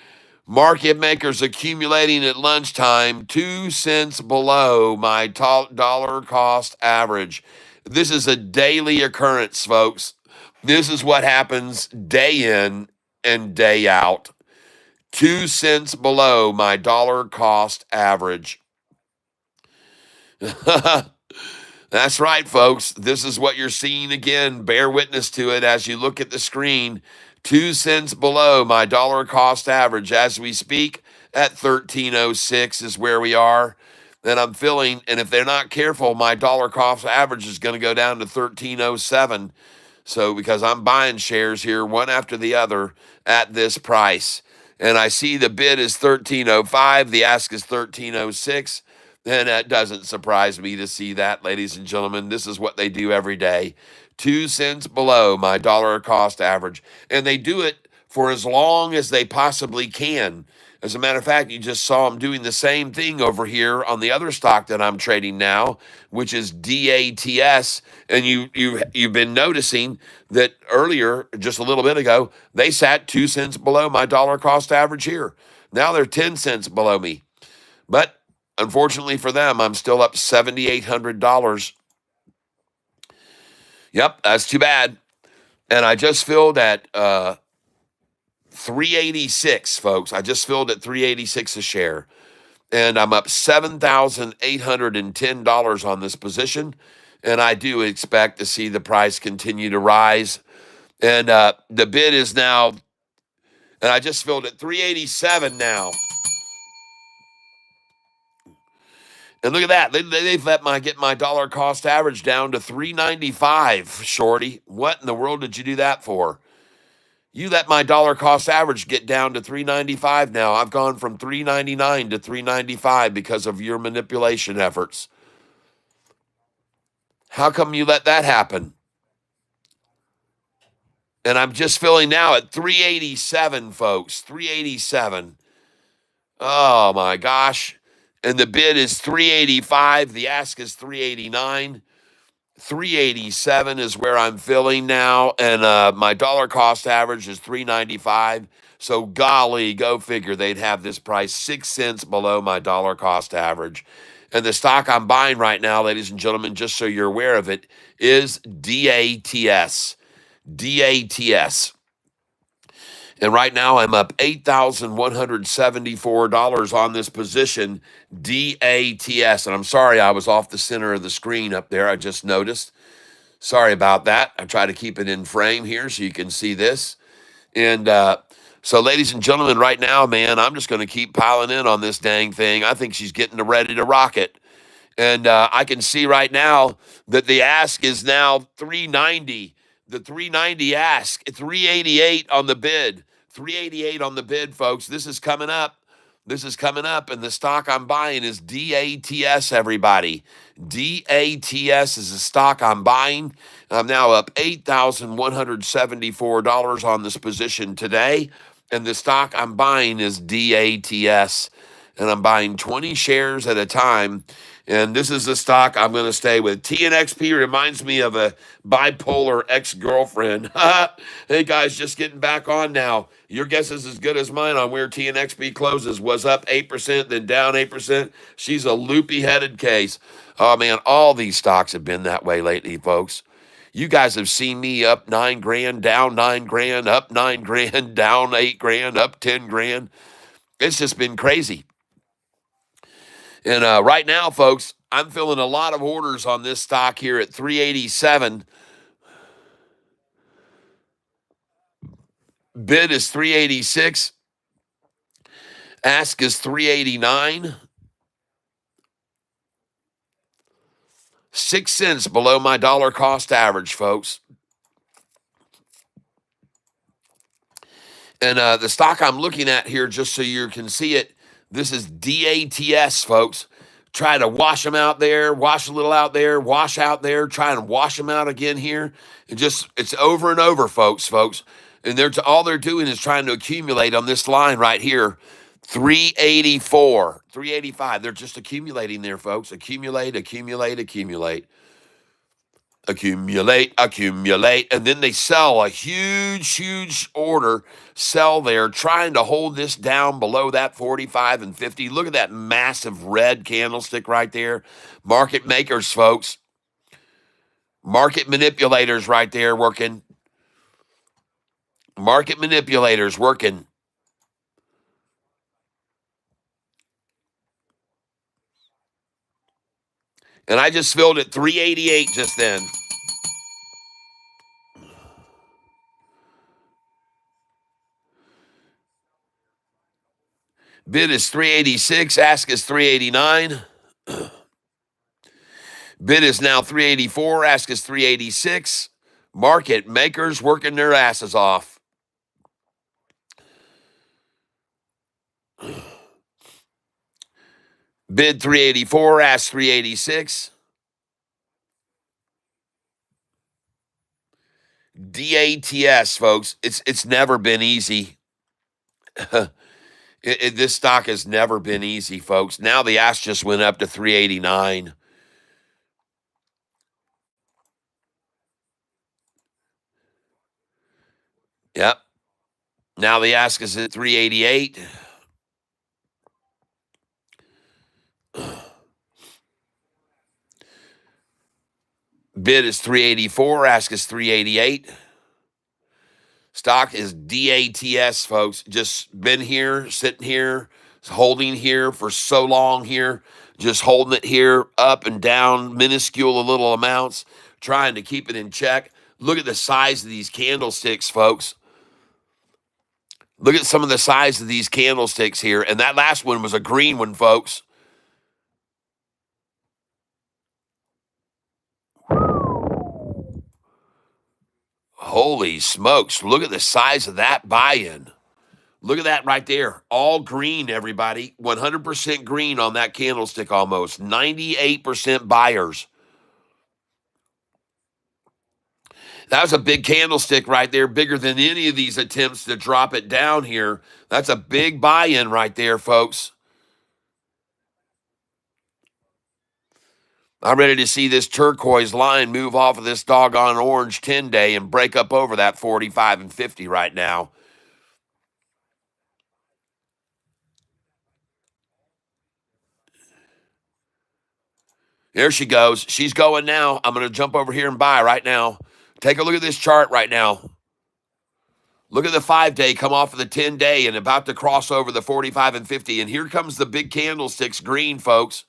Market makers accumulating at lunchtime, 2 cents below my dollar cost average. This is a daily occurrence, folks. This is what happens day in and day out. 2 cents below my dollar cost average. That's right, folks. This is what you're seeing again. Bear witness to it as you look at the screen. 2 cents below my dollar cost average as we speak at 1306 is where we are. And I'm feeling, and if they're not careful, my dollar cost average is going to go down to 1307. So because I'm buying shares here one after the other at this price. And I see the bid is 1305, the ask is 1306. And that doesn't surprise me to see that, ladies and gentlemen. This is what they do every day. 2 cents below my dollar cost average. And they do it for as long as they possibly can. As a matter of fact, you just saw them doing the same thing over here on the other stock that I'm trading now, which is DATS. And you've been noticing that earlier, just a little bit ago, they sat 2 cents below my dollar cost average here. Now they're 10 cents below me. But unfortunately for them, I'm still up $7,800. Yep, that's too bad. And I just filled at 386, folks. I just filled at 386 a share. And I'm up $7,810 on this position. And I do expect to see the price continue to rise. And the bid is now, and I just filled at 387 now. And look at that. They've let get my dollar cost average down to 395, shorty. What in the world did you do that for? You let my dollar cost average get down to 395 now. I've gone from 399 to 395 because of your manipulation efforts. How come you let that happen? And I'm just filling now at 387, folks. 387. Oh, my gosh. And the bid is 385. The ask is 389. 387 is where I'm filling now. And my dollar cost average is 395. So golly, go figure, they'd have this price 6 cents below my dollar cost average. And the stock I'm buying right now, ladies and gentlemen, just so you're aware of it, is DATS. DATS. And right now I'm up $8,174 on this position, DATS. And I'm sorry I was off the center of the screen up there. I just noticed. Sorry about that. I try to keep it in frame here so you can see this. And so, ladies and gentlemen, right now, man, I'm just going to keep piling in on this dang thing. I think she's getting ready to rock it. And I can see right now that the ask is now 390. The 390 ask, 388 on the bid. 388 on the bid, folks. This is coming up. This is coming up, and the stock I'm buying is DATS, everybody. DATS is the stock I'm buying. I'm now up $8,174 on this position today, and the stock I'm buying is DATS, and I'm buying 20 shares at a time. And this is the stock I'm going to stay with. TNXP reminds me of a bipolar ex-girlfriend. Hey, guys, just getting back on now. Your guess is as good as mine on where TNXP closes. Was up 8%, then down 8%. She's a loopy-headed case. Oh, man, all these stocks have been that way lately, folks. You guys have seen me up 9 grand, down 9 grand, up 9 grand, down 8 grand, up 10 grand. It's just been crazy. And right now, folks, I'm filling a lot of orders on this stock here at 387. Bid is 386. Ask is 389. 6 cents below my dollar cost average, folks. And the stock I'm looking at here, just so you can see it, this is DATS, folks. Try to wash them out there, wash a little out there, wash out there, try and wash them out again here. It's over and over, folks. And all they're doing is trying to accumulate on this line right here, 384, 385. They're just accumulating there, folks. Accumulate. Accumulate, and then they sell a huge order, sell there, trying to hold this down below that 45 and 50. Look at that massive red candlestick right there. Market makers, folks. Market manipulators right there working. Market manipulators working. And I just filled at 388 just then. Bid is 386. Ask is 389. Bid is now 384. Ask is 386. Market makers working their asses off. Bid 384. Ask 386. DATS, folks. It's never been easy. This stock has never been easy, folks. Now the ask just went up to 389. Yep. Now the ask is at 388. Bid is 384. Ask is 388. Stock is DATS, folks. Just been here, sitting here, holding here for so long here, just holding it here up and down, minuscule little amounts, trying to keep it in check. Look at the size of these candlesticks, folks. Look at some of the size of these candlesticks here. And that last one was a green one, folks. Holy smokes. Look at the size of that buy-in. Look at that right there. All green, everybody. 100% green on that candlestick almost. 98% buyers. That was a big candlestick right there, bigger than any of these attempts to drop it down here. That's a big buy-in right there, folks. I'm ready to see this turquoise line move off of this doggone orange 10-day and break up over that 45 and 50 right now. There she goes. She's going now. I'm going to jump over here and buy right now. Take a look at this chart right now. Look at the 5-day come off of the 10-day and about to cross over the 45 and 50. And here comes the big candlesticks green, folks.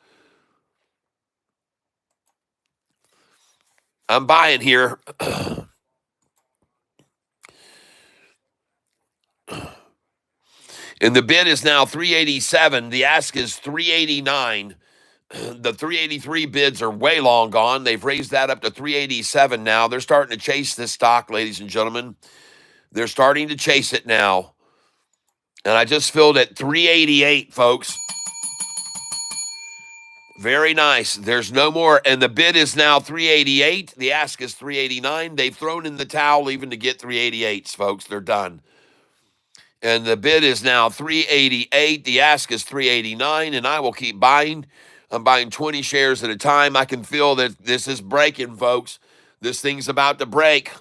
I'm buying here. And the bid is now 387. The ask is 389. The 383 bids are way long gone. They've raised that up to 387 now. They're starting to chase this stock, ladies and gentlemen. They're starting to chase it now. And I just filled at 388, folks. Very nice. There's no more. And the bid is now 388. The ask is 389. They've thrown in the towel even to get 388s, folks. They're done. And the bid is now 388. The ask is 389. And I will keep buying. I'm buying 20 shares at a time. I can feel that this is breaking, folks. This thing's about to break.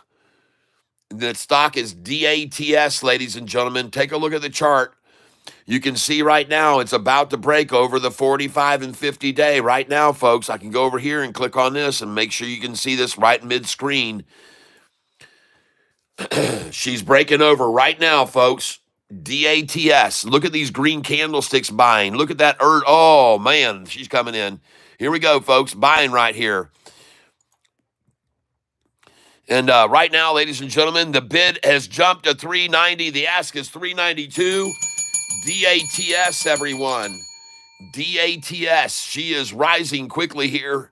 The stock is DATS, ladies and gentlemen. Take a look at the chart. You can see right now it's about to break over the 45 and 50 day. Right now, folks, I can go over here and click on this and make sure you can see this right mid-screen. She's breaking over right now, folks. DATS. Look at these green candlesticks buying. Look at that. Oh, man, she's coming in. Here we go, folks. Buying right here. And right now, ladies and gentlemen, the bid has jumped to 390. The ask is 392. DATS, everyone. DATS. She is rising quickly here.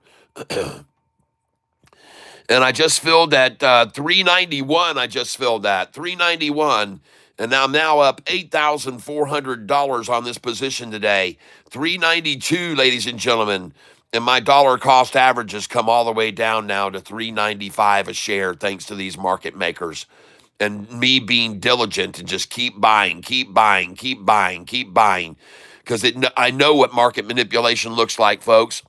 And I just filled at 391. I just filled that 391, and I'm now up $8,400 on this position today. 392, ladies and gentlemen, and my dollar cost average has come all the way down now to 395 a share, thanks to these market makers and me being diligent and just keep buying, keep buying, keep buying, keep buying, because I know what market manipulation looks like, folks.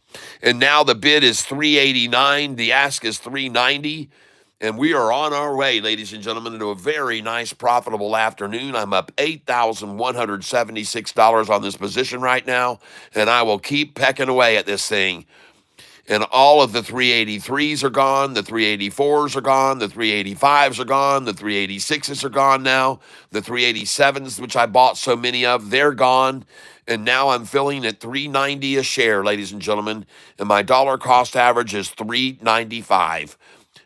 And now the bid is 389, the ask is 390, and we are on our way, ladies and gentlemen, into a very nice, profitable afternoon. I'm up $8,176 on this position right now, and I will keep pecking away at this thing. And all of the 383s are gone, the 384s are gone, the 385s are gone, the 386s are gone now, the 387s, which I bought so many of, they're gone. And now I'm filling at 390 a share, ladies and gentlemen, and my dollar cost average is 395.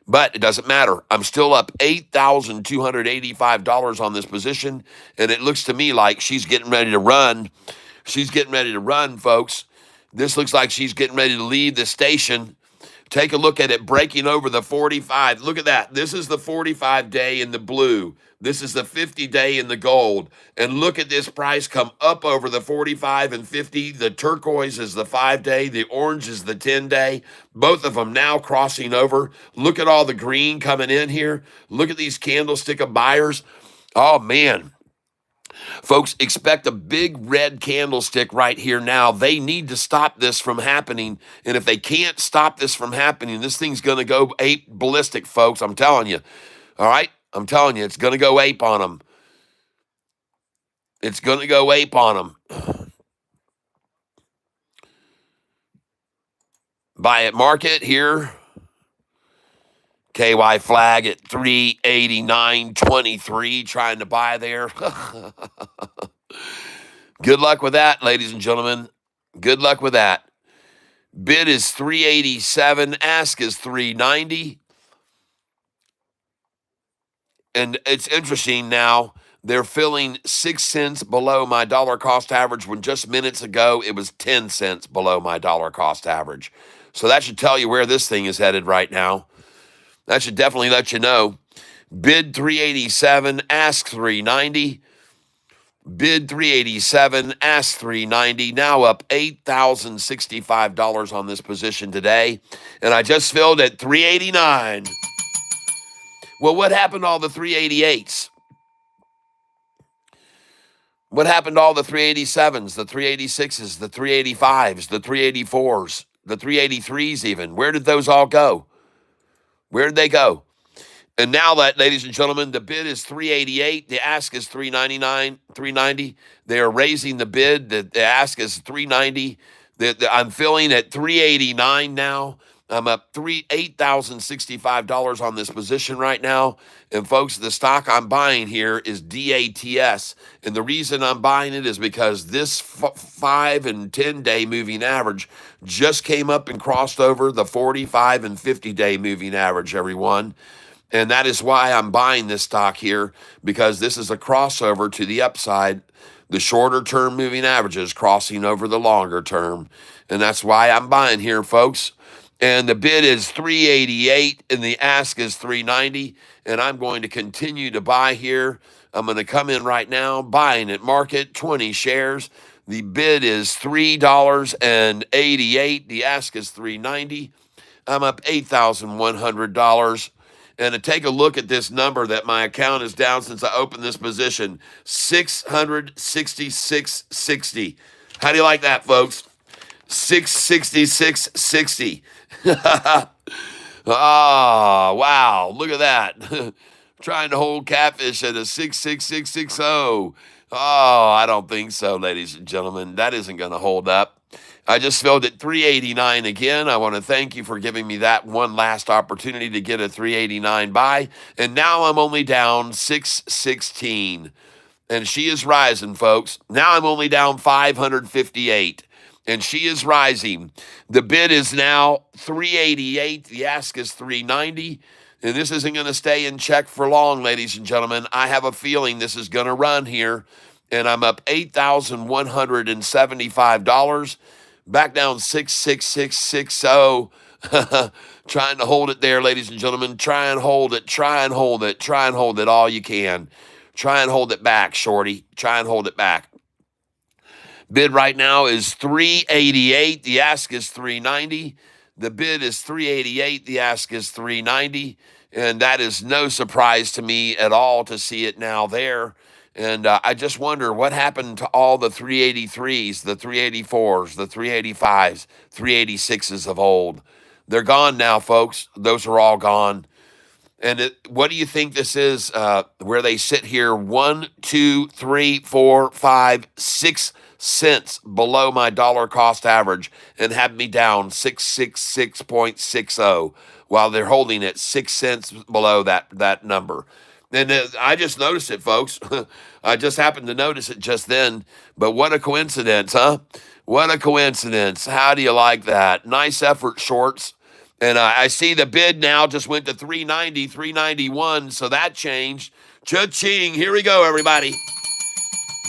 But it doesn't matter. I'm still up $8,285 on this position, and it looks to me like she's getting ready to run. She's getting ready to run, folks. This looks like she's getting ready to leave the station. Take a look at it breaking over the 45. Look at that. This is the 45-day in the blue. This is the 50-day in the gold. And look at this price come up over the 45 and 50. The turquoise is the 5-day. The orange is the 10-day. Both of them now crossing over. Look at all the green coming in here. Look at these candlestick of buyers. Oh, man. Folks, expect a big red candlestick right here now. They need to stop this from happening. And if they can't stop this from happening, this thing's going to go ape ballistic, folks. I'm telling you. All right? I'm telling you, it's going to go ape on them. It's going to go ape on them. Buy at market here. KY flag at 389.23, trying to buy there. Good luck with that, ladies and gentlemen. Good luck with that. Bid is 387, ask is 390. And it's interesting now, they're filling 6 cents below my dollar cost average when just minutes ago it was 10 cents below my dollar cost average. So that should tell you where this thing is headed right now. That should definitely let you know. Bid 387, ask 390. Bid 387, ask 390. Now up $8,065 on this position today. And I just filled at 389. Well, what happened to all the 388s? What happened to all the 387s, the 386s, the 385s, the 384s, the 383s even? Where did those all go? Where did they go? And now that, ladies and gentlemen, the bid is 388, the ask is 390. They are raising the bid. The ask is 390. I'm filling at 389 now. I'm up $8,065 on this position right now. And folks, the stock I'm buying here is DATS. And the reason I'm buying it is because this 5 and 10-day moving average just came up and crossed over the 45 and 50-day moving average, everyone. And that is why I'm buying this stock here, because this is a crossover to the upside. The shorter term moving averages crossing over the longer term. And that's why I'm buying here, folks. And the bid is 388 and the ask is 390. And I'm going to continue to buy here. I'm going to come in right now, buying at market, 20 shares. The bid is $3.88. The ask is $3.90. I'm up $8,100. And to take a look at this number that my account is down since I opened this position, 666.60. How do you like that, folks? 666.60. Oh, wow. Look at that. Trying to hold Catfish at a 66660. Oh, I don't think so, ladies and gentlemen. That isn't going to hold up. I just filled at 389 again. I want to thank you for giving me that one last opportunity to get a 389 buy. And now I'm only down 616. And she is rising, folks. Now I'm only down 558. and she is rising. The bid is now 388. The ask is 390. And this isn't going to stay in check for long, ladies and gentlemen. I have a feeling this is going to run here, and I'm up $8,175, back down 66660. Trying to hold it there, ladies and gentlemen. Try and hold it. Try and hold it. Try and hold it all you can. Try and hold it back, shorty. Try and hold it back. Bid right now is 388. The ask is 390. The bid is 388. The ask is 390. And that is no surprise to me at all to see it now there. And I just wonder what happened to all the 383s, the 384s, the 385s, 386s of old. They're gone now, folks. Those are all gone. And what do you think this is where they sit here 1, 2, 3, 4, 5, 6 cents below my dollar cost average and have me down 666.60 while they're holding it 6 cents below that number. And I just noticed it, folks. I just happened to notice it just then. But what a coincidence, huh? What a coincidence. How do you like that? Nice effort, shorts. And I see the bid now just went to 390, 391, so that changed. Cha-ching. Here we go, everybody.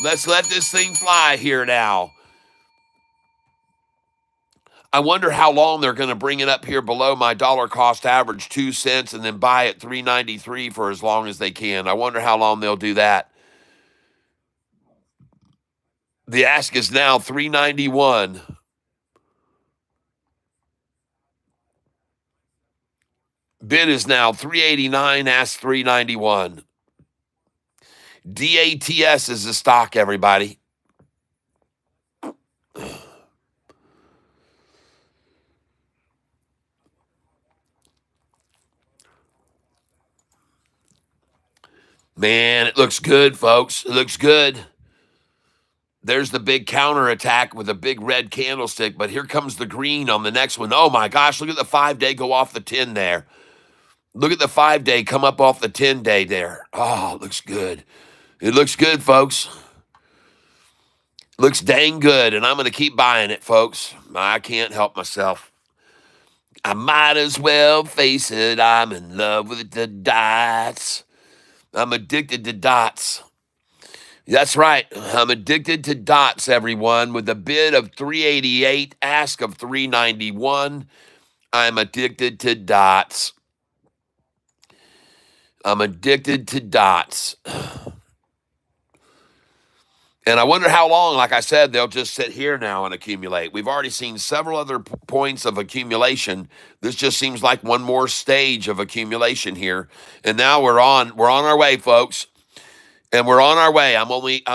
Let's let this thing fly here now. I wonder how long they're going to bring it up here below my dollar cost average, 2 cents, and then buy at 393 for as long as they can. I wonder how long they'll do that. The ask is now 391. Bid is now 389, ask 391. DATS is the stock, everybody. Man, it looks good, folks. It looks good. There's the big counterattack with a big red candlestick, but here comes the green on the next one. Oh my gosh, look at the 5-day go off the 10 there. Look at the 5-day come up off the 10-day there. Oh, it looks good. It looks good, folks. Looks dang good, and I'm going to keep buying it, folks. I can't help myself. I might as well face it. I'm in love with the dots. I'm addicted to dots. That's right. I'm addicted to dots, everyone. With a bid of 388, ask of 391. I'm addicted to dots. I'm addicted to dots. And I wonder how long, like I said, they'll just sit here now and accumulate. We've already seen several other points of accumulation. This just seems like one more stage of accumulation here. And now we're on our way, folks. And we're on our way. I'm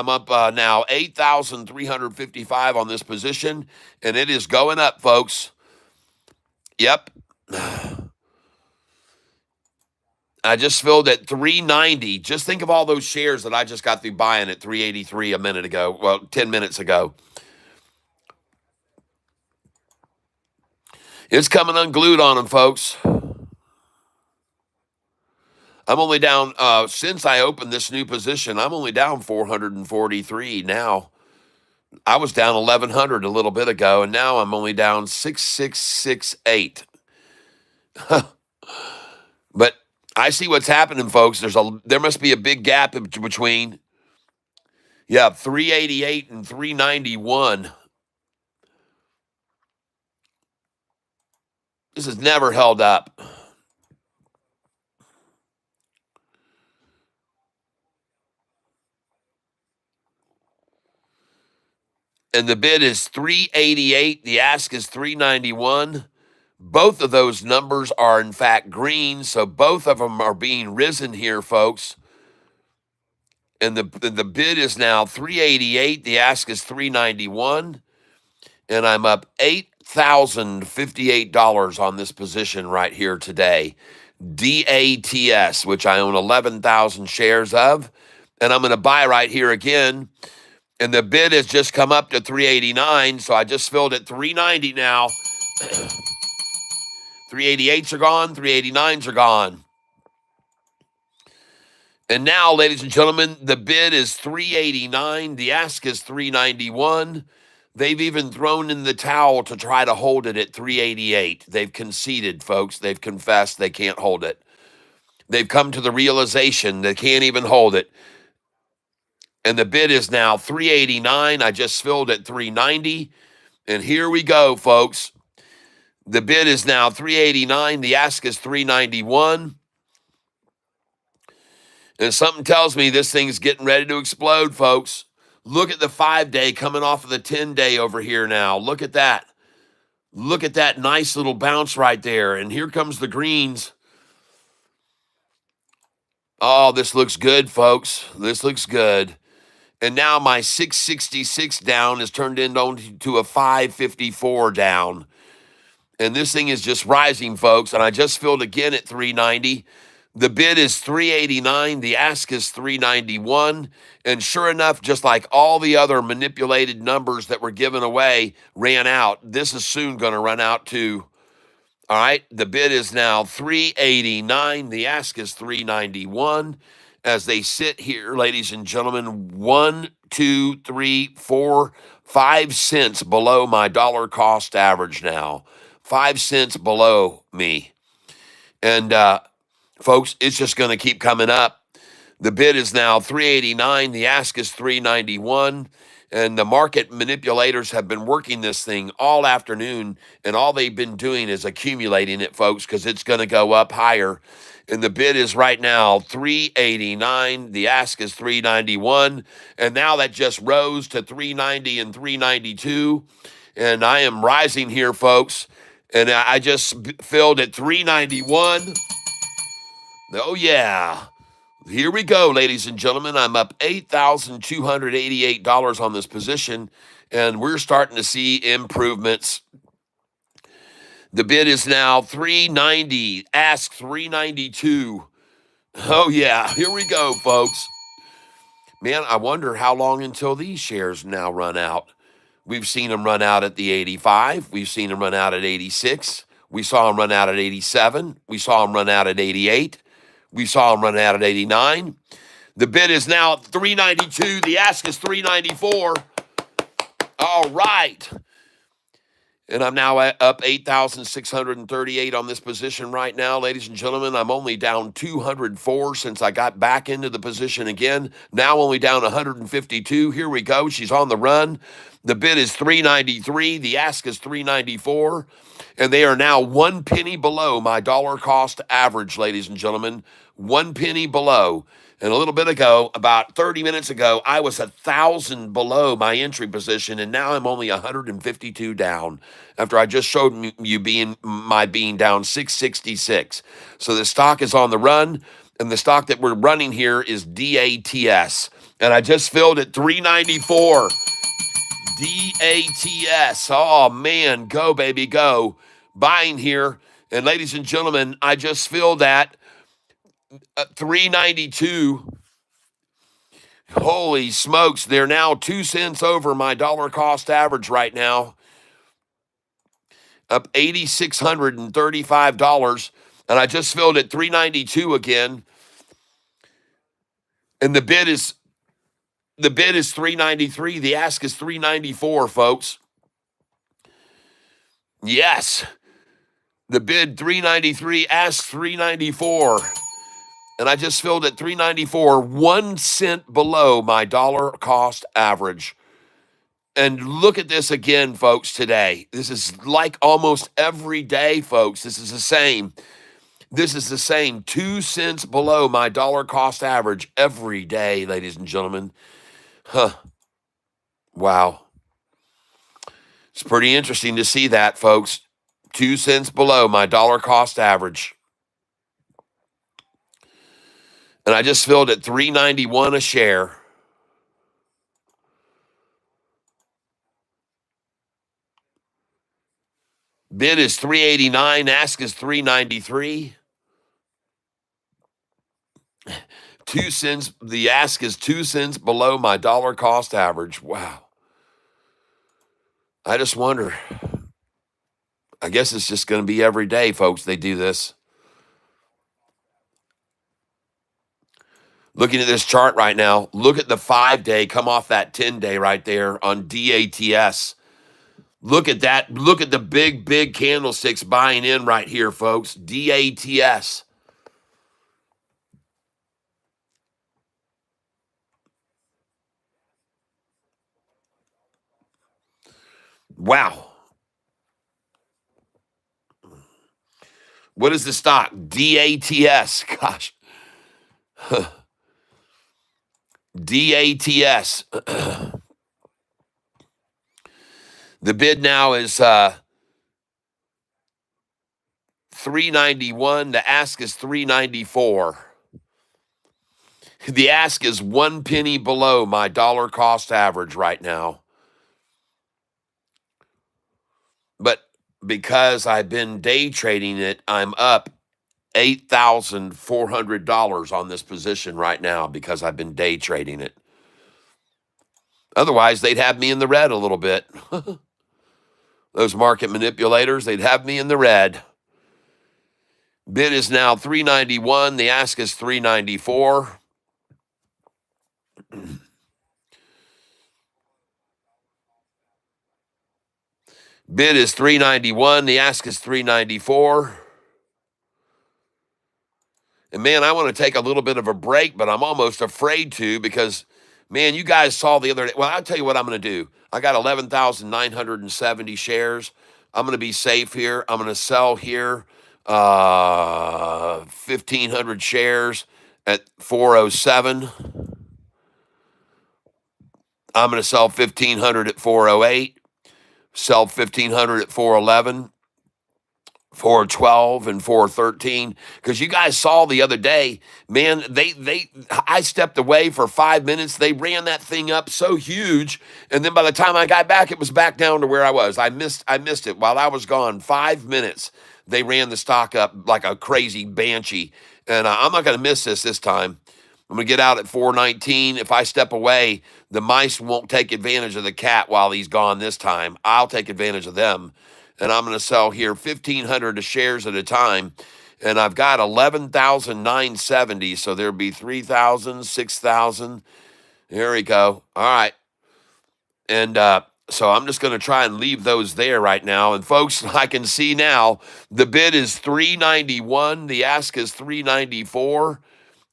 up now 8,355 on this position, and it is going up, folks. Yep. I just filled at 390. Just think of all those shares that I just got through buying at 383 a minute ago. Well, 10 minutes ago. It's coming unglued on them, folks. I'm only down, since I opened this new position, I'm only down 443 now. I was down 1,100 a little bit ago, and now I'm only down 6,668. But I see what's happening, folks. There must be a big gap between, 388 and 391. This has never held up. And the bid is 388. The ask is 391. Both of those numbers are, in fact, green, so both of them are being risen here, folks. And the bid is now 388. The ask is 391. And I'm up $8,058 on this position right here today. DATS, which I own 11,000 shares of. And I'm going to buy right here again. And the bid has just come up to 389, so I just filled at 390 now. 388s are gone, 389s are gone. And now, ladies and gentlemen, the bid is 389. The ask is 391. They've even thrown in the towel to try to hold it at 388. They've conceded, folks. They've confessed they can't hold it. They've come to the realization they can't even hold it. And the bid is now 389. I just filled at 390. And here we go, folks. The bid is now 389. The ask is 391. And something tells me this thing's getting ready to explode, folks. Look at the 5-day coming off of the 10-day over here now. Look at that. Look at that nice little bounce right there. And here comes the greens. Oh, this looks good, folks. This looks good. And now my 666 down is turned into a 554 down. And this thing is just rising, folks. And I just filled again at 390. The bid is 389. The ask is 391. And sure enough, just like all the other manipulated numbers that were given away ran out, this is soon going to run out too. All right. The bid is now 389. The ask is 391. As they sit here, ladies and gentlemen, 1, 2, 3, 4, 5 cents below my dollar cost average now. 5 cents below me. And, folks, it's just going to keep coming up. The bid is now 389. The ask is 391. And the market manipulators have been working this thing all afternoon, and all they've been doing is accumulating it, folks, because it's going to go up higher. And the bid is right now 389. The ask is 391. And now that just rose to 390 and 392. And I am rising here, folks. And I just filled at 391. Oh, yeah. Here we go, ladies and gentlemen. I'm up $8,288 on this position, and we're starting to see improvements. The bid is now 390. Ask 392. Oh, yeah. Here we go, folks. Man, I wonder how long until these shares now run out. We've seen them run out at the 85. We've seen them run out at 86. We saw them run out at 87. We saw them run out at 88. We saw them run out at 89. The bid is now 392. The ask is 394. All right. And I'm now up 8,638 on this position right now, ladies and gentlemen. I'm only down 204 since I got back into the position again. Now only down 152. Here we go. She's on the run. The bid is 393. The ask is 394. And they are now 1 penny below my dollar cost average, ladies and gentlemen. 1 penny below. And a little bit ago, about 30 minutes ago, I was 1,000 below my entry position, and now I'm only 152 down after I just showed you being down 666. So the stock is on the run, and the stock that we're running here is DATS. And I just filled at 394. DATS. Oh, man. Go, baby, go. Buying here. And ladies and gentlemen, I just filled that 392. Holy smokes. They're now 2 cents over my dollar cost average right now. Up $8,635. And I just filled at 392 again. And the bid is 393. The ask is 394, folks. Yes. The bid 393, ask 394. And I just filled at 394, 1 cent below my dollar cost average. And look at this again, folks, today. This is like almost every day, folks. This is the same. This is the same. 2 cents below my dollar cost average every day, ladies and gentlemen. Huh. Wow. It's pretty interesting to see that, folks. 2 cents below my dollar cost average. And I just filled at $3.91 a share. Bid is $3.89. Ask is $3.93. 2 cents. The ask is 2 cents below my dollar cost average. Wow. I just wonder. I guess it's just going to be every day, folks, they do this. Looking at this chart right now, look at the 5-day come off that 10-day right there on DATS. Look at that. Look at the big candlesticks buying in right here, folks. DATS. Wow. What is the stock? DATS. Gosh. DATS. The bid now is 391. The ask is 394. The ask is 1 penny below my dollar cost average right now. But because I've been day trading it, I'm up $8,400 on this position right now because I've been day trading it. Otherwise, they'd have me in the red a little bit. Those market manipulators, they'd have me in the red. Bid is now 391. The ask is 394. Bid is 391. The ask is 394. And man, I want to take a little bit of a break, but I'm almost afraid to because, man, you guys saw the other day. Well, I'll tell you what I'm going to do. I got 11,970 shares. I'm going to be safe here. I'm going to sell here 1,500 shares at 407. I'm going to sell 1,500 at 408. Sell 1,500 at 411. 412 and 413, because you guys saw the other day, man, I stepped away for 5 minutes. They ran that thing up so huge, and then by the time I got back, it was back down to where I was. I missed it while I was gone. 5 minutes, they ran the stock up like a crazy banshee, and I'm not going to miss this time. I'm going to get out at 419. If I step away, the mice won't take advantage of the cat while he's gone this time. I'll take advantage of them. And I'm going to sell here 1,500 shares at a time. And I've got 11,970. So there'll be 3,000, 6,000. There we go. All right. And so I'm just going to try and leave those there right now. And folks, I can see now the bid is 391. The ask is 394.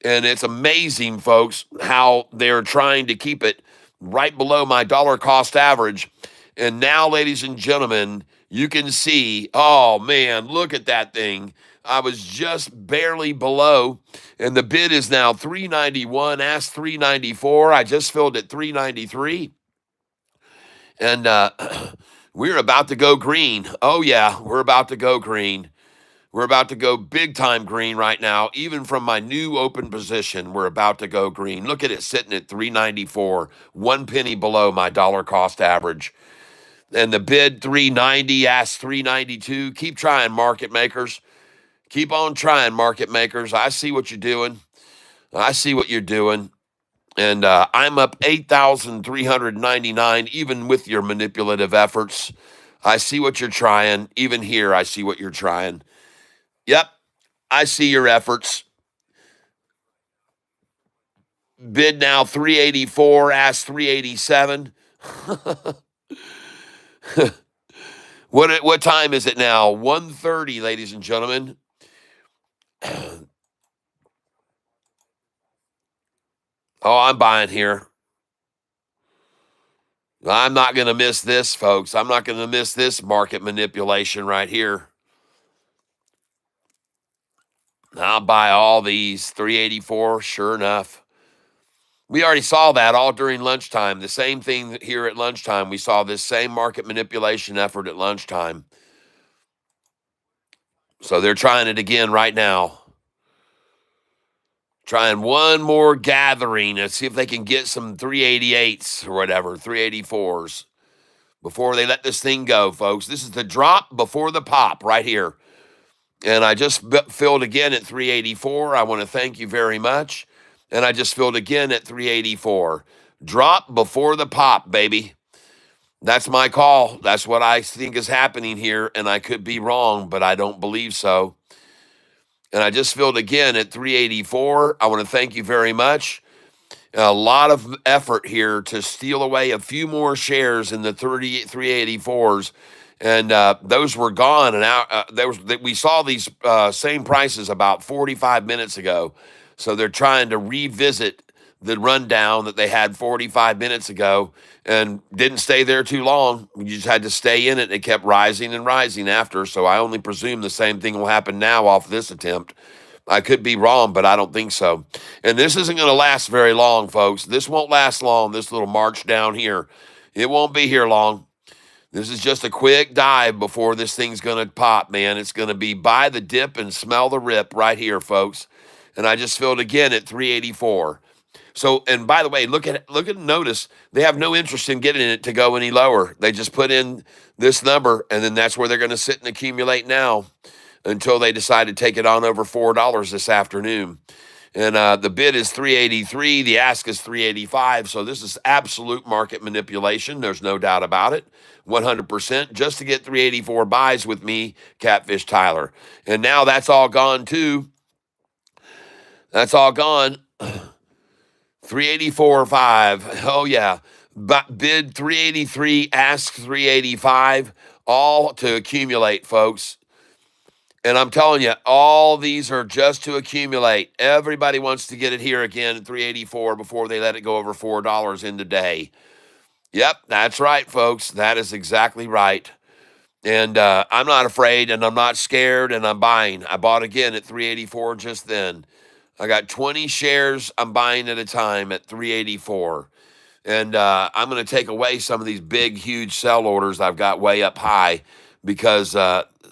And it's amazing, folks, how they're trying to keep it right below my dollar cost average. And now, ladies and gentlemen, you can see, oh man, look at that thing. I was just barely below, and the bid is now 391, ask 394. I just filled at 393. And we're about to go green. Oh yeah, we're about to go green. We're about to go big time green right now. Even from my new open position, we're about to go green. Look at it sitting at 394, 1 penny below my dollar cost average. And the bid 390, ask 392. Keep trying, market makers. Keep on trying, market makers. I see what you're doing. I see what you're doing. And I'm up 8,399, even with your manipulative efforts. I see what you're trying. Even here, I see what you're trying. Yep, I see your efforts. Bid now 384, ask 387. What time is it now? 1:30, ladies and gentlemen. Oh, I'm buying here. I'm not going to miss this, folks. I'm not going to miss this market manipulation right here. I'll buy all these. 384, sure enough. We already saw that all during lunchtime. The same thing here at lunchtime. We saw this same market manipulation effort at lunchtime. So they're trying it again right now. Trying one more gathering and see if they can get some 388s or whatever, 384s before they let this thing go, folks. This is the drop before the pop right here. And I just filled again at 384. I want to thank you very much. And I just filled again at 384. Drop before the pop, baby. That's my call. That's what I think is happening here. And I could be wrong, but I don't believe so. And I just filled again at 384. I want to thank you very much. A lot of effort here to steal away a few more shares in the 384s, and those were gone. And out, we saw these same prices about 45 minutes ago, so they're trying to revisit the rundown that they had 45 minutes ago, and didn't stay there too long. You just had to stay in it, and it kept rising and rising after. So I only presume the same thing will happen now off this attempt. I could be wrong, but I don't think so. And this isn't going to last very long, folks. This won't last long, this little march down here. It won't be here long. This is just a quick dive before this thing's going to pop, man. It's going to be buy the dip and smell the rip right here, folks. And I just filled again at 384. So, and by the way, notice they have no interest in getting it to go any lower. They just put in this number, and then that's where they're going to sit and accumulate now until they decide to take it on over $4 this afternoon. And the bid is 383, the ask is 385. So this is absolute market manipulation. There's no doubt about it. 100% just to get 384 buys with me, Catfish Tyler. And now that's all gone too. That's all gone. 384.5. Oh yeah. But bid 383, ask 385, all to accumulate, folks. And I'm telling you, all these are just to accumulate. Everybody wants to get it here again at 384 before they let it go over $4 in the day. Yep, that's right, folks. That is exactly right. And I'm not afraid, and I'm not scared, and I'm buying. I bought again at 384 just then. I got 20 shares I'm buying at a time at 384. And I'm going to take away some of these big, huge sell orders I've got way up high because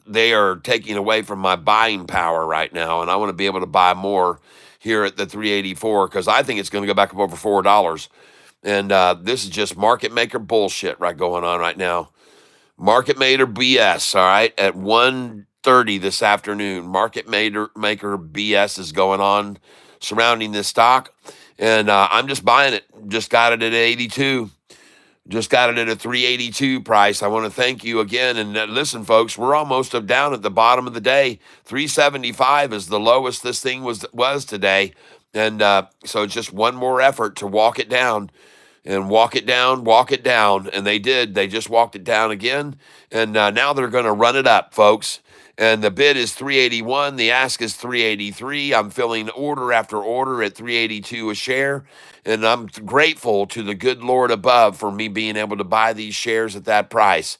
they are taking away from my buying power right now. And I want to be able to buy more here at the 384 because I think it's going to go back up over $4. And this is just market maker bullshit going on right now. Market maker BS, all right, at 1:30 this afternoon. Market maker BS is going on surrounding this stock. And I'm just buying it. Just got it at 82. Just got it at a 382 price. I want to thank you again. And listen, folks, we're almost down at the bottom of the day. 375 is the lowest this thing was today. And so it's just one more effort to walk it down and walk it down. And they did. They just walked it down again. And now they're going to run it up, folks. And the bid is 381. The ask is 383. I'm filling order after order at 382 a share. And I'm grateful to the good Lord above for me being able to buy these shares at that price,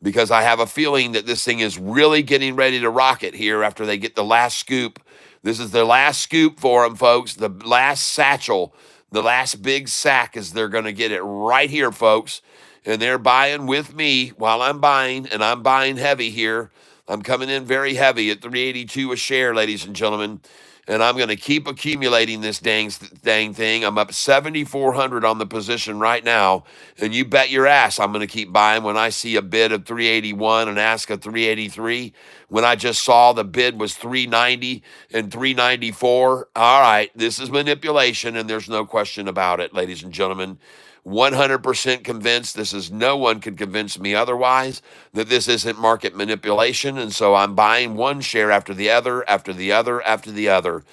because I have a feeling that this thing is really getting ready to rocket here after they get the last scoop. This is the last scoop for them, folks. The last satchel, the last big sack is they're going to get it right here, folks. And they're buying with me while I'm buying, and I'm buying heavy here. I'm coming in very heavy at 382 a share, ladies and gentlemen. And I'm going to keep accumulating this dang thing. I'm up 7,400 on the position right now. And you bet your ass I'm going to keep buying when I see a bid of 381 and ask of 383. When I just saw the bid was 390 and 394. All right, this is manipulation, and there's no question about it, ladies and gentlemen. 100% convinced. No one could convince me otherwise that this isn't market manipulation. And so I'm buying one share after the other, after the other, after the other.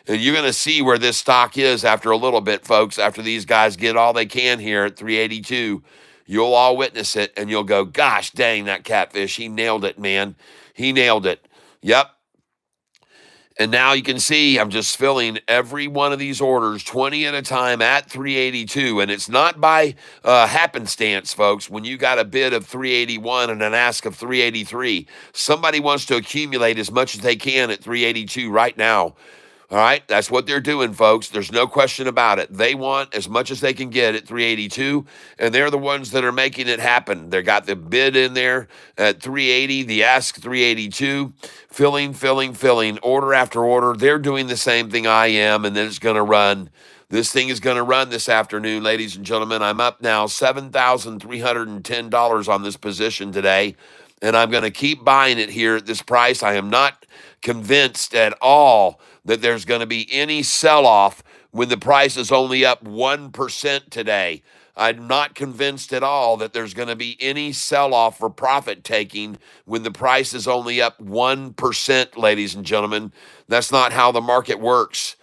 And you're going to see where this stock is after a little bit, folks, after these guys get all they can here at 382. You'll all witness it, and you'll go, gosh, dang, that Catfish, he nailed it, man. He nailed it. Yep. And now you can see I'm just filling every one of these orders 20 at a time at 382. And it's not by happenstance, folks. When you got a bid of 381 and an ask of 383, somebody wants to accumulate as much as they can at 382 right now. All right, that's what they're doing, folks. There's no question about it. They want as much as they can get at 382, and they're the ones that are making it happen. They got the bid in there at 380, the ask 382, filling, order after order. They're doing the same thing I am, and then it's going to run. This thing is going to run this afternoon, ladies and gentlemen. I'm up now $7,310 on this position today, and I'm going to keep buying it here at this price. I am not convinced at all that there's going to be any sell-off when the price is only up 1% today. I'm not convinced at all that there's going to be any sell-off for profit-taking when the price is only up 1%, ladies and gentlemen. That's not how the market works.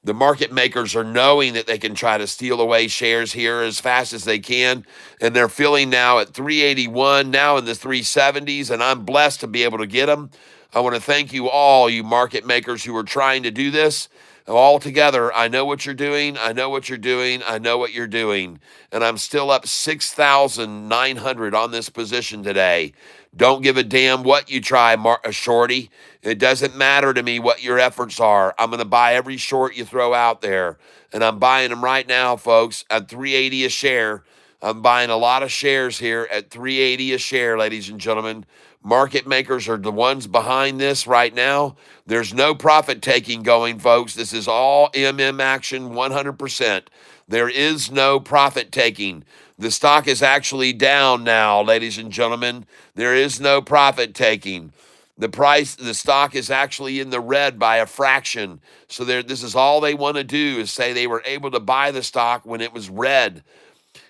The market makers are knowing that they can try to steal away shares here as fast as they can, and they're filling now at 381, now in the 370s, and I'm blessed to be able to get them. I want to thank you all, you market makers who are trying to do this. All together, I know what you're doing. I know what you're doing. I know what you're doing. And I'm still up 6,900 on this position today. Don't give a damn what you try, Shorty. It doesn't matter to me what your efforts are. I'm going to buy every short you throw out there. And I'm buying them right now, folks, at 380 a share. I'm buying a lot of shares here at 380 a share, ladies and gentlemen. Market makers are the ones behind this right now. There's no profit taking going, folks. This is all action 100%. There is no profit taking. The stock is actually down now, ladies and gentlemen. There is no profit taking. The stock is actually in the red by a fraction. So this is all they want to do is say they were able to buy the stock when it was red.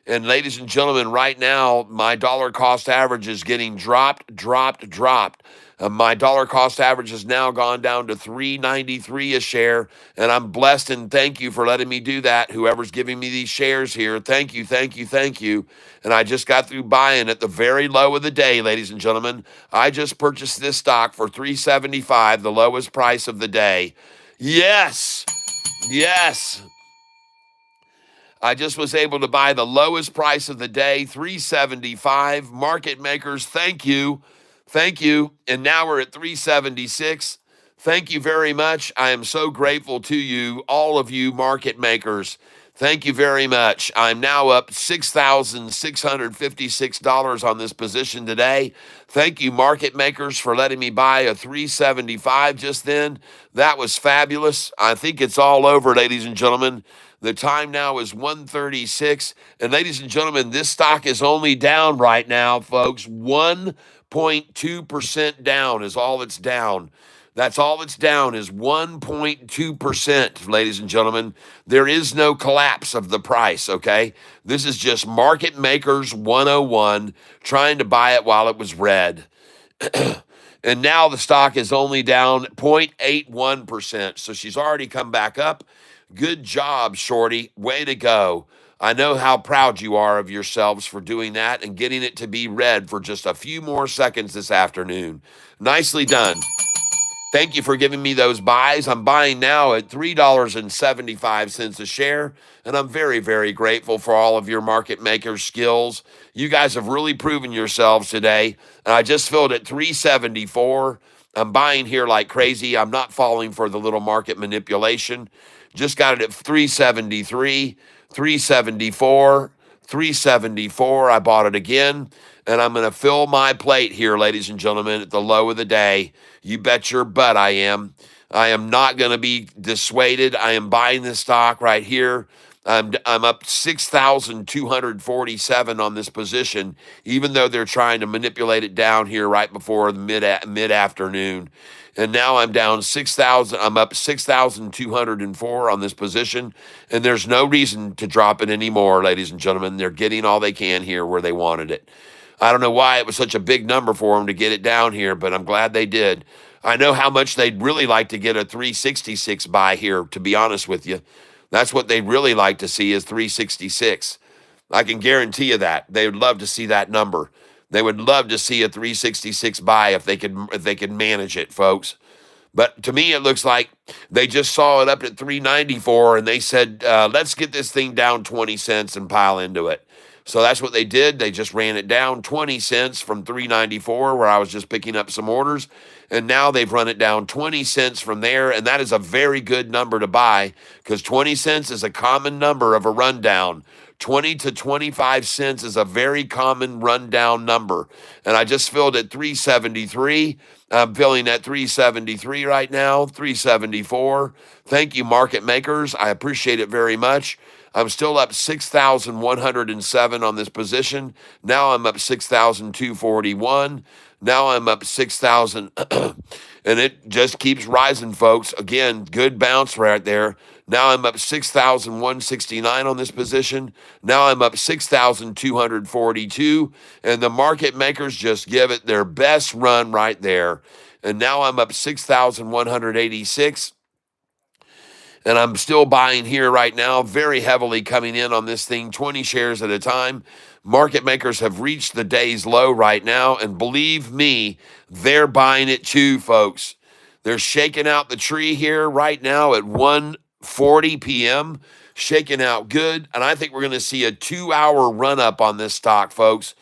And ladies and gentlemen, right now, my dollar cost average is getting dropped. My dollar cost average has now gone down to $3.93 a share, and I'm blessed and thank you for letting me do that. Whoever's giving me these shares here, thank you. And I just got through buying at the very low of the day, ladies and gentlemen. I just purchased this stock for $3.75, the lowest price of the day. Yes. I just was able to buy the lowest price of the day, $3.75. Market makers, thank you. And now we're at $3.76. Thank you very much. I am so grateful to you, all of you market makers. Thank you very much. I'm now up $6,656 on this position today. Thank you, market makers, for letting me buy a $3.75 just then. That was fabulous. I think it's all over, ladies and gentlemen. The time now is 1:36. And ladies and gentlemen, this stock is only down right now, folks. 1.2% down is all it's down. That's all it's down is 1.2%, ladies and gentlemen. There is no collapse of the price, okay? This is just market makers 101 trying to buy it while it was red. And now the stock is only down 0.81%. So she's already come back up. Good job, Shorty. Way to go. I know how proud you are of yourselves for doing that and getting it to be red for just a few more seconds this afternoon. Nicely done. Thank you for giving me those buys. I'm buying now at $3.75 a share, and I'm very, very grateful for all of your market maker skills. You guys have really proven yourselves today, and I just filled at $3.74. I'm buying here like crazy. I'm not falling for the little market manipulation. Just got it at $3.73, $3.74, $3.74. I bought it again, and I'm going to fill my plate here, ladies and gentlemen, at the low of the day. You bet your butt I am. I am not going to be dissuaded. I am buying this stock right here. I'm up 6,247 on this position, even though they're trying to manipulate it down here right before the mid-afternoon. And now I'm down 6,000. I'm up 6,204 on this position, and there's no reason to drop it anymore, ladies and gentlemen. They're getting all they can here where they wanted it. I don't know why it was such a big number for them to get it down here, but I'm glad they did. I know how much they'd really like to get a 366 buy here, to be honest with you. That's what they'd really like to see is 366. I can guarantee you that. They would love to see that number. They would love to see a 366 buy if they could manage it, folks. But to me, it looks like they just saw it up at 394 and they said, let's get this thing down 20 cents and pile into it. So that's what they did. They just ran it down 20 cents from 394 where I was just picking up some orders. And now they've run it down 20 cents from there. And that is a very good number to buy because 20 cents is a common number of a rundown. 20 to 25 cents is a very common rundown number. And I just filled at 373. I'm filling at 373 right now, 374. Thank you, market makers. I appreciate it very much. I'm still up 6,107 on this position. Now I'm up 6,241. Now I'm up 6,000. And it just keeps rising, folks. Again, good bounce right there. Now I'm up 6,169 on this position. Now I'm up 6,242. And the market makers just give it their best run right there. And now I'm up 6,186. And I'm still buying here right now, very heavily coming in on this thing, 20 shares at a time. Market makers have reached the day's low right now, and believe me, they're buying it too, folks. They're shaking out the tree here right now at 1:40 p.m., shaking out good, and I think we're going to see a 2-hour run-up on this stock, folks.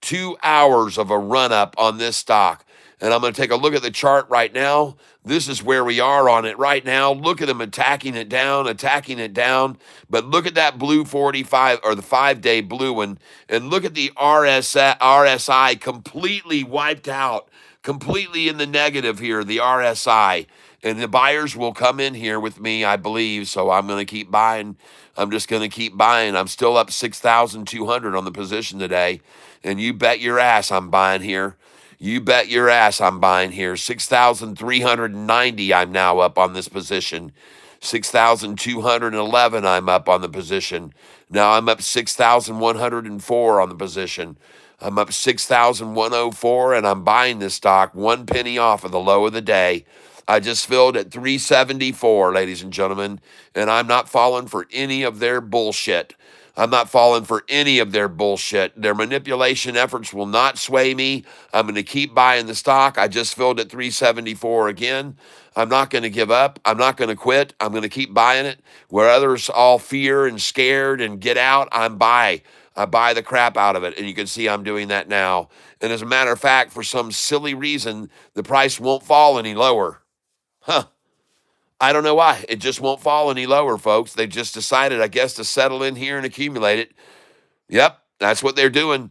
2 hours of a run-up on this stock. And I'm going to take a look at the chart right now. This is where we are on it right now. Look at them attacking it down. But look at that blue 45 or the 5-day blue one. And look at the RSI completely wiped out, completely in the negative here, the RSI. And the buyers will come in here with me, I believe. So I'm going to keep buying. I'm just going to keep buying. I'm still up 6,200 on the position today. And you bet your ass I'm buying here. You bet your ass I'm buying here. 6,390 I'm now up on this position. 6,211 I'm up on the position. Now I'm up 6,104 on the position. I'm up 6,104 and I'm buying this stock 1 penny off of the low of the day. I just filled at 374, ladies and gentlemen, and I'm not falling for any of their bullshit. I'm not falling for any of their bullshit. Their manipulation efforts will not sway me. I'm going to keep buying the stock. I just filled at 374 again. I'm not going to give up. I'm not going to quit. I'm going to keep buying it. Where others all fear and scared and get out, I buy the crap out of it. And you can see I'm doing that now. And as a matter of fact, for some silly reason, the price won't fall any lower. Huh. I don't know why. It just won't fall any lower, folks. They just decided, I guess, to settle in here and accumulate it. Yep, that's what they're doing.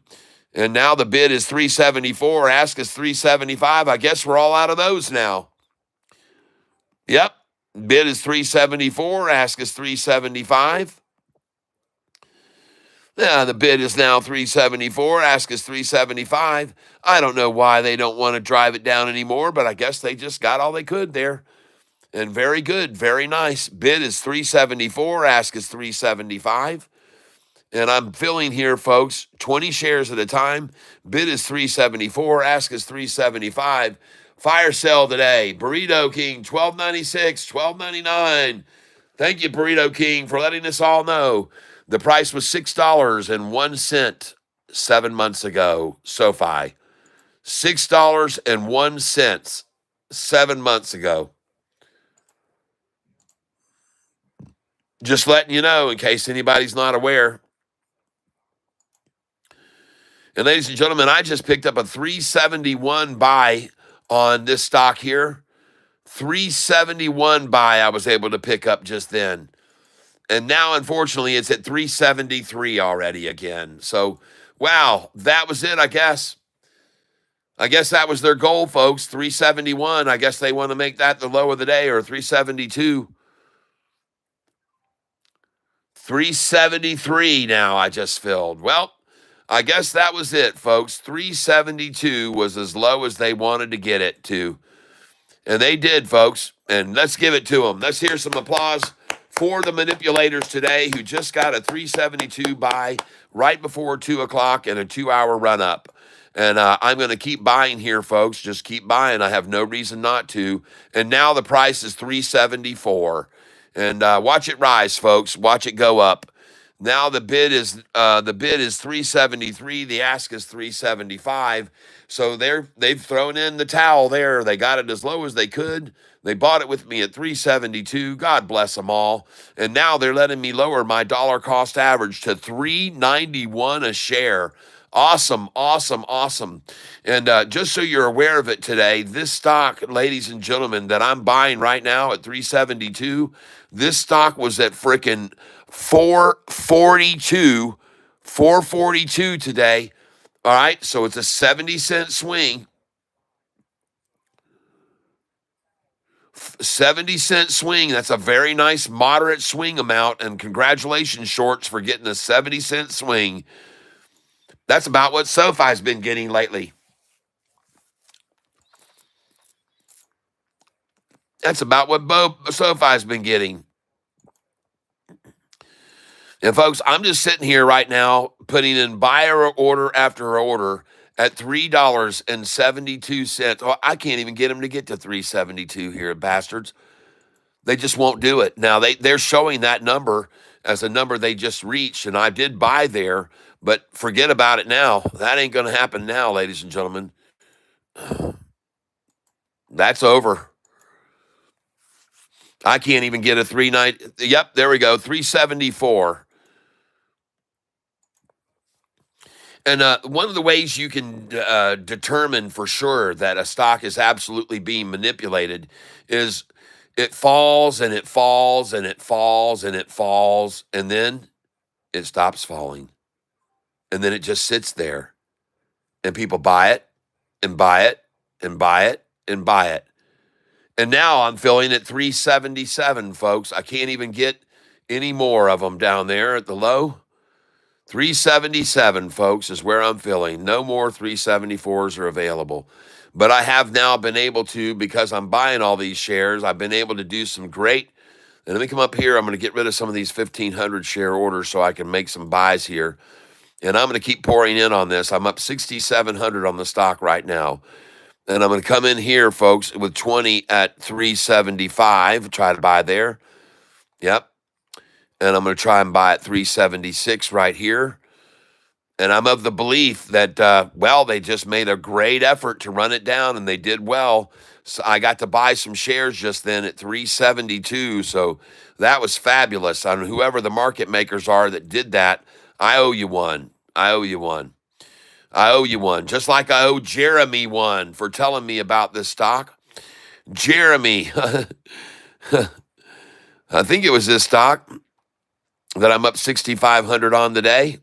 And now the bid is 374. Ask is 375. I guess we're all out of those now. Yep, bid is 374. Ask is 375. Yeah, the bid is now 374. Ask is 375. I don't know why they don't want to drive it down anymore, but I guess they just got all they could there. And very good, very nice. Bid is 374, ask is 375. And I'm filling here, folks, 20 shares at a time. Bid is 374, ask is 375. Fire sale today. Burrito King, $12.96, $12.99. Thank you, Burrito King, for letting us all know. The price was $6.01 7 months ago, SoFi. $6.01 7 months ago. Just letting you know in case anybody's not aware. And ladies and gentlemen, I just picked up a 371 buy on this stock here. 371 buy I was able to pick up just then. And now, unfortunately, it's at 373 already again. So, wow, that was it, I guess. I guess that was their goal, folks, 371. I guess they want to make that the low of the day, or 372. 373 now I just filled. Well, I guess that was it, folks. 372 was as low as they wanted to get it to. And they did, folks. And let's give it to them. Let's hear some applause for the manipulators today who just got a 372 buy right before 2 o'clock and a 2-hour run up. And I'm going to keep buying here, folks. Just keep buying. I have no reason not to. And now the price is 374. And watch it rise, folks. Watch it go up. Now the bid is 373. The ask is 375. So they've thrown in the towel there. They got it as low as they could. They bought it with me at 372. God bless them all. And now they're letting me lower my dollar cost average to 391 a share. Awesome, awesome, awesome. And just so you're aware of it today, this stock, ladies and gentlemen, that I'm buying right now at 372, this stock was at freaking 442 today. All right, so it's a 70-cent swing. 70-cent swing. That's a very nice, moderate swing amount. And congratulations, shorts, for getting a 70-cent swing. That's about what SoFi's been getting lately. That's about what SoFi's been getting. And folks, I'm just sitting here right now putting in buyer order after order at $3.72. Oh, I can't even get them to get to 372 here, bastards. They just won't do it. Now they're showing that number as a number they just reached, and I did buy there, but forget about it now. That ain't going to happen now, ladies and gentlemen. That's over. I can't even get a 390. Yep, there we go, 374. And one of the ways you can determine for sure that a stock is absolutely being manipulated is it falls and it falls and it falls and it falls, and then it stops falling. And then it just sits there. And people buy it and buy it and buy it and buy it. And now I'm filling at 377, folks. I can't even get any more of them down there at the low. 377, folks, is where I'm filling. No more 374s are available. But I have now been able to, because I'm buying all these shares, I've been able to do some great. And let me come up here. I'm going to get rid of some of these 1,500 share orders so I can make some buys here. And I'm going to keep pouring in on this. I'm up 6,700 on the stock right now. And I'm going to come in here, folks, with 20 at 375. Try to buy there. Yep. And I'm going to try and buy at 376 right here. And I'm of the belief that, well, they just made a great effort to run it down, and they did well. So I got to buy some shares just then at 372. So that was fabulous. On whoever the market makers are that did that, I owe you one. I owe you one. I owe you one. Just like I owe Jeremy one for telling me about this stock. Jeremy, I think it was this stock that I'm up 6,500 on today.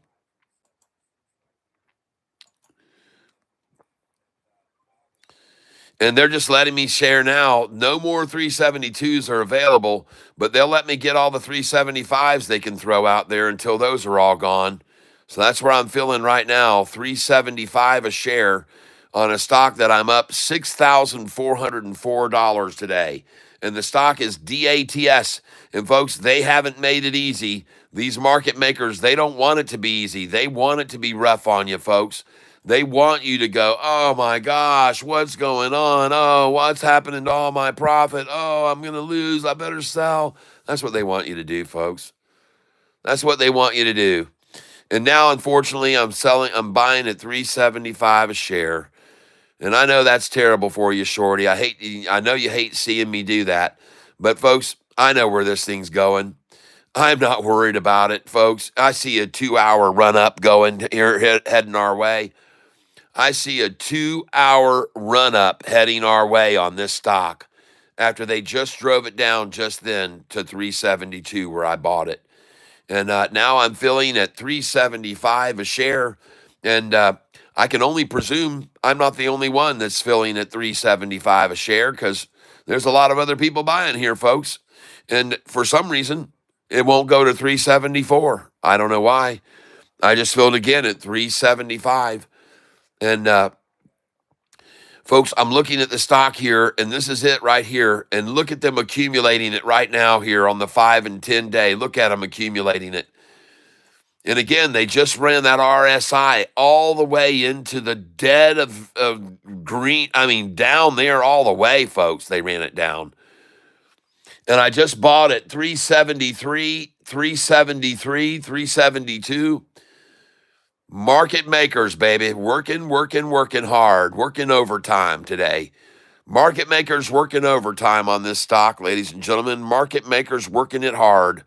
And they're just letting me share now. No more 372s are available, but they'll let me get all the 375s they can throw out there until those are all gone. So that's where I'm feeling right now, 375 a share on a stock that I'm up $6,404 today. And the stock is DATS. And folks, they haven't made it easy. These market makers, they don't want it to be easy. They want it to be rough on you, folks. They want you to go, oh my gosh, what's going on? Oh, what's happening to all my profit? Oh, I'm going to lose. I better sell. That's what they want you to do, folks. That's what they want you to do. And now, unfortunately, I'm buying at 375 a share. And I know that's terrible for you, Shorty. I know you hate seeing me do that. But folks, I know where this thing's going. I'm not worried about it, folks. I see a 2-hour run up going here, heading our way. I see a 2-hour run up heading our way on this stock after they just drove it down just then to 372 where I bought it. And now I'm filling at 375 a share. And I can only presume I'm not the only one that's filling at 375 a share because there's a lot of other people buying here, folks. And for some reason, it won't go to 374. I don't know why. I just filled again at 375. And folks, I'm looking at the stock here, and this is it right here. And look at them accumulating it right now here on the 5 and 10 day. Look at them accumulating it. And again, they just ran that RSI all the way into the dead of green. I mean, down there all the way, folks. They ran it down. And I just bought it 373, 373, 372. Market makers, baby, working hard, working overtime today. Market makers working overtime on this stock, ladies and gentlemen. Market makers working it hard,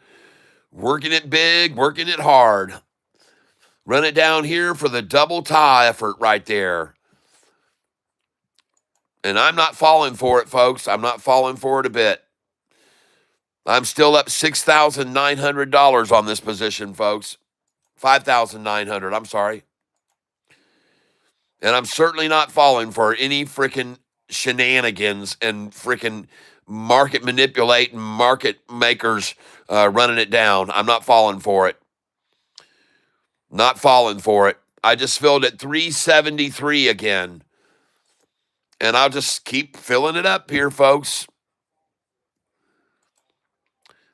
working it big, working it hard. Run it down here for the double tie effort right there. And I'm not falling for it, folks. I'm not falling for it a bit. I'm still up $6,900 on this position, folks. 5,900, I'm sorry. And I'm certainly not falling for any freaking shenanigans and freaking market manipulate and market makers running it down. I'm not falling for it. Not falling for it. I just filled at 373 again. And I'll just keep filling it up here, folks.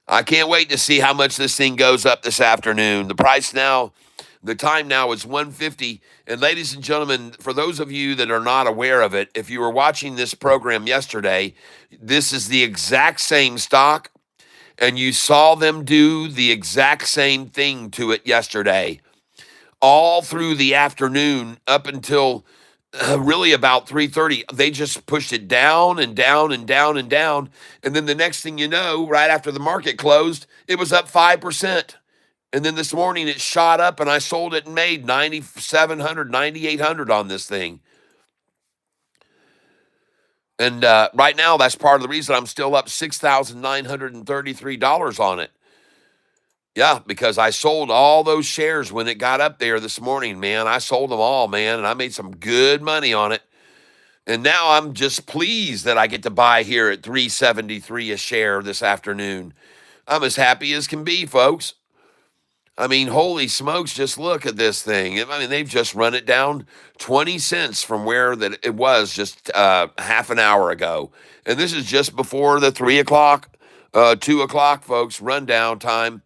I can't wait to see how much this thing goes up this afternoon. The price now The time now is 1:50. And ladies and gentlemen, for those of you that are not aware of it, if you were watching this program yesterday, this is the exact same stock, and you saw them do the exact same thing to it yesterday. All through the afternoon up until really about 3:30, they just pushed it down and down and down and down. And then the next thing you know, right after the market closed, it was up 5%. And then this morning it shot up and I sold it and made 9,700, 9,800 on this thing. And right now, that's part of the reason I'm still up $6,933 on it. Yeah, because I sold all those shares when it got up there this morning, man. I sold them all, man, and I made some good money on it. And now I'm just pleased that I get to buy here at $3.73 a share this afternoon. I'm as happy as can be, folks. I mean, holy smokes, just look at this thing. I mean, they've just run it down 20 cents from where that it was just half an hour ago. And this is just before the 3 o'clock, 2 o'clock, folks, rundown time.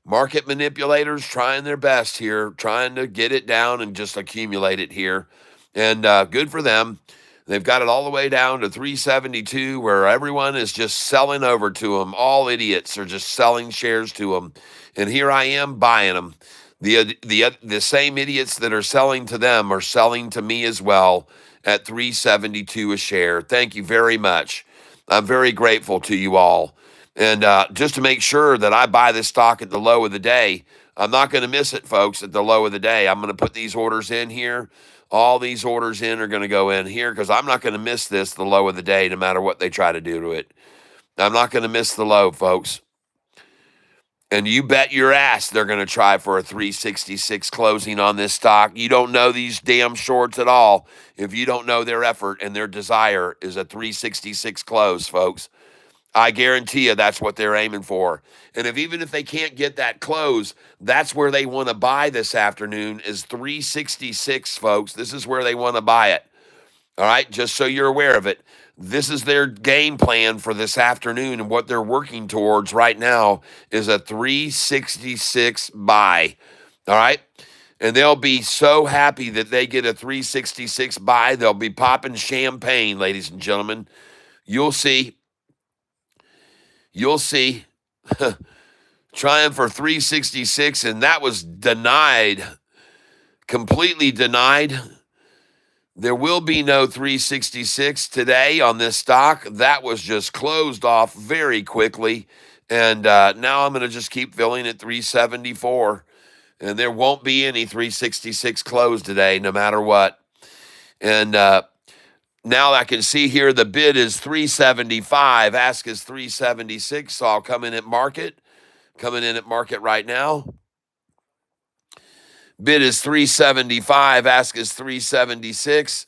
Market manipulators trying their best here, trying to get it down and just accumulate it here. And good for them. They've got it all the way down to 372, where everyone is just selling over to them. All idiots are just selling shares to them. And here I am buying them. The same idiots that are selling to them are selling to me as well at 372 a share. Thank you very much. I'm very grateful to you all. And just to make sure that I buy this stock at the low of the day, I'm not going to miss it, folks, at the low of the day. I'm going to put these orders in here. All these orders in are going to go in here because I'm not going to miss this the low of the day no matter what they try to do to it. I'm not going to miss the low, folks. And you bet your ass they're going to try for a 366 closing on this stock. You don't know these damn shorts at all if you don't know their effort and their desire is a 366 close, folks. I guarantee you that's what they're aiming for. And even if they can't get that close, that's where they want to buy this afternoon is 366, folks. This is where they want to buy it. All right, just so you're aware of it. This is their game plan for this afternoon, and what they're working towards right now is a 366 buy. All right? And they'll be so happy that they get a 366 buy. They'll be popping champagne, ladies and gentlemen. You'll see. You'll see. Trying for 366, and that was denied, completely denied. There will be no 366 today on this stock. That was just closed off very quickly. And now I'm going to just keep filling at 374. And there won't be any 366 close today, no matter what. And now I can see here the bid is 375. Ask is 376. So I'll come in at market. Coming in at market right now. Bid is 375. Ask is 376.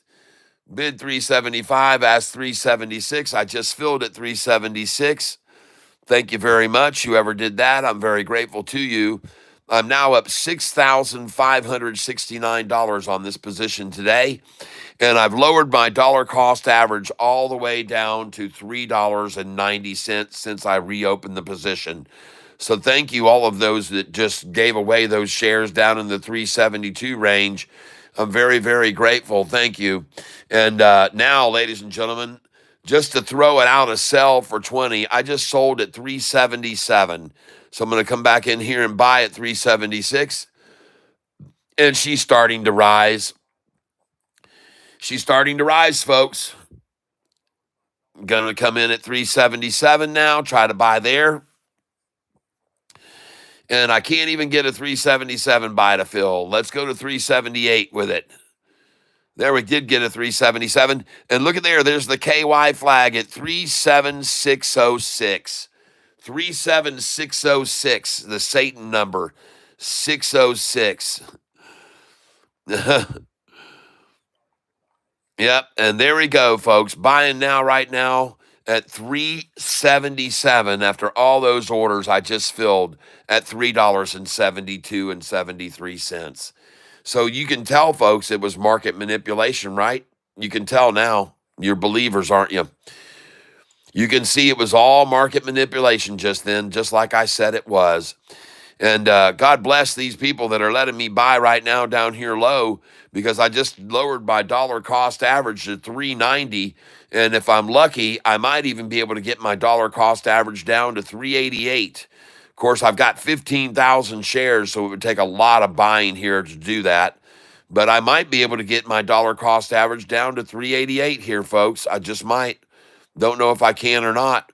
Bid 375. Ask 376. I just filled at 376. Thank you very much. Whoever did that, I'm very grateful to you. I'm now up $6,569 on this position today. And I've lowered my dollar cost average all the way down to $3.90 since I reopened the position. So thank you, all of those that just gave away those shares down in the 372 range. I'm very, very grateful. Thank you. And now, ladies and gentlemen, just to throw it out a sell for 20, I just sold at 377. So I'm going to come back in here and buy at 376. And she's starting to rise. She's starting to rise, folks. I'm going to come in at 377 now, try to buy there. And I can't even get a 377 buy to fill. Let's go to 378 with it. There we did get a 377. And look at there. There's the KY flag at 37606. 37606, the Satan number. 606. Yep. And there we go, folks. Buying now, right now, at 377 after all those orders I just filled at $3.72.73. So you can tell, folks, it was market manipulation, right? You can tell now. You're believers, aren't you? You can see it was all market manipulation just then, just like I said it was. And God bless these people that are letting me buy right now down here low, because I just lowered my dollar cost average to 390. And if I'm lucky, I might even be able to get my dollar cost average down to 388. Of course, I've got 15,000 shares, so it would take a lot of buying here to do that. But I might be able to get my dollar cost average down to 388 here, folks. I just might. Don't know if I can or not,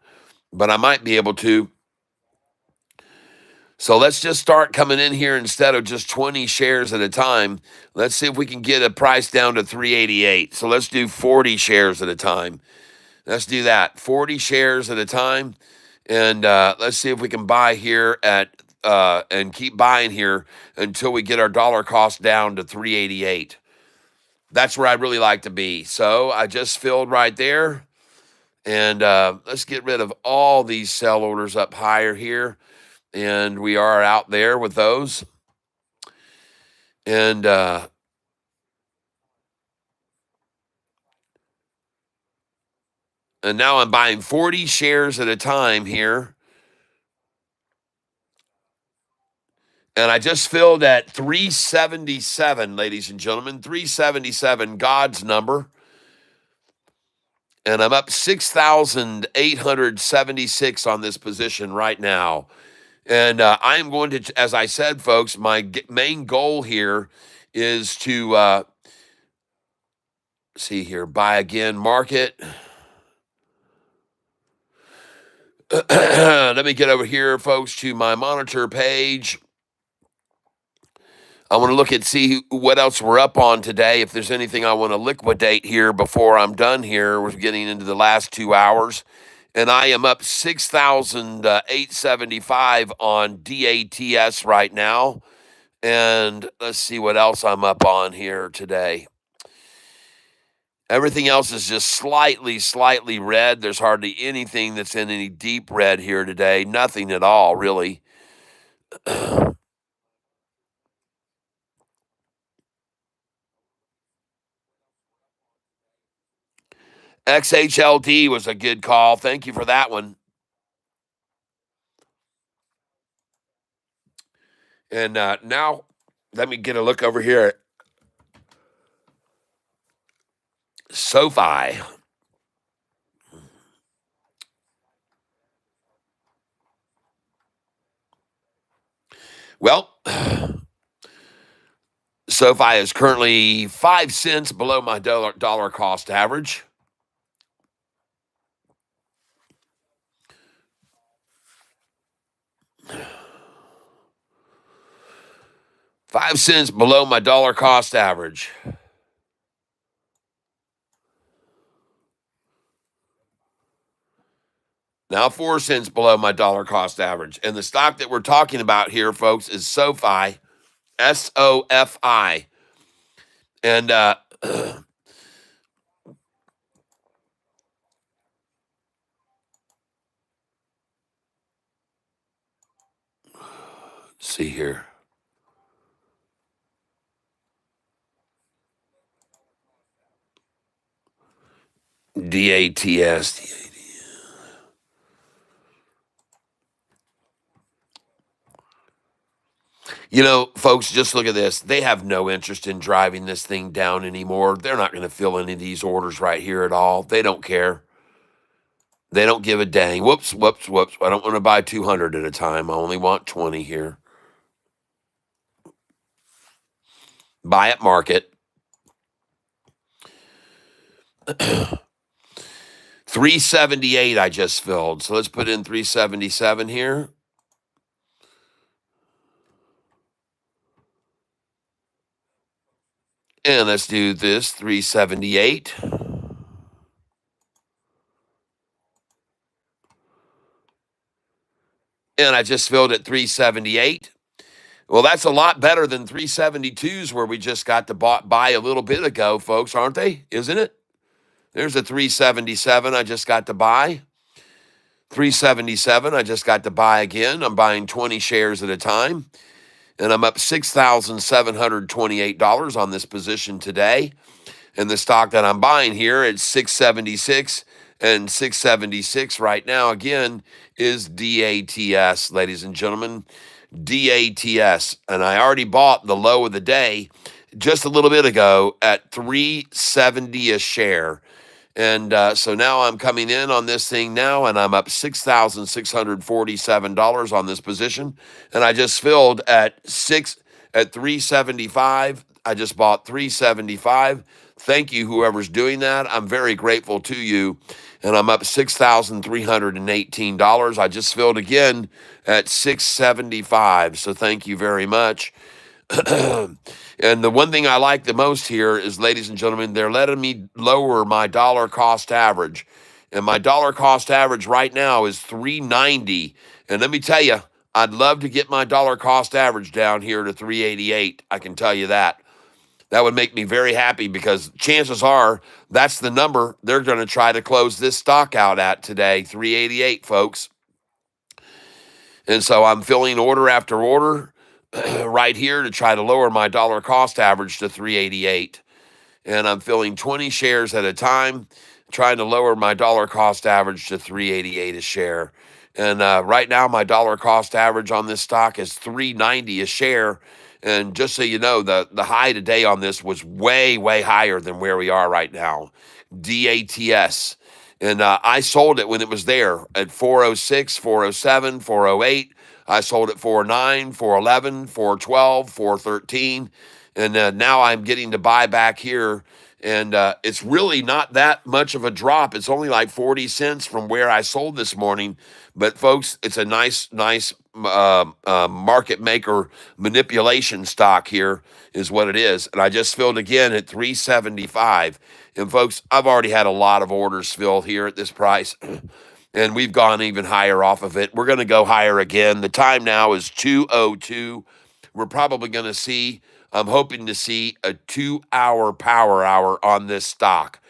but I might be able to. So let's just start coming in here instead of just 20 shares at a time. Let's see if we can get a price down to 388. So let's do 40 shares at a time. Let's do that. 40 shares at a time. And let's see if we can buy here at and keep buying here until we get our dollar cost down to 388. That's where I'd really like to be. So I just filled right there. And let's get rid of all these sell orders up higher here. And we are out there with those. And now I'm buying 40 shares at a time here. And I just filled at 377, ladies and gentlemen. 377, God's number. And I'm up 6,876 on this position right now. And I am going to, as I said, folks, my main goal here is to, see here, buy again, market. Let me get over here, folks, to my monitor page. I want to look at, see what else we're up on today. If there's anything I want to liquidate here before I'm done here, we're getting into the last 2 hours. And I am up 6,875 on DATS right now. And let's see what else I'm up on here today. Everything else is just slightly red. There's hardly anything that's in any deep red here today. Nothing at all, really. XHLD was a good call. Thank you for that one. And now let me get a look over here at SoFi. Well, SoFi is currently 5 cents below my dollar cost average. $0.05 below my dollar cost average. Now 4 cents below my dollar cost average. And the stock that we're talking about here, folks, is SoFi, SOFI. And let's see here. DATS. You know, folks, just look at this. They have no interest in driving this thing down anymore. They're not going to fill any of these orders right here at all. They don't care. They don't give a dang. Whoops. I don't want to buy 200 at a time. I only want 20 here. Buy at market. 378 I just filled. So let's put in 377 here. And let's do this, 378. And I just filled at 378. Well, that's a lot better than 372s where we just got to buy a little bit ago, folks, aren't they? Isn't it? There's a 377 I just got to buy. 377 I just got to buy again. I'm buying 20 shares at a time. And I'm up $6,728 on this position today. And the stock that I'm buying here at 676 and 676 right now, again, is DATS, ladies and gentlemen. DATS. And I already bought the low of the day just a little bit ago at 370 a share. And so now I'm coming in on this thing now, and I'm up $6,647 on this position. And I just filled at 375. I just bought 375. Thank you, whoever's doing that. I'm very grateful to you. And I'm up $6,318. I just filled again at 675. So thank you very much. And the one thing I like the most here is, ladies and gentlemen, they're letting me lower my dollar cost average. And my dollar cost average right now is 390. And let me tell you, I'd love to get my dollar cost average down here to 388. I can tell you that. That would make me very happy, because chances are that's the number they're going to try to close this stock out at today, 388, folks. And so I'm filling order after order right here to try to lower my dollar cost average to 388. And I'm filling 20 shares at a time, trying to lower my dollar cost average to 388 a share. And right now, my dollar cost average on this stock is 390 a share. And just so you know, the high today on this was way, way higher than where we are right now. DATS. And I sold it when it was there at 406, 407, 408. I sold at 409, 411, 412, 413. And now I'm getting to buy back here. And it's really not that much of a drop. It's only like 40 cents from where I sold this morning. But folks, it's a nice market maker manipulation stock here is what it is. And I just filled again at 375. And folks, I've already had a lot of orders filled here at this price. And we've gone even higher off of it. We're going to go higher again. The time now is 2:02. We're probably going to see, I'm hoping to see a 2-hour power hour on this stock.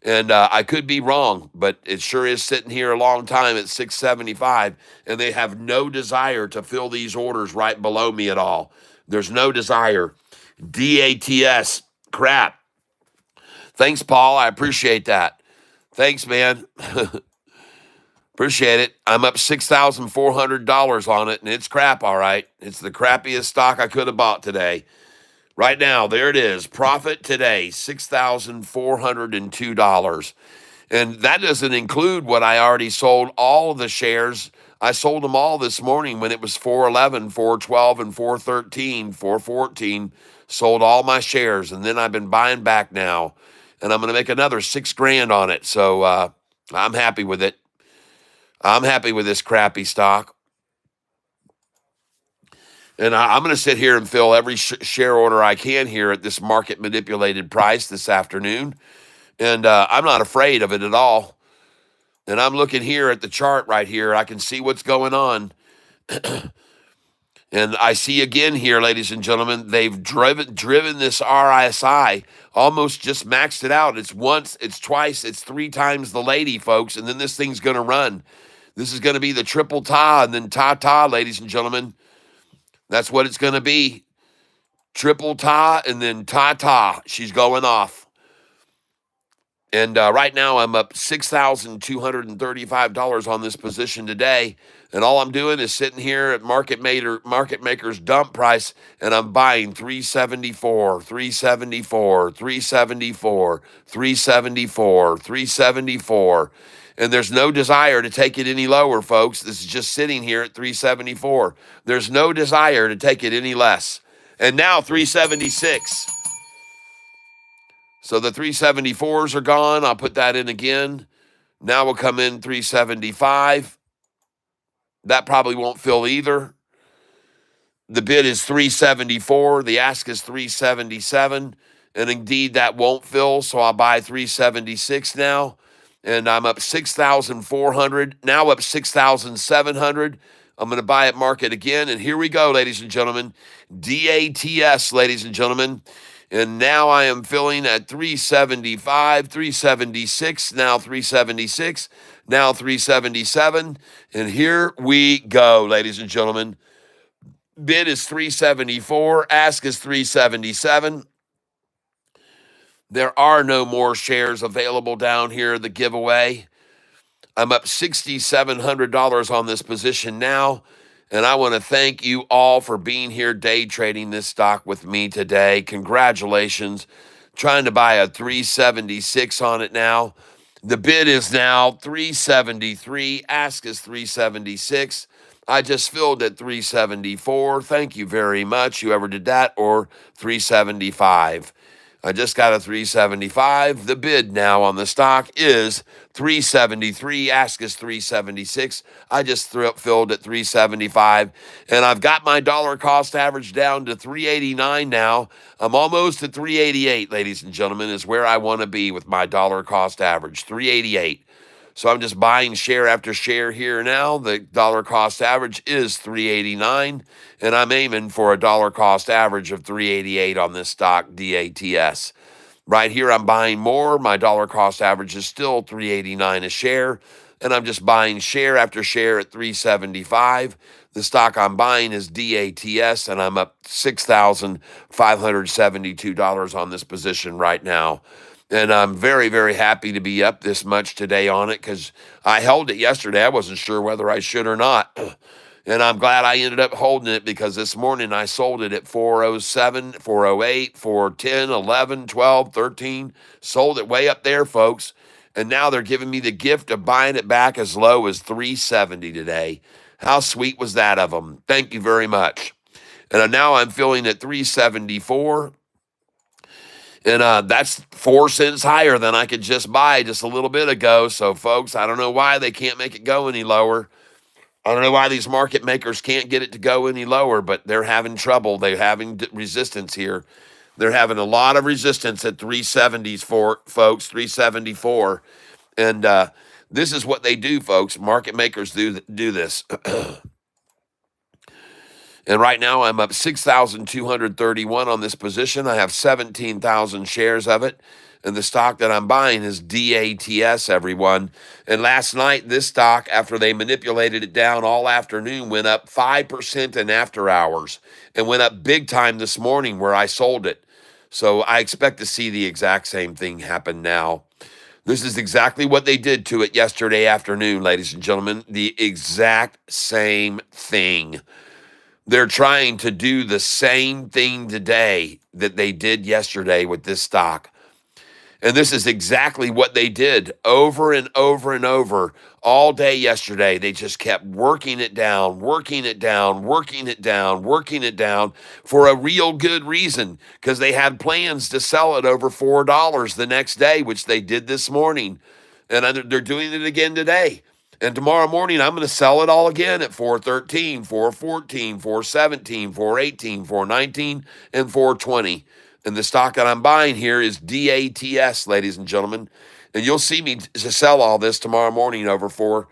And I could be wrong, but it sure is sitting here a long time at 675, and they have no desire to fill these orders right below me at all. There's no desire. DATS, crap. Thanks, Paul. I appreciate that. Thanks, man. Appreciate it. I'm up $6,400 on it, and it's crap, all right. It's the crappiest stock I could have bought today. Right now, there it is. Profit today, $6,402. And that doesn't include what I already sold, all of the shares. I sold them all this morning when it was 411, 412, and 413, 414. Sold all my shares, and then I've been buying back now. And I'm going to make another $6,000 on it. So I'm happy with it. I'm happy with this crappy stock. And I'm going to sit here and fill every share order I can here at this market manipulated price this afternoon. And I'm not afraid of it at all. And I'm looking here at the chart right here. I can see what's going on. And I see again here, ladies and gentlemen, they've driven this RSI, almost just maxed it out. It's once, it's twice, it's 3 times the lady, folks. And then this thing's going to run. This is going to be the triple ta and then ta-ta, ladies and gentlemen. That's what it's going to be. Triple ta and then ta-ta. She's going off. And right now I'm up $6,235 on this position today. And all I'm doing is sitting here at market maker's dump price, and I'm buying 374, 374, 374, 374, 374. And there's no desire to take it any lower, folks. This is just sitting here at 374. There's no desire to take it any less. And now 376. So the 374s are gone. I'll put that in again. Now we'll come in 375. That probably won't fill either. The bid is 374. The ask is 377. And indeed, that won't fill. So I'll buy 376 now. And I'm up 6,400, now up 6,700. I'm going to buy at market again. And here we go, ladies and gentlemen. DATS, ladies and gentlemen. And now I am filling at 375, 376, now 376, now 377. And here we go, ladies and gentlemen. Bid is 374, ask is 377. There are no more shares available down here, the giveaway. I'm up $6,700 on this position now. And I want to thank you all for being here day trading this stock with me today. Congratulations. Trying to buy a 376 on it now. The bid is now 373. Ask is 376. I just filled at 374. Thank you very much, whoever did that, or 375. I just got a 375. The bid now on the stock is 373. Ask is 376. I just filled at 375. And I've got my dollar cost average down to 389 now. I'm almost at 388, ladies and gentlemen, is where I want to be with my dollar cost average, 388. So I'm just buying share after share here now. The dollar cost average is 389, and I'm aiming for a dollar cost average of 388 on this stock, DATS. Right here, I'm buying more. My dollar cost average is still 389 a share, and I'm just buying share after share at 375. The stock I'm buying is DATS, and I'm up $6,572 on this position right now. And I'm very, very happy to be up this much today on it because I held it yesterday. I wasn't sure whether I should or not. And I'm glad I ended up holding it because this morning I sold it at 407, 408, 410, 11, 12, 13. Sold it way up there, folks. And now they're giving me the gift of buying it back as low as 370 today. How sweet was that of them? Thank you very much. And now I'm filling at 374. And that's 4 cents higher than I could just buy just a little bit ago. So, folks, I don't know why they can't make it go any lower. I don't know why these market makers can't get it to go any lower, but they're having trouble. They're having resistance here. They're having a lot of resistance at 370s, for folks, 374. And this is what they do, folks. Market makers do this. And right now, I'm up 6,231 on this position. I have 17,000 shares of it. And the stock that I'm buying is DATS, everyone. And last night, this stock, after they manipulated it down all afternoon, went up 5% in after hours and went up big time this morning where I sold it. So I expect to see the exact same thing happen now. This is exactly what they did to it yesterday afternoon, ladies and gentlemen. The exact same thing. They're trying to do the same thing today that they did yesterday with this stock. And this is exactly what they did over and over and over all day yesterday. They just kept working it down, working it down, working it down, working it down for a real good reason, because they had plans to sell it over $4 the next day, which they did this morning. And they're doing it again today. And tomorrow morning, I'm going to sell it all again at 413, 414, 417, 418, 419, and 420. And the stock that I'm buying here is DATS, ladies and gentlemen. And you'll see me to sell all this tomorrow morning over 4.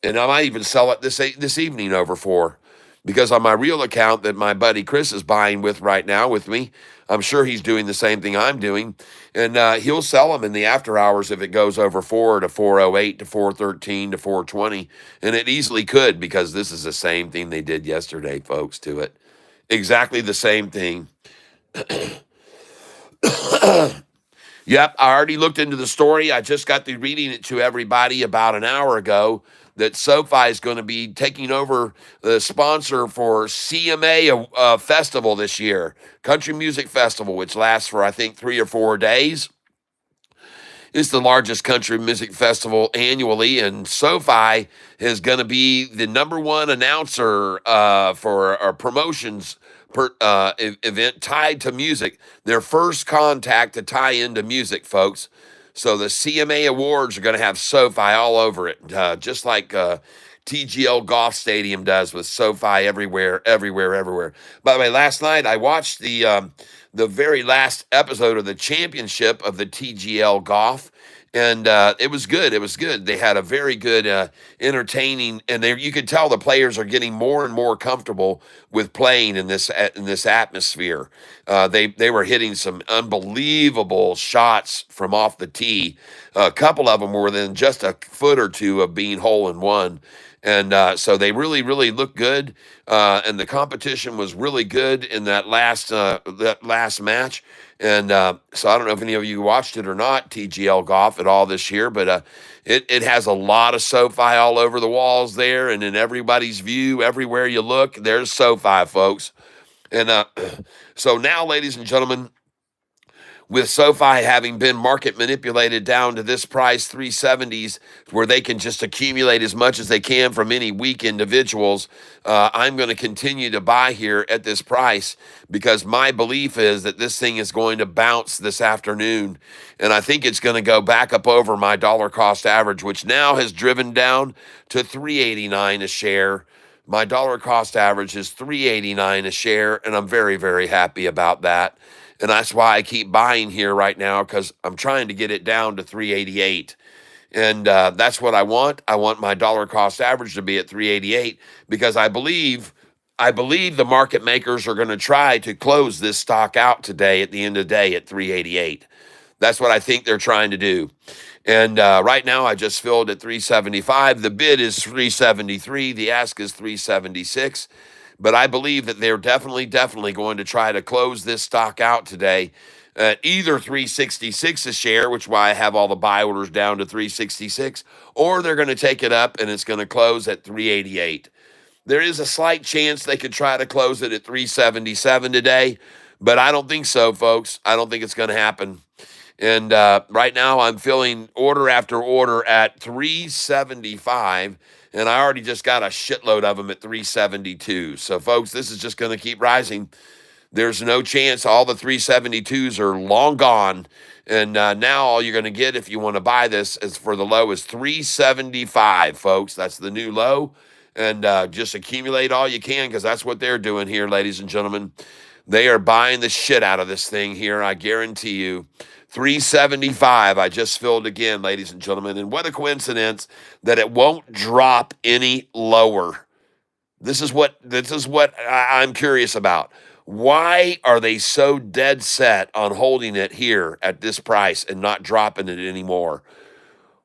And I might even sell it this evening over 4. Because on my real account that my buddy Chris is buying with right now with me, I'm sure he's doing the same thing I'm doing. And he'll sell them in the after hours if it goes over 4 to 408 to 413 to 420. And it easily could, because this is the same thing they did yesterday, folks, to it. Exactly the same thing. Yep, I already looked into the story. I just got through reading it to everybody about an hour ago that SoFi is going to be taking over the sponsor for CMA festival this year, Country Music Festival, which lasts for, I think, 3 or 4 days. It's the largest country music festival annually, and SoFi is going to be the #1 announcer for our promotions event tied to music. Their first contact to tie into music, folks. So the CMA Awards are going to have SoFi all over it, just like TGL Golf Stadium does with SoFi everywhere, everywhere, everywhere. By the way, last night I watched the very last episode of the championship of the TGL Golf. And it was good. It was good. They had a very good, entertaining, and you could tell the players are getting more and more comfortable with playing in this atmosphere. They were hitting some unbelievable shots from off the tee. A couple of them were within just a foot or two of being hole in one. And so they really, really look good. And the competition was really good in that last match. And so I don't know if any of you watched it or not, TGL Golf at all this year, but it has a lot of SoFi all over the walls there, and in everybody's view, everywhere you look, there's SoFi, folks. And so now, ladies and gentlemen, with SoFi having been market manipulated down to this price, 370s, where they can just accumulate as much as they can from any weak individuals, I'm going to continue to buy here at this price because my belief is that this thing is going to bounce this afternoon. And I think it's going to go back up over my dollar cost average, which now has driven down to 389 a share. My dollar cost average is 389 a share, and I'm very, very happy about that. And that's why I keep buying here right now, because I'm trying to get it down to 388. And that's what I want. I want my dollar cost average to be at 388 because I believe the market makers are going to try to close this stock out today at the end of the day at 388. That's what I think they're trying to do. And right now I just filled at 375. The bid is 373. The ask is 376. But I believe that they're definitely going to try to close this stock out today at either 366 a share, which is why I have all the buy orders down to 366, or they're going to take it up and it's going to close at 388. There is a slight chance they could try to close it at 377 today, but I don't think so, folks. I don't think it's going to happen. And right now I'm filling order after order at 375. And I already just got a shitload of them at 372. So, folks, this is just going to keep rising. There's no chance. All the 372s are long gone. And now all you're going to get if you want to buy this is for the low is 375, folks. That's the new low. And just accumulate all you can because that's what they're doing here, ladies and gentlemen. They are buying the shit out of this thing here, I guarantee you. 375, I just filled again, ladies and gentlemen. And what a coincidence that it won't drop any lower. This is what I'm curious about. Why are they so dead set on holding it here at this price and not dropping it anymore?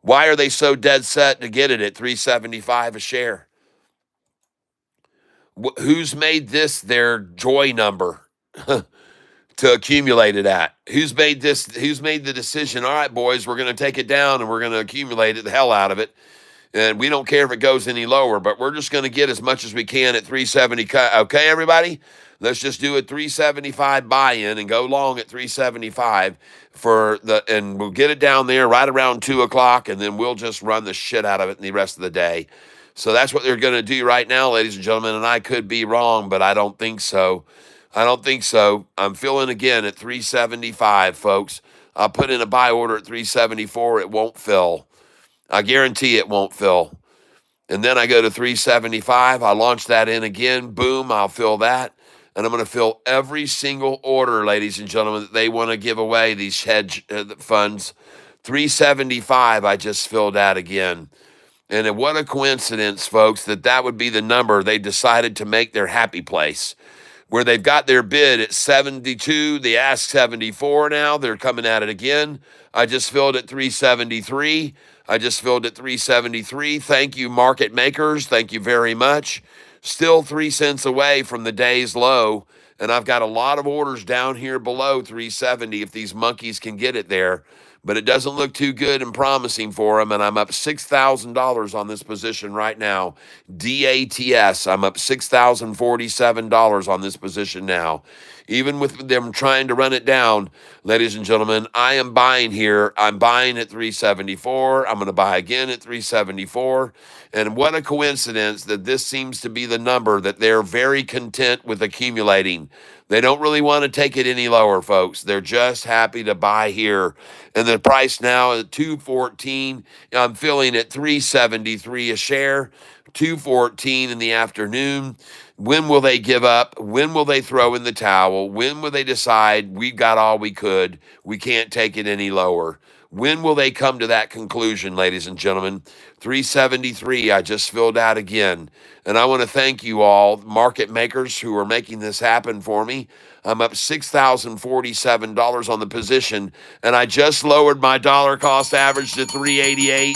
Why are they so dead set to get it at 375 a share? Who's made this their joy number? To accumulate it at? Who's made the decision? All right, boys, we're going to take it down and we're going to accumulate it, the hell out of it. And we don't care if it goes any lower, but we're just going to get as much as we can at 370. Okay, everybody? Let's just do a 375 buy-in and go long at 375 and we'll get it down there right around 2 o'clock, and then we'll just run the shit out of it in the rest of the day. So that's what they're going to do right now, ladies and gentlemen, and I could be wrong, but I don't think so. I'm filling again at 375, folks. I'll put in a buy order at 374. It won't fill. I guarantee it won't fill. And then I go to 375. I launch that in again. Boom, I'll fill that. And I'm going to fill every single order, ladies and gentlemen, that they want to give away, these hedge funds. 375, I just filled that again. And what a coincidence, folks, that would be the number they decided to make their happy place, where they've got their bid at 72, they ask 74 now. They're coming at it again. I just filled at 373. Thank you, market makers. Thank you very much. Still 3 cents away from the day's low, and I've got a lot of orders down here below 370 if these monkeys can get it there. But it doesn't look too good and promising for them, and I'm up $6,000 on this position right now. DATS, I'm up $6,047 on this position now. Even with them trying to run it down, ladies and gentlemen, I am buying here. I'm buying at 374. I'm going to buy again at 374. And what a coincidence that this seems to be the number that they're very content with accumulating. They don't really want to take it any lower, folks. They're just happy to buy here. And the price now is $214. I'm filling at $373 a share, $214 in the afternoon. When will they give up? When will they throw in the towel? When will they decide we got all we could? We can't take it any lower? When will they come to that conclusion, ladies and gentlemen? 373, I just filled out again. And I want to thank you all, market makers, who are making this happen for me. I'm up $6,047 on the position, and I just lowered my dollar cost average to 388.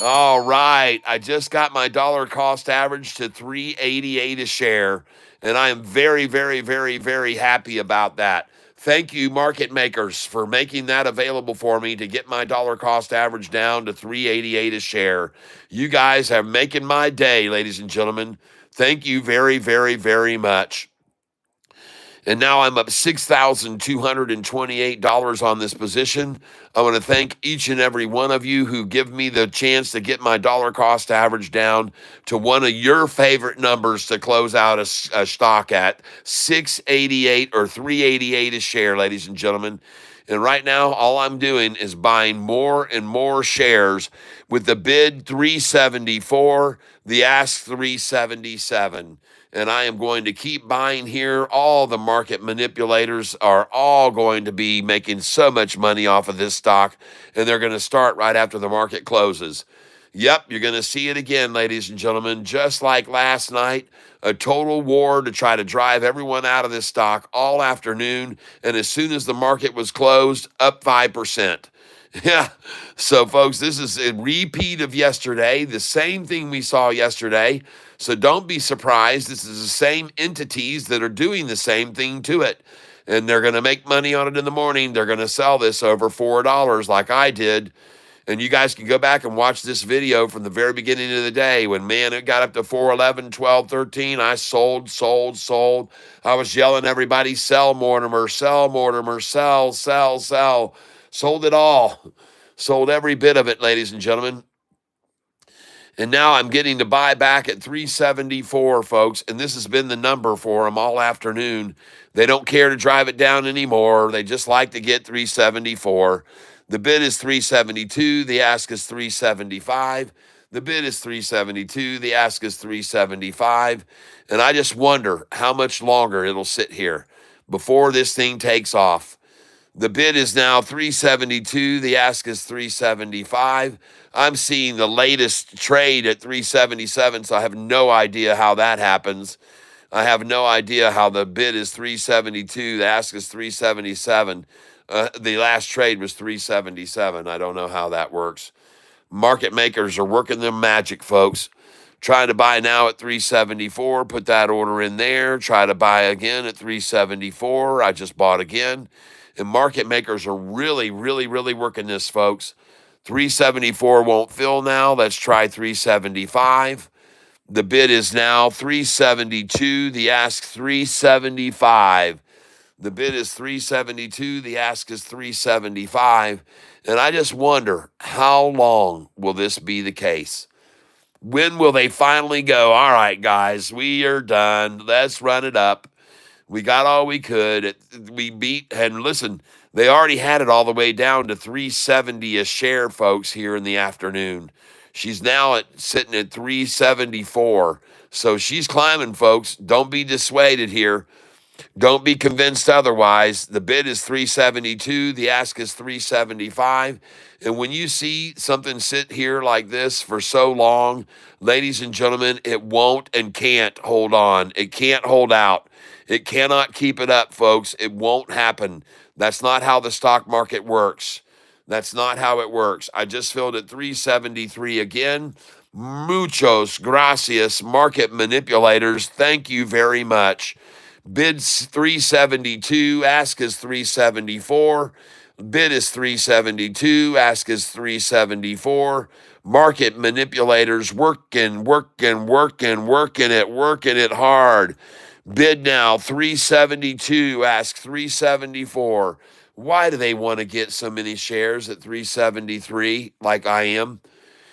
All right. I just got my dollar cost average to 388 a share, and I am very, very, very, very happy about that. Thank you, market makers, for making that available for me to get my dollar cost average down to 388 a share. You guys are making my day, ladies and gentlemen. Thank you very, very, very much. And now I'm up $6,228 on this position. I want to thank each and every one of you who give me the chance to get my dollar cost average down to one of your favorite numbers to close out a stock at 688 or 388 a share, ladies and gentlemen. And right now, all I'm doing is buying more and more shares with the bid 374, the ask 377. And I am going to keep buying here. All the market manipulators are all going to be making so much money off of this stock, and they're going to start right after the market closes. Yep, you're going to see it again, ladies and gentlemen, just like last night, a total war to try to drive everyone out of this stock all afternoon, and as soon as the market was closed, up 5%. Yeah, so folks, this is a repeat of yesterday, the same thing we saw yesterday. So don't be surprised. This is the same entities that are doing the same thing to it. And they're going to make money on it in the morning. They're going to sell this over $4 like I did. And you guys can go back and watch this video from the very beginning of the day when, man, it got up to 411, 12, 13. I sold. I was yelling at everybody, sell, Mortimer, sell, Mortimer, sell. Sold it all. Sold every bit of it, ladies and gentlemen. And now I'm getting to buy back at 374, folks. And this has been the number for them all afternoon. They don't care to drive it down anymore. They just like to get 374. The bid is 372. The ask is 375. The bid is 372. The ask is 375. And I just wonder how much longer it'll sit here before this thing takes off. The bid is now 372. The ask is 375. I'm seeing the latest trade at 377, so I have no idea how that happens. I have no idea how the bid is 372. The ask is 377. The last trade was 377. I don't know how that works. Market makers are working their magic, folks. Trying to buy now at 374. Put that order in there. Try to buy again at 374. I just bought again. And market makers are really, really, really working this, folks. 374 won't fill now. Let's try 375. The bid is now 372. The ask 375. The bid is 372. The ask is 375. And I just wonder, how long will this be the case? When will they finally go, all right, guys, we are done. Let's run it up. We got all we could. We beat, and listen, they already had it all the way down to 370 a share, folks, here in the afternoon. She's now sitting at 374. So she's climbing, folks. Don't be dissuaded here. Don't be convinced otherwise. The bid is 372. The ask is 375. And when you see something sit here like this for so long, ladies and gentlemen, it won't and can't hold on. It can't hold out. It cannot keep it up, folks. It won't happen. That's not how the stock market works. That's not how it works. I just filled at 373 again. Muchos gracias, market manipulators. Thank you very much. Bid's 372, ask is 374. Bid is 372, ask is 374. Market manipulators working it hard. Bid now 372, ask 374. Why do they want to get so many shares at 373 like I am?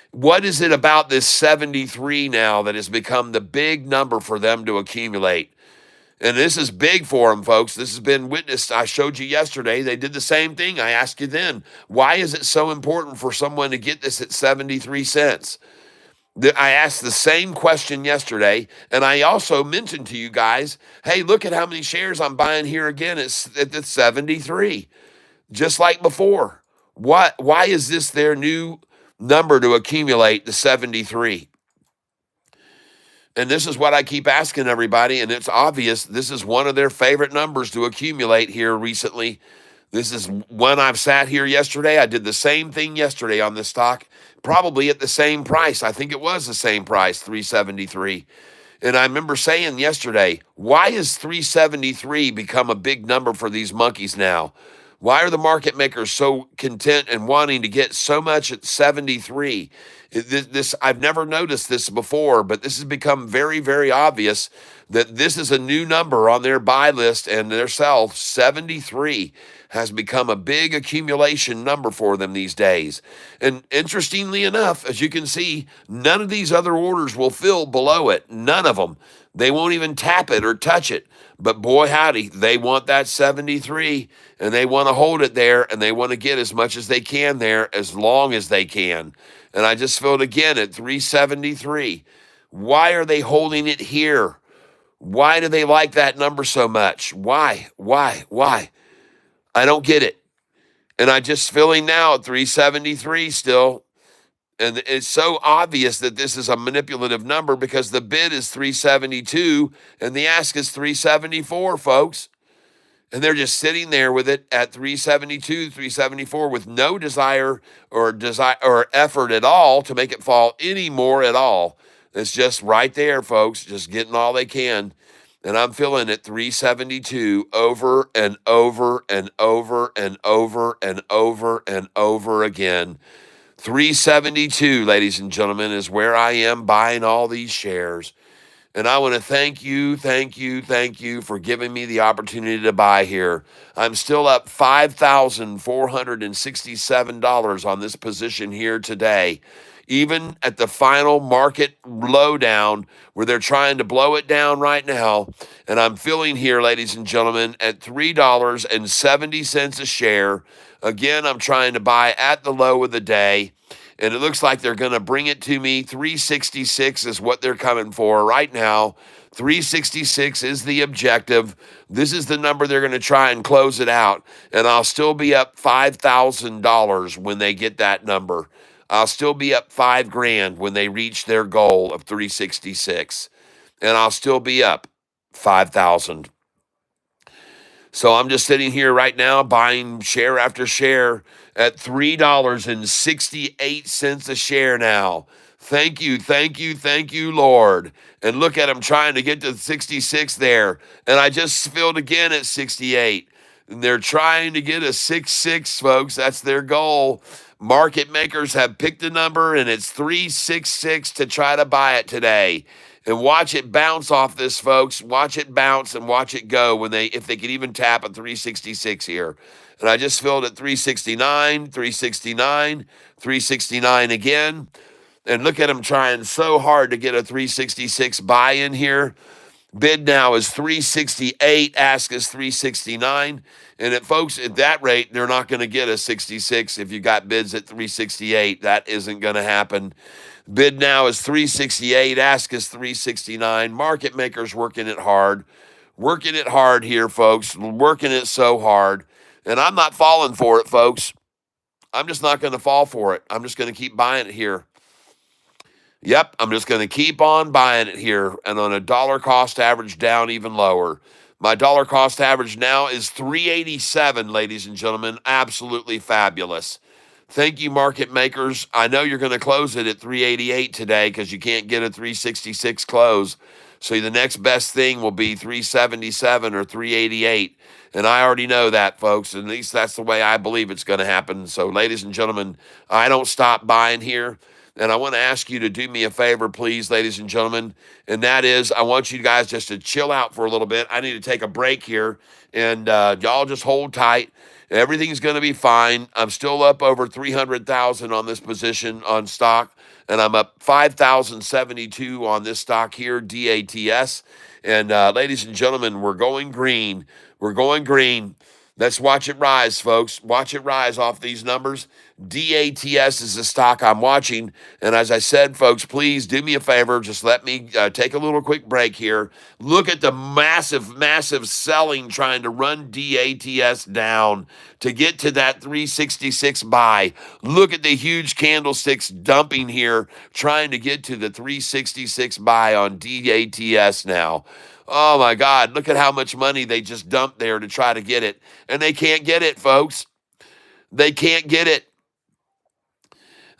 What is it about this 73 now that has become the big number for them to accumulate? And this is big for them, folks. This has been witnessed. I showed you yesterday. They did the same thing. I asked you then, why is it so important for someone to get this at 73 cents? I asked the same question yesterday, and I also mentioned to you guys, hey, look at how many shares I'm buying here again at 73, just like before. Why is this their new number to accumulate, the 73? And this is what I keep asking everybody, and it's obvious this is one of their favorite numbers to accumulate here recently. This is when I've sat here yesterday. I did the same thing yesterday on this stock. probably at the same price. I think it was the same price, 373. And I remember saying yesterday, why has 373 become a big number for these monkeys now? Why are the market makers so content and wanting to get so much at 73? This I've never noticed this before, but this has become very, very obvious that this is a new number on their buy list and their sell. 73 has become a big accumulation number for them these days. And interestingly enough, as you can see, none of these other orders will fill below it. None of them. They won't even tap it or touch it. But boy, howdy, they want that 73 and they want to hold it there and they want to get as much as they can there as long as they can. And I just filled again at 373. Why are they holding it here? Why do they like that number so much? Why? I don't get it. And I just filling now at 373 still. And it's so obvious that this is a manipulative number because the bid is 372 and the ask is 374, folks. And they're just sitting there with it at 372, 374 with no desire or effort at all to make it fall any more at all. It's just right there, folks, just getting all they can. And I'm filling at 372 over and over and over and over and over and over again. 372, ladies and gentlemen, is where I am buying all these shares. And I want to thank you for giving me the opportunity to buy here. I'm still up $5,467 on this position here today. Even at the final market lowdown where they're trying to blow it down right now. And I'm filling here, ladies and gentlemen, at $3.70 a share. Again, I'm trying to buy at the low of the day. And it looks like they're going to bring it to me. 366 is what they're coming for right now. 366 is the objective. This is the number they're going to try and close it out. And I'll still be up $5,000 when they get that number. I'll still be up $5,000 when they reach their goal of 366. And I'll still be up 5,000. So I'm just sitting here right now buying share after share at $3.68 a share now. Thank you, Lord. And look at them trying to get to 66 there. And I just filled again at 68. And they're trying to get a 6.6, folks. That's their goal. Market makers have picked a number, and it's 366 to try to buy it today. And watch it bounce off this, folks. Watch it bounce and watch it go if they could even tap a 366 here. And I just filled at 369, 369, 369 again. And look at them trying so hard to get a 366 buy in here. Bid now is 368, ask is 369. And folks, at that rate, they're not going to get a 66 if you got bids at 368. That isn't going to happen. Bid now is 368, ask is 369. Market makers working it hard here, folks, working it so hard. And I'm not falling for it, folks. I'm just not going to fall for it. I'm just going to keep buying it here. Yep, I'm just going to keep on buying it here. And on a dollar cost average down even lower. My dollar cost average now is 387, ladies and gentlemen. Absolutely fabulous. Thank you, market makers. I know you're going to close it at 388 today because you can't get a 366 close. So the next best thing will be 377 or 388. And I already know that, folks. At least that's the way I believe it's going to happen. So, ladies and gentlemen, I don't stop buying here. And I want to ask you to do me a favor, please, ladies and gentlemen. And that is, I want you guys just to chill out for a little bit. I need to take a break here. And y'all just hold tight. Everything's going to be fine. I'm still up over 300,000 on this position on stock. And I'm up 5,072 on this stock here, DATS. And ladies and gentlemen, we're going green. We're going green. Let's watch it rise, folks. Watch it rise off these numbers. DATS is the stock I'm watching. And as I said, folks, please do me a favor. Just let me take a little quick break here. Look at the massive selling trying to run DATS down to get to that 366 buy. Look at the huge candlesticks dumping here, trying to get to the 366 buy on DATS now. Oh, my God. Look at how much money they just dumped there to try to get it. And they can't get it, folks. They can't get it.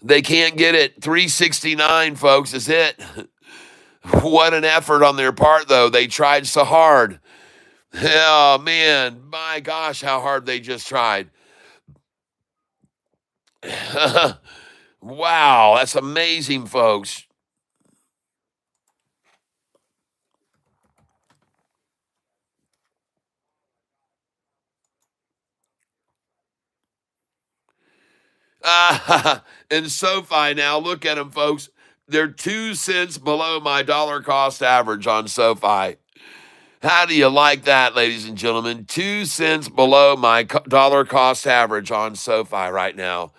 They can't get it. 369, folks, is it. What an effort on their part, though. They tried so hard. Oh, man. My gosh, how hard they just tried. Wow, that's amazing, folks. And SoFi now, look at them, folks. They're 2 cents below my dollar cost average on SoFi. How do you like that, ladies and gentlemen? 2 cents below my dollar cost average on SoFi right now.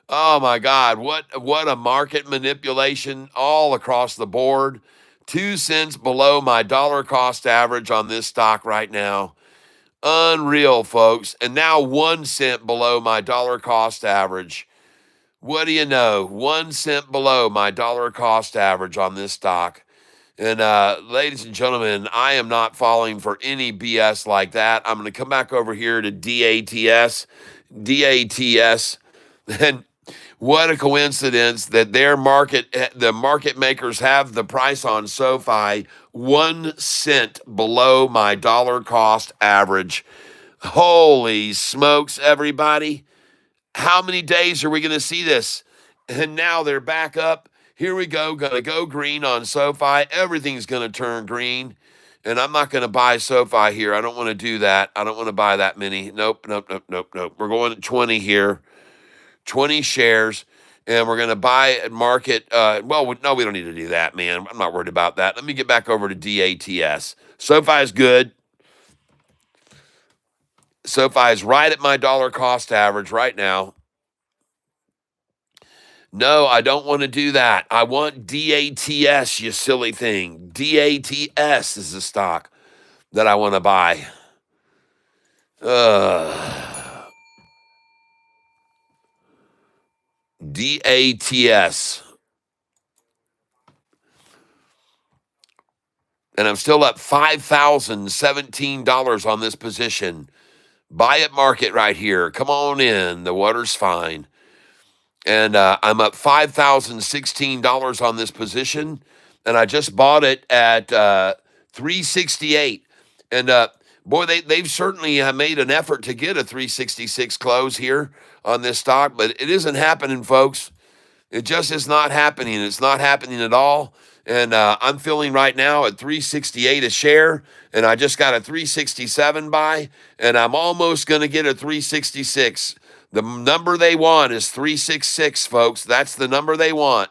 Oh my God, what a market manipulation all across the board. 2 cents below my dollar cost average on this stock right now. Unreal, folks. And now 1 cent below my dollar cost average. What do you know? 1 cent below my dollar cost average on this stock. And ladies and gentlemen, I am not falling for any BS like that. I'm going to come back over here to DATS. DATS. And what a coincidence that the market makers have the price on SoFi 1 cent below my dollar cost average. Holy smokes, everybody. How many days are we going to see this? And now they're back up. Here we go. Going to go green on SoFi. Everything's going to turn green. And I'm not going to buy SoFi here. I don't want to do that. I don't want to buy that many. Nope. We're going to 20 here. 20 shares. And we're going to buy at market. No, we don't need to do that, man. I'm not worried about that. Let me get back over to DATS. SoFi is good. SoFi is right at my dollar cost average right now. No, I don't want to do that. I want DATS, you silly thing. DATS is the stock that I want to buy. DATS. And I'm still up $5,017 on this position. Buy at market right here. Come on in. The water's fine. And I'm up $5,016 on this position. And I just bought it at $368. And boy, they've certainly made an effort to get a 366 close here on this stock, but it isn't happening, folks. It just is not happening. It's not happening at all. And I'm feeling right now at 368 a share, and I just got a 367 buy, and I'm almost going to get a 366. The number they want is 366, folks. That's the number they want.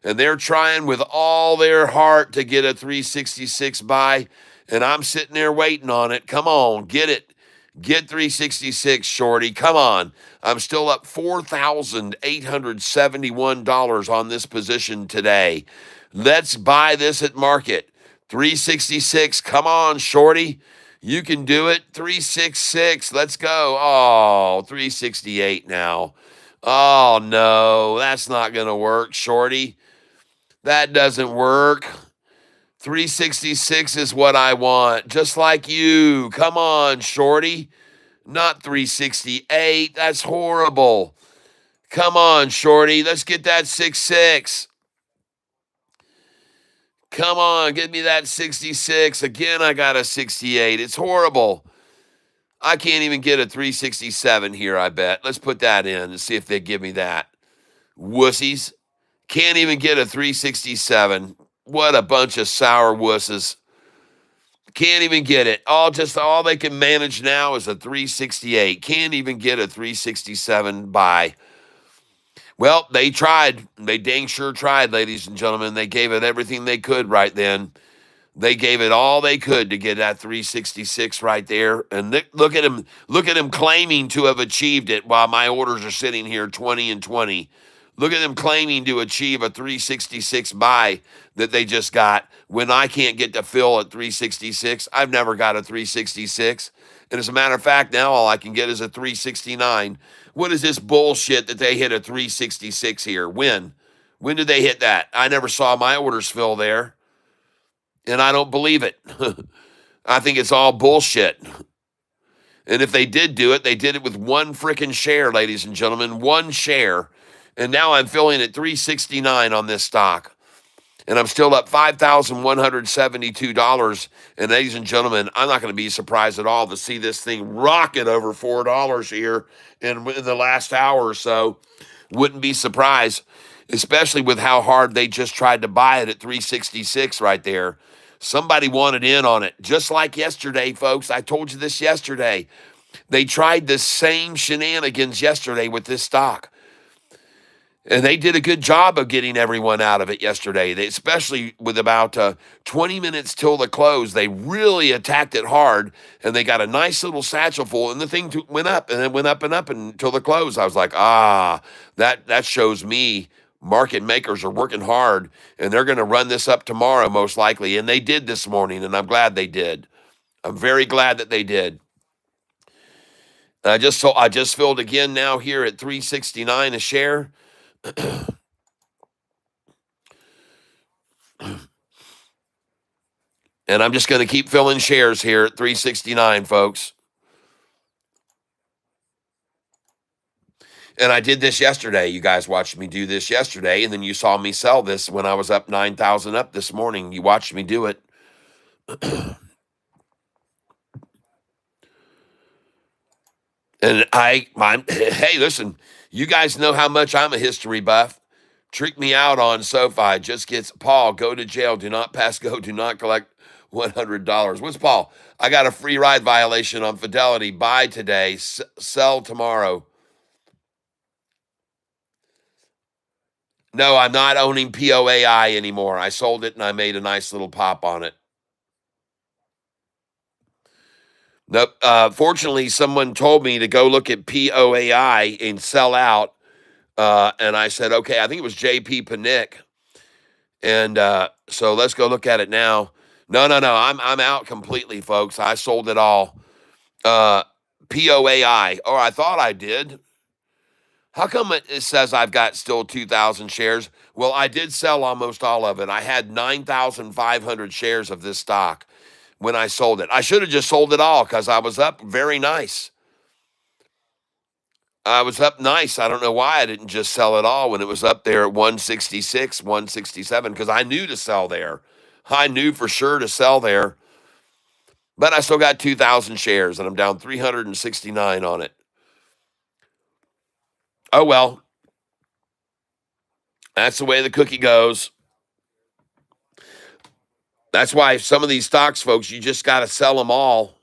And they're trying with all their heart to get a 366 buy, and I'm sitting there waiting on it. Come on, get it. Get 366, shorty. Come on. I'm still up $4,871 on this position today. Let's buy this at market. 366. Come on, shorty. You can do it. 366. Let's go. Oh, 368 now. Oh, no. That's not going to work, shorty. That doesn't work. 366 is what I want. Just like you. Come on, shorty. Not 368. That's horrible. Come on, shorty. Let's get that 66. Come on, give me that 66. Again, I got a 68. It's horrible. I can't even get a 367 here, I bet. Let's put that in and see if they give me that. Wussies. Can't even get a 367. What a bunch of sour wusses. Can't even get it. All they can manage now is a 368. Can't even get a 367 buy. Well, they tried. They dang sure tried, ladies and gentlemen. They gave it everything they could right then. They gave it all they could to get that 366 right there. And look at him. Look at him claiming to have achieved it while my orders are sitting here 20 and 20. Look at them claiming to achieve a 366 buy that they just got when I can't get to fill at 366. I've never got a 366. And as a matter of fact, now all I can get is a 369. What is this bullshit that they hit a 366 here? When? When did they hit that? I never saw my orders fill there. And I don't believe it. I think it's all bullshit. And if they did do it, they did it with one freaking share, ladies and gentlemen. One share. And now I'm filling at 369 on this stock. And I'm still up $5,172. And ladies and gentlemen, I'm not going to be surprised at all to see this thing rocket over $4 here in the last hour or so. Wouldn't be surprised, especially with how hard they just tried to buy it at 366 right there. Somebody wanted in on it, just like yesterday, folks. I told you this yesterday. They tried the same shenanigans yesterday with this stock. And they did a good job of getting everyone out of it yesterday. They, especially with about 20 minutes till the close, they really attacked it hard, and they got a nice little satchel full, and the thing went up, and then went up and up until the close. I was like, that shows me market makers are working hard, and they're going to run this up tomorrow most likely. And they did this morning, and I'm glad they did. I'm very glad that they did. I just filled again now here at 369 a share. And I'm just going to keep filling shares here at 369, folks. And I did this yesterday. You guys watched me do this yesterday, and then you saw me sell this when I was up 9,000 up this morning. You watched me do it. And hey, listen, you guys know how much I'm a history buff. Trick me out on SoFi. Just gets Paul, go to jail. Do not pass go. Do not collect $100. What's Paul? I got a free ride violation on Fidelity. Buy today, sell tomorrow. No, I'm not owning POAI anymore. I sold it and I made a nice little pop on it. Nope. Fortunately, someone told me to go look at POAI and sell out. And I said, okay, I think it was JP Panic. And so let's go look at it now. No. I'm out completely, folks. I sold it all. POAI. Oh, I thought I did. How come it says I've got still 2,000 shares? Well, I did sell almost all of it. I had 9,500 shares of this stock when I sold it. I should have just sold it all because I was up very nice. I was up nice. I don't know why I didn't just sell it all when it was up there at 166, 167, because I knew to sell there. I knew for sure to sell there. But I still got 2,000 shares, and I'm down 369 on it. Oh, well. That's the way the cookie goes. That's why some of these stocks, folks, you just got to sell them all.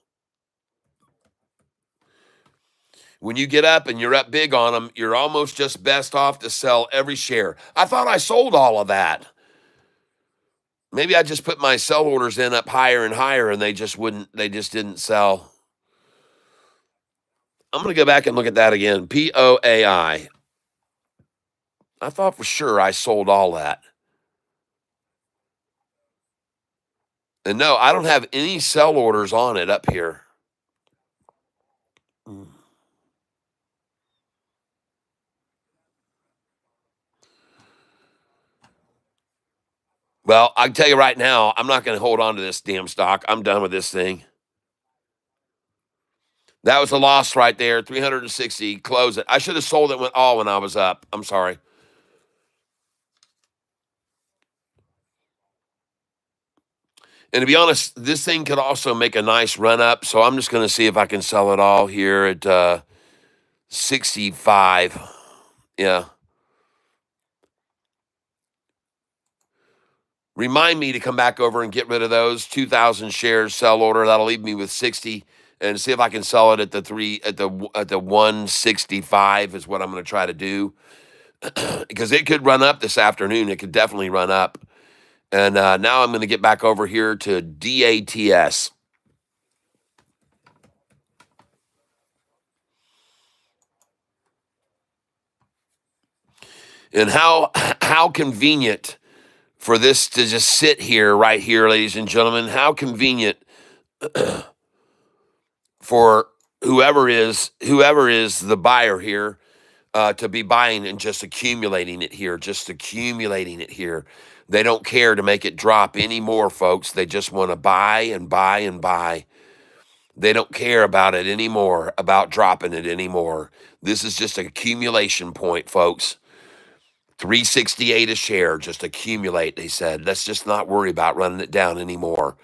When you get up and you're up big on them, you're almost just best off to sell every share. I thought I sold all of that. Maybe I just put my sell orders in up higher and higher, and they just didn't sell. I'm going to go back and look at that again. POAI. I thought for sure I sold all that. And no, I don't have any sell orders on it up here. Well, I can tell you right now, I'm not going to hold on to this damn stock. I'm done with this thing. That was a loss right there, 360. Close it. I should have sold it all when I was up. I'm sorry. And to be honest, this thing could also make a nice run up. So I'm just going to see if I can sell it all here at 65. Yeah. Remind me to come back over and get rid of those 2,000 shares sell order. That'll leave me with 60, and see if I can sell it at the 165 is what I'm going to try to do. Because it could run up this afternoon. It could definitely run up. And now I'm going to get back over here to DATS. And how convenient for this to just sit here right here, ladies and gentlemen. How convenient for whoever is the buyer here to be buying and just accumulating it here, They don't care to make it drop anymore, folks. They just want to buy and buy and buy. They don't care about it anymore, about dropping it anymore. This is just an accumulation point, folks. $3.68 a share, just accumulate, they said. Let's just not worry about running it down anymore.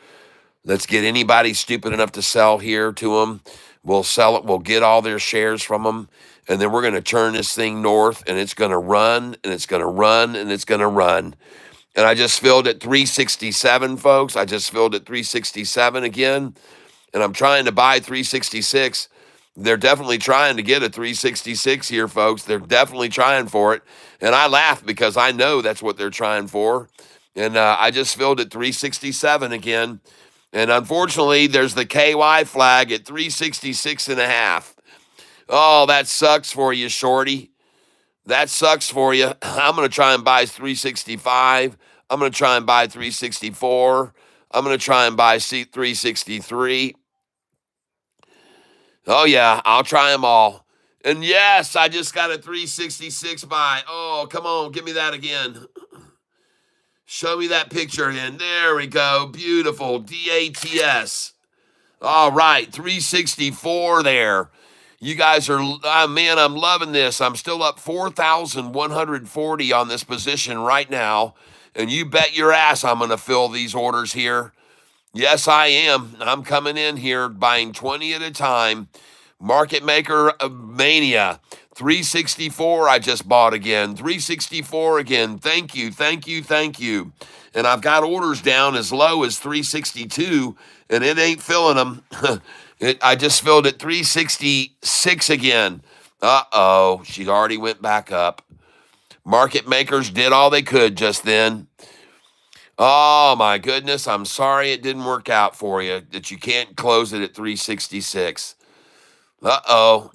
Let's get anybody stupid enough to sell here to them. We'll sell it. We'll get all their shares from them. And then we're going to turn this thing north, and it's going to run, and it's going to run, and it's going to run. And I just filled at 367, folks. I just filled at 367 again. And I'm trying to buy 366. They're definitely trying to get a 366 here, folks. They're definitely trying for it. And I laugh because I know that's what they're trying for. And I just filled at 367 again. And unfortunately, there's the KY flag at 366 and a half. Oh, that sucks for you, shorty. That sucks for you. I'm going to try and buy 365. I'm going to try and buy 364. I'm going to try and buy 363. Oh, yeah, I'll try them all. And yes, I just got a 366 buy. Oh, come on, give me that again. Show me that picture again. There we go. Beautiful. DATS. All right, 364 there. You guys are, man, I'm loving this. I'm still up 4,140 on this position right now. And you bet your ass I'm going to fill these orders here. Yes, I am. I'm coming in here buying 20 at a time. Market maker mania. 364 I just bought again. 364 again. Thank you, thank you, thank you. And I've got orders down as low as 362, and it ain't filling them. I just filled at 366 again. Uh-oh, she already went back up. Market makers did all they could just then. Oh, my goodness. I'm sorry it didn't work out for you, that you can't close it at 366. Uh-oh.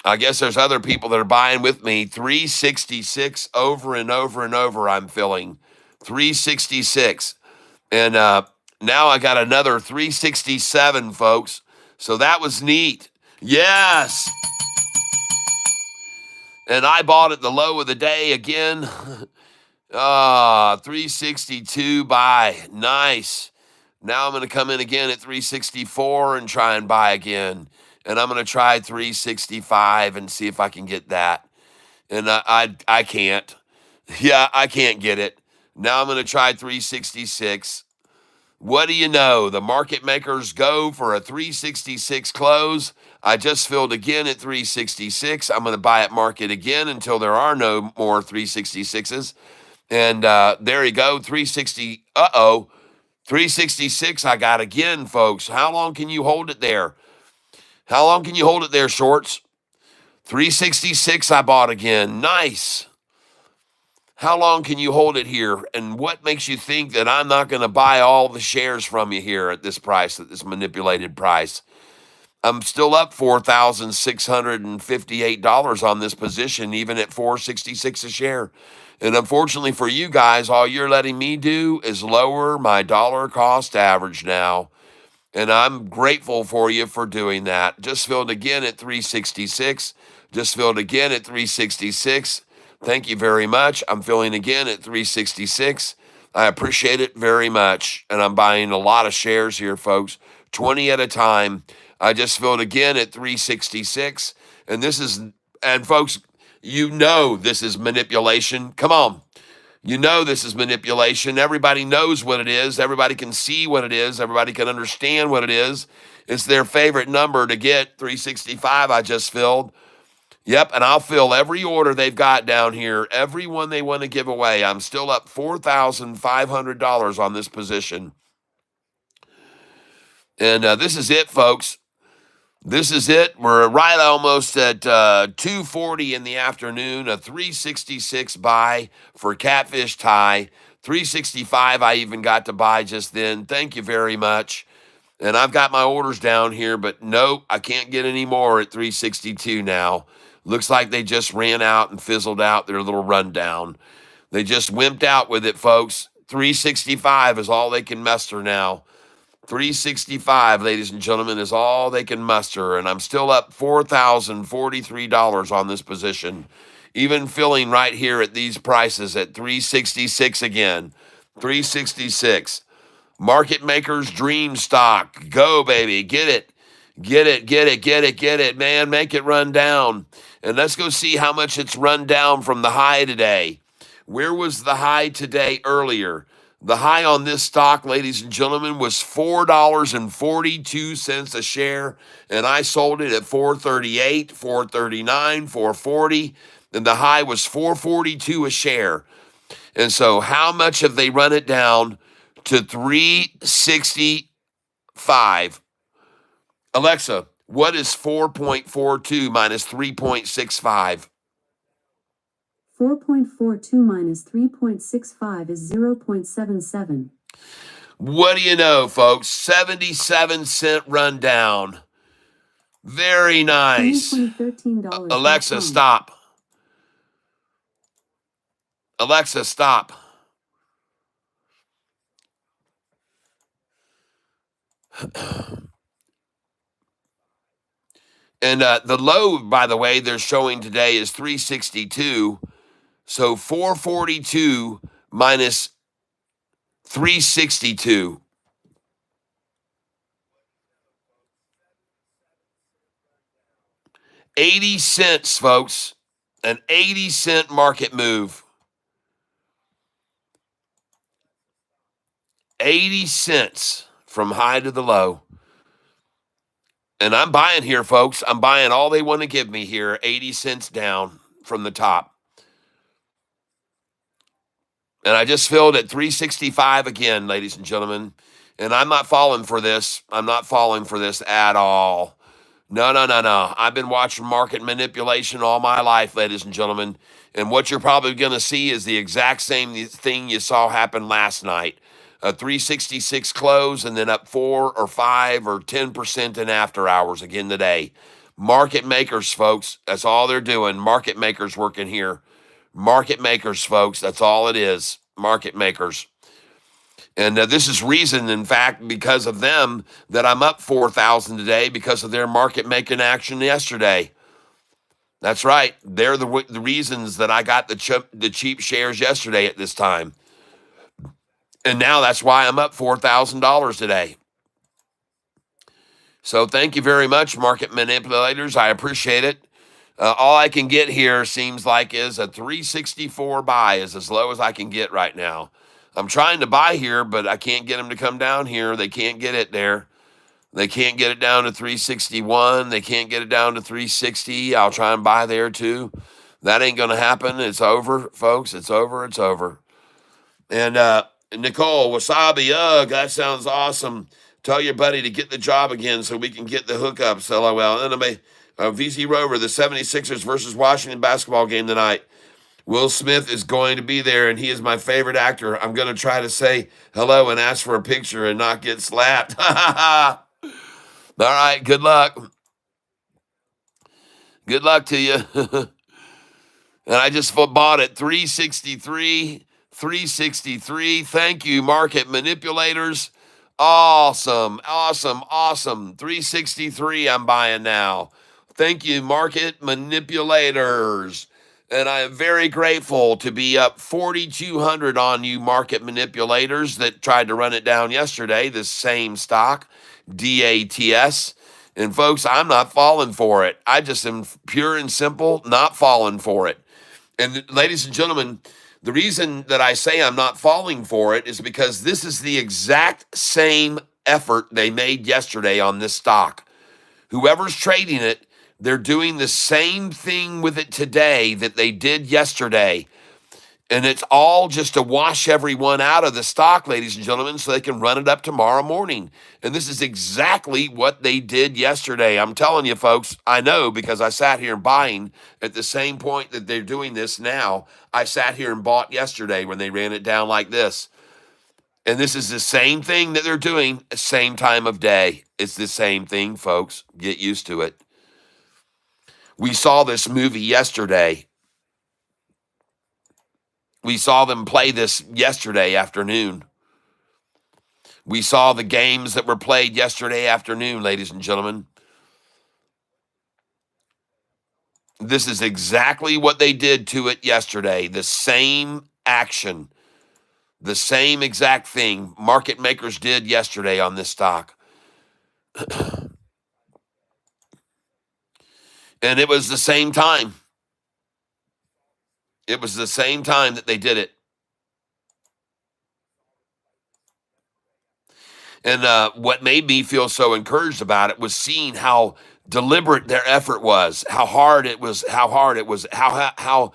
I guess there's other people that are buying with me. 366 over and over and over I'm filling. 366. And now I got another 367, folks. So that was neat. Yes. And I bought at the low of the day again. 362 buy. Nice. Now I'm going to come in again at 364 and try and buy again. And I'm going to try 365 and see if I can get that. And I can't. Yeah, I can't get it. Now I'm going to try 366. What do you know? The market makers go for a 366 close. I just filled again at 366. I'm going to buy at market again until there are no more 366s. And there you go, 360. 366 I got again, folks. How long can you hold it there? How long can you hold it there, shorts? 366 I bought again. Nice. How long can you hold it here? And what makes you think that I'm not going to buy all the shares from you here at this price, at this manipulated price? I'm still up $4,658 on this position, even at $4.66 a share. And unfortunately for you guys, all you're letting me do is lower my dollar cost average now. And I'm grateful for you for doing that. Just filled again at 366. Just filled again at 366. Thank you very much. I'm filling again at 366. I appreciate it very much. And I'm buying a lot of shares here, folks. 20 at a time. I just filled again at 366. And folks, you know this is manipulation. Come on. You know this is manipulation. Everybody knows what it is. Everybody can see what it is. Everybody can understand what it is. It's their favorite number to get. 365 I just filled. Yep, and I'll fill every order they've got down here, every one they want to give away. I'm still up $4,500 on this position. And this is it, folks. This is it. We're right almost at 2:40 in the afternoon, a 366 buy for Catfish tie. 365 I even got to buy just then. Thank you very much. And I've got my orders down here, but nope, I can't get any more at 362 now. Looks like they just ran out and fizzled out their little rundown. They just wimped out with it, folks. 365 is all they can muster now. 365, ladies and gentlemen, is all they can muster, and I'm still up $4,043 on this position, even filling right here at these prices at 366 again. 366. Market makers dream stock. Go, baby. Get it. Get it, get it, get it, get it, man. Make it run down. And let's go see how much it's run down from the high today. Where was the high today earlier? The high on this stock, ladies and gentlemen, was $4.42 a share, and I sold it at 438, 439, 440, and the high was 442 a share. And so how much have they run it down to 365? Alexa, what is 4.42 minus 3.65? 4.42 minus 3.65 is 0.77. What do you know, folks? 77-cent rundown. Very nice. Alexa, stop. Alexa, stop. And the low, by the way, they're showing today is 362. So 442 minus 362. 80 cents, folks. An 80-cent market move. 80 cents from high to the low. And I'm buying here, folks. I'm buying all they want to give me here. 80 cents down from the top. And I just filled at 365 again, ladies and gentlemen. And I'm not falling for this. I'm not falling for this at all. No. I've been watching market manipulation all my life, ladies and gentlemen. And what you're probably going to see is the exact same thing you saw happen last night. A 366 close and then up 4 or 5 or 10% in after hours again today. Market makers, folks. That's all they're doing. Market makers working here. Market makers, folks. That's all it is. Market makers. And this is reason, in fact, because of them that I'm up 4,000 today because of their market making action yesterday. That's right. They're the reasons that I got the cheap shares yesterday at this time. And now that's why I'm up $4,000 today. So thank you very much, market manipulators. I appreciate it. All I can get here seems like is a 364 buy is as low as I can get right now. I'm trying to buy here, but I can't get them to come down here. They can't get it there. They can't get it down to 361. They can't get it down to 360. I'll try and buy there too. That ain't going to happen. It's over, folks. It's over. It's over. And Nicole, wasabi, ugh, that sounds awesome. Tell your buddy to get the job again so we can get the hookups, LOL. Anyway, VZ Rover, the 76ers versus Washington basketball game tonight. Will Smith is going to be there, and he is my favorite actor. I'm going to try to say hello and ask for a picture and not get slapped. All right, good luck. Good luck to you. And I just bought it, 363. 363. Thank you, market manipulators. Awesome. 363 I'm buying now. Thank you, market manipulators. And I am very grateful to be up 4,200 on you market manipulators that tried to run it down yesterday, this same stock, DATS. And folks, I'm not falling for it. I just am pure and simple, not falling for it. And ladies and gentlemen, the reason that I say I'm not falling for it is because this is the exact same effort they made yesterday on this stock. Whoever's trading it, they're doing the same thing with it today that they did yesterday. And it's all just to wash everyone out of the stock, ladies and gentlemen, so they can run it up tomorrow morning. And this is exactly what they did yesterday. I'm telling you, folks, I know because I sat here buying at the same point that they're doing this now. I sat here and bought yesterday when they ran it down like this. And this is the same thing that they're doing, same time of day. It's the same thing, folks. Get used to it. We saw this movie yesterday. We saw them play this yesterday afternoon. We saw the games that were played yesterday afternoon, ladies and gentlemen. This is exactly what they did to it yesterday. The same action, the same exact thing market makers did yesterday on this stock. And it was the same time. It was the same time that they did it. And what made me feel so encouraged about it was seeing how deliberate their effort was, how hard it was, how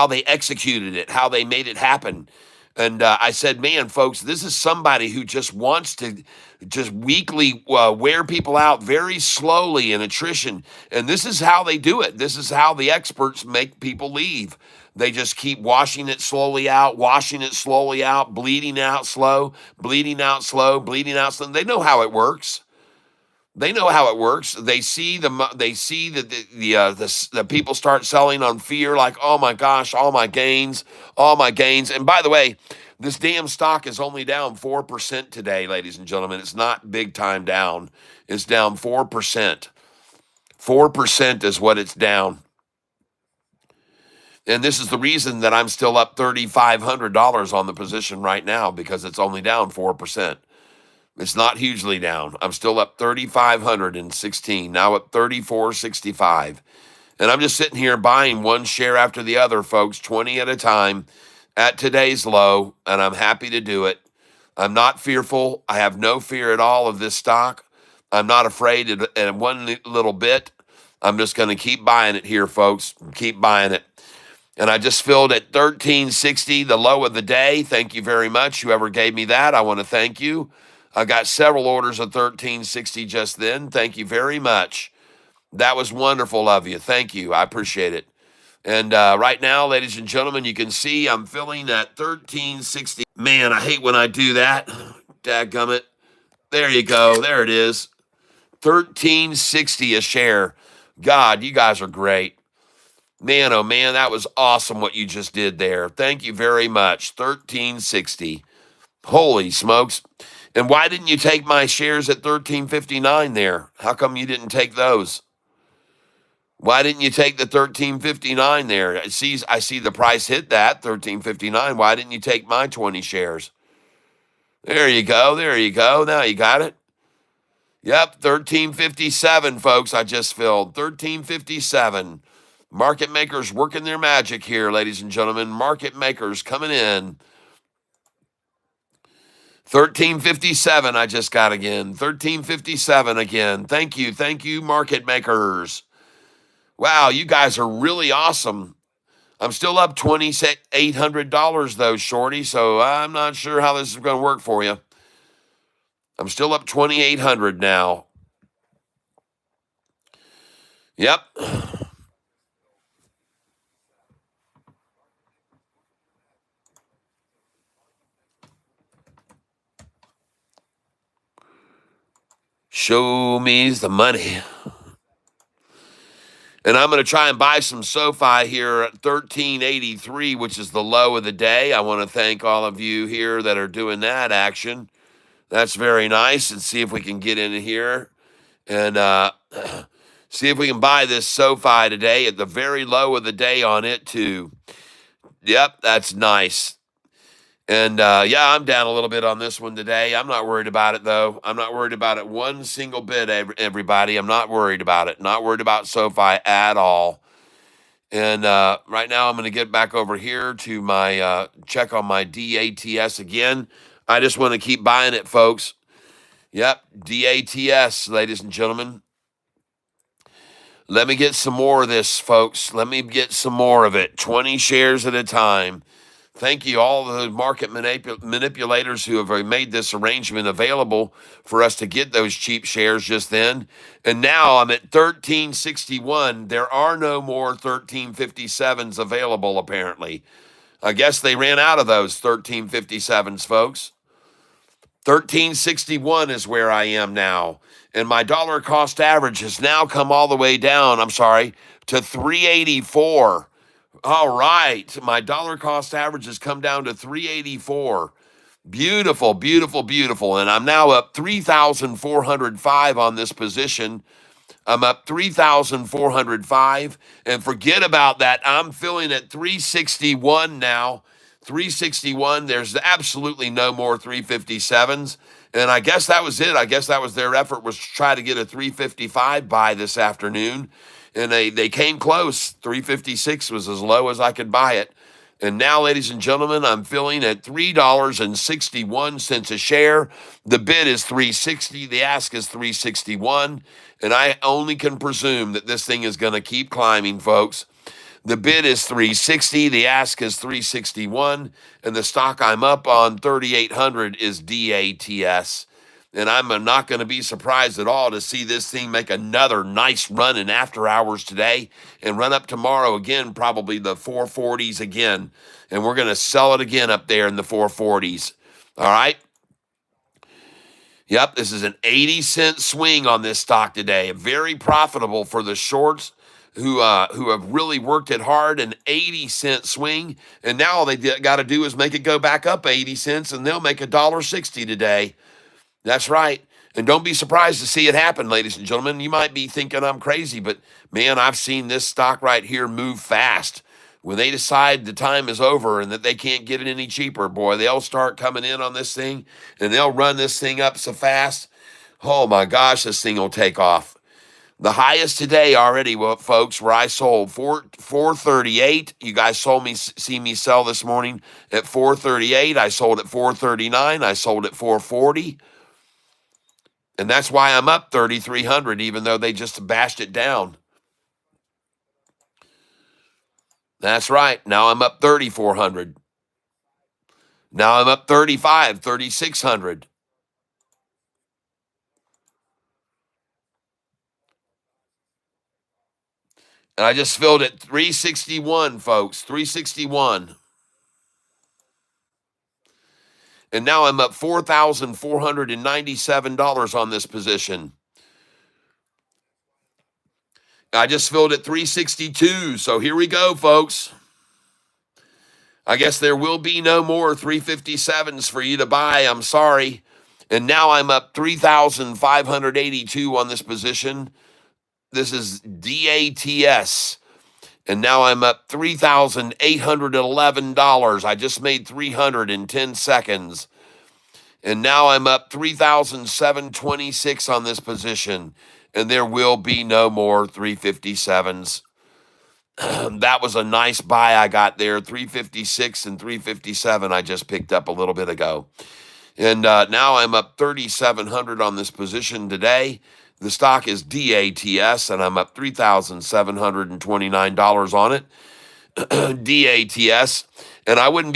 they executed it, how they made it happen. And I said, man, folks, this is somebody who just wants to just weekly wear people out very slowly in attrition. And this is how they do it. This is how the experts make people leave. They just keep washing it slowly out, bleeding out slow, bleeding out slow, bleeding out slow. They know how it works. They know how it works. They see they see that the people start selling on fear, like, oh my gosh, all my gains, all my gains. And by the way, this damn stock is only down 4% today, ladies and gentlemen. It's not big time down. It's down 4%. 4% is what it's down. And this is the reason that I'm still up $3,500 on the position right now, because it's only down 4%. It's not hugely down. I'm still up 3,516, now at 34.65. And I'm just sitting here buying one share after the other, folks, 20 at a time at today's low, and I'm happy to do it. I'm not fearful. I have no fear at all of this stock. I'm not afraid in one little bit. I'm just going to keep buying it here, folks. Keep buying it. And I just filled at 1360, the low of the day. Thank you very much. Whoever gave me that, I want to thank you. I got several orders of 1360 just then. Thank you very much. That was wonderful of you. Thank you. I appreciate it. And right now, ladies and gentlemen, you can see I'm filling at 1360. Man, I hate when I do that. Dadgummit. There you go. There it is. 1360 a share. God, you guys are great. Man, oh man, that was awesome what you just did there. Thank you very much. 1360. Holy smokes. And why didn't you take my shares at 1359 there? How come you didn't take those? Why didn't you take the 1359 there? I see the price hit that, 1359. Why didn't you take my 20 shares? There you go. There you go. Now you got it. Yep, 1357, folks. I just filled 1357. Market makers working their magic here, ladies and gentlemen. Market makers coming in. 1357 I just got again. 1357 again. Thank you, market makers. Wow, you guys are really awesome. I'm still up $2,800 though, Shorty, so I'm not sure how this is going to work for you. I'm still up $2,800 now. Yep. Show me the money. And I'm going to try and buy some SoFi here at 1383, which is the low of the day. I want to thank all of you here that are doing that action. That's very nice. And see if we can get in here and see if we can buy this SoFi today at the very low of the day on it too. Yep, that's nice. And yeah, I'm down a little bit on this one today. I'm not worried about it, though. I'm not worried about it one single bit, everybody. I'm not worried about it. Not worried about SoFi at all. And right now, I'm going to get back over here to my check on my DATS again. I just want to keep buying it, folks. Yep, DATS, ladies and gentlemen. Let me get some more of this, folks. Let me get some more of it. 20 shares at a time. Thank you, all the market manipulators who have made this arrangement available for us to get those cheap shares just then. And now I'm at 1361. There are no more 1357s available, apparently. I guess they ran out of those 1357s, folks. 1361 is where I am now. And my dollar cost average has now come all the way down, to 384. All right. My dollar cost average has come down to 384. Beautiful, beautiful, beautiful. And I'm now up 3,405 on this position. I'm up 3,405. And forget about that. I'm filling at 361 now. 361. There's absolutely no more 357s. And I guess that was it. I guess that was their effort, was to try to get a 355 buy this afternoon. And they came close. 356 was as low as I could buy it. And now, ladies and gentlemen, I'm filling at $3.61 a share. The bid is 360, the ask is 361, and I only can presume that this thing is going to keep climbing, folks. The bid is 360, the ask is 361, and the stock I'm up on 3800 is DATS. And I'm not going to be surprised at all to see this thing make another nice run in after hours today and run up tomorrow again, probably the 440s again. And we're going to sell it again up there in the 440s. All right. Yep, this is an 80-cent swing on this stock today. Very profitable for the shorts who have really worked it hard. An 80-cent swing, and now all they got to do is make it go back up 80 cents, and they'll make $1.60 today. That's right. And don't be surprised to see it happen, ladies and gentlemen. You might be thinking I'm crazy, but man, I've seen this stock right here move fast. When they decide the time is over and that they can't get it any cheaper, boy, they'll start coming in on this thing and they'll run this thing up so fast. Oh my gosh, this thing will take off. The highest today already, folks, where I sold 438. You guys see me sell this morning at 438. I sold at 439. I sold at 440. And that's why I'm up 3,300, even though they just bashed it down. That's right. Now I'm up 3,400. Now I'm up 3,600. And I just filled at 361, folks, 361. And now I'm up $4,497 on this position. I just filled at 362. So here we go, folks. I guess there will be no more 357s for you to buy. I'm sorry. And now I'm up 3,582 on this position. This is DATS. And now I'm up $3,811. I just made 300 in 10 seconds. And now I'm up 3,726 on this position. And there will be no more 357s. That was a nice buy I got there. 356 and 357 I just picked up a little bit ago. And now I'm up 3,700 on this position today. The stock is DATS, and I'm up $3,729 on it. DATS, and I wouldn't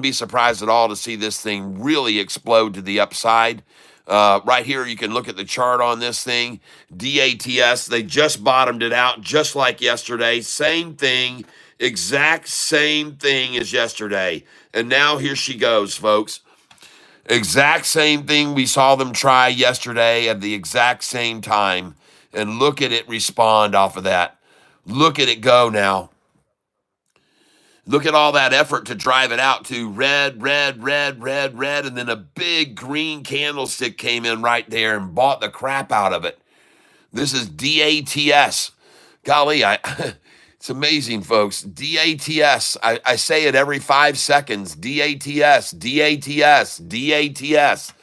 be surprised at all to see this thing really explode to the upside. Right here, you can look at the chart on this thing. DATS, they just bottomed it out just like yesterday. Same thing, exact same thing as yesterday. And now here she goes, folks. Exact same thing we saw them try yesterday at the exact same time. And look at it respond off of that. Look at it go now. Look at all that effort to drive it out to red, red, red, red, red, and then a big green candlestick came in right there and bought the crap out of it. This is DATS. Golly, it's amazing, folks. DATS. I say it every 5 seconds. DATS, DATS, DATS.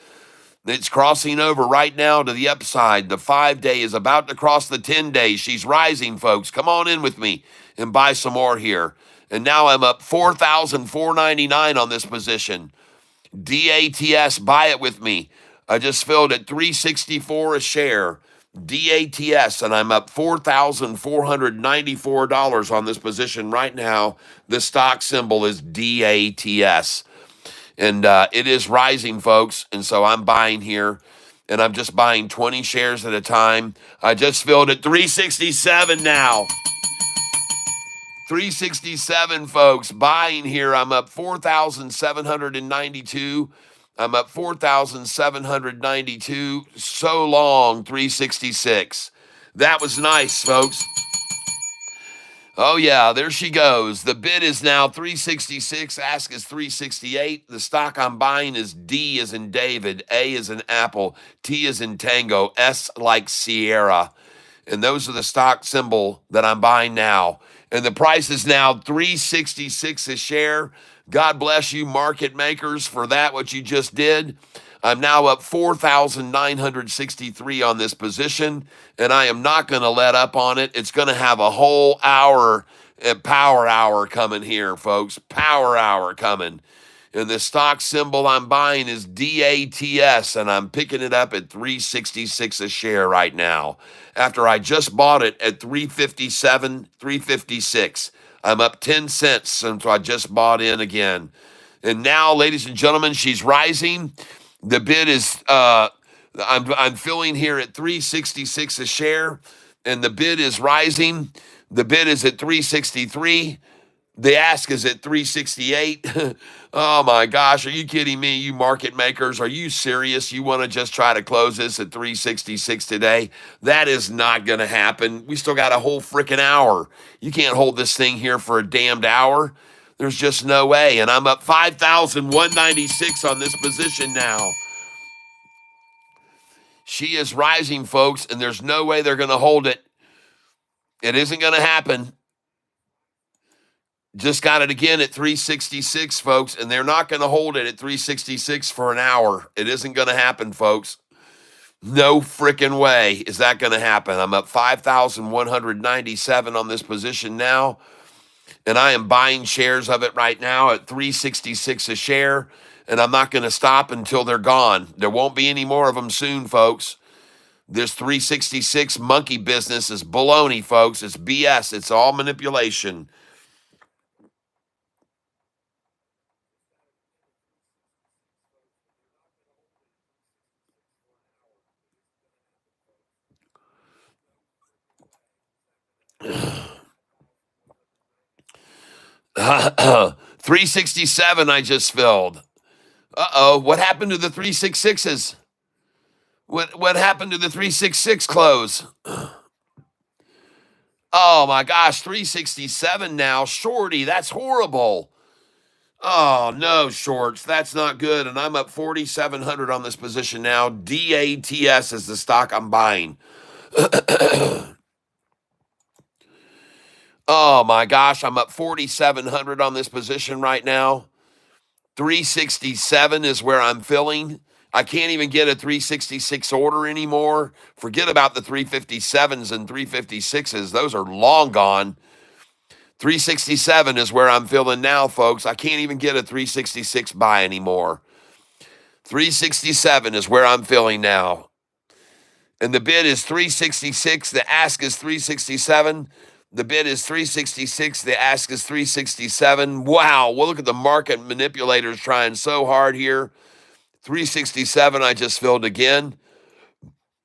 It's crossing over right now to the upside. The 5-day is about to cross the 10-day. She's rising, folks. Come on in with me and buy some more here. And now I'm up $4,499 on this position. DATS, buy it with me. I just filled at $364 a share. DATS, and I'm up $4,494 on this position right now. The stock symbol is DATS. And it is rising, folks. And so I'm buying here. And I'm just buying 20 shares at a time. I just filled at 367 now. 367, folks. Buying here. I'm up 4,792. I'm up 4,792. So long, 366. That was nice, folks. Oh, yeah, there she goes. The bid is now 366. Ask is 368. The stock I'm buying is D as in David, A as in Apple, T as in Tango, S like Sierra. And those are the stock symbol that I'm buying now. And the price is now $366 a share. God bless you, market makers, for that, what you just did. I'm now up 4,963 on this position, and I am not going to let up on it. It's going to have a whole hour Power hour coming here, folks. Power hour coming. And the stock symbol I'm buying is DATS, and I'm picking it up at 366 a share right now. After I just bought it at 357, 356. I'm up 10 cents since I just bought in again. And now, ladies and gentlemen, she's rising. The bid is I'm filling here at 366 a share, and the bid is rising. The bid is at 363. The ask is at 368. Oh my gosh, are you kidding me, you market makers? Are you serious? You want to just try to close this at 366 today? That is not going to happen. We still got a whole freaking hour. You can't hold this thing here for a damned hour. There's just no way. And I'm up 5,196 on this position now. She is rising, folks, and there's no way they're going to hold it. It isn't going to happen. Just got it again at 366, folks, and they're not going to hold it at 366 for an hour. It isn't going to happen, folks. No freaking way is that going to happen. I'm up 5,197 on this position now, and I am buying shares of it right now at 366 a share, and I'm not going to stop until they're gone. There won't be any more of them soon, folks. This 366 monkey business is baloney, folks. It's BS. It's all manipulation. Uh, 367 I just filled. Uh-oh, what happened to the 366s? What happened to the 366 close? Oh my gosh, 367 now. Shorty, that's horrible. Oh no, shorts, that's not good. And I'm up 4,700 on this position now. DATS is the stock I'm buying. Oh my gosh, I'm up 4,700 on this position right now. 367 is where I'm filling. I can't even get a 366 order anymore. Forget about the 357s and 356s. Those are long gone. 367 is where I'm filling now, folks. I can't even get a 366 buy anymore. 367 is where I'm filling now. And the bid is 366. The ask is 367. The bid is 366. The ask is 367. Wow. Well, look at the market manipulators trying so hard here. 367, I just filled again.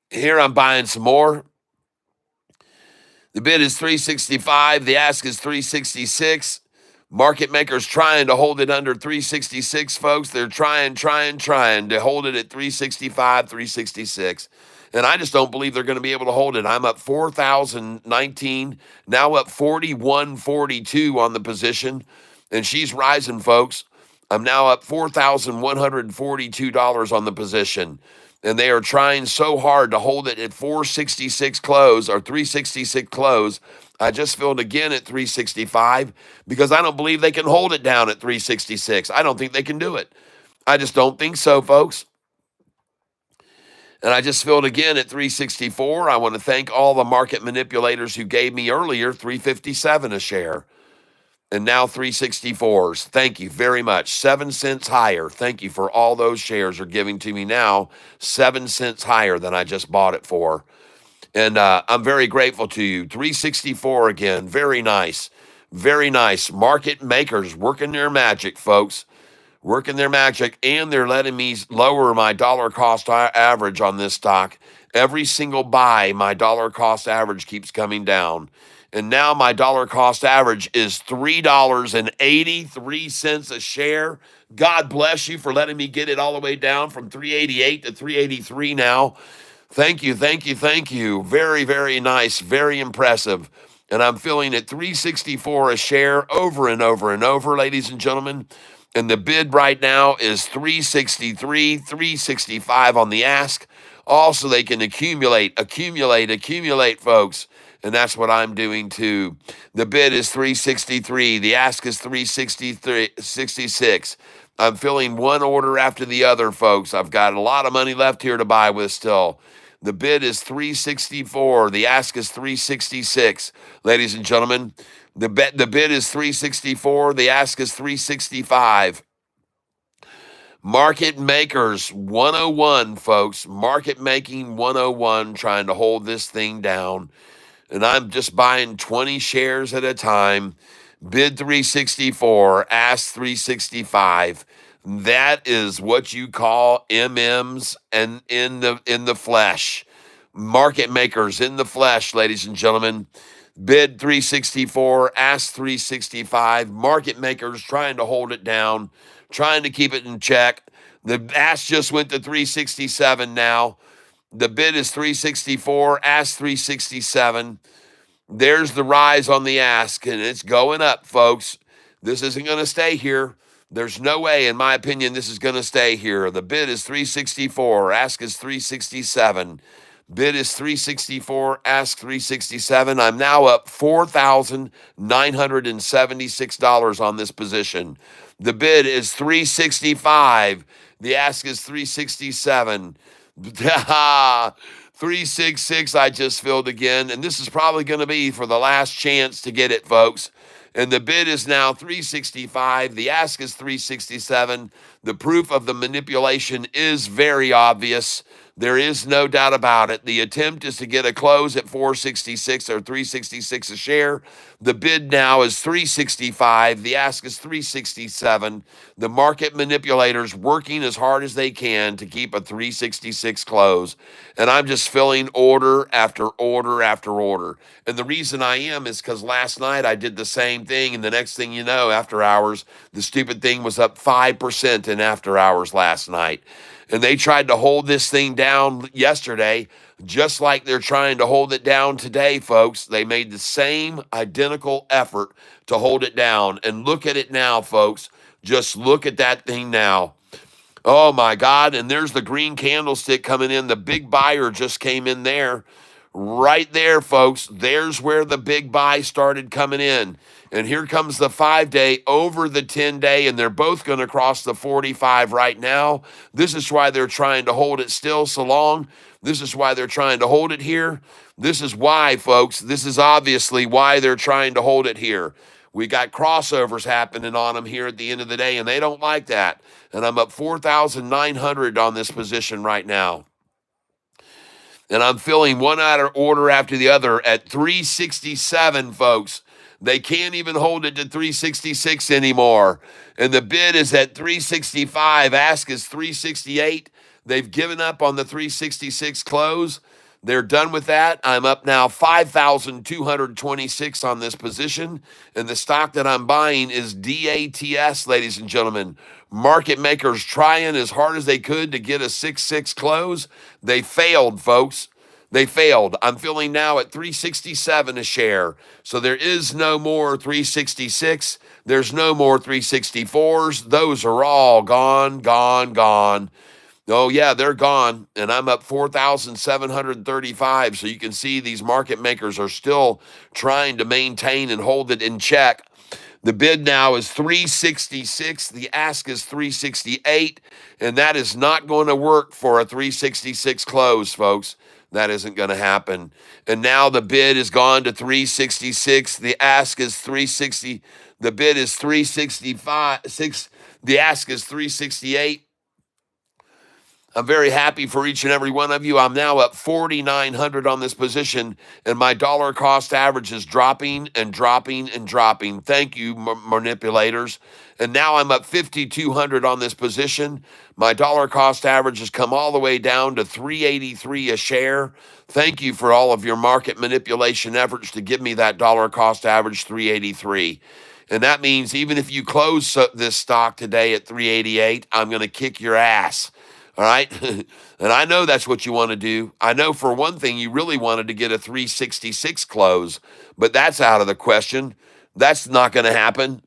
Here I'm buying some more. The bid is 365. The ask is 366. Market makers trying to hold it under 366, folks. They're trying to hold it at 365, 366. And I just don't believe they're going to be able to hold it. I'm up 4,019, now up 4,142 on the position. And she's rising, folks. I'm now up $4,142 on the position. And they are trying so hard to hold it at 466 close or 366 close. I just filled again at 365 because I don't believe they can hold it down at 366. I don't think they can do it. I just don't think so, folks. And I just filled again at 364. I want to thank all the market manipulators who gave me earlier 357 a share. And now 364s. Thank you very much. 7 cents higher. Thank you for all those shares are giving to me now. 7 cents higher than I just bought it for. And I'm very grateful to you. 364 again. Very nice. Very nice. Market makers working their magic, folks. Working their magic. And they're letting me lower my dollar cost average on this stock. Every single buy, my dollar cost average keeps coming down. And now my dollar cost average is $3.83 a share. God bless you for letting me get it all the way down from 388 to 383 now. Thank you, thank you, thank you. Very, very nice, very impressive. And I'm filling at 364 a share over and over and over, ladies and gentlemen. And the bid right now is 363, 365 on the ask. Also, they can accumulate, folks. And that's what I'm doing too. The bid is 363. The ask is 366. I'm filling one order after the other, folks. I've got a lot of money left here to buy with still. The bid is 364. The ask is 366. Ladies and gentlemen, the bid is 364. The ask is 365. Market Makers 101, folks. Market Making 101, trying to hold this thing down. And I'm just buying 20 shares at a time. Bid 364, ask 365. That is what you call MMs and in the flesh. Market makers in the flesh, ladies and gentlemen. Bid 364, ask 365. Market makers trying to hold it down, trying to keep it in check. The ask just went to 367 now. The bid is 364, ask 367. There's the rise on the ask, and it's going up, folks. This isn't going to stay here. There's no way, in my opinion, this is going to stay here. The bid is 364, ask is 367. Bid is 364, ask 367. I'm now up $4,976 on this position. The bid is 365. The ask is 367. 366 I just filled again, and this is probably going to be for the last chance to get it, folks. And the bid is now 365. The ask is 367. The proof of the manipulation is very obvious. There is no doubt about it. The attempt is to get a close at 466 or 366 a share. The bid now is 365. The ask is 367. The market manipulators working as hard as they can to keep a 366 close. And I'm just filling order after order after order. And the reason I am is because last night I did the same thing. And the next thing you know, after hours, the stupid thing was up 5% in after hours last night. And they tried to hold this thing down yesterday, just like they're trying to hold it down today, folks. They made the same identical effort to hold it down. And look at it now, folks. Just look at that thing now. Oh, my God. And there's the green candlestick coming in. The big buyer just came in there. Right there, folks. There's where the big buy started coming in. And here comes the 5-day over the 10-day, and they're both going to cross the 45 right now. This is why they're trying to hold it still so long. This is why they're trying to hold it here. This is why, folks. This is obviously why they're trying to hold it here. We got crossovers happening on them here at the end of the day, and they don't like that. And I'm up 4,900 on this position right now. And I'm filling one order after the other at 367, folks. They can't even hold it to 366 anymore. And the bid is at 365. Ask is 368. They've given up on the 366 close. They're done with that. I'm up now 5,226 on this position. And the stock that I'm buying is DATS, ladies and gentlemen. Market makers trying as hard as they could to get a 6-6 close. They failed, folks. They failed. I'm filling now at 367 a share. So there is no more 366. There's no more 364s. Those are all gone, gone, gone. Oh, yeah, they're gone. And I'm up 4,735. So you can see these market makers are still trying to maintain and hold it in check. The bid now is 366. The ask is 368. And that is not going to work for a 366 close, folks. That isn't going to happen. And now the bid is gone to 366. The ask is 360. The bid is 365. The ask is 368. I'm very happy for each and every one of you. I'm now up 4,900 on this position, and my dollar cost average is dropping and dropping and dropping. Thank you, manipulators. And now I'm up 5,200 on this position. My dollar cost average has come all the way down to 383 a share. Thank you for all of your market manipulation efforts to give me that dollar cost average 383. And that means even if you close this stock today at 388, I'm going to kick your ass. All right. And I know that's what you want to do. I know for one thing, you really wanted to get a 366 close, but that's out of the question. That's not going to happen.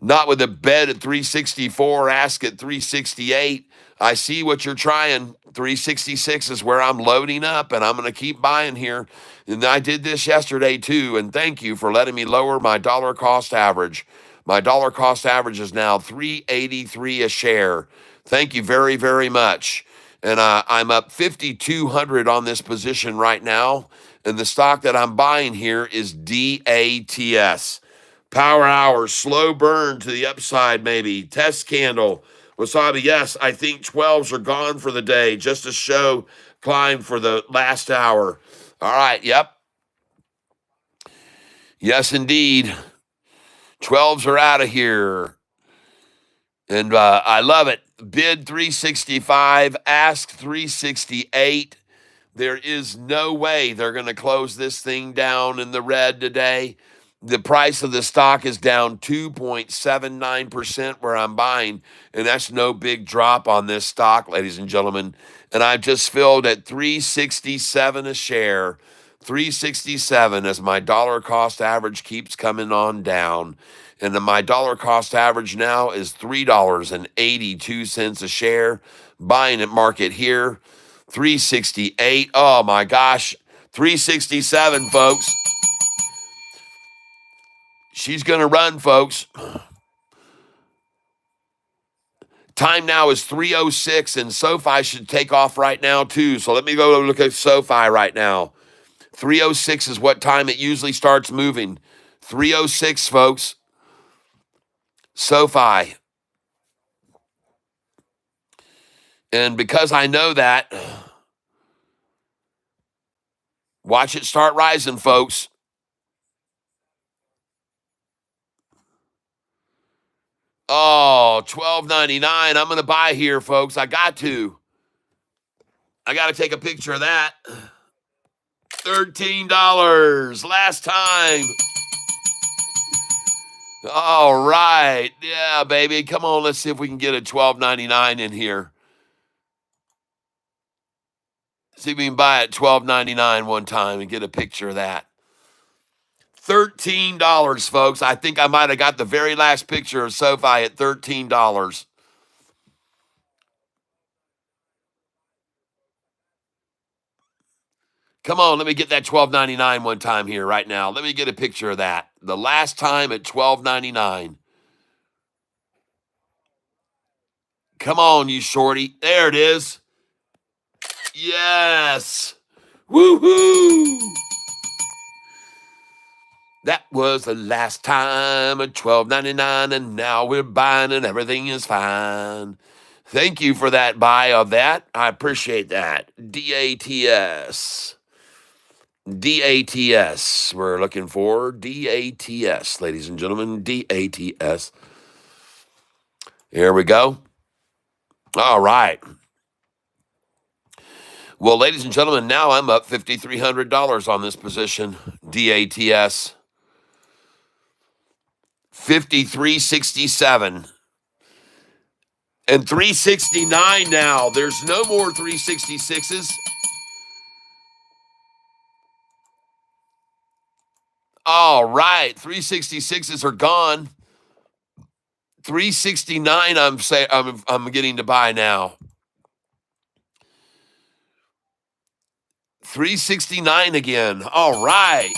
Not with a bid at 364, ask at 368. I see what you're trying. 366 is where I'm loading up, and I'm going to keep buying here. And I did this yesterday too, and thank you for letting me lower my dollar cost average. My dollar cost average is now 383 a share. Thank you very, very much. And I'm up 5,200 on this position right now. And the stock that I'm buying here is DATS. Power hour, slow burn to the upside, maybe. Test candle. Wasabi, yes, I think 12s are gone for the day. Just a show climb for the last hour. All right, yep. Yes, indeed. 12s are out of here. And I love it. Bid 365, ask 368. There is no way they're going to close this thing down in the red today. The price of the stock is down 2.79% where I'm buying, and that's no big drop on this stock, ladies and gentlemen. And I just filled at 367 a share, 367 as my dollar cost average keeps coming on down. And then my dollar cost average now is $3.82 a share. Buying at market here, 368. Oh my gosh, 367, folks. She's going to run, folks. Time now is 3:06, and SoFi should take off right now, too. So let me go look at SoFi right now. 3:06 is what time it usually starts moving. 3:06, folks. SoFi. And because I know that, watch it start rising, folks. Oh, $12.99. I'm going to buy here, folks. I got to take a picture of that. $13 last time. All right. Yeah, baby. Come on. Let's see if we can get a $12.99 in here. See if we can buy it $12.99 one time and get a picture of that. $13, folks. I think I might have got the very last picture of SoFi at $13. Come on, let me get that $12.99 one time here right now. Let me get a picture of that. The last time at $12.99. Come on, you shorty. There it is. Yes. Woohoo! That was the last time at $12.99, and now we're buying and everything is fine. Thank you for that buy of that. I appreciate that. DATS. DATS. We're looking for DATS, ladies and gentlemen. DATS. Here we go. All right. Well, ladies and gentlemen, now I'm up $5,300 on this position. DATS. 5367 and 369 now. There's no more 366s. All right, 366s are gone. 369 I'm getting to buy now. 369 again. All right.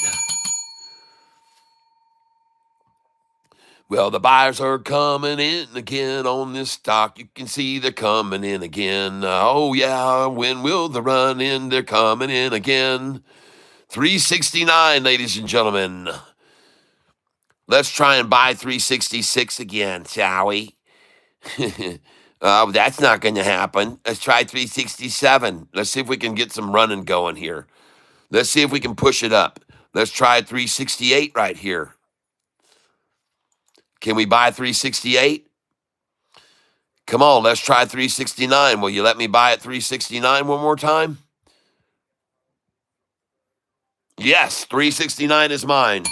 Well, the buyers are coming in again on this stock. You can see they're coming in again. Oh, yeah, when will the run in? They're coming in again. 369, ladies and gentlemen. Let's try and buy 366 again, shall we? That's not going to happen. Let's try 367. Let's see if we can get some running going here. Let's see if we can push it up. Let's try 368 right here. Can we buy 368? Come on, let's try 369. Will you let me buy at 369 one more time? Yes, 369 is mine.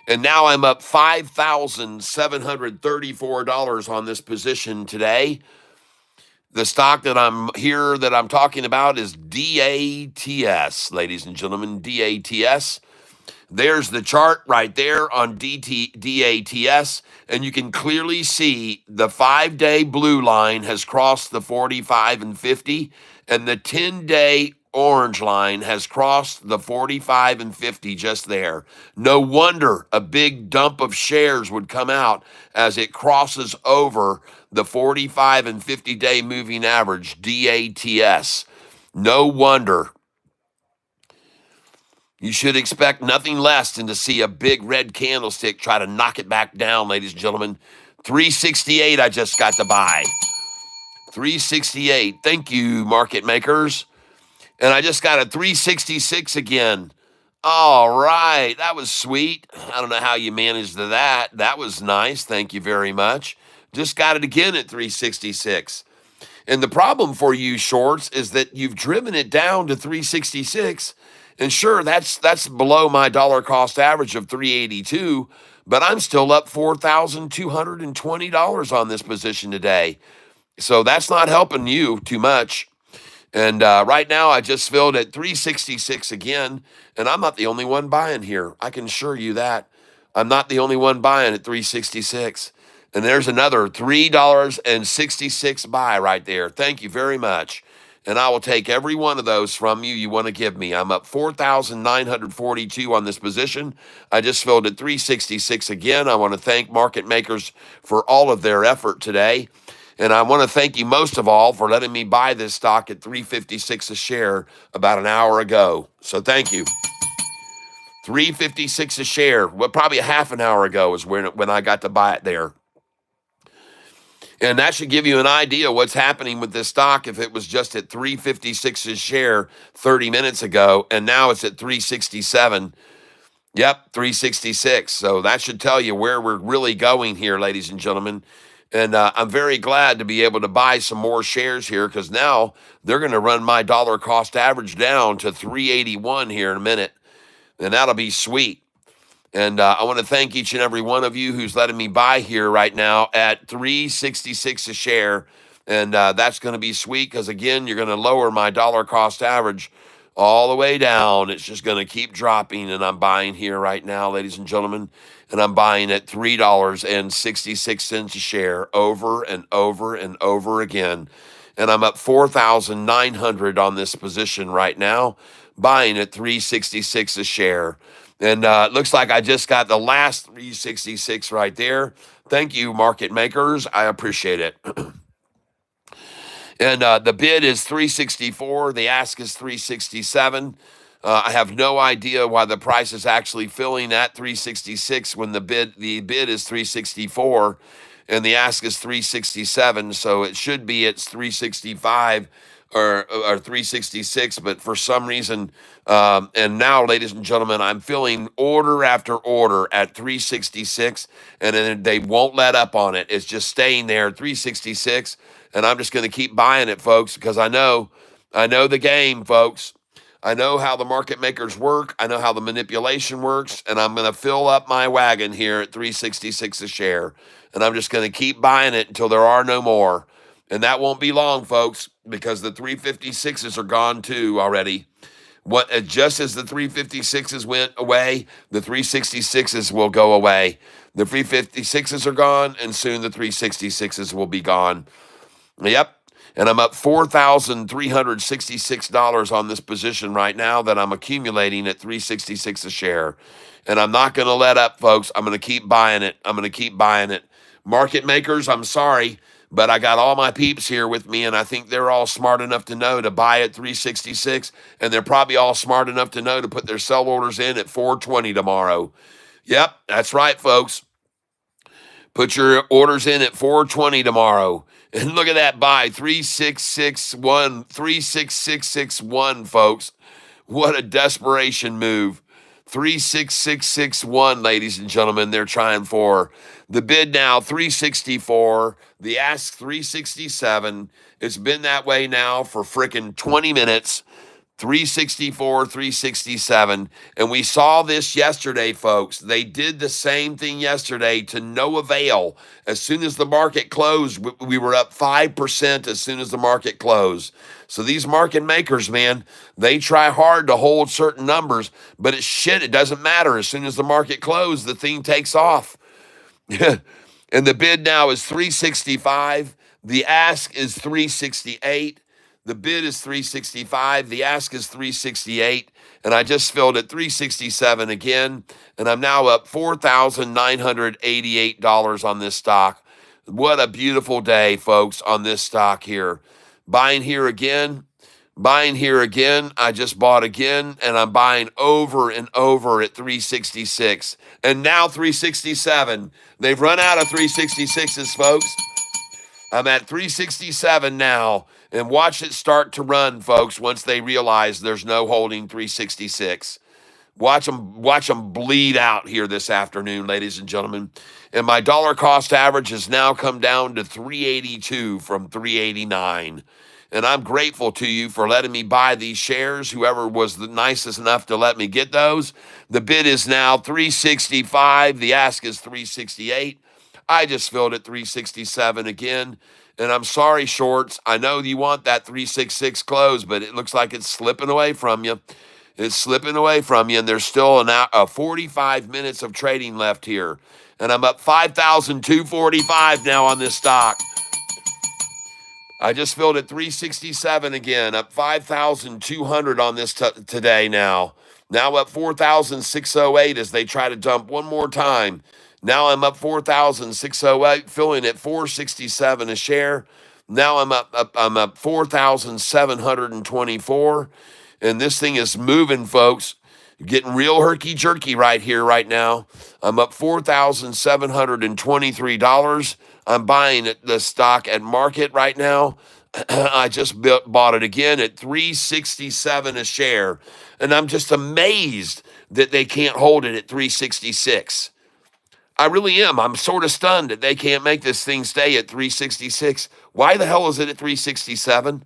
And now I'm up $5,734 on this position today. The stock that I'm talking about is DATS, ladies and gentlemen, DATS. There's the chart right there on DATS, and you can clearly see the 5-day blue line has crossed the 45 and 50, and the 10-day orange line has crossed the 45 and 50 just there. No wonder a big dump of shares would come out as it crosses over the 45 and 50 day moving average, DATS. No wonder. You should expect nothing less than to see a big red candlestick try to knock it back down, ladies and gentlemen. 368 I just got to buy. 368. Thank you, market makers. And I just got a 366 again. All right. That was sweet. I don't know how you managed that. That was nice. Thank you very much. Just got it again at 366. And the problem for you shorts is that you've driven it down to 366. And sure, that's below my dollar cost average of 382, but I'm still up $4,220 on this position today. So that's not helping you too much. And right now, I just filled at 366 again, and I'm not the only one buying here. I can assure you that. I'm not the only one buying at 366. And there's another $3.66 buy right there. Thank you very much. And I will take every one of those from you want to give me. I'm up 4,942 on this position. I just filled at 366 again. I want to thank market makers for all of their effort today. And I want to thank you most of all for letting me buy this stock at 356 a share about an hour ago. So thank you. 356 a share. Well, probably a half an hour ago is when I got to buy it there. And that should give you an idea what's happening with this stock if it was just at 356 a share 30 minutes ago, and now it's at 367. Yep, 366. So that should tell you where we're really going here, ladies and gentlemen. And I'm very glad to be able to buy some more shares here because now they're going to run my dollar cost average down to 381 here in a minute. And that'll be sweet. And I want to thank each and every one of you who's letting me buy here right now at 366 a share. And that's going to be sweet because, again, you're going to lower my dollar cost average all the way down. It's just going to keep dropping. And I'm buying here right now, ladies and gentlemen. And I'm buying at $3.66 a share over and over and over again. And I'm up 4,900 on this position right now, buying at 366 a share. And it looks like I just got the last 366 right there. Thank you, market makers. I appreciate it. And the bid is 364. The ask is 367. I have no idea why the price is actually filling at 366 when the bid is 364 and the ask is 367. So it should be it's 365 or 366, but for some reason, and now, ladies and gentlemen, I'm filling order after order at 366, and then they won't let up on it. It's just staying there at 366, and I'm just going to keep buying it, folks, because I know the game, folks. I know how the market makers work. I know how the manipulation works, and I'm going to fill up my wagon here at 366 a share, and I'm just going to keep buying it until there are no more. And that won't be long, folks, because the 356s are gone too already. Just as the 356s went away, the 366s will go away. The 356s are gone, and soon the 366s will be gone. Yep. And I'm up $4,366 on this position right now that I'm accumulating at 366 a share. And I'm not going to let up, folks. I'm going to keep buying it. I'm going to keep buying it. Market makers, I'm sorry, but I got all my peeps here with me, and I think they're all smart enough to know to buy at 366, and they're probably all smart enough to know to put their sell orders in at 420 tomorrow. Yep, that's right, folks. Put your orders in at 420 tomorrow. And look at that buy, 36661, folks. What a desperation move. 36661, ladies and gentlemen, they're trying for. The bid now, 364. The ask, 367. It's been that way now for frickin' 20 minutes. 364, 367. And we saw this yesterday, folks. They did the same thing yesterday to no avail. As soon as the market closed, we were up 5% as soon as the market closed. So these market makers, man, they try hard to hold certain numbers, but it's shit. It doesn't matter. As soon as the market closed, the thing takes off. And the bid now is 365. The ask is 368. The bid is 365. The ask is 368. And I just filled at 367 again. And I'm now up $4,988 on this stock. What a beautiful day, folks, on this stock here. Buying here again. Buying here again. I just bought again, and I'm buying over and over at 366. And now 367. They've run out of 366s, folks. I'm at 367 now, and watch it start to run, folks, once they realize there's no holding 366. Watch them bleed out here this afternoon, ladies and gentlemen. And my dollar cost average has now come down to 382 from 389. And I'm grateful to you for letting me buy these shares, whoever was the nicest enough to let me get those. The bid is now 365. The ask is 368. I just filled at 367 again. And I'm sorry, shorts. I know you want that 366 close, but it looks like it's slipping away from you. It's slipping away from you, and there's still 45 minutes of trading left here. And I'm up 5,245 now on this stock. I just filled at 367 again, up 5,200 on this today now. Now up 4,608 as they try to dump one more time. Now I'm up 4,608, filling at 467 a share. Now I'm up 4,724. And this thing is moving, folks. Getting real herky-jerky right here, right now. I'm up $4,723. I'm buying the stock at market right now. I just bought it again at $367 a share. And I'm just amazed that they can't hold it at 366. I really am. I'm sort of stunned that they can't make this thing stay at 366. Why the hell is it at 367?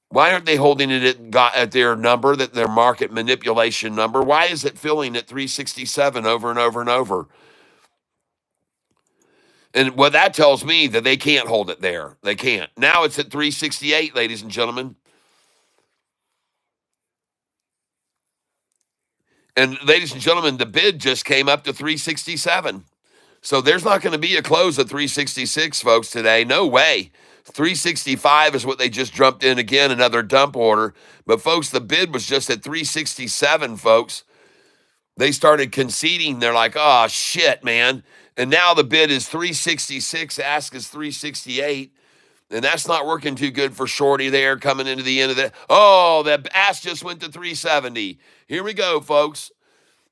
Why aren't they holding it at their number, their market manipulation number? Why is it filling at 367 over and over and over? And what that tells me that they can't hold it there. They can't. Now it's at 368, ladies and gentlemen. And ladies and gentlemen, the bid just came up to 367. So there's not going to be a close at 366, folks, today. No way. 365 is what they just jumped in again, another dump order. But, folks, the bid was just at 367, folks. They started conceding. They're like, oh, shit, man. And now the bid is 366. Ask is 368. And that's not working too good for Shorty there coming into the end of the. Oh, the ask just went to 370. Here we go, folks.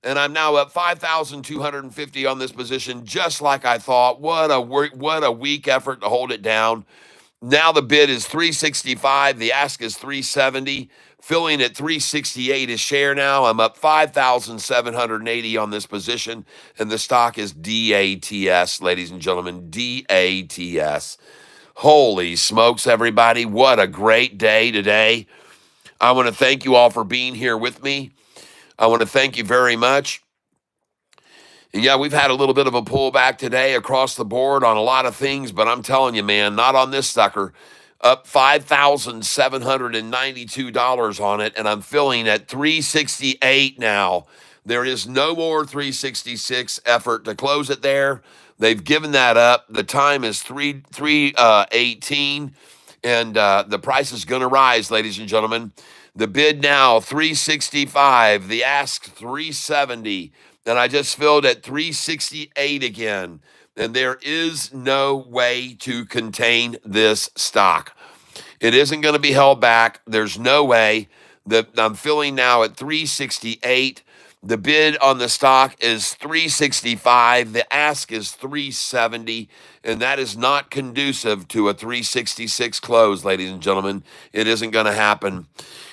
And I'm now up 5,250 on this position, just like I thought. What a weak effort to hold it down. Now the bid is 365. The ask is 370. Filling at 368 a share now. I'm up 5,780 on this position. And the stock is DATS, ladies and gentlemen. DATS. Holy smokes, everybody. What a great day today. I want to thank you all for being here with me. I want to thank you very much. And yeah, we've had a little bit of a pullback today across the board on a lot of things, but I'm telling you, man, not on this sucker. Up $5,792 on it, and I'm filling at 368 now. There is no more 366 effort to close it there. They've given that up. The time is 3:18, and the price is going to rise, ladies and gentlemen. The bid now, 365. The ask, 370. And I just filled at 368 again. And there is no way to contain this stock. It isn't going to be held back. There's no way. I'm filling now at 368. The bid on the stock is 365. The ask is 370. And that is not conducive to a 366 close, ladies and gentlemen. It isn't going to happen.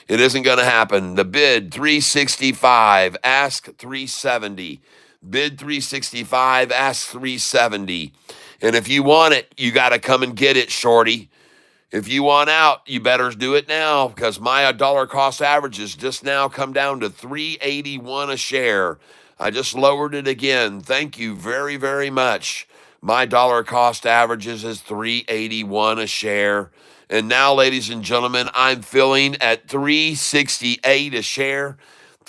It isn't going to happen. The bid, 365. Ask, 370. Bid, 365. Ask, 370. And if you want it, you got to come and get it, shorty. If you want out, you better do it now, because my dollar cost average has just now come down to 381 a share. I just lowered it again. Thank you very, very much. My dollar cost averages is 381 a share. And now, ladies and gentlemen, I'm filling at 368 a share.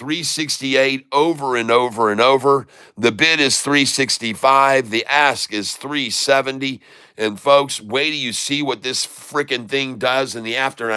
368 over and over and over. The bid is 365. The ask is 370. And folks, wait till you see what this freaking thing does in the after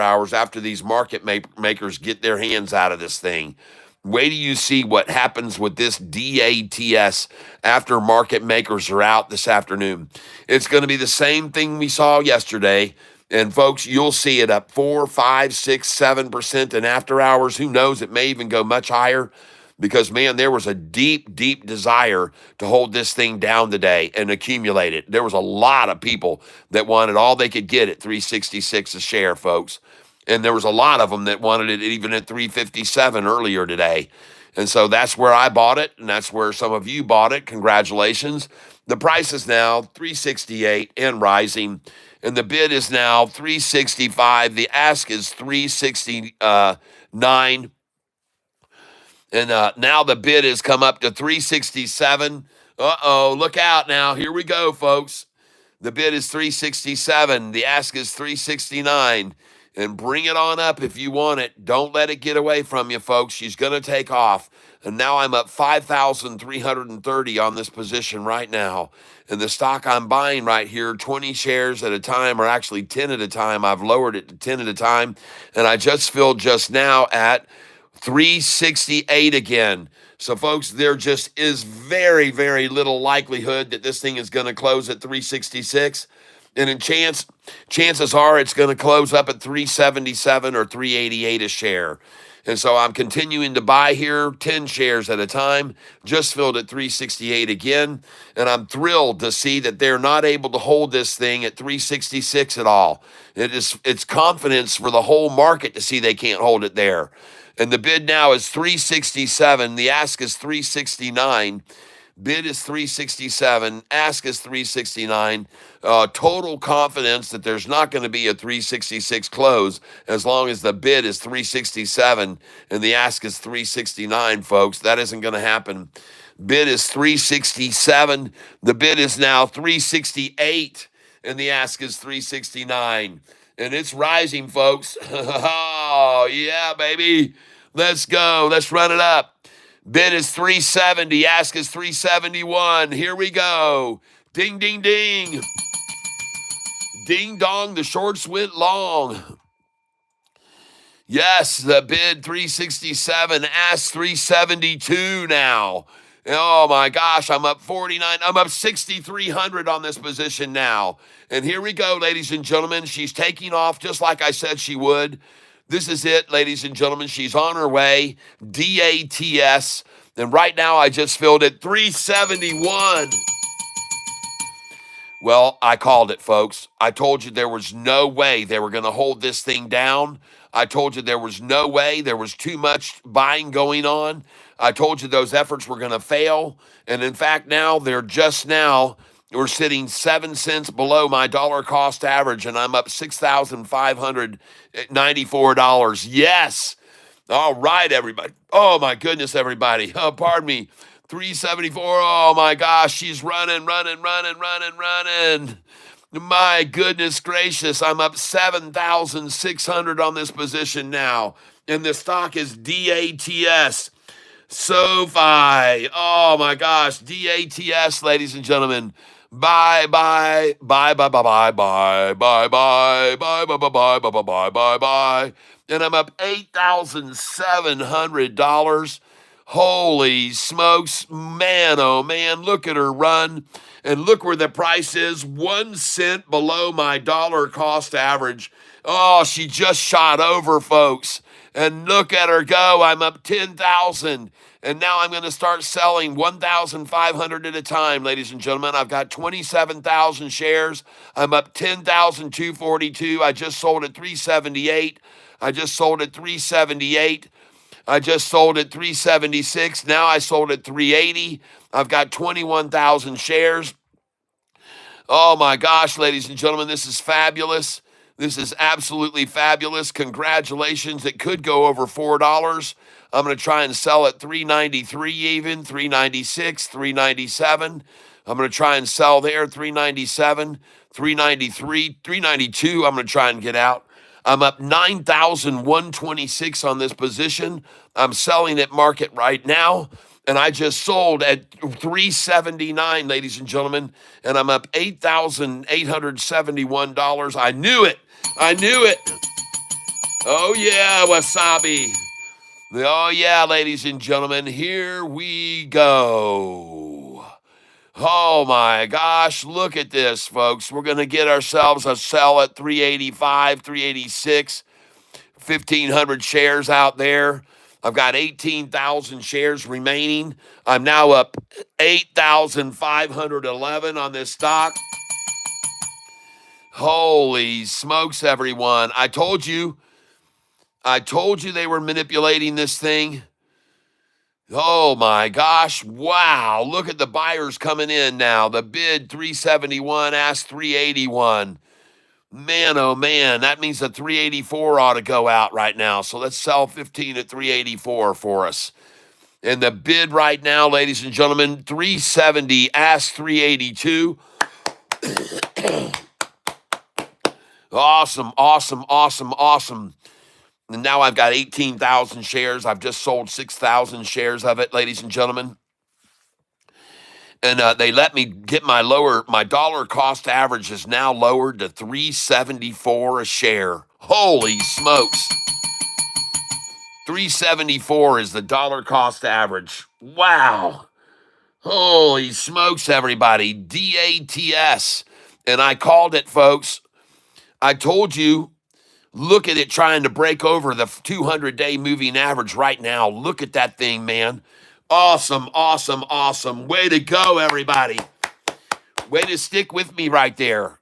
hours after these market makers get their hands out of this thing. Wait till you see what happens with this DATS after market makers are out this afternoon. It's going to be the same thing we saw yesterday. And folks, you'll see it up 4, 5, 6, 7% in after hours. Who knows? It may even go much higher because, man, there was a deep, deep desire to hold this thing down today and accumulate it. There was a lot of people that wanted all they could get at 366 a share, folks. And there was a lot of them that wanted it even at 357 earlier today. And so that's where I bought it, and that's where some of you bought it. Congratulations. The price is now 368 and rising, and the bid is now 365. The ask is 369. And now the bid has come up to 367. Uh-oh, look out now. Here we go, folks. The bid is 367. The ask is 369. And bring it on up if you want it. Don't let it get away from you, folks. She's going to take off. And now I'm up 5,330 on this position right now. And the stock I'm buying right here, 20 shares at a time, or actually 10 at a time. I've lowered it to 10 at a time. And I just filled just now at 368 again. So, folks, there just is very, very little likelihood that this thing is going to close at 366. And in chances are it's going to close up at 377 or 388 a share. And so I'm continuing to buy here 10 shares at a time, just filled at 368 again. And I'm thrilled to see that they're not able to hold this thing at 366 at all. It's confidence for the whole market to see they can't hold it there. And the bid now is 367. The ask is 369. Bid is 367, ask is 369. Total confidence that there's not going to be a 366 close as long as the bid is 367 and the ask is 369, folks. That isn't going to happen. Bid is 367. The bid is now 368 and the ask is 369. And it's rising, folks. Oh, yeah, baby. Let's go. Let's run it up. Bid is 370. Ask is 371. Here we go. Ding, ding, ding. Ding, dong. The shorts went long. Yes, the bid 367. Ask 372 now. Oh, my gosh. I'm up 49. I'm up 6,300 on this position now. And here we go, ladies and gentlemen. She's taking off just like I said she would. This is it, ladies and gentlemen. She's on her way. DATS. And right now, I just filled it 371. Well, I called it, folks. I told you there was no way they were going to hold this thing down. I told you there was no way. There was too much buying going on. I told you those efforts were going to fail. And in fact, now we're sitting 7 cents below my dollar cost average, and I'm up $6,594. Yes. All right, everybody. Oh, my goodness, everybody. Oh, pardon me. 374. Oh, my gosh. She's running. My goodness gracious. I'm up 7,600 on this position now. And the stock is DATS. SoFi. Oh, my gosh. DATS, ladies and gentlemen. Bye. And I'm up $8,700. Holy smokes, man, oh man, look at her run. And look where the price is, 1 cent below my dollar cost average. Oh, she just shot over, folks. And look at her go, I'm up 10,000. And now I'm going to start selling 1,500 at a time, ladies and gentlemen. I've got 27,000 shares. I'm up 10,242. I just sold at 378. I just sold at 378. I just sold at 376. Now I sold at 380. I've got 21,000 shares. Oh my gosh, ladies and gentlemen, this is fabulous. This is absolutely fabulous. Congratulations. It could go over $4. I'm going to try and sell at 393 even, 396, 397. I'm going to try and sell there, 397, 393, 392. I'm going to try and get out. I'm up 9,126 on this position. I'm selling at market right now. And I just sold at 379, ladies and gentlemen. And I'm up $8,871. I knew it. I knew it. Oh, yeah, wasabi. Oh, yeah, ladies and gentlemen, here we go. Oh, my gosh, look at this, folks. We're going to get ourselves a sell at 385, 386, 1,500 shares out there. I've got 18,000 shares remaining. I'm now up 8,511 on this stock. Holy smokes, everyone. I told you they were manipulating this thing. Oh my gosh. Wow. Look at the buyers coming in now. The bid 371, ask 381. Man, oh man, that means the 384 ought to go out right now. So let's sell 15 at 384 for us. And the bid right now, ladies and gentlemen, 370, ask 382. Awesome, awesome, awesome, awesome. And now I've got 18,000 shares. I've just sold 6,000 shares of it, ladies and gentlemen. And they let me get my dollar cost average is now lowered to 374 a share. Holy smokes. 374 is the dollar cost average. Wow. Holy smokes, everybody. DATS. And I called it, folks. I told you, look at it trying to break over the 200-day moving average right now. Look at that thing, man. Awesome, awesome, awesome. Way to go, everybody. Way to stick with me right there.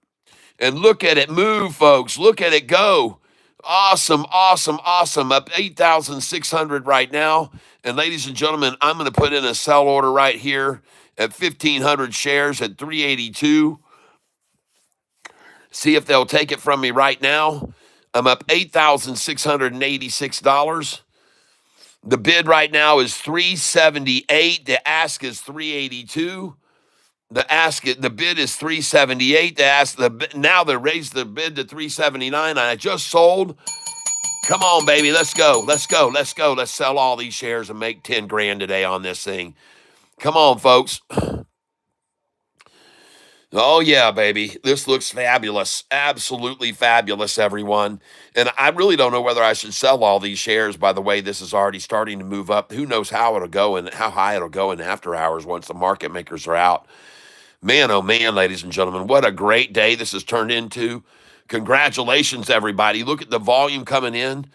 And look at it move, folks. Look at it go. Awesome, awesome, awesome. Up 8,600 right now. And ladies and gentlemen, I'm going to put in a sell order right here at 1,500 shares at 382. See if they'll take it from me right now. I'm up $8,686. The bid right now is 378. The ask is 382. The bid is 378. Now they raised the bid to 379. And I just sold. Come on, baby. Let's go. Let's go. Let's go. Let's sell all these shares and make 10 grand today on this thing. Come on, folks. Oh, yeah, baby. This looks fabulous. Absolutely fabulous, everyone. And I really don't know whether I should sell all these shares. By the way, this is already starting to move up. Who knows how it'll go and how high it'll go in after hours once the market makers are out. Man, oh, man, ladies and gentlemen, what a great day this has turned into. Congratulations, everybody. Look at the volume coming in.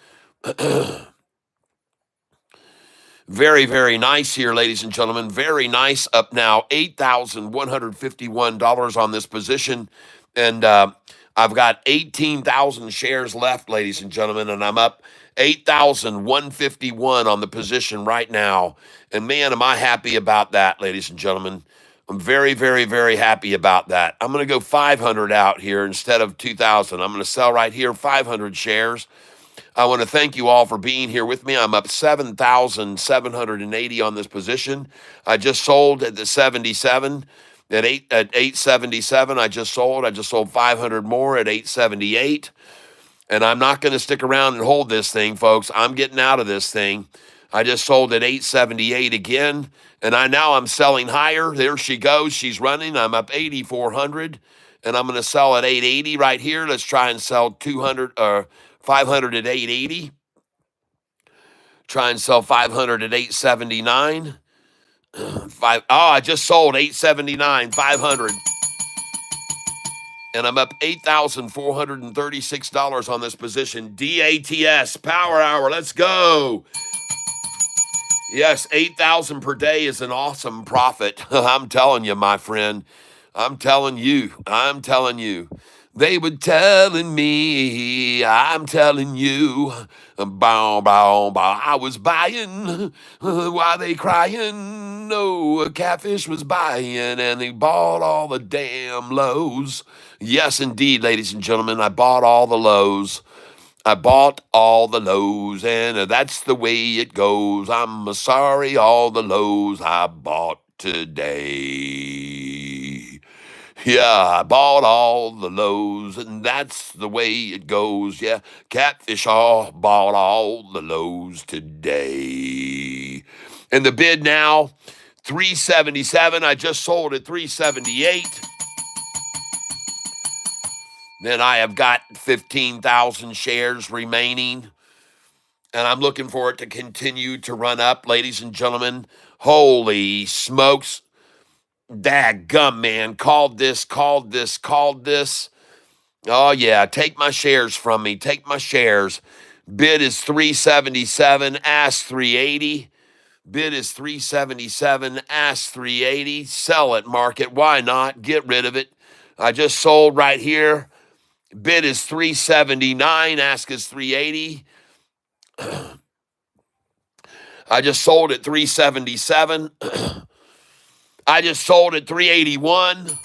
Very, very nice here, ladies and gentlemen. Very nice. Up now $8,151 on this position. And I've got 18,000 shares left, ladies and gentlemen. And I'm up 8,151 on the position right now. And man, am I happy about that, ladies and gentlemen. I'm very, very, very happy about that. I'm going to go 500 out here instead of 2,000. I'm going to sell right here 500 shares. I want to thank you all for being here with me. I'm up 7,780 on this position. I just sold at the 77 at 877. I just sold 500 more at 878. And I'm not going to stick around and hold this thing, folks. I'm getting out of this thing. I just sold at 878 again. And I'm selling higher. There she goes. She's running. I'm up 8,400. And I'm going to sell at 880 right here. Let's try and sell 500 at 880. Try and sell 500 at 879. I just sold 879, 500. And I'm up $8,436 on this position. DATS, power hour, let's go. Yes, 8,000 per day is an awesome profit. I'm telling you, my friend. I'm telling you. They were telling me, I'm telling you, bow, bow, bow. I was buying, why they crying? No, Catfish was buying, and they bought all the damn lows. Yes, indeed, ladies and gentlemen, I bought all the lows. And that's the way it goes. I'm sorry, all the lows I bought today. Yeah, I bought all the lows, and that's the way it goes. Yeah, Catfish all bought all the lows today. And the bid now, 377. I just sold at 378. Then I have got 15,000 shares remaining, and I'm looking for it to continue to run up, ladies and gentlemen. Holy smokes. Daggum, man. Called this. Oh, yeah. Take my shares from me. Take my shares. Bid is 377. Ask 380. Bid is 377. Ask 380. Sell it, market. Why not? Get rid of it. I just sold right here. Bid is 379. Ask is 380. I just sold at 377. I just sold at 381.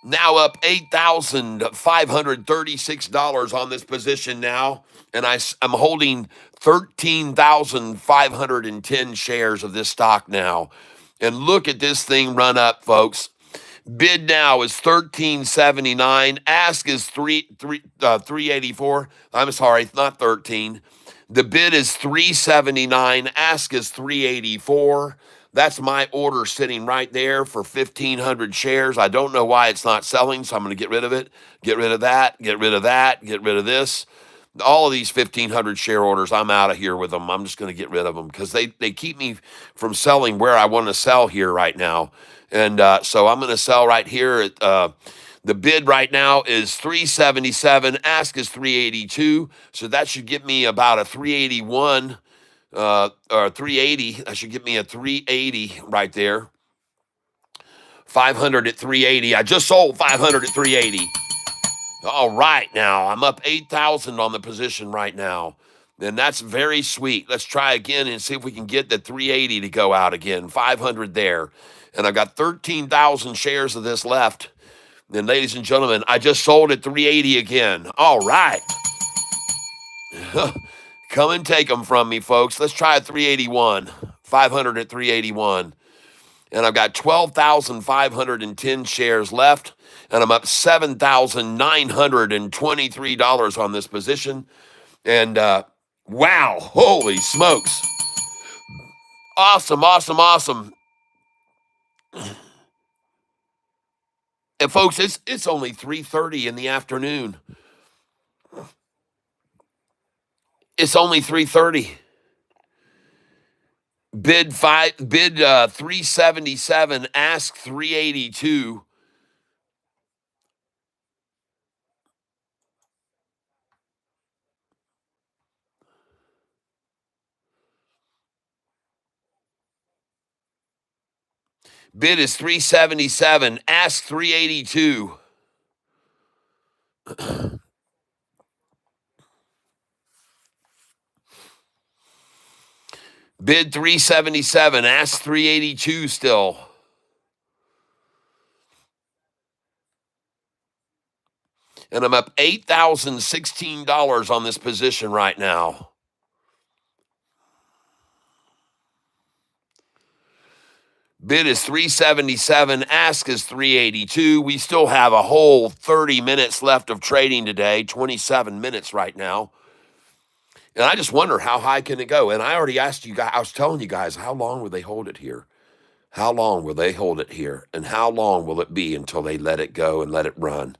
Now up $8,536 on this position now. And I'm holding 13,510 shares of this stock now. And look at this thing run up, folks. Bid now is 1379. Ask is 384. I'm sorry, not 13. The bid is 379. Ask is 384. That's my order sitting right there for 1,500 shares. I don't know why it's not selling, so I'm going to get rid of it. Get rid of that. Get rid of that. Get rid of this. All of these 1,500 share orders, I'm out of here with them. I'm just going to get rid of them because they keep me from selling where I want to sell here right now. And so I'm going to sell right here. At the bid right now is 377. Ask is 382. So that should give me about a 381 or 380. That should give me a 380 right there. 500 at 380. I just sold 500 at 380. All right, now I'm up 8,000 on the position right now. And that's very sweet. Let's try again and see if we can get the 380 to go out again. 500 there. And I've got 13,000 shares of this left. And ladies and gentlemen, I just sold at 380 again. All right. Come and take them from me, folks. Let's try 381. 500 at 381. And I've got 12,510 shares left. And I'm up $7,923 on this position. And wow, holy smokes. Awesome, awesome, awesome. And folks, it's only 3:30 in the afternoon. It's only 3:30. Bid 377, ask 382. Bid is 377, ask 382. Bid 377, ask 382 still. And I'm up $8,016 on this position right now. Bid is 377, ask is 382. We still have a whole 30 minutes left of trading today, 27 minutes right now. And I just wonder, how high can it go? And I already asked you guys, I was telling you guys, how long will they hold it here? How long will they hold it here? And how long will it be until they let it go and let it run?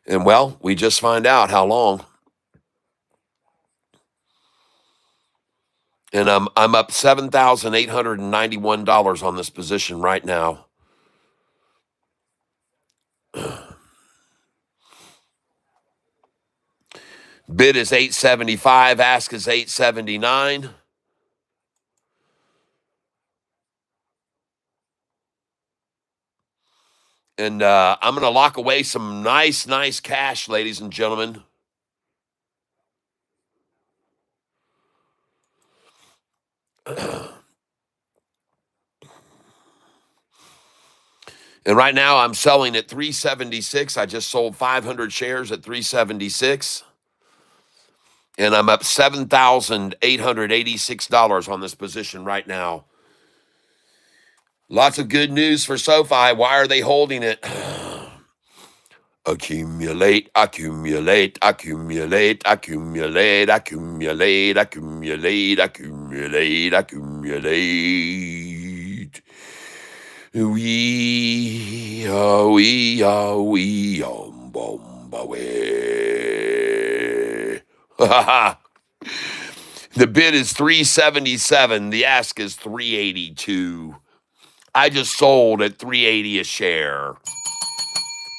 And well, we just find out how long. And I'm up $7,891 on this position right now. Bid is 875, ask is 879. And I'm going to lock away some nice cash, ladies and gentlemen. And right now I'm selling at 376. I just sold 500 shares at 376. And I'm up $7,886 on this position right now. Lots of good news for SoFi. Why are they holding it? Accumulate, accumulate, accumulate, accumulate, accumulate, accumulate, accumulate, accumulate. We, bomba, we. The bid is 377. The ask is 382. I just sold at 380 a share.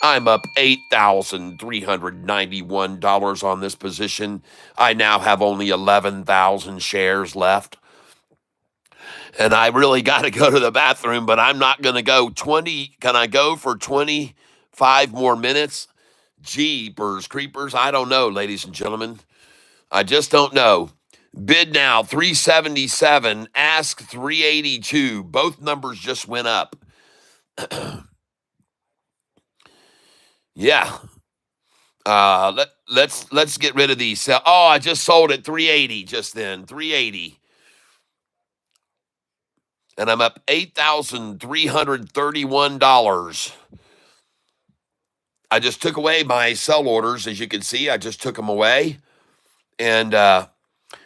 I'm up $8,391 on this position. I now have only 11,000 shares left. And I really got to go to the bathroom, but I'm not going to go 20. Can I go for 25 more minutes? Jeepers creepers. I don't know, ladies and gentlemen. I just don't know. Bid now 377, ask 382. Both numbers just went up. Yeah. Let's get rid of these. Oh, I just sold at 380 just then. 380. And I'm up $8,331. I just took away my sell orders, as you can see. I just took them away. And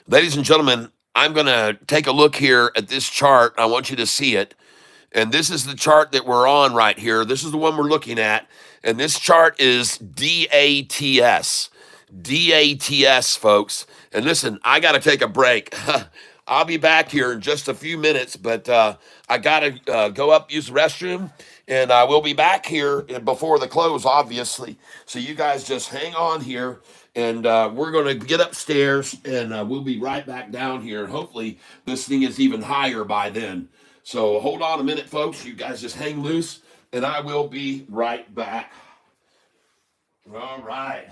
ladies and gentlemen, I'm going to take a look here at this chart. I want you to see it. And this is the chart that we're on right here. This is the one we're looking at. And this chart is DATS. DATS, folks. And listen, I got to take a break. I'll be back here in just a few minutes, but I got to go up, use the restroom, and I will be back here before the close, obviously. So you guys just hang on here, and we're going to get upstairs, and we'll be right back down here. And hopefully this thing is even higher by then. So hold on a minute, folks. You guys just hang loose, and I will be right back. All right.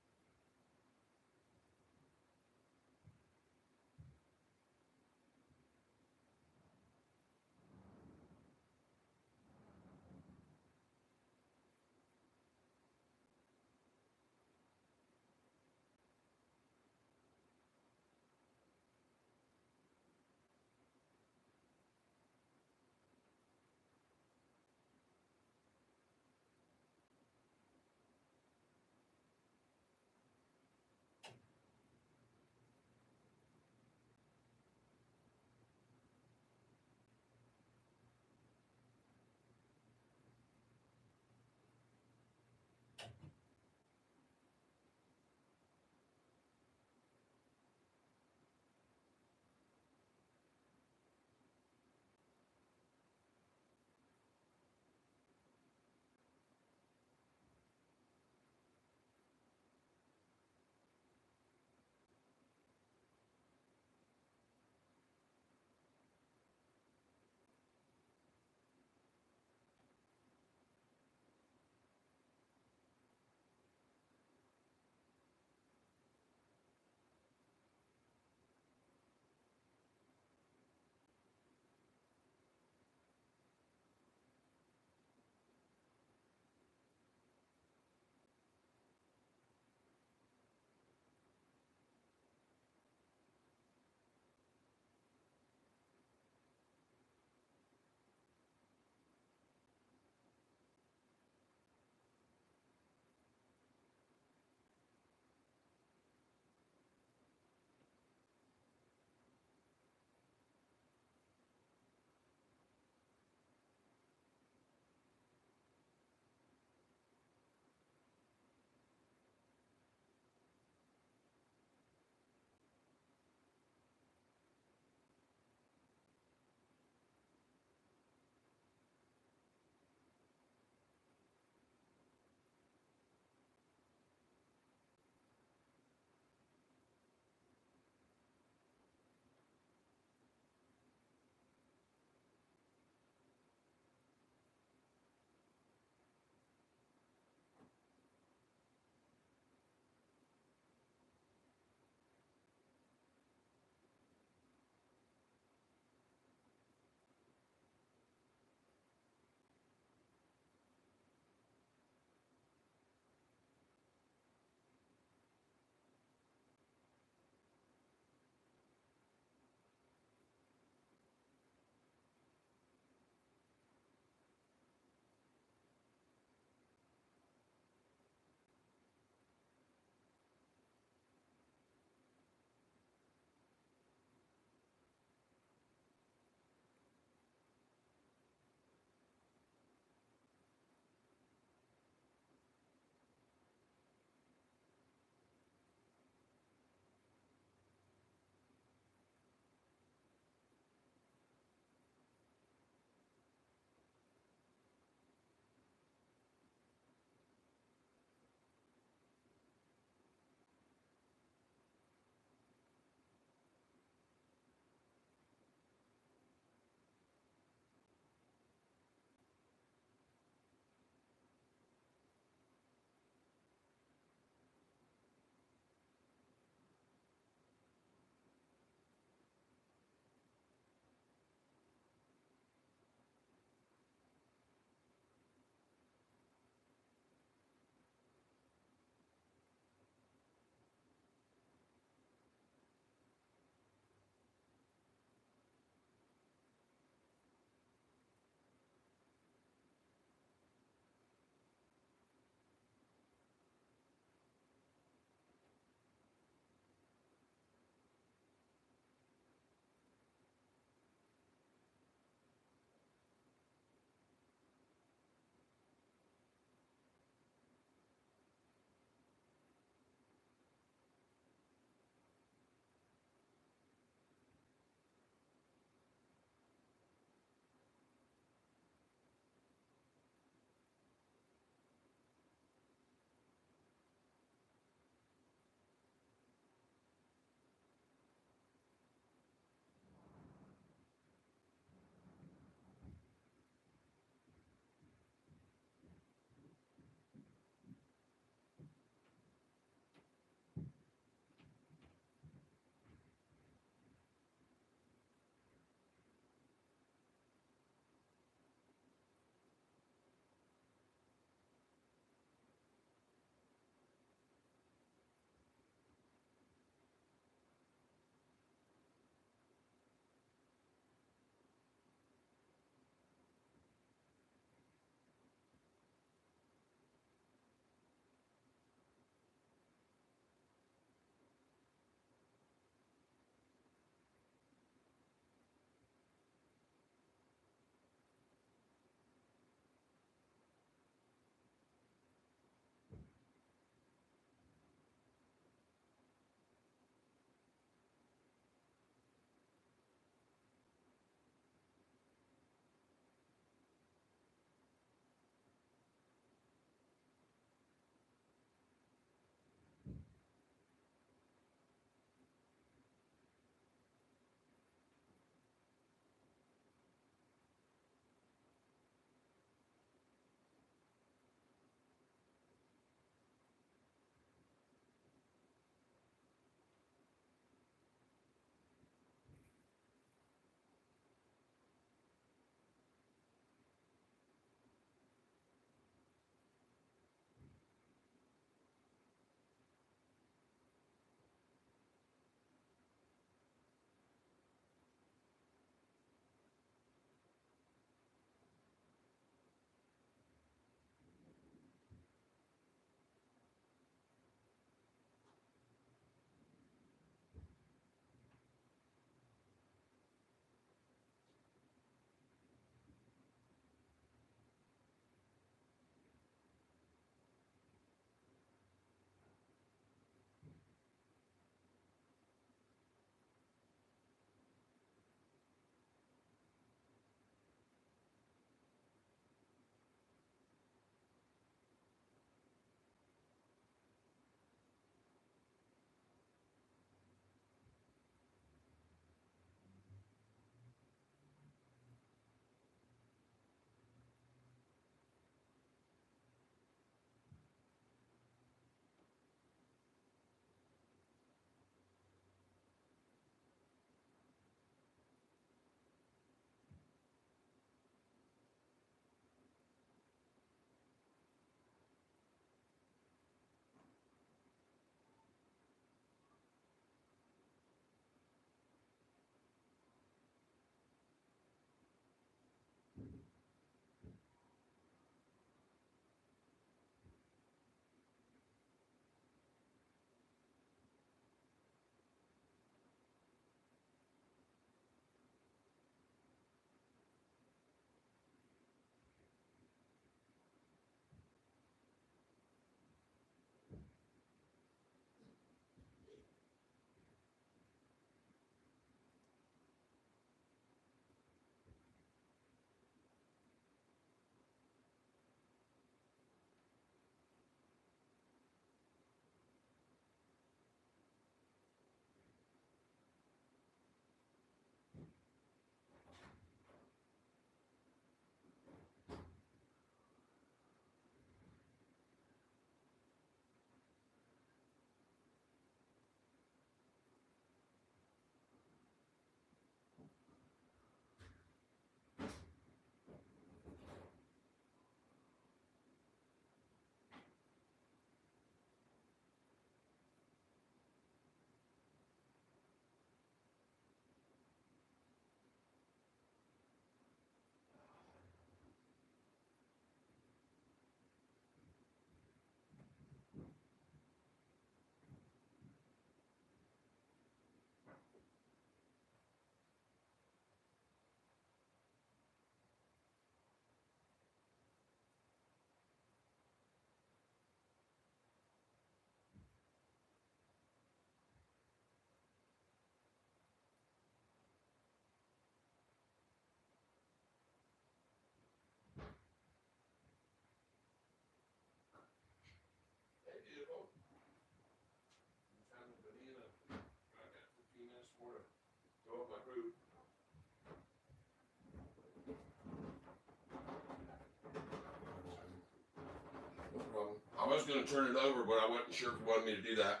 going to turn it over, but I wasn't sure if you wanted me to do that.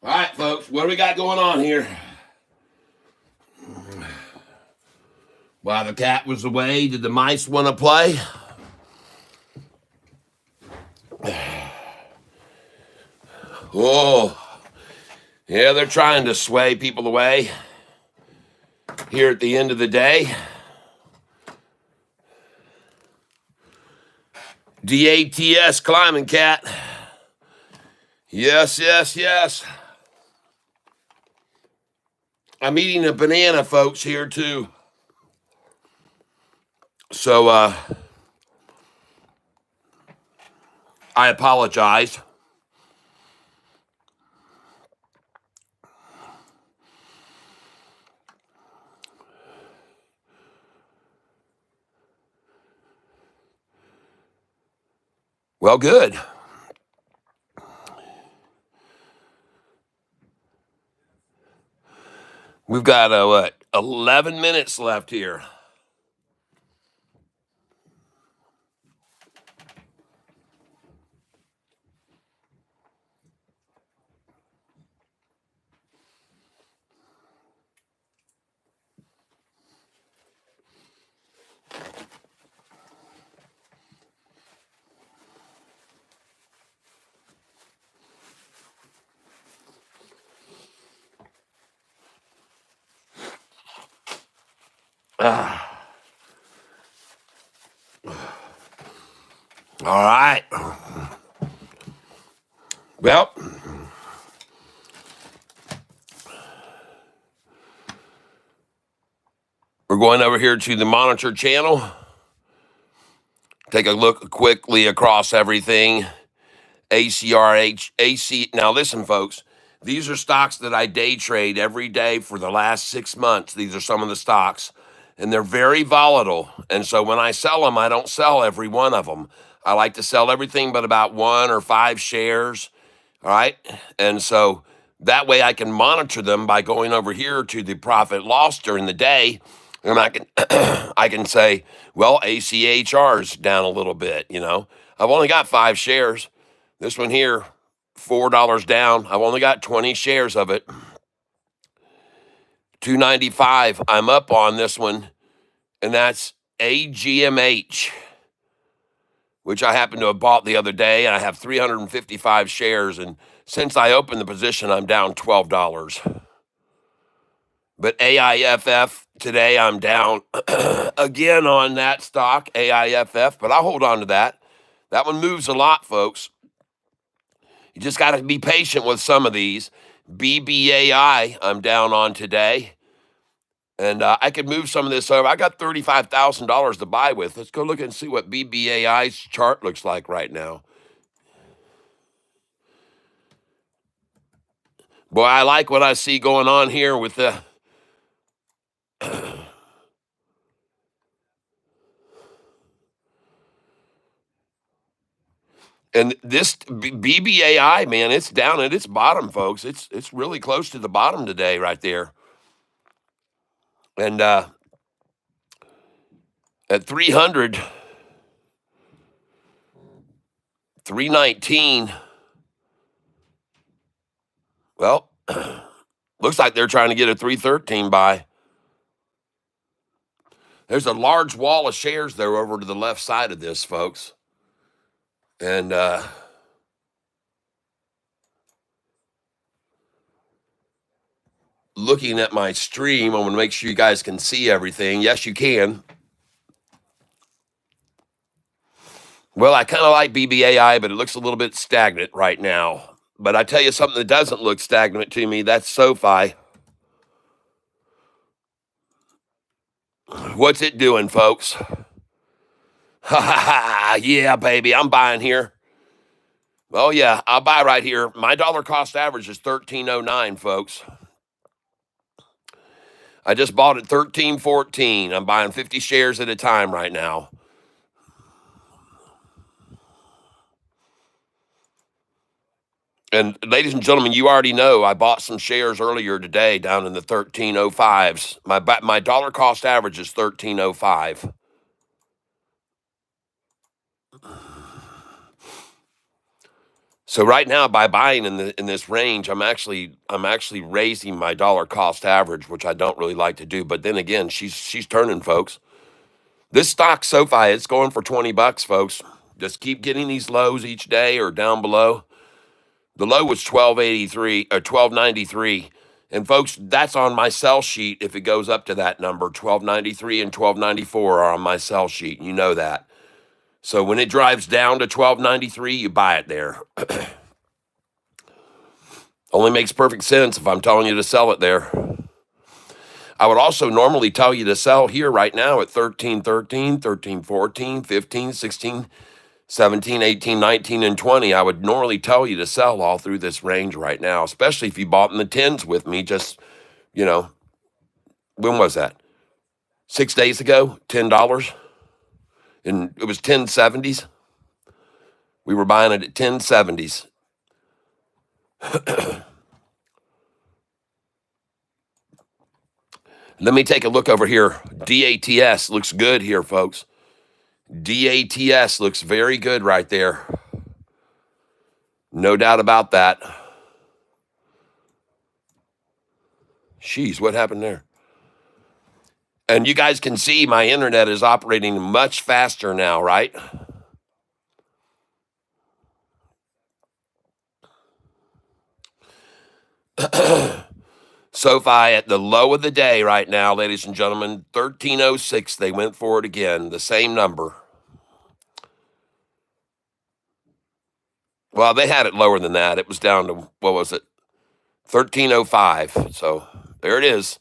All right, folks, what do we got going on here? While the cat was away, did the mice want to play? Oh, yeah, they're trying to sway people away here at the end of the day. DATS climbing, cat. Yes, yes, yes. I'm eating a banana, folks, here too. So, I apologize. Well, good. We've got, 11 minutes left here. All right. Well, we're going over here to the monitor channel. Take a look quickly across everything. ACRH, AC. Now, listen, folks. These are stocks that I day trade every day for the last 6 months. These are some of the stocks, and they're very volatile. And so when I sell them, I don't sell every one of them. I like to sell everything but about 1 or 5 shares. All right. And so that way I can monitor them by going over here to the profit loss during the day. And I can I can say, well, ACHR's down a little bit, you know. I've only got 5 shares. This one here, $4 down. I've only got 20 shares of it. 295. I'm up on this one, and that's AGMH, which I happened to have bought the other day, and I have 355 shares. And since I opened the position, I'm down $12. But AIFF, today I'm down again on that stock, AIFF, but I'll hold on to that. That one moves a lot, folks. You just got to be patient with some of these. BBAI, I'm down on today. And I could move some of this over. I got $35,000 to buy with. Let's go look and see what BBAI's chart looks like right now. Boy, I like what I see going on here with the... And this BBAI, man, it's down at its bottom, folks. It's really close to the bottom today right there. And at 300, 319, well, looks like they're trying to get a 313 buy. There's a large wall of shares there over to the left side of this, folks. And looking at my stream, I'm going to make sure you guys can see everything. Yes, you can. Well, I kind of like BBAI, but it looks a little bit stagnant right now. But I tell you something that doesn't look stagnant to me, that's SoFi. What's it doing, folks? Ha ha ha, yeah, baby, I'm buying here. Oh, yeah, I'll buy right here. My dollar cost average is 13.09, folks. I just bought at 13.14. I'm buying 50 shares at a time right now. And ladies and gentlemen, you already know I bought some shares earlier today down in the 1305s. My dollar cost average is 1305. So right now, by buying in this range, I'm actually raising my dollar cost average, which I don't really like to do. But then again, she's turning, folks. This stock, SoFi, it's going for $20, folks. Just keep getting these lows each day or down below. The low was 1283 or 1293. And folks, that's on my sell sheet. If it goes up to that number, 1293 and 1294 are on my sell sheet. You know that. So when it drives down to 1293, you buy it there. Only makes perfect sense if I'm telling you to sell it there. I would also normally tell you to sell here right now at 1313, 1314, 15, 16, 17, 18, 19, and 20. I would normally tell you to sell all through this range right now, especially if you bought in the 10s with me just, when was that? 6 days ago, $10. And it was 1070s. We were buying it at 1070s. Let me take a look over here. DATS looks good here, folks. DATS looks very good right there. No doubt about that. Jeez, what happened there? And you guys can see my internet is operating much faster now, right? SoFi at the low of the day right now, ladies and gentlemen, 1306. They went for it again, the same number. Well, they had it lower than that. It was down to, what was it? 1305. So there it is.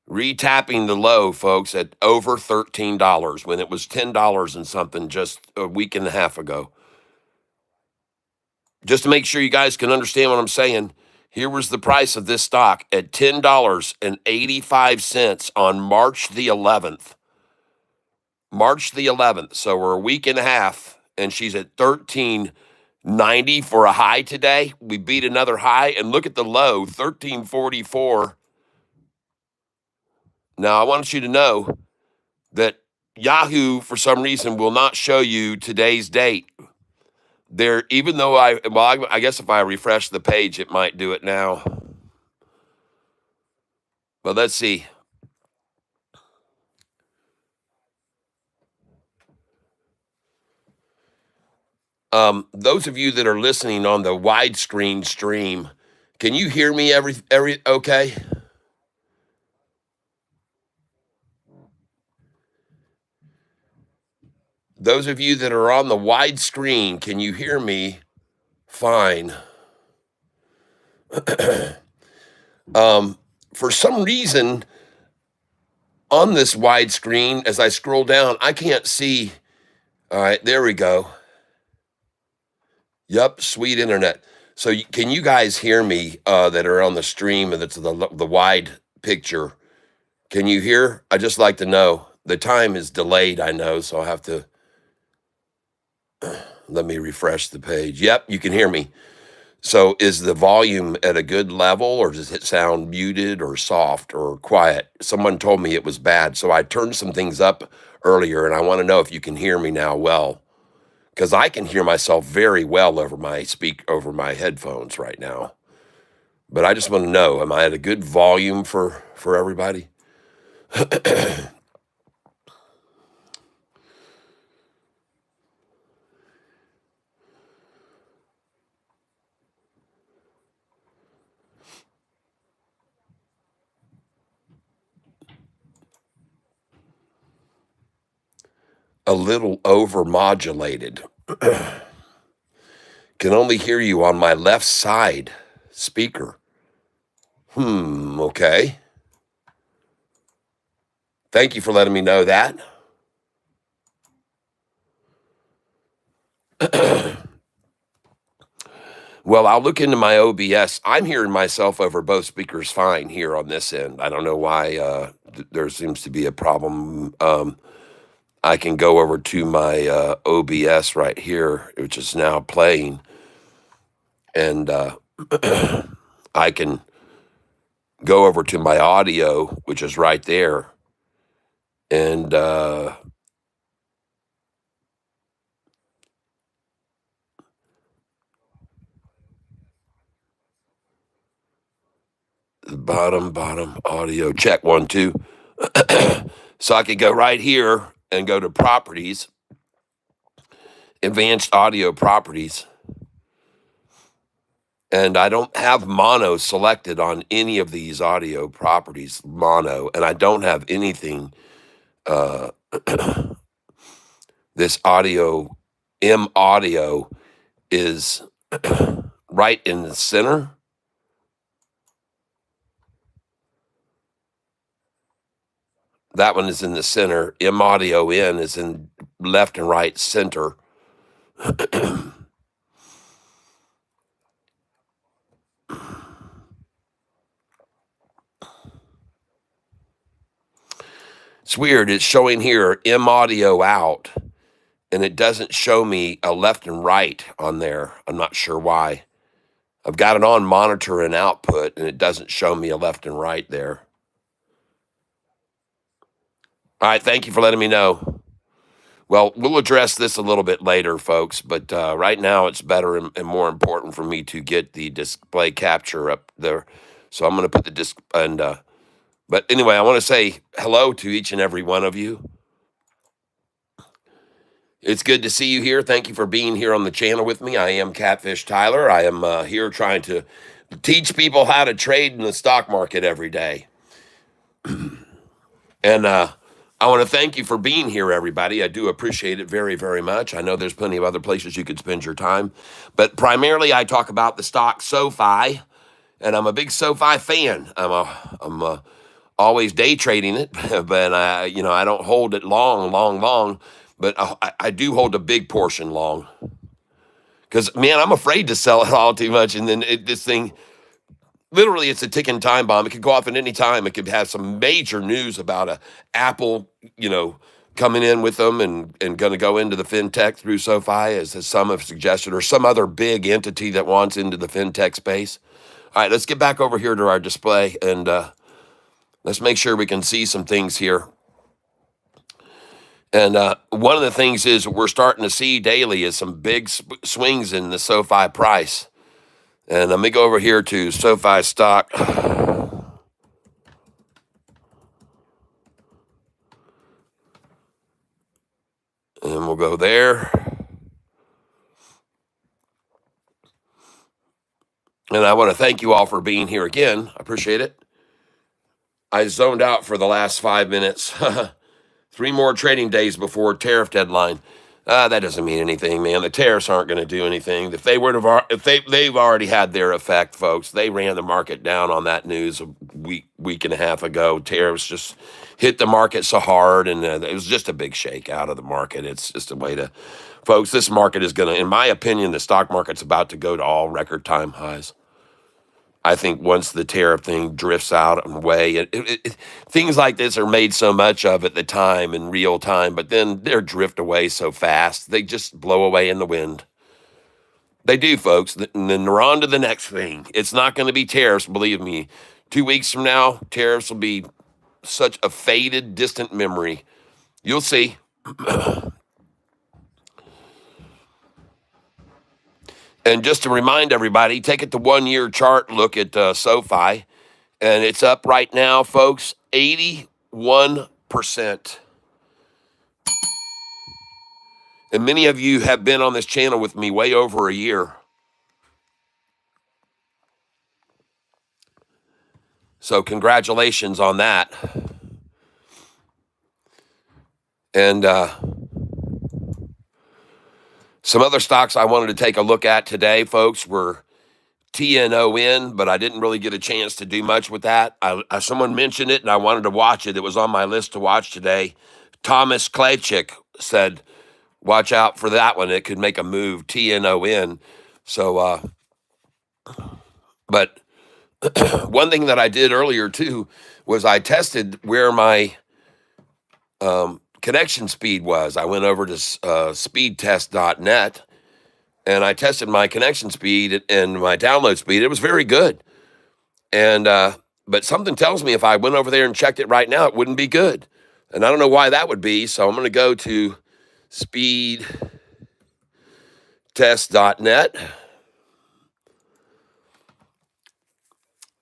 Retapping the low, folks, at over $13 when it was $10 and something just a week and a half ago. Just to make sure you guys can understand what I'm saying, here was the price of this stock at $10.85 on March the 11th. March the 11th. So we're a week and a half, and she's at $13.90 for a high today. We beat another high, and look at the low, $13.44. Now, I want you to know that Yahoo, for some reason, will not show you today's date. There, even though I guess if I refresh the page, it might do it now. But let's see. Those of you that are listening on the widescreen stream, can you hear me every okay? Those of you that are on the widescreen, can you hear me fine? For some reason, on this widescreen, as I scroll down, I can't see. All right, there we go. Yep, sweet internet. So can you guys hear me that are on the stream and that's the wide picture? Can you hear? I just like to know. The time is delayed, I know, so I'll have to let me refresh the page. Yep, you can hear me. So is the volume at a good level, or does it sound muted or soft or quiet? Someone told me it was bad, so I turned some things up earlier, and I want to know if you can hear me now well, because I can hear myself very well over my headphones right now. But I just want to know, am I at a good volume for everybody? A little overmodulated. Can only hear you on my left side speaker. Okay. Thank you for letting me know that. Well, I'll look into my OBS. I'm hearing myself over both speakers fine here on this end. I don't know why there seems to be a problem. I can go over to my OBS right here, which is now playing, And I can go over to my audio, which is right there, and the bottom audio, check 1 2. So I could go right here and go to properties, advanced audio properties, and I don't have mono selected on any of these audio properties, mono, and I don't have anything. This audio, M audio, is right in the center. That one is in the center. M audio in is in left and right center. It's weird. It's showing here M audio out, and it doesn't show me a left and right on there. I'm not sure why. I've got it on monitor and output, and it doesn't show me a left and right there. All right, thank you for letting me know. Well, we'll address this a little bit later, folks, but right now it's better and more important for me to get the display capture up there. So I'm going to put the disc and but anyway, I want to say hello to each and every one of you. It's good to see you here. Thank you for being here on the channel with me. I am Catfish Tyler. I am here trying to teach people how to trade in the stock market every day. And I want to thank you for being here, everybody. I do appreciate it very, very much. I know there's plenty of other places you could spend your time, but primarily I talk about the stock SoFi, and I'm a big SoFi fan. I'm always day trading it, but I don't hold it long, but I do hold a big portion long, because man, I'm afraid to sell it all too much, and then this thing. Literally, it's a ticking time bomb. It could go off at any time. It could have some major news about Apple, coming in with them and going to go into the fintech through SoFi, as some have suggested, or some other big entity that wants into the fintech space. All right, let's get back over here to our display, and let's make sure we can see some things here. And one of the things is we're starting to see daily is some big swings in the SoFi price. And let me go over here to SoFi stock. And we'll go there. And I want to thank you all for being here again. I appreciate it. I zoned out for the last 5 minutes. 3 more trading days before tariff deadline. That doesn't mean anything, man. The tariffs aren't going to do anything. If they've already had their effect, folks. They ran the market down on that news a week and a half ago. Tariffs just hit the market so hard, and it was just a big shake out of the market. It's just a way to, folks. This market is going to, in my opinion, the stock market's about to go to all record time highs. I think once the tariff thing drifts out and away, things like this are made so much of at the time in real time, but then they're drift away so fast. They just blow away in the wind. They do, folks. And then they're on to the next thing. It's not going to be tariffs, believe me. 2 weeks from now, tariffs will be such a faded, distant memory. You'll see. And just to remind everybody, take it to 1 year chart, look at SoFi, and it's up right now, folks, 81%. And many of you have been on this channel with me way over a year. So congratulations on that. And some other stocks I wanted to take a look at today, folks, were TNON, but I didn't really get a chance to do much with that. Someone mentioned it, and I wanted to watch it. It was on my list to watch today. Thomas Klejcik said, watch out for that one. It could make a move, TNON. So, but one thing that I did earlier, too, was I tested where my connection speed was. I went over to speedtest.net, and I tested my connection speed and my download speed. It was very good. And but something tells me if I went over there and checked it right now, it wouldn't be good. And I don't know why that would be. So I'm going to go to speedtest.net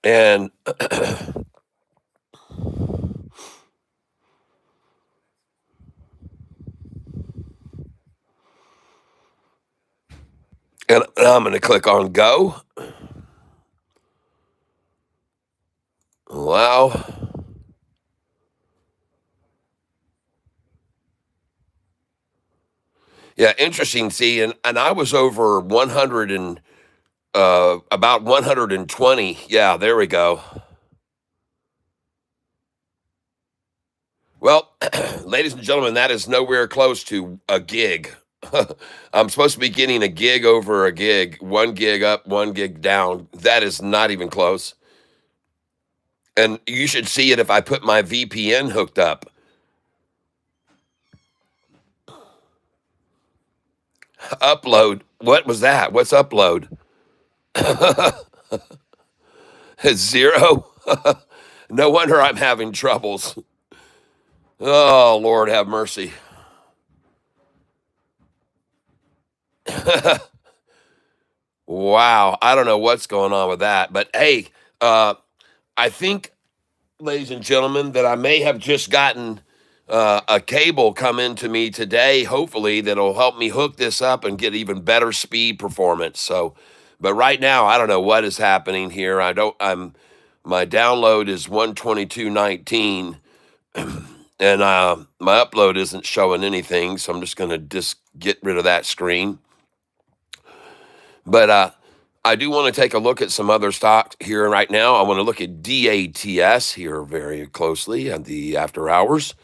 and and I'm going to click on go. Wow. Yeah, interesting. See, and I was over 100 and about 120. Yeah, there we go. Well, ladies and gentlemen, that is nowhere close to a gig. I'm supposed to be getting a gig over a gig, 1 gig up, 1 gig down. That is not even close. And you should see it if I put my VPN hooked up. Upload. What was that? What's upload? It's 0. No wonder I'm having troubles. Oh, Lord, have mercy. Wow. I don't know what's going on with that. But hey, I think, ladies and gentlemen, that I may have just gotten a cable come into me today, hopefully, that'll help me hook this up and get even better speed performance. So, but right now, I don't know what is happening here. My download is 122.19 and my upload isn't showing anything. So I'm just going to just get rid of that screen. But I do want to take a look at some other stocks here right now. I want to look at DATS here very closely at the after hours.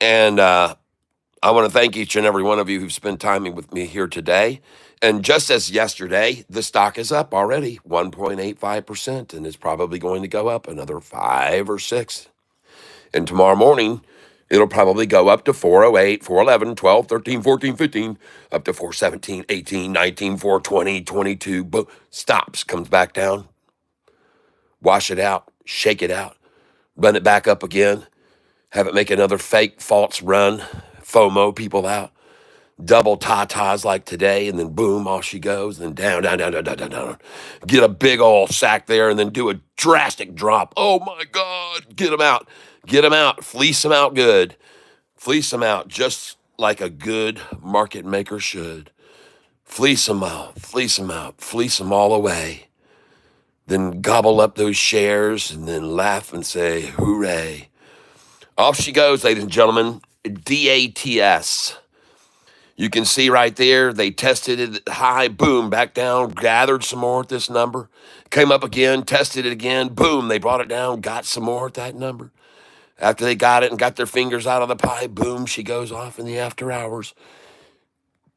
And I want to thank each and every one of you who've spent time with me here today. And just as yesterday, the stock is up already 1.85%, and it's probably going to go up another 5 or 6. And tomorrow morning, it'll probably go up to 408, 411, 12, 13, 14, 15, up to 417, 18, 19, 420, 22. Boom, stops, comes back down. Wash it out, shake it out, run it back up again, have it make another fake false run, FOMO people out, double tatas like today, and then boom, off she goes, and then down. Get a big old sack there, and then do a drastic drop. Oh my God, get them out, fleece them out good, fleece them out just like a good market maker should. Fleece them out, fleece them all away. Then gobble up those shares and then laugh and say, hooray. Off she goes, ladies and gentlemen, DATS. You can see right there, they tested it high, boom, back down, gathered some more at this number, came up again, tested it again, boom, they brought it down, got some more at that number. After they got it and got their fingers out of the pie, boom, she goes off in the after hours,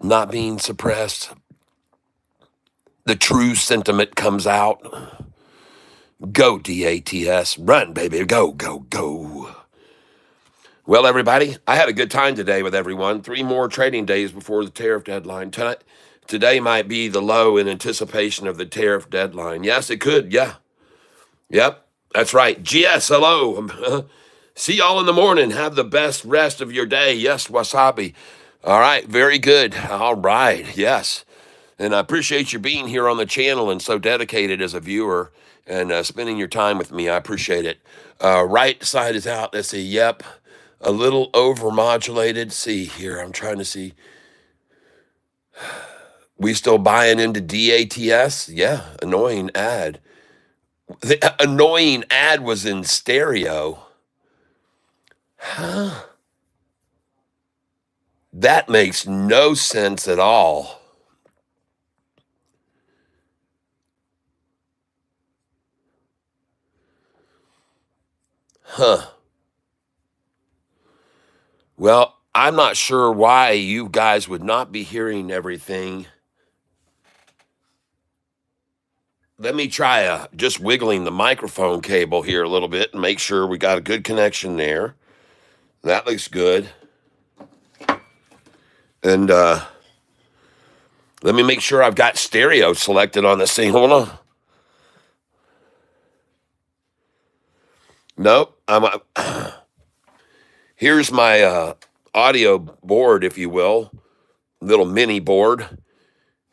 not being suppressed. The true sentiment comes out. Go, DATS, run, baby, go, go, go. Well, everybody, I had a good time today with everyone. 3 more trading days before the tariff deadline. Today might be the low in anticipation of the tariff deadline. Yes, it could. Yeah. Yep. That's right. GS, hello. See y'all in the morning. Have the best rest of your day. Yes, wasabi. All right. Very good. All right. Yes. And I appreciate you being here on the channel and so dedicated as a viewer and spending your time with me. I appreciate it. Right side is out. Let's see. Yep. A little overmodulated. See here, I'm trying to see. We still buying into DATS? Yeah, annoying ad. The annoying ad was in stereo. Huh? That makes no sense at all. Huh. Well, I'm not sure why you guys would not be hearing everything. Let me try just wiggling the microphone cable here a little bit and make sure we got a good connection there. That looks good. And Let me make sure I've got stereo selected on this thing. Hold on. Nope. Here's my audio board, if you will, little mini board.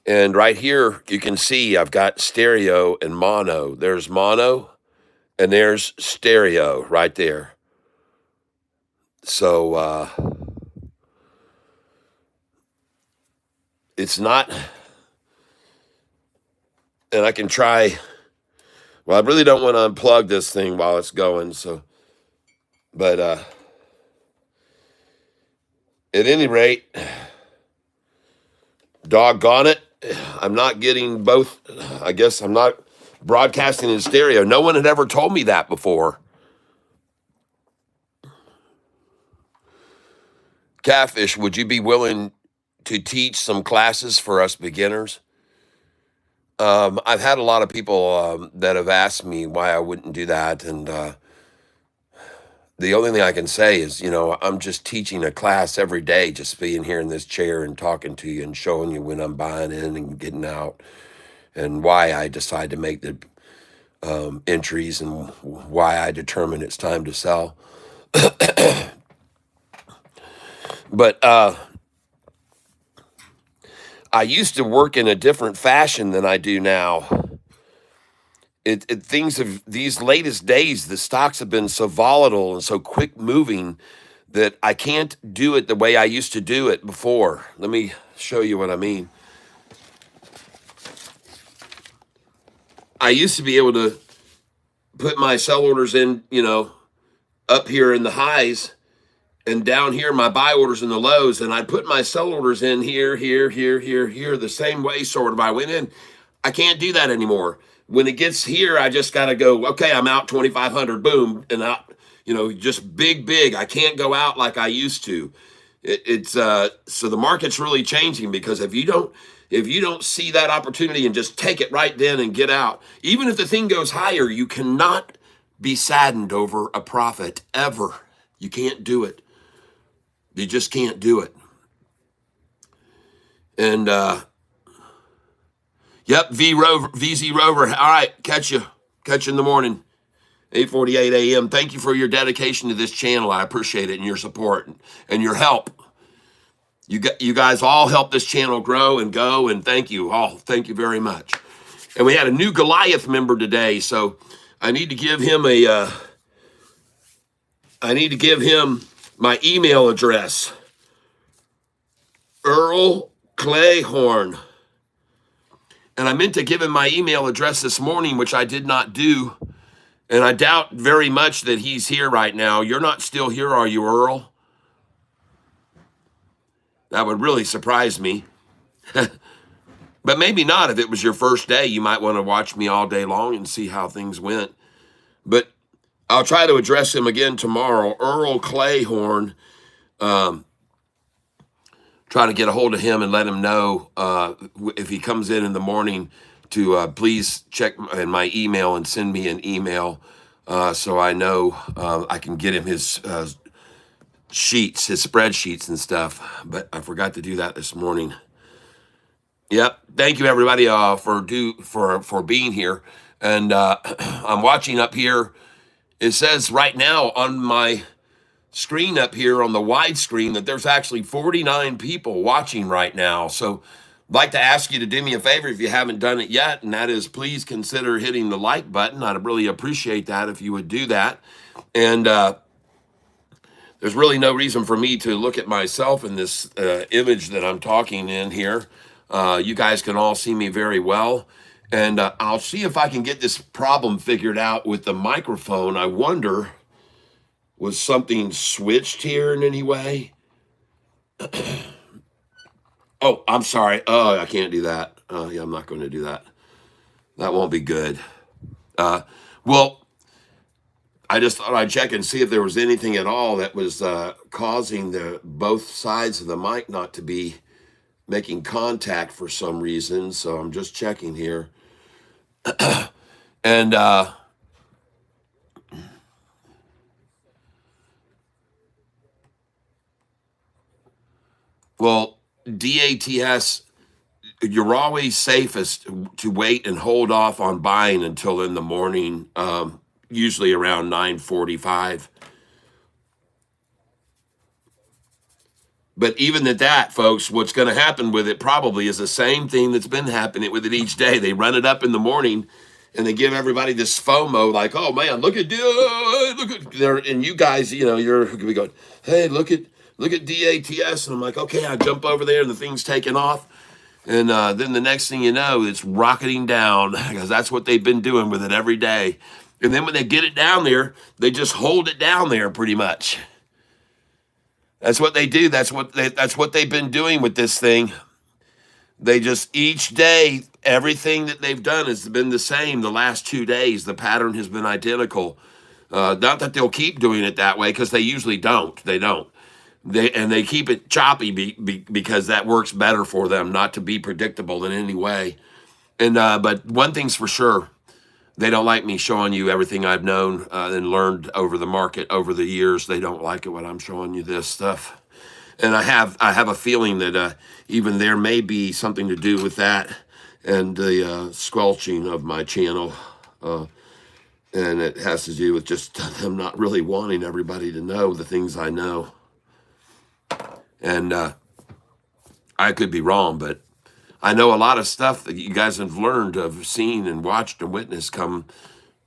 And right here, you can see I've got stereo and mono. There's mono and there's stereo right there. So it's not, and I can try, well, I really don't want to unplug this thing while it's going. So, but at any rate, doggone it, I'm not getting both. I guess I'm not broadcasting in stereo. No one had ever told me that before. Catfish, would you be willing to teach some classes for us beginners? I've had a lot of people that have asked me why I wouldn't do that. And the only thing I can say is, I'm just teaching a class every day, just being here in this chair and talking to you and showing you when I'm buying in and getting out and why I decide to make the entries and why I determine it's time to sell. But I used to work in a different fashion than I do now. Things of these latest days, the stocks have been so volatile and so quick moving that I can't do it the way I used to do it before. Let me show you what I mean. I used to be able to put my sell orders in, up here in the highs and down here my buy orders in the lows, and I'd put my sell orders in here, the same way sort of I went in. I can't do that anymore. When it gets here, I just got to go, okay, I'm out 2,500, boom, and out, just big. I can't go out like I used to. So the market's really changing, because if you don't see that opportunity and just take it right then and get out, even if the thing goes higher, you cannot be saddened over a profit ever. You can't do it. You just can't do it. And yep, VZ Rover. All right, catch you in the morning, 8:48 a.m. Thank you for your dedication to this channel. I appreciate it, and your support and your help. You guys all help this channel grow and go, and thank you all. Thank you very much. And we had a new Goliath member today, so I need to give him my email address. Earl Clayhorn. And I meant to give him my email address this morning, which I did not do. And I doubt very much that he's here right now. You're not still here, are you, Earl? That would really surprise me. But maybe not. If it was your first day, you might want to watch me all day long and see how things went. But I'll try to address him again tomorrow. Earl Clayhorn. Try to get a hold of him and let him know if he comes in the morning to please check in my email and send me an email so I know I can get him his sheets, his spreadsheets and stuff. But I forgot to do that this morning. Yep. Thank you, everybody, for being here. And I'm watching up here. It says right now on my screen up here on the wide screen that there's actually 49 people watching right now. So I'd like to ask you to do me a favor if you haven't done it yet, and that is please consider hitting the like button. I'd really appreciate that if you would do that. And there's really no reason for me to look at myself in this image that I'm talking in here. You guys can all see me very well. And I'll see if I can get this problem figured out with the microphone. I wonder, was something switched here in any way? Oh, I'm sorry. Oh, I can't do that. Yeah, I'm not going to do that. That won't be good. Well, I just thought I'd check and see if there was anything at all that was causing both sides of the mic not to be making contact for some reason. So I'm just checking here. And well, DATS, you're always safest to wait and hold off on buying until in the morning, usually around 9:45. But even at that, folks, what's going to happen with it probably is the same thing that's been happening with it each day. They run it up in the morning, and they give everybody this FOMO, like, "Oh man, look at there." And you guys, you're gonna be going, "Hey, look at DATS," and I'm like, "Okay," I jump over there, and the thing's taking off, and then the next thing you know, it's rocketing down because that's what they've been doing with it every day. And then when they get it down there, they just hold it down there pretty much. That's what they do. That's what they've been doing with this thing. They just each day, everything that they've done has been the same. The last 2 days, the pattern has been identical. Not that they'll keep doing it that way, because they usually don't. They don't. They keep it choppy because that works better for them, not to be predictable in any way. And but one thing's for sure, they don't like me showing you everything I've known and learned over the market over the years. They don't like it when I'm showing you this stuff. And I have a feeling that even there may be something to do with that and the squelching of my channel. And it has to do with just them not really wanting everybody to know the things I know. And I could be wrong, but I know a lot of stuff that you guys have learned, have seen and watched and witnessed come,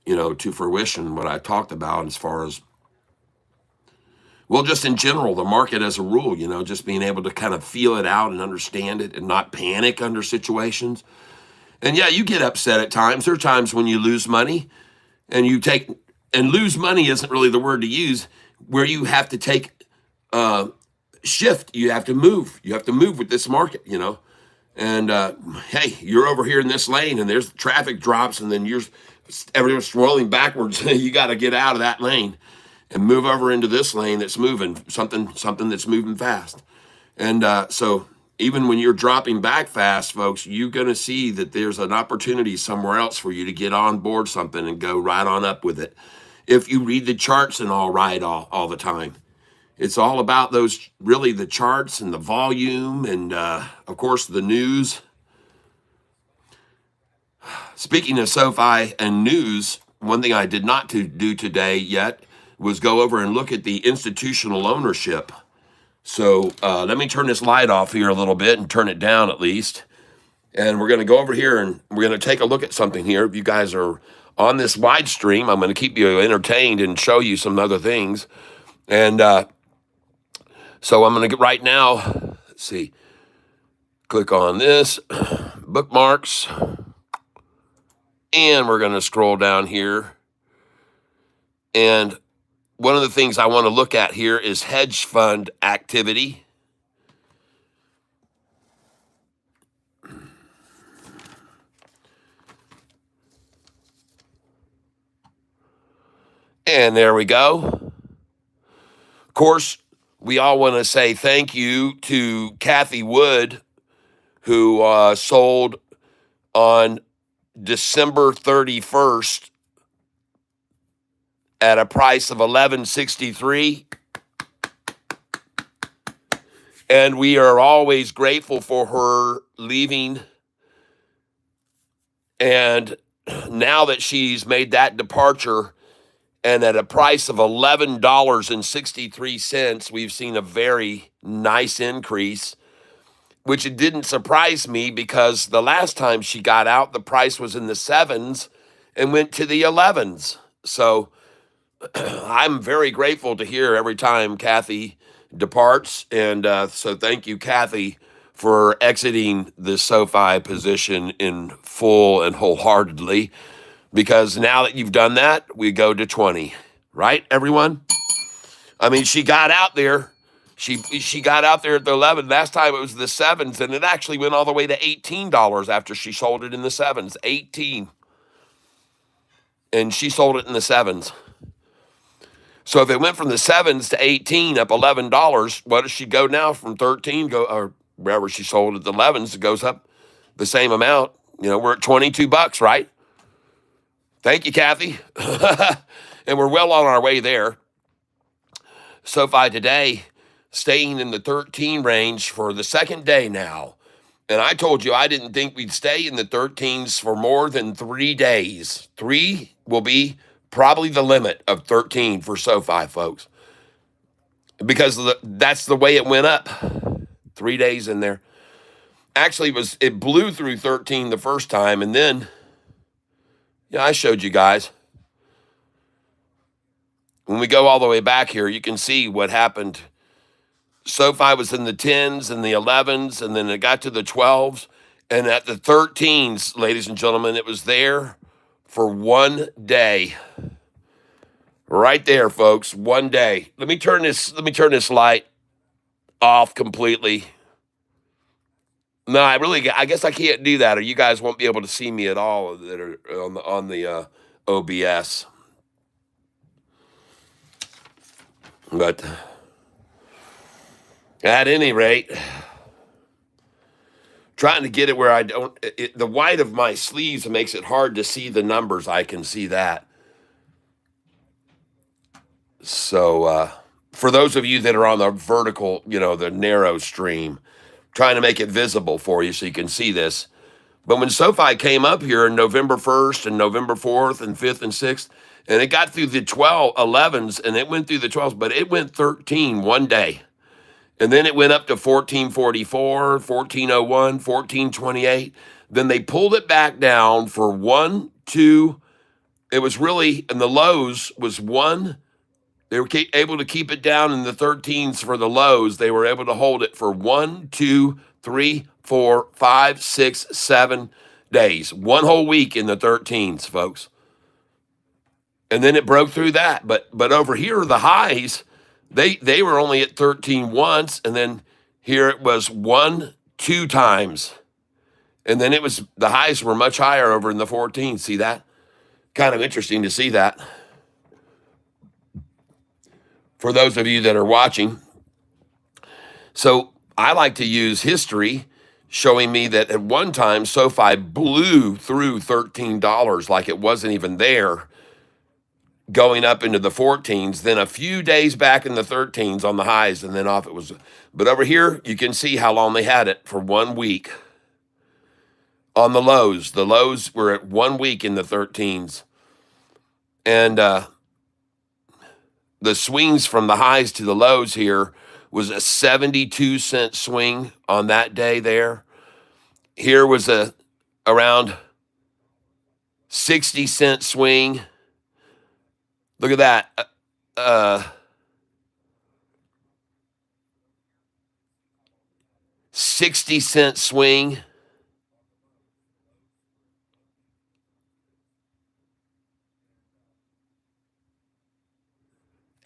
to fruition, what I talked about as far as, well, just in general, the market as a rule, just being able to kind of feel it out and understand it and not panic under situations. And yeah, you get upset at times. There are times when you lose money and lose money isn't really the word to use, where you have to take shift. You have to move. You have to move with this market, And hey, you're over here in this lane, and there's traffic drops, and then everyone's rolling backwards. You got to get out of that lane and move over into this lane that's moving, something that's moving fast. And so even when you're dropping back fast, folks, you're going to see that there's an opportunity somewhere else for you to get on board something and go right on up with it. If you read the charts and all the time. It's all about really the charts and the volume and, of course, the news. Speaking of SoFi and news, one thing I did not do today yet was go over and look at the institutional ownership. So let me turn this light off here a little bit and turn it down at least. And we're going to go over here and we're going to take a look at something here. If you guys are on this wide stream, I'm going to keep you entertained and show you some other things. And so I'm going to get right now, let's see, click on this, bookmarks, and we're going to scroll down here. And one of the things I want to look at here is hedge fund activity. And there we go. Of course, we all want to say thank you to Kathy Wood, who sold on December 31st at a price of $11.63. And we are always grateful for her leaving. And now that she's made that departure, and at a price of $11.63, we've seen a very nice increase, which it didn't surprise me because the last time she got out, the price was in the 7s and went to the 11s. So I'm very grateful to hear every time Kathy departs. And so thank you, Kathy, for exiting the SoFi position in full and wholeheartedly. Because now that you've done that, we go to 20, right, everyone? I mean, she got out there. She got out there at the 11. Last time it was the 7s, and it actually went all the way to $18 after she sold it in the 7s. 18. And she sold it in the 7s. So if it went from the 7s to 18, up $11, what does she go now from 13, or wherever she sold at the 11s, it goes up the same amount. We're at $22, right? Thank you, Kathy. And we're well on our way there. SoFi today staying in the 13 range for the second day now. And I told you I didn't think we'd stay in the 13s for more than 3 days. 3 will be probably the limit of 13 for SoFi, folks, because that's the way it went up. 3 days in there. Actually, it blew through 13 the first time, and then, yeah, I showed you guys. When we go all the way back here, you can see what happened. SoFi was in the 10s and the 11s, and then it got to the 12s. And at the 13s, ladies and gentlemen, it was there for 1 day. Right there, folks, 1 day. Let me turn this light off completely. No, I guess I can't do that, or you guys won't be able to see me at all that are on the OBS. But at any rate, trying to get it where I don't, the white of my sleeves makes it hard to see the numbers. I can see that. So for those of you that are on the vertical, the narrow stream, trying to make it visible for you so you can see this. But when SoFi came up here on November 1st and November 4th and 5th and 6th, and it got through the 11s and it went through the 12s, but it went 13 1 day. And then it went up to 1444, 1401, 1428. Then they pulled it back down for 1, 2. It was really, and the lows was 1. They were able to keep it down in the 13s for the lows. They were able to hold it for 1, 2, 3, 4, 5, 6, 7 days. 1 whole week in the 13s, folks. And then it broke through that. But over here, the highs, they were only at 13 once, and then here it was 1, 2 times. And then the highs were much higher over in the 14s. See that? Kind of interesting to see that. For those of you that are watching. So I like to use history showing me that at one time SoFi blew through $13 like it wasn't even there, going up into the 14s, then a few days back in the 13s on the highs, and then off it was. But over here, you can see how long they had it for 1 week. On the lows were at 1 week in the 13s. And the swings from the highs to the lows here was a 72-cent swing on that day there. Here was around 60-cent swing. Look at that. 60-cent swing.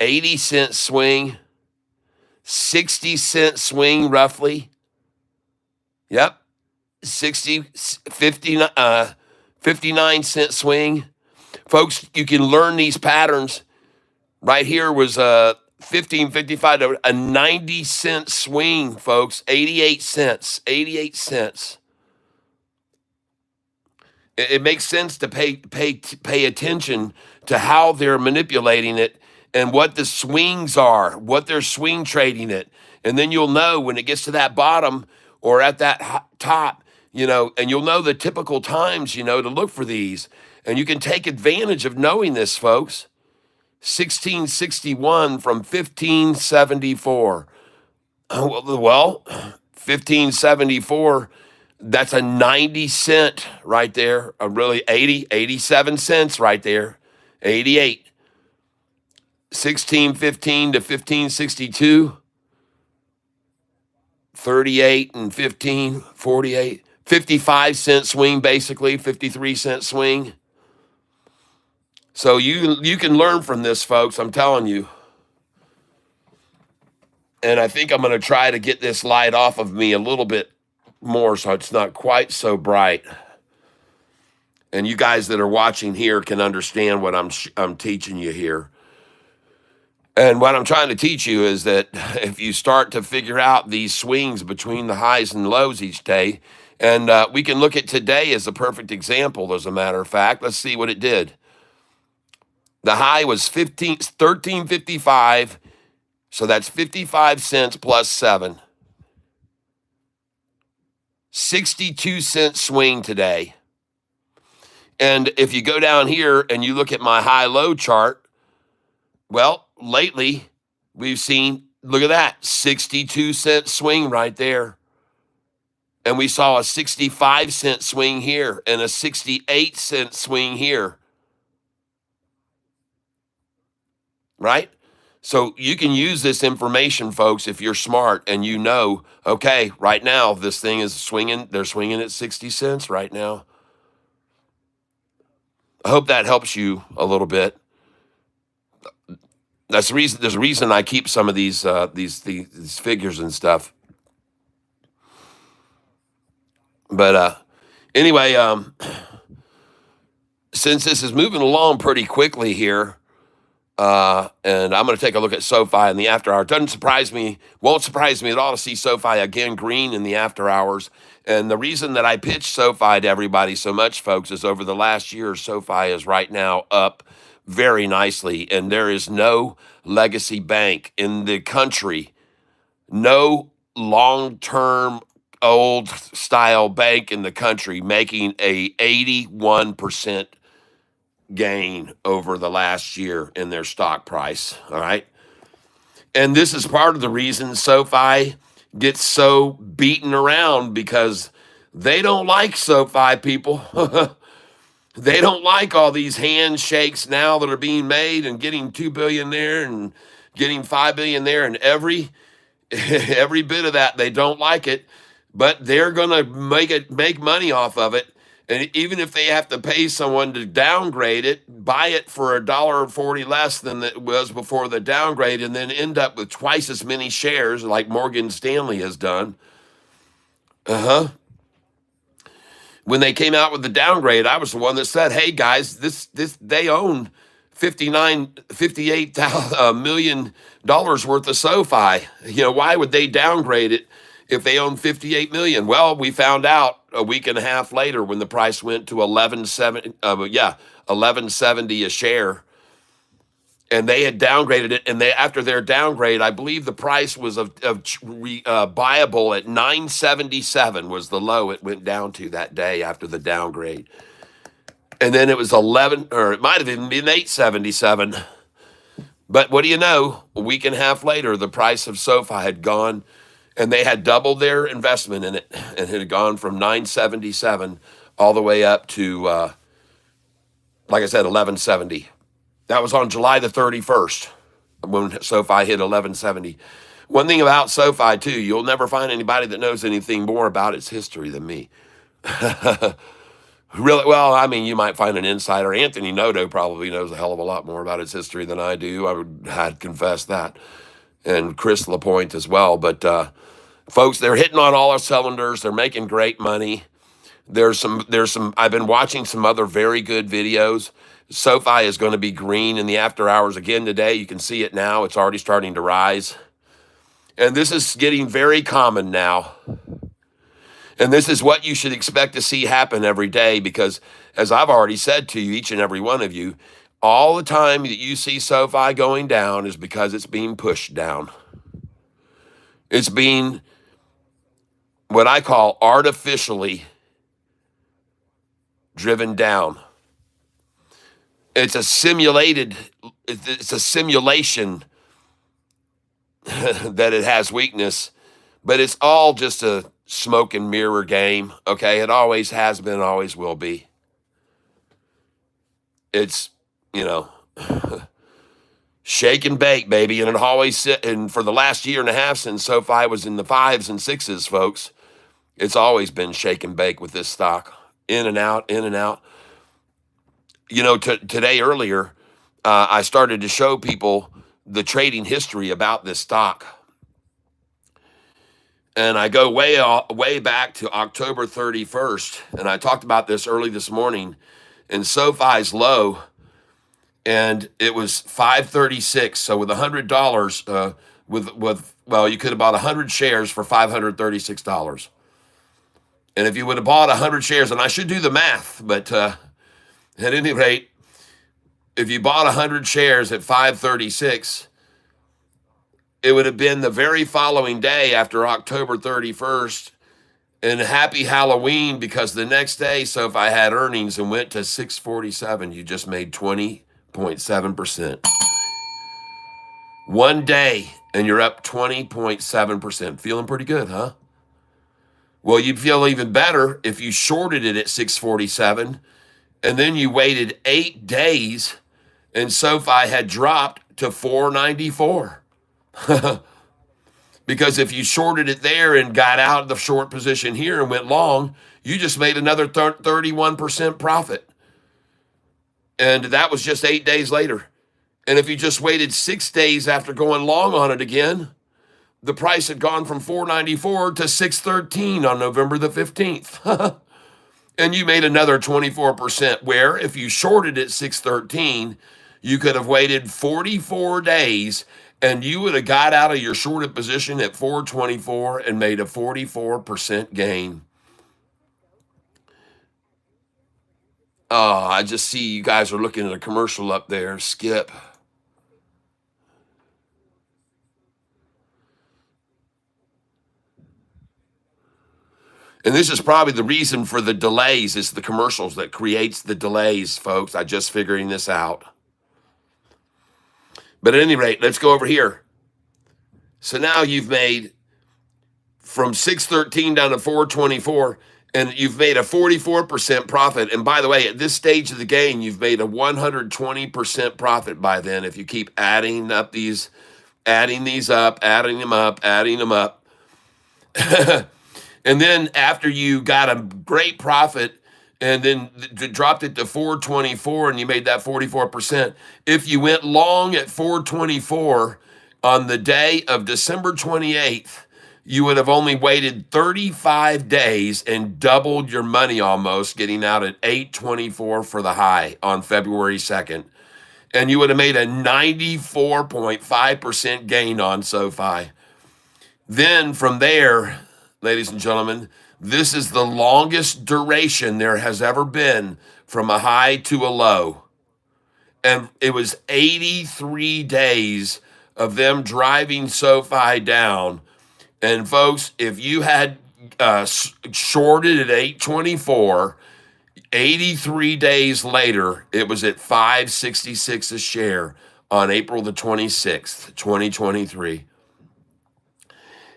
$0.80 swing, 60-cent swing roughly. Yep. 59-cent swing. Folks, you can learn these patterns. Right here was $15.55 to a 90-cent swing, folks. 88 cents. 88 cents. It makes sense to pay attention to how they're manipulating it and what the swings are, what they're swing trading it. And then you'll know when it gets to that bottom or at that top, and you'll know the typical times, to look for these. And you can take advantage of knowing this, folks. 1661 from 1574. Well, 1574, that's a 90 cent right there. A really 87 cents right there. 88. 1615 to 1562, 38 and 15, 48, 55-cent swing, basically 53-cent swing. So you can learn from this, folks. I'm telling you. And I think I'm going to try to get this light off of me a little bit more so it's not quite so bright. And you guys that are watching here can understand what I'm teaching you here. And what I'm trying to teach you is that if you start to figure out these swings between the highs and lows each day, and we can look at today as a perfect example, as a matter of fact. Let's see what it did. The high was $13.55, so that's 55 cents plus 7. 62-cent swing today. And if you go down here and you look at my high-low chart, well, lately we've seen, look at that, 62-cent swing right there. And we saw a 65-cent swing here and a 68-cent swing here. Right? So you can use this information, folks, if you're smart and you know, okay, right now this thing is swinging. They're swinging at 60 cents right now. I hope that helps you a little bit. That's the reason. There's a reason I keep some of these figures and stuff. But anyway, since this is moving along pretty quickly here, and I'm going to take a look at SoFi in the after hour. Doesn't surprise me, won't surprise me at all to see SoFi again green in the after hours. And the reason that I pitch SoFi to everybody so much, folks, is over the last year, SoFi is right now up very nicely. And there is no legacy bank in the country, no long-term old style bank in the country making a 81% gain over the last year in their stock price. All right. And this is part of the reason SoFi gets so beaten around, because they don't like SoFi people. They don't like all these handshakes now that are being made and getting 2 billion there and getting 5 billion there, and every bit of that, they don't like it, but they're going to make money off of it. And even if they have to pay someone to downgrade it, buy it for $1.40 less than it was before the downgrade, and then end up with twice as many shares like Morgan Stanley has done. When they came out with the downgrade, I was the one that said, "Hey guys, this they own $58 million worth of SoFi. Why would they downgrade it if they own 58 million?" Well, we found out a week and a half later when the price went to 1170 a share, and they had downgraded it. And after their downgrade, I believe the price was buyable at 977 was the low it went down to that day after the downgrade. And then it was 11, or it might have even been 877. But what do you know? A week and a half later, the price of SoFi had gone, and they had doubled their investment in it, and it had gone from 977 all the way up to, like I said, 1170. That was on July the 31st when SoFi hit 1170. One thing about SoFi, too, you'll never find anybody that knows anything more about its history than me. Really, well, I mean, you might find an insider. Anthony Noto probably knows a hell of a lot more about its history than I do. I'd confess that. And Chris LaPointe as well. But folks, they're hitting on all our cylinders. They're making great money. There's some, I've been watching some other very good videos. SoFi is going to be green in the after hours again today. You can see it now. It's already starting to rise. And this is getting very common now. And this is what you should expect to see happen every day, because as I've already said to you, each and every one of you, all the time that you see SoFi going down is because it's being pushed down. It's being what I call artificially driven down. It's a simulation that it has weakness, but it's all just a smoke and mirror game, okay? It always has been, always will be. It's, shake and bake, baby, and it always and for the last year and a half since SoFi was in the 5s and 6s, folks, it's always been shake and bake with this stock, in and out, in and out. Today earlier, I started to show people the trading history about this stock. And I go way back to October 31st, and I talked about this early this morning, and SoFi's low, and it was 536. So with $100, you could have bought 100 shares for $536. And if you would have bought 100 shares, and I should do the math, but at any rate, if you bought 100 shares at 536, it would have been the very following day after October 31st, And happy Halloween, because the next day SoFi had earnings and went to 647. You just made 20.7%. One day and you're up 20.7%. Feeling pretty good, huh? Well, you'd feel even better if you shorted it at 647 and then you waited 8 days and SoFi had dropped to 494. Because if you shorted it there and got out of the short position here and went long, you just made another 31% profit. And that was just 8 days later. And if you just waited 6 days after going long on it again, the price had gone from 494 to 613 on November the 15th. And you made another 24%, where if you shorted at 613, you could have waited 44 days and you would have got out of your shorted position at 424 and made a 44% gain. Oh, I just see you guys are looking at a commercial up there. Skip. And this is probably the reason for the delays, is the commercials that creates the delays, folks. I just figuring this out. But at any rate, let's go over here. So now you've made from 613 down to 424, and you've made a 44% profit. And by the way, at this stage of the game, you've made a 120% profit by then if you keep adding these up, adding them up. And then after you got a great profit and then dropped it to 424 and you made that 44%, if you went long at 424 on the day of December 28th, you would have only waited 35 days and doubled your money almost, getting out at 824 for the high on February 2nd. And you would have made a 94.5% gain on SoFi. Then from there, ladies and gentlemen, this is the longest duration there has ever been from a high to a low. And it was 83 days of them driving SoFi down. And folks, if you had shorted at 824, 83 days later, it was at 566 a share on April the 26th, 2023.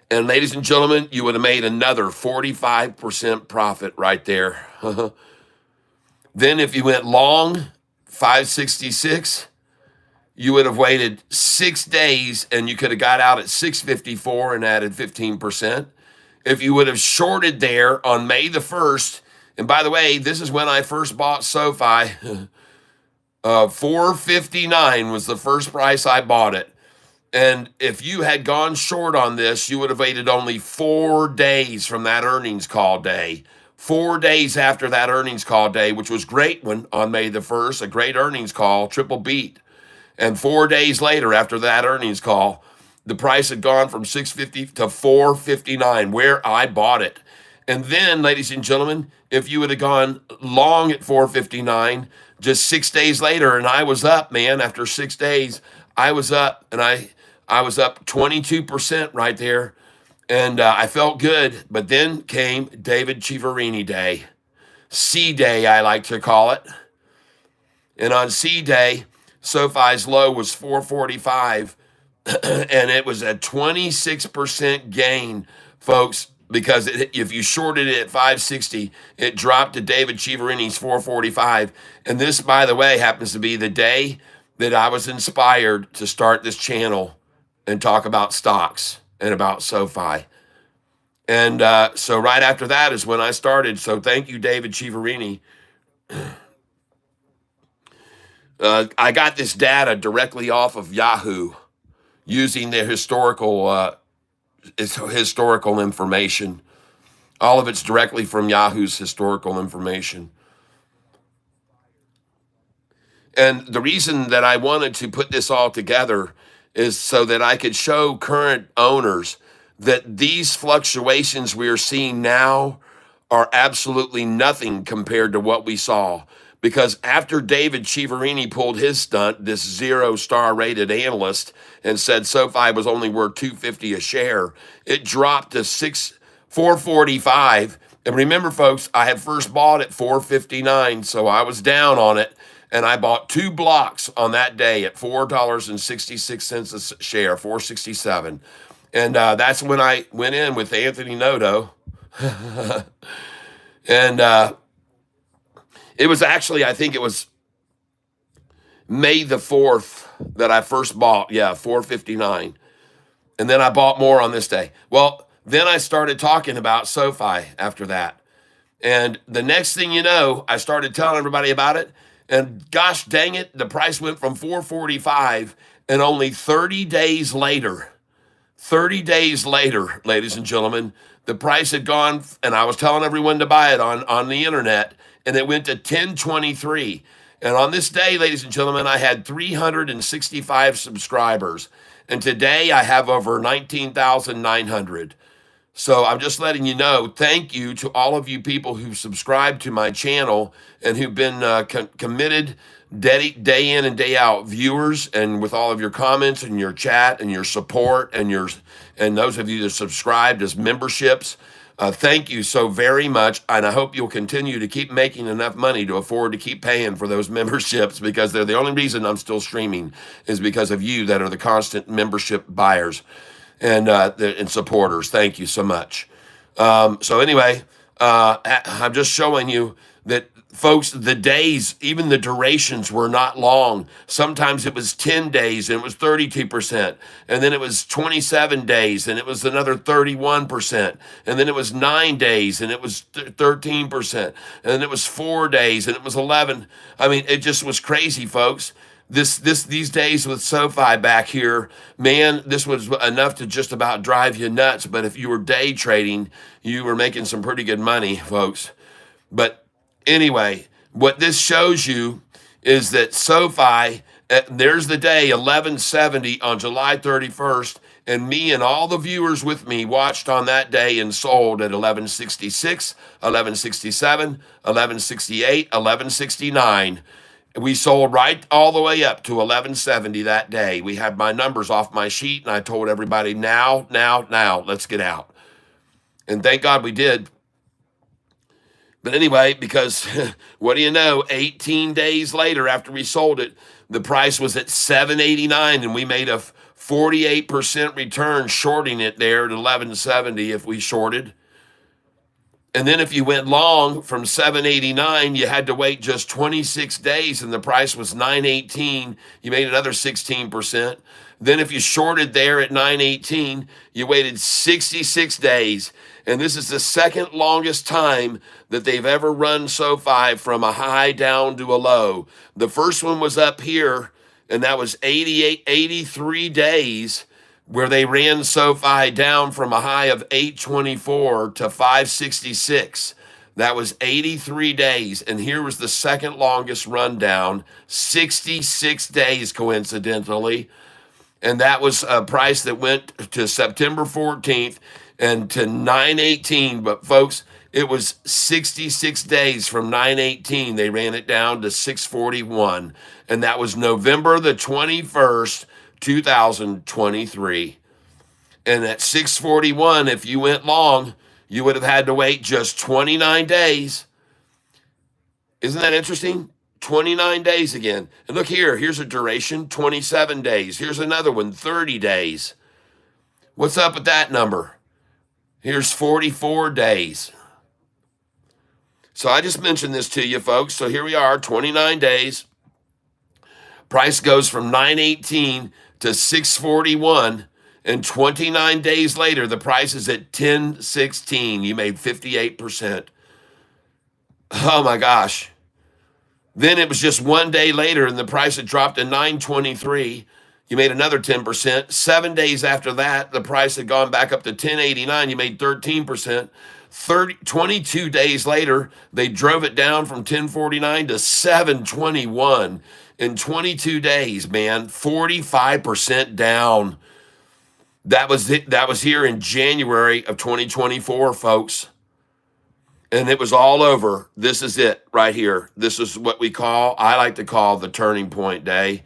And ladies and gentlemen, you would have made another 45% profit right there. Then if you went long, 566, you would have waited 6 days and you could have got out at 654 and added 15%. If you would have shorted there on May the 1st, and by the way, this is when I first bought SoFi, 459 was the first price I bought it. And if you had gone short on this, you would have waited only 4 days from that earnings call day. 4 days after that earnings call day, which was great one on May the 1st, a great earnings call, triple beat. And 4 days later after that earnings call, the price had gone from 650 to 459, where I bought it. And then, ladies and gentlemen, if you would have gone long at 459, just 6 days later, and I was up, man, after 6 days, I was up, and I was up 22% right there, and I felt good. But then came David Chiaverini Day, C Day, I like to call it. And on C Day, SoFi's low was 445, and it was a 26% gain, folks, because if you shorted it at 560, it dropped to David Chiaverini's 445. And this, by the way, happens to be the day that I was inspired to start this channel and talk about stocks and about SoFi. And so right after that is when I started. So thank you, David Chiaverini. I got this data directly off of Yahoo using their historical information. All of it's directly from Yahoo's historical information. And the reason that I wanted to put this all together is so that I could show current owners that these fluctuations we are seeing now are absolutely nothing compared to what we saw. Because after David Chiaverini pulled his stunt, this 0-star rated analyst, and said SoFi was only worth $250 a share, it dropped to 445. And remember, folks, I had first bought at 459, so I was down on it, and I bought 2 blocks on that day at $4.66 a share, 467. And that's when I went in with Anthony Noto. And it was actually, I think it was May the 4th that I first bought. Yeah, 459. And then I bought more on this day. Well, then I started talking about SoFi after that. And the next thing you know, I started telling everybody about it. And gosh dang it, the price went from 445, and only 30 days later, ladies and gentlemen, the price had gone, and I was telling everyone to buy it on the internet, and it went to 1023. And on this day, ladies and gentlemen, I had 365 subscribers. And today I have over 19,900. So I'm just letting you know, thank you to all of you people who subscribe to my channel and who've been committed day in and day out viewers, and with all of your comments and your chat and your support and those of you that subscribed as memberships. Thank you so very much, and I hope you'll continue to keep making enough money to afford to keep paying for those memberships, because they're the only reason I'm still streaming is because of you that are the constant membership buyers and supporters. Thank you so much. So anyway, I'm just showing you that, folks, the days, even the durations were not long. Sometimes it was 10 days and it was 32%. And then it was 27 days and it was another 31%. And then it was 9 days and it was 13%. And then it was 4 days and it was 11. I mean, it just was crazy, folks. These days with SoFi back here, man, this was enough to just about drive you nuts. But if you were day trading, you were making some pretty good money, folks. But anyway, what this shows you is that SoFi, there's the day, 1170 on July 31st, and me and all the viewers with me watched on that day and sold at 1166, 1167, 1168, 1169. We sold right all the way up to 1170 that day. We had my numbers off my sheet, and I told everybody, now, let's get out. And thank God we did. But anyway, because what do you know, 18 days later after we sold it, the price was at 789, and we made a 48% return shorting it there at 1170 if we shorted. And then if you went long from 789, you had to wait just 26 days, and the price was 918. You made another 16%. Then if you shorted there at 918, you waited 66 days. And this is the second longest time that they've ever run SoFi from a high down to a low. The first one was up here, and that was 83 days, where they ran SoFi down from a high of 824 to 566. That was 83 days. And here was the second longest rundown, 66 days coincidentally. And that was a price that went to September 14th and to 918. But folks, it was 66 days from 918. They ran it down to 641. And that was November the 21st, 2023. And at 641, if you went long, you would have had to wait just 29 days. Isn't that interesting? 29 days again. And look here, here's a duration, 27 days. Here's another one, 30 days. What's up with that number? Here's 44 days. So I just mentioned this to you, folks. So here we are, 29 days. Price goes from 918 to 641, and 29 days later, the price is at 1016. You made 58%. Oh my gosh. Then it was just 1 day later, and the price had dropped to 923. You made another 10%. 7 days after that, the price had gone back up to 1089. You made 13%. 22 days later, they drove it down from 1049 to 721. In 22 days, man, 45% down. That was it. That was here in January of 2024, folks. And it was all over. This is it right here. This is what I like to call the turning point day.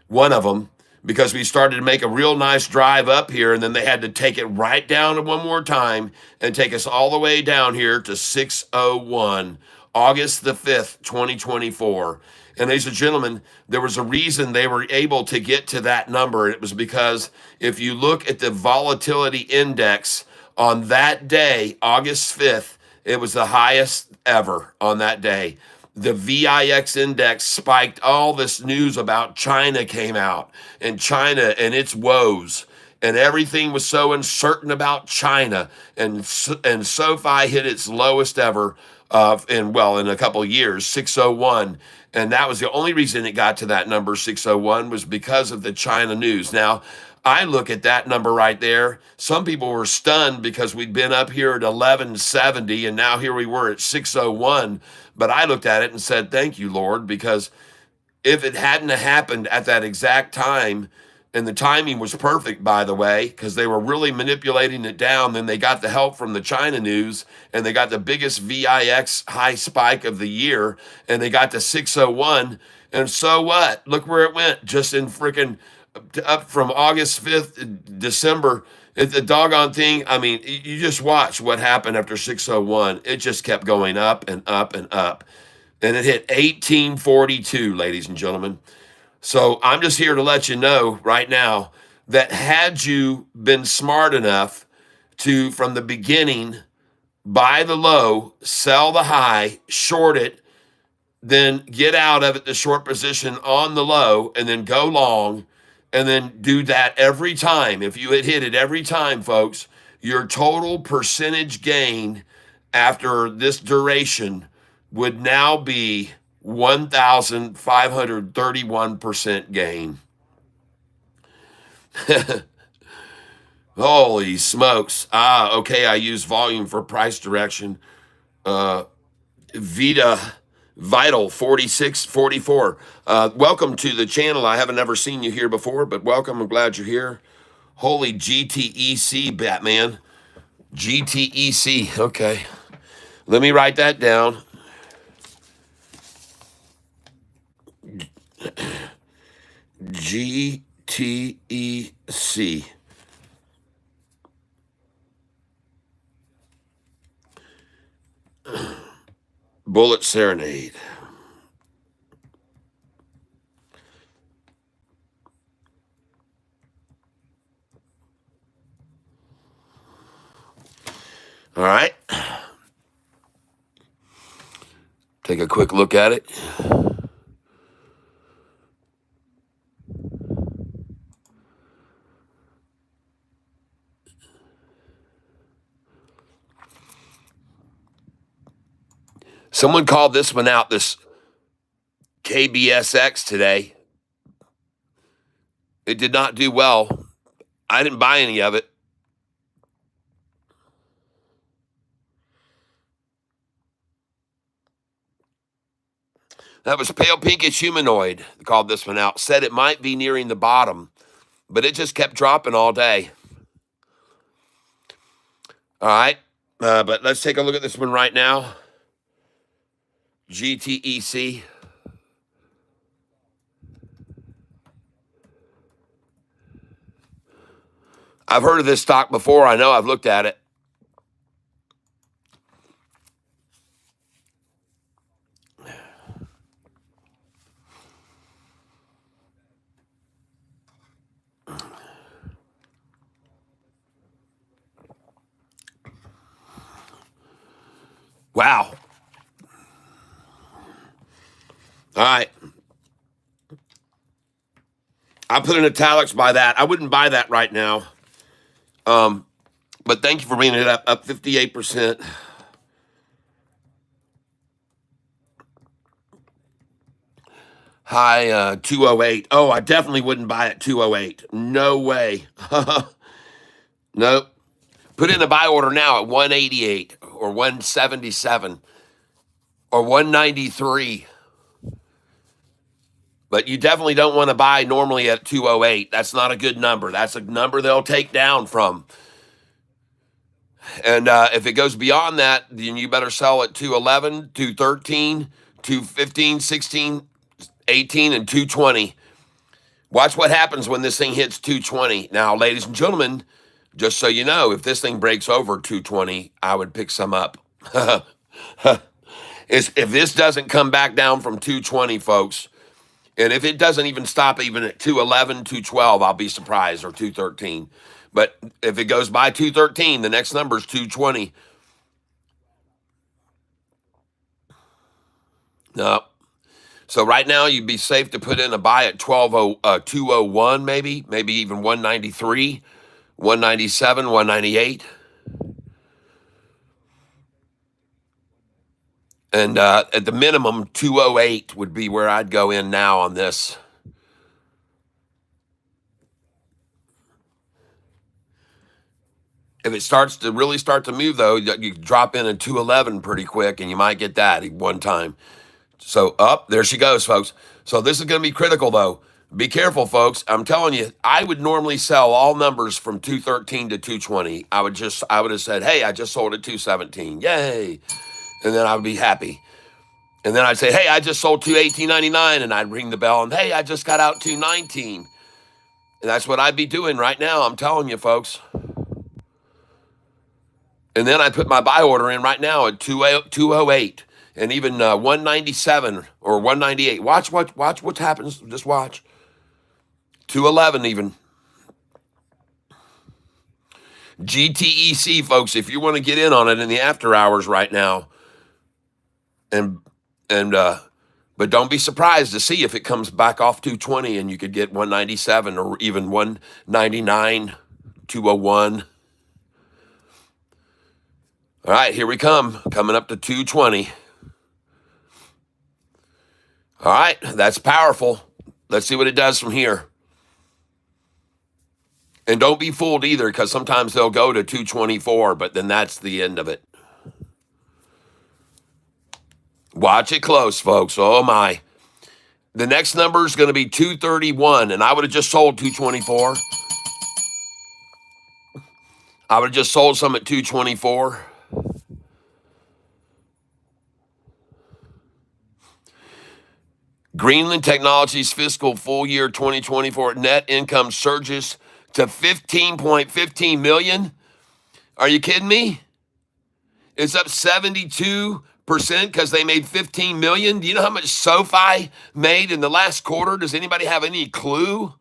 One of them. because we started to make a real nice drive up here, and then they had to take it right down one more time and take us all the way down here to 601, August the 5th, 2024. And ladies and gentlemen, there was a reason they were able to get to that number. It was because if you look at the volatility index on that day, August 5th, it was the highest ever on that day. The VIX index spiked. All this news about China came out, and China and its woes, and everything was so uncertain about China. And SoFi hit its lowest ever in a couple of years, 601. And that was the only reason it got to that number, 601, was because of the China news. Now, I look at that number right there. Some people were stunned because we'd been up here at 1170, and now here we were at 601. But I looked at it and said, thank you, Lord, because if it hadn't happened at that exact time, and the timing was perfect, by the way, because they were really manipulating it down, then they got the help from the China news, and they got the biggest VIX high spike of the year, and they got to 601. And so what? Look where it went, just in freaking up from August 5th, December. The doggone thing, I mean, you just watch what happened after 601. It just kept going up and up and up. And it hit 1842, ladies and gentlemen. So I'm just here to let you know right now that had you been smart enough to, from the beginning, buy the low, sell the high, short it, then get out of it, the short position on the low, and then go long, and then do that every time. If you had hit it every time, folks, your total percentage gain after this duration would now be 1,531% gain. Holy smokes. Okay, I use volume for price direction. Vital 4644. Welcome to the channel. I haven't ever seen you here before, but welcome. I'm glad you're here. Holy GTEC, Batman. GTEC. Okay. Let me write that down. GTEC. Bullet Serenade. All right. Take a quick look at it. Someone called this one out, this KBSX today. It did not do well. I didn't buy any of it. That was Pale Pinkish Humanoid called this one out. Said it might be nearing the bottom, but it just kept dropping all day. All right, but let's take a look at this one right now. GTEC. I've heard of this stock before. I know I've looked at it. Wow. All right. I put in italics by that. I wouldn't buy that right now. But thank you for bringing it up 58%. High 208. Oh, I definitely wouldn't buy at 208. No way. Nope. Put in a buy order now at 188 or 177 or 193. But you definitely don't want to buy normally at 208. That's not a good number. That's a number they'll take down from. And if it goes beyond that, then you better sell at 211, 213, 215, 16, 18, and 220. Watch what happens when this thing hits 220. Now, ladies and gentlemen, just so you know, if this thing breaks over 220, I would pick some up. If this doesn't come back down from 220, folks, and if it doesn't even stop even at 211, 212, I'll be surprised, or 213. But if it goes by 213, the next number is 220. No. So right now, you'd be safe to put in a buy at 201, maybe even 193, 197, 198. And at the minimum, 208 would be where I'd go in now on this. If it starts to really start to move, though, you drop in at 211 pretty quick, and you might get that one time. So there she goes, folks. So this is going to be critical, though. Be careful, folks. I'm telling you, I would normally sell all numbers from 213 to 220. I would have said, hey, I just sold at 217. Yay. And then I would be happy. And then I'd say, hey, I just sold 218.99, and I'd ring the bell, and hey, I just got out 219. And that's what I'd be doing right now. I'm telling you, folks. And then I put my buy order in right now at 208 and even 197 or 198. Watch what happens. Just watch. 211 even. GTEC, folks, if you want to get in on it in the after hours right now, but don't be surprised to see if it comes back off 220 and you could get 197 or even 199, 201. All right, here we come, coming up to 220. All right, that's powerful. Let's see what it does from here. And don't be fooled either, because sometimes they'll go to 224, but then that's the end of it. Watch it close, folks. Oh, my. The next number is going to be 231, and I would have just sold 224. I would have just sold some at 224. Greenland Technologies fiscal full year 2024 net income surges to 15.15 million. Are you kidding me? It's up 72% because they made 15 million. Do you know how much SoFi made in the last quarter? Does anybody have any clue?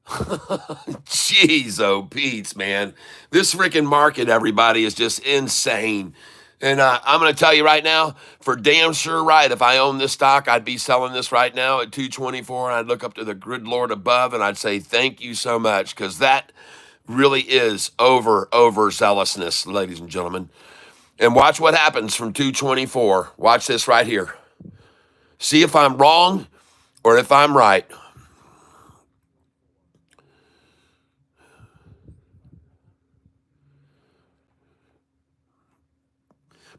Jeez, oh Pete's, man. This freaking market, everybody, is just insane. And I'm going to tell you right now, for damn sure right, if I owned this stock, I'd be selling this right now at 224, and I'd look up to the good Lord above, and I'd say, thank you so much, because that really is overzealousness, ladies and gentlemen. And watch what happens from 224. Watch this right here. See if I'm wrong or if I'm right.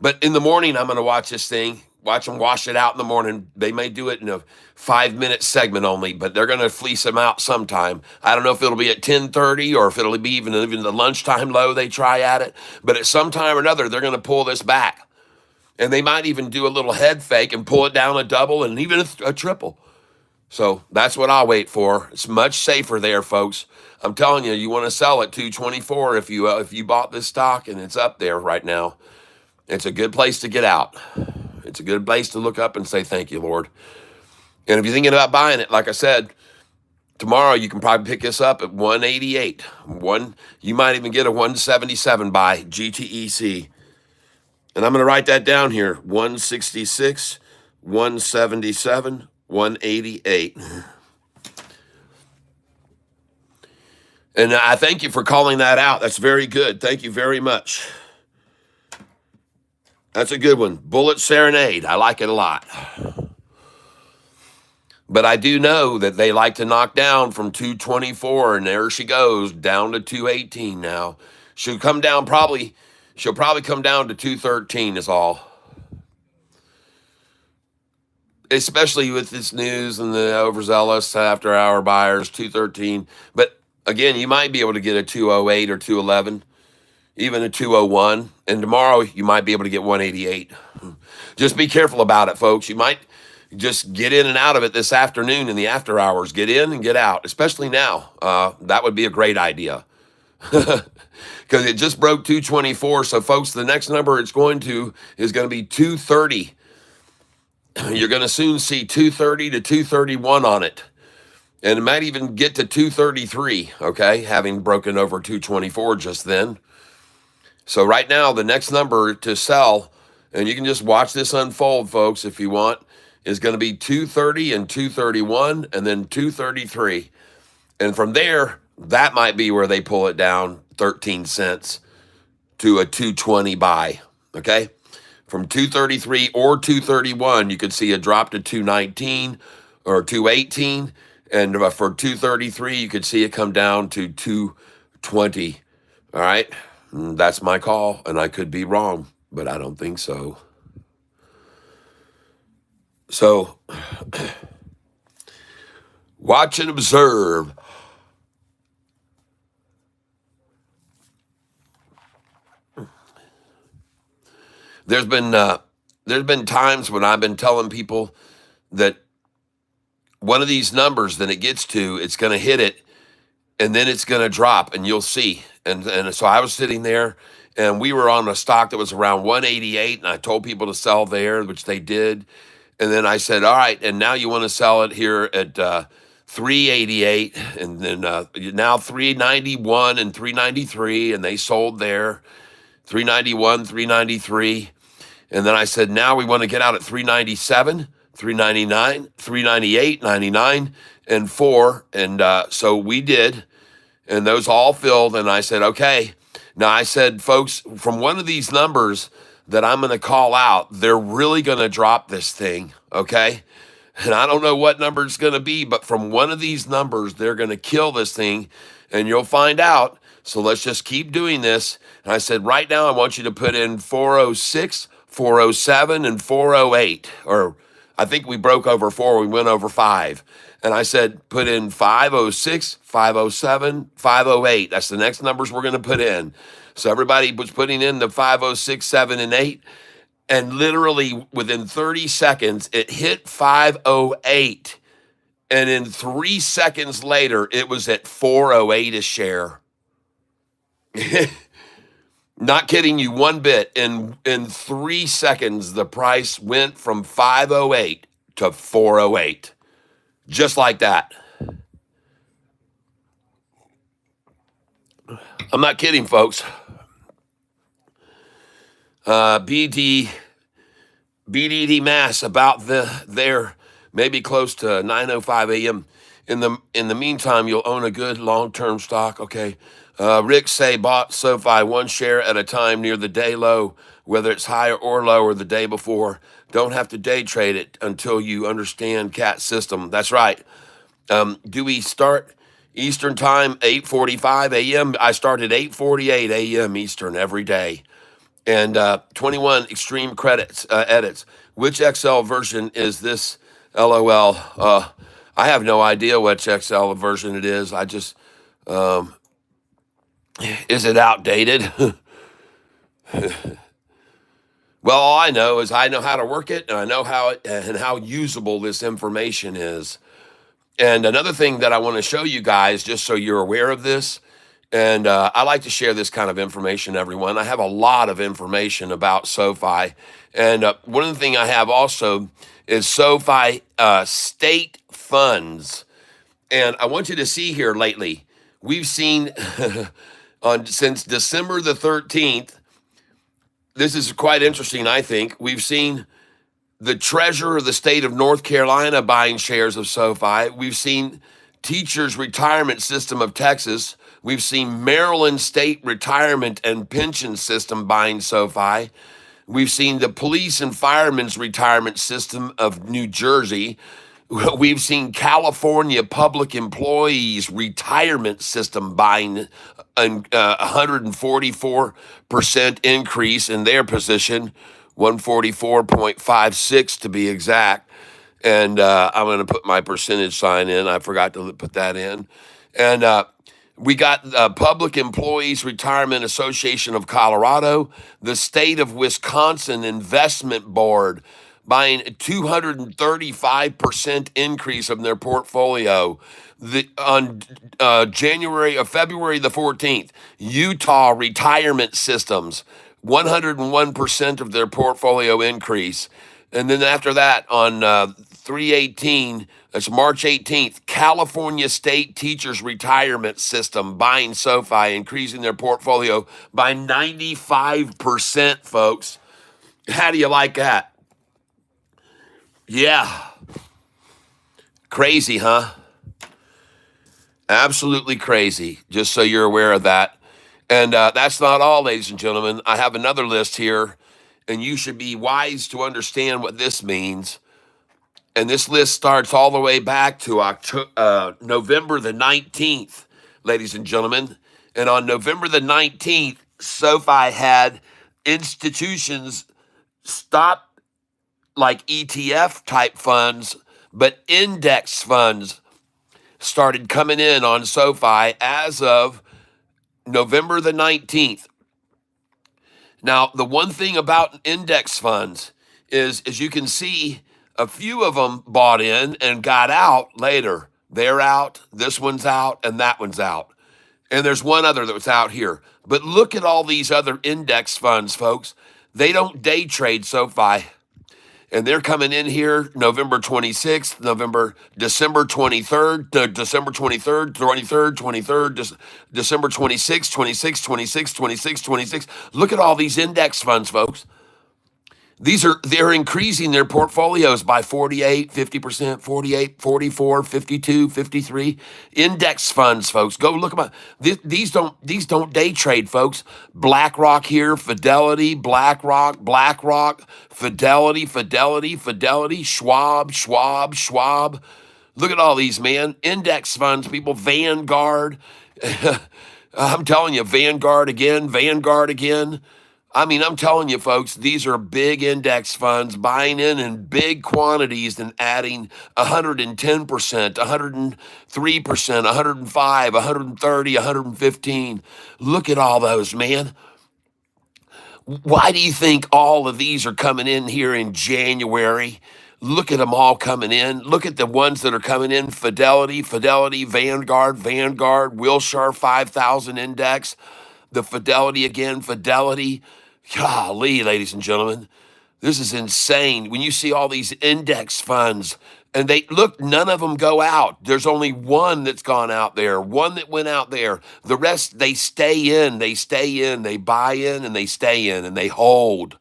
But in the morning, I'm going to watch this thing, watch them wash it out in the morning. They may do it in a 5-minute segment only, but they're going to fleece them out sometime. I don't know if it'll be at 10:30 or if it'll be even the lunchtime low they try at it. But at some time or another, they're going to pull this back. And they might even do a little head fake and pull it down a double and even a triple. So that's what I'll wait for. It's much safer there, folks. I'm telling you, you want to sell at 224 if you bought this stock and it's up there right now. It's a good place to get out. It's a good place to look up and say, thank you, Lord. And if you're thinking about buying it, like I said, tomorrow you can probably pick this up at 188. You might even get a 177 buy, GTEC. And I'm going to write that down here, 166, 177, 188. And I thank you for calling that out. That's very good. Thank you very much. That's a good one. Bullet Serenade. I like it a lot. But I do know that they like to knock down from 224, and there she goes, down to 218 now. She'll probably come down to 213 is all. Especially with this news and the overzealous after-hour buyers, 213. But again, you might be able to get a 208 or 211. Even a 201, and tomorrow you might be able to get 188. Just be careful about it, folks. You might just get in and out of it this afternoon in the after hours. Get in and get out, especially now. That would be a great idea because it just broke 224. So, folks, the next number it's going to is going to be 230. You're going to soon see 230 to 231 on it. And it might even get to 233, okay, having broken over 224 just then. So right now, the next number to sell, and you can just watch this unfold, folks, if you want, is going to be 230 and 231 and then 233. And from there, that might be where they pull it down 13 cents to a 220 buy, okay? From 233 or 231, you could see a drop to 219 or 218. And for 233, you could see it come down to 220. All right? That's my call, and I could be wrong, but I don't think so. So, watch and observe. There's been times when I've been telling people that one of these numbers that it gets to, it's going to hit it, and then it's going to drop, and you'll see. And so I was sitting there, and we were on a stock that was around 188, and I told people to sell there, which they did. And then I said, all right, and now you want to sell it here at 388, and then now 391 and 393, and they sold there, 391, 393. And then I said, now we want to get out at 397, 399, 398, 99, and 4. And so we did, and those all filled. And I said, okay. Now I said, folks, from one of these numbers that I'm going to call out, they're really going to drop this thing, okay? And I don't know what number it's going to be, but from one of these numbers, they're going to kill this thing, and you'll find out. So let's just keep doing this. And I said, right now, I want you to put in 406, 407, and 408. Or I think we broke over 4. We went over 5. And I said, put in 506, 507, 508. That's the next numbers we're going to put in. So everybody was putting in the 506, 7, and 8. And literally within 30 seconds, it hit 508. And in 3 seconds later, it was at 408 a share. Not kidding you one bit. In 3 seconds, the price went from 508 to 408. Just like that. I'm not kidding, folks. BDD Mass about there, maybe close to 9:05 a.m. In the meantime, you'll own a good long-term stock. Okay. Rick say bought SoFi 1 share at a time near the day low, whether it's higher or lower the day before. Don't have to day trade it until you understand CAT system. That's right. Do we start Eastern time 8:45 a.m.? I start at 8:48 a.m. Eastern every day. And 21 extreme credits edits. Which Excel version is this? LOL. I have no idea which Excel version it is. I just is it outdated? Well, all I know is I know how to work it, and I know how usable this information is. And another thing that I want to show you guys, just so you're aware of this, and I like to share this kind of information, everyone. I have a lot of information about SoFi. And one of the things I have also is SoFi state funds. And I want you to see here lately, we've seen since December the 13th, this is quite interesting, I think. We've seen the treasurer of the state of North Carolina buying shares of SoFi. We've seen Teachers Retirement System of Texas. We've seen Maryland State Retirement and Pension System buying SoFi. We've seen the Police and Firemen's Retirement System of New Jersey. We've seen California Public Employees Retirement System buying a 144% increase in their position, 144.56 to be exact. And I'm going to put my percentage sign in. I forgot to put that in. And we got Public Employees Retirement Association of Colorado, the State of Wisconsin Investment Board buying a 235% increase of their portfolio. On February the 14th, Utah Retirement Systems, 101% of their portfolio increase. And then after that, on 3/18, that's March 18th, California State Teachers Retirement System buying SoFi, increasing their portfolio by 95%, folks. How do you like that? Yeah. Crazy, huh? Absolutely crazy, just so you're aware of that. And that's not all, ladies and gentlemen. I have another list here, and you should be wise to understand what this means. And this list starts all the way back to November the 19th, ladies and gentlemen. And on November the 19th, SoFi had institutions stop like ETF type funds, but index funds started coming in on SoFi as of November the 19th. Now, the one thing about index funds is, as you can see, a few of them bought in and got out later. They're out, this one's out, and that one's out. And there's one other that was out here. But look at all these other index funds, folks. They don't day trade SoFi. And they're coming in here November 26th, December 23rd, December 23rd, 23rd, 23rd, December 26th, 26th, 26th, 26th, 26th. Look at all these index funds, folks. They're increasing their portfolios by 48, 50%, 48, 44, 52, 53. Index funds, folks. Go look them up. These don't day trade, folks. BlackRock here, Fidelity, BlackRock, Fidelity, Schwab. Look at all these, man. Index funds, people, Vanguard. I'm telling you, Vanguard again. I mean, I'm telling you, folks, these are big index funds buying in big quantities and adding 110%, 103%, 105, 130, 115. Look at all those, man. Why do you think all of these are coming in here in January? Look at them all coming in. Look at the ones that are coming in. Fidelity, Vanguard, Wilshire 5000 Index, the Fidelity again, Golly, ladies and gentlemen, this is insane. When you see all these index funds, and none of them go out. There's only one that's gone out there, one that went out there. The rest, they stay in, they buy in, and they stay in, and they hold.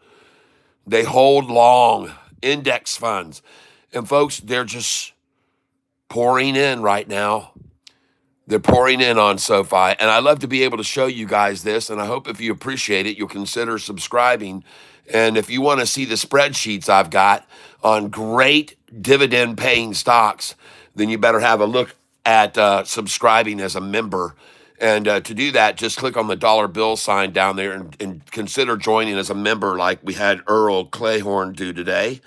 They hold long. Index funds. And folks, they're just pouring in right now. They're pouring in on SoFi, and I love to be able to show you guys this, and I hope if you appreciate it, you'll consider subscribing. And if you want to see the spreadsheets I've got on great dividend-paying stocks, then you better have a look at subscribing as a member. And to do that, just click on the dollar bill sign down there and consider joining as a member like we had Earl Clayhorn do today.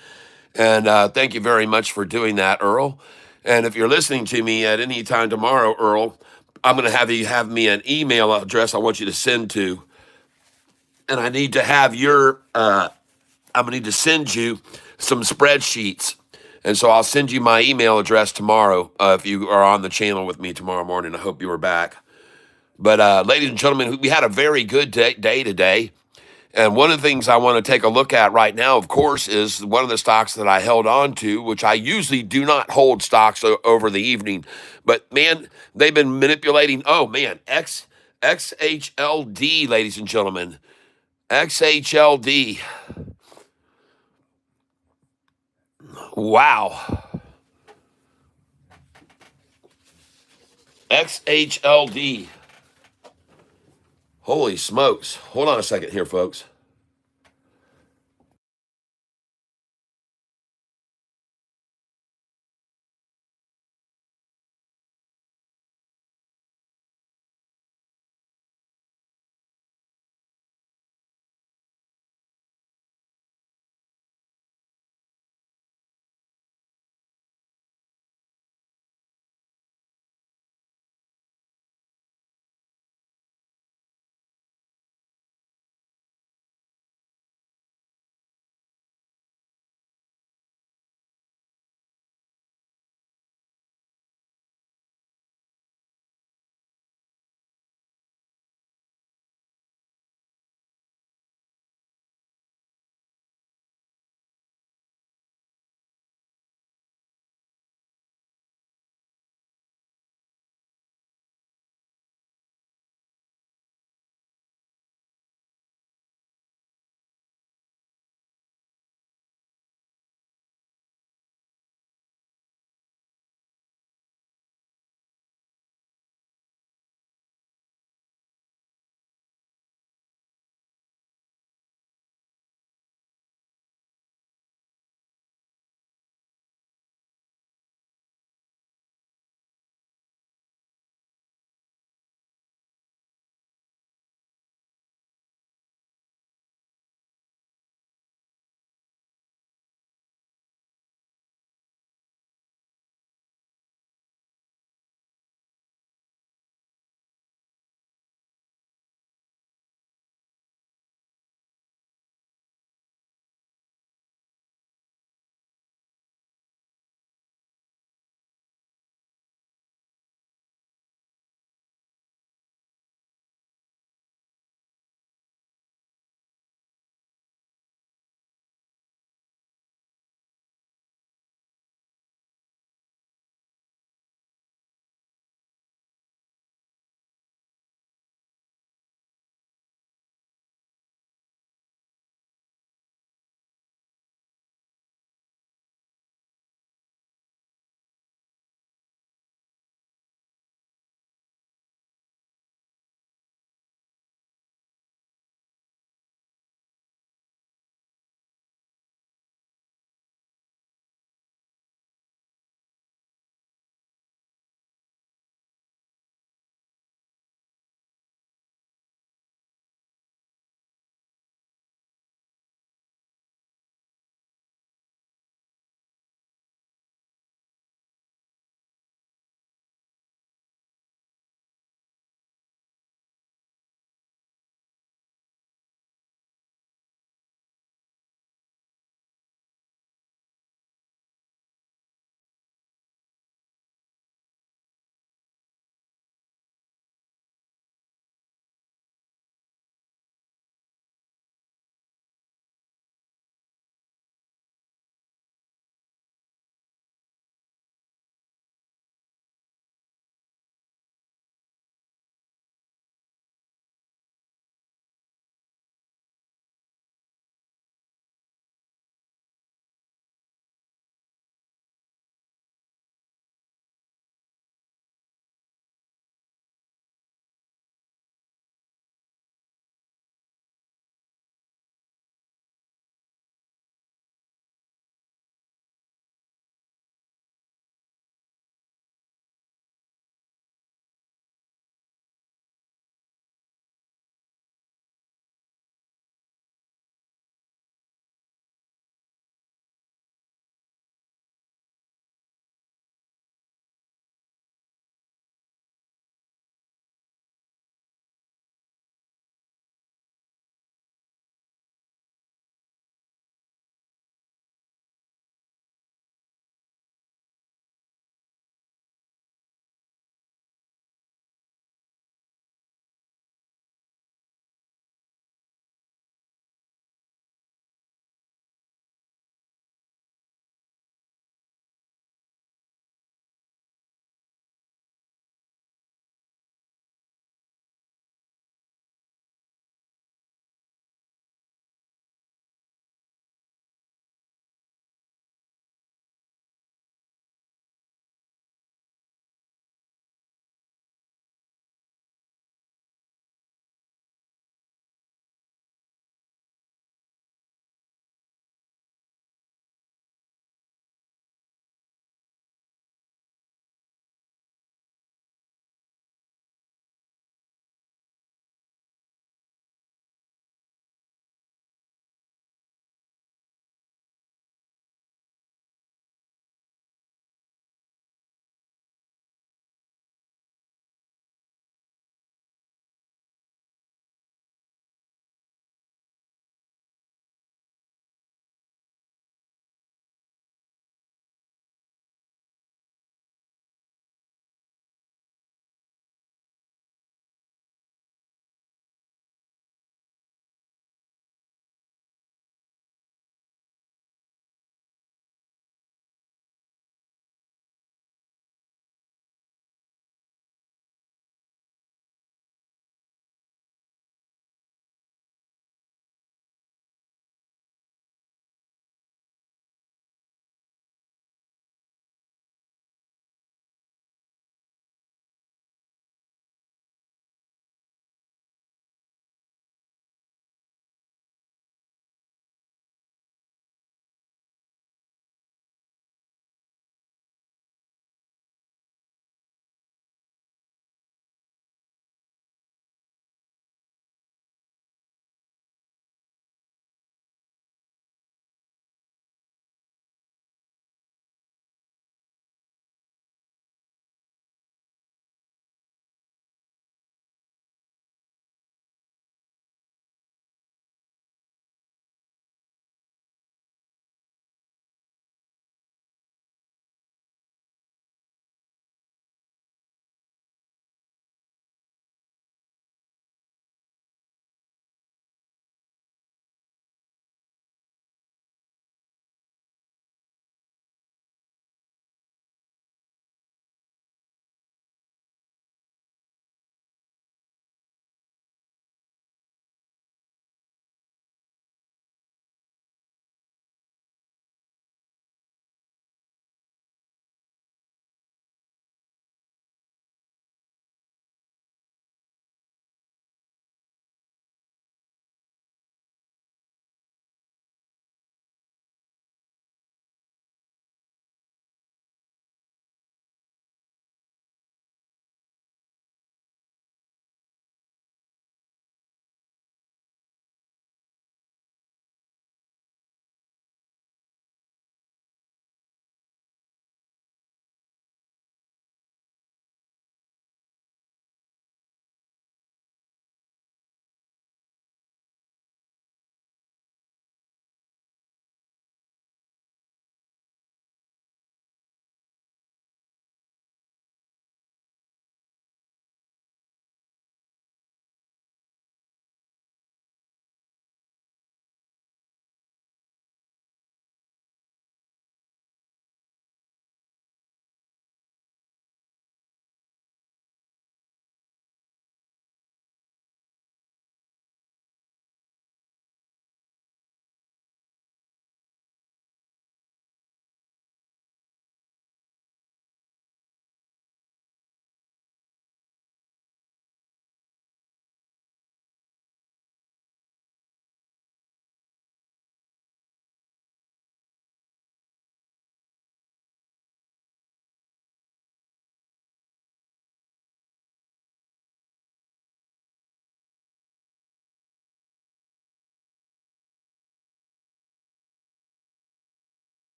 And thank you very much for doing that, Earl. And if you're listening to me at any time tomorrow, Earl, I'm going to have you have me an email address I want you to send to. And I need to have I'm going to need to send you some spreadsheets. And so I'll send you my email address tomorrow if you are on the channel with me tomorrow morning. I hope you are back. But ladies and gentlemen, we had a very good day today. And one of the things I want to take a look at right now, of course, is one of the stocks that I held on to, which I usually do not hold stocks over the evening. But, man, they've been manipulating. Oh, man, XHLD, ladies and gentlemen. XHLD. Wow. XHLD. Holy smokes. Hold on a second here, folks.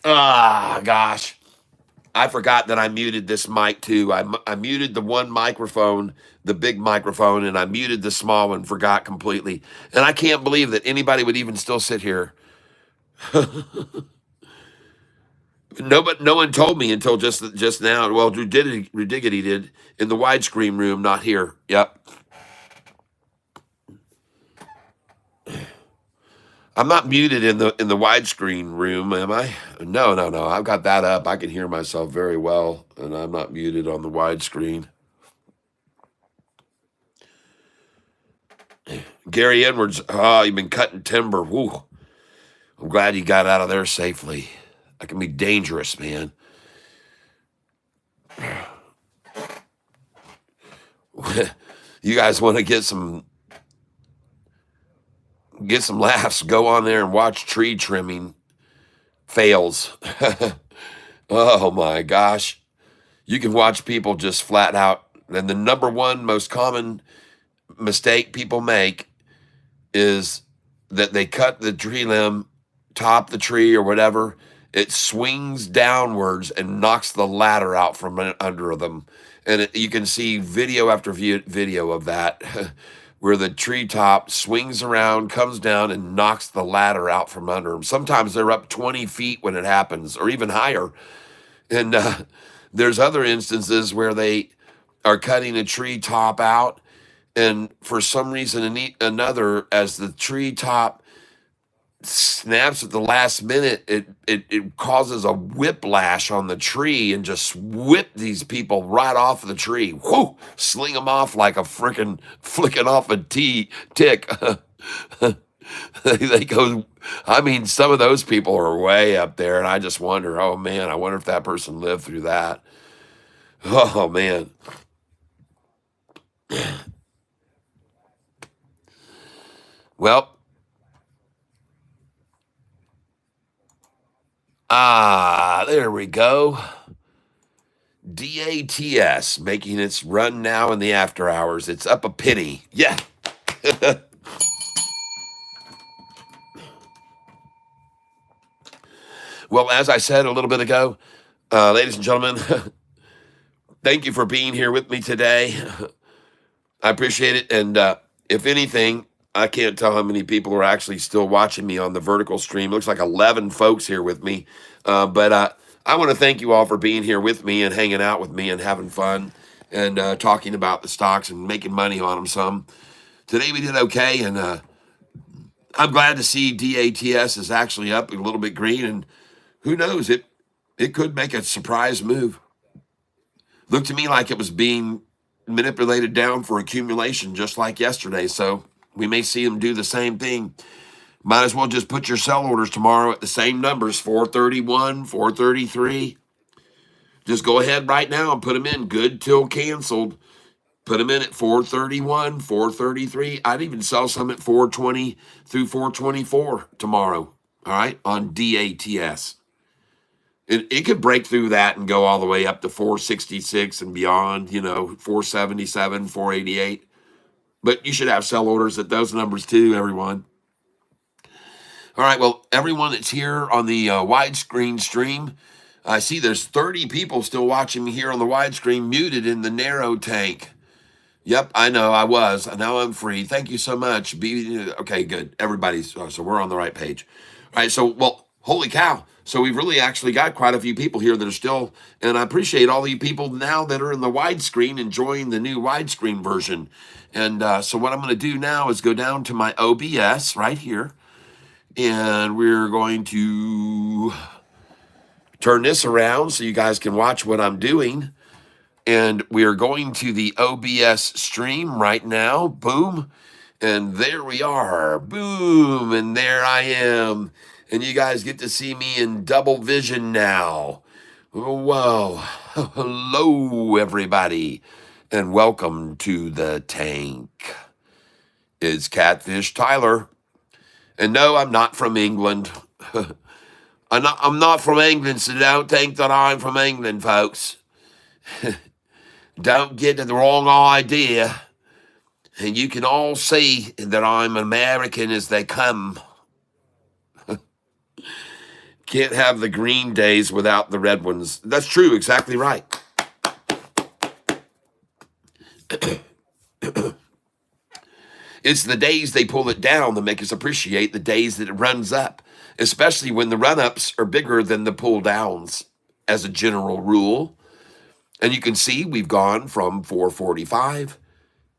Ah, gosh. I forgot that I muted this mic too. I muted the one microphone, the big microphone, and I muted the small one, forgot completely. And I can't believe that anybody would even still sit here. No one told me until just now. Well, Rudiggity did in the widescreen room, not here. Yep. I'm not muted in the widescreen room, am I? No, no, no. I've got that up. I can hear myself very well, and I'm not muted on the widescreen. Gary Edwards, oh, you've been cutting timber. Woo. I'm glad you got out of there safely. That can be dangerous, man. You guys want to get some laughs? Go on there and watch tree trimming fails. Oh my gosh. You can watch people just flat out. And the number one most common mistake people make is that they cut the tree limb, top the tree or whatever. It swings downwards and knocks the ladder out from under them. And you can see video after video of that where the tree top swings around, comes down, and knocks the ladder out from under them. Sometimes they're up 20 feet when it happens, or even higher. And there's other instances where they are cutting a tree top out, and for some reason or another, as the tree top snaps at the last minute, it causes a whiplash on the tree and just whip these people right off of the tree. Whoo! Sling them off like a freaking flicking off a tick. They go. I mean, some of those people are way up there, and I just wonder. Oh man, I wonder if that person lived through that. Oh man. Well, there we go. DATS making its run now in the after hours. It's up a penny. Yeah. Well, as I said a little bit ago, ladies and gentlemen, thank you for being here with me today. I appreciate it. And if anything, I can't tell how many people are actually still watching me on the vertical stream. Looks like 11 folks here with me. But I want to thank you all for being here with me and hanging out with me and having fun and talking about the stocks and making money on them some. Today we did okay, and I'm glad to see DATS is actually up a little bit green, and who knows, it could make a surprise move. Looked to me like it was being manipulated down for accumulation just like yesterday, so we may see them do the same thing. Might as well just put your sell orders tomorrow at the same numbers, 431, 433. Just go ahead right now and put them in good till canceled. Put them in at 431, 433. I'd even sell some at 420 through 424 tomorrow, all right, on DATS. It could break through that and go all the way up to 466 and beyond, 477, 488. But you should have sell orders at those numbers too, everyone. All right, well, everyone that's here on the widescreen stream, I see there's 30 people still watching me here on the widescreen, muted in the narrow tank. Yep, I know, I was. Now I'm free. Thank you so much. Okay, good. Everybody's, so we're on the right page. All right, so, well, holy cow. So we've really actually got quite a few people here that are still, and I appreciate all you people now that are in the widescreen enjoying the new widescreen version. And so what I'm going to do now is go down to my OBS right here, and we're going to turn this around so you guys can watch what I'm doing. And we are going to the OBS stream right now. Boom. And there we are. Boom. And there I am. And you guys get to see me in double vision now. Whoa. Hello, everybody. And welcome to the tank. It's Catfish Tyler. And no, I'm not from England. I'm not from England, so don't think that I'm from England, folks. Don't get the wrong idea. And you can all see that I'm American as they come. Can't have the green days without the red ones. That's true. Exactly right. It's the days they pull it down that make us appreciate the days that it runs up, especially when the run-ups are bigger than the pull downs as a general rule. And you can see we've gone from 445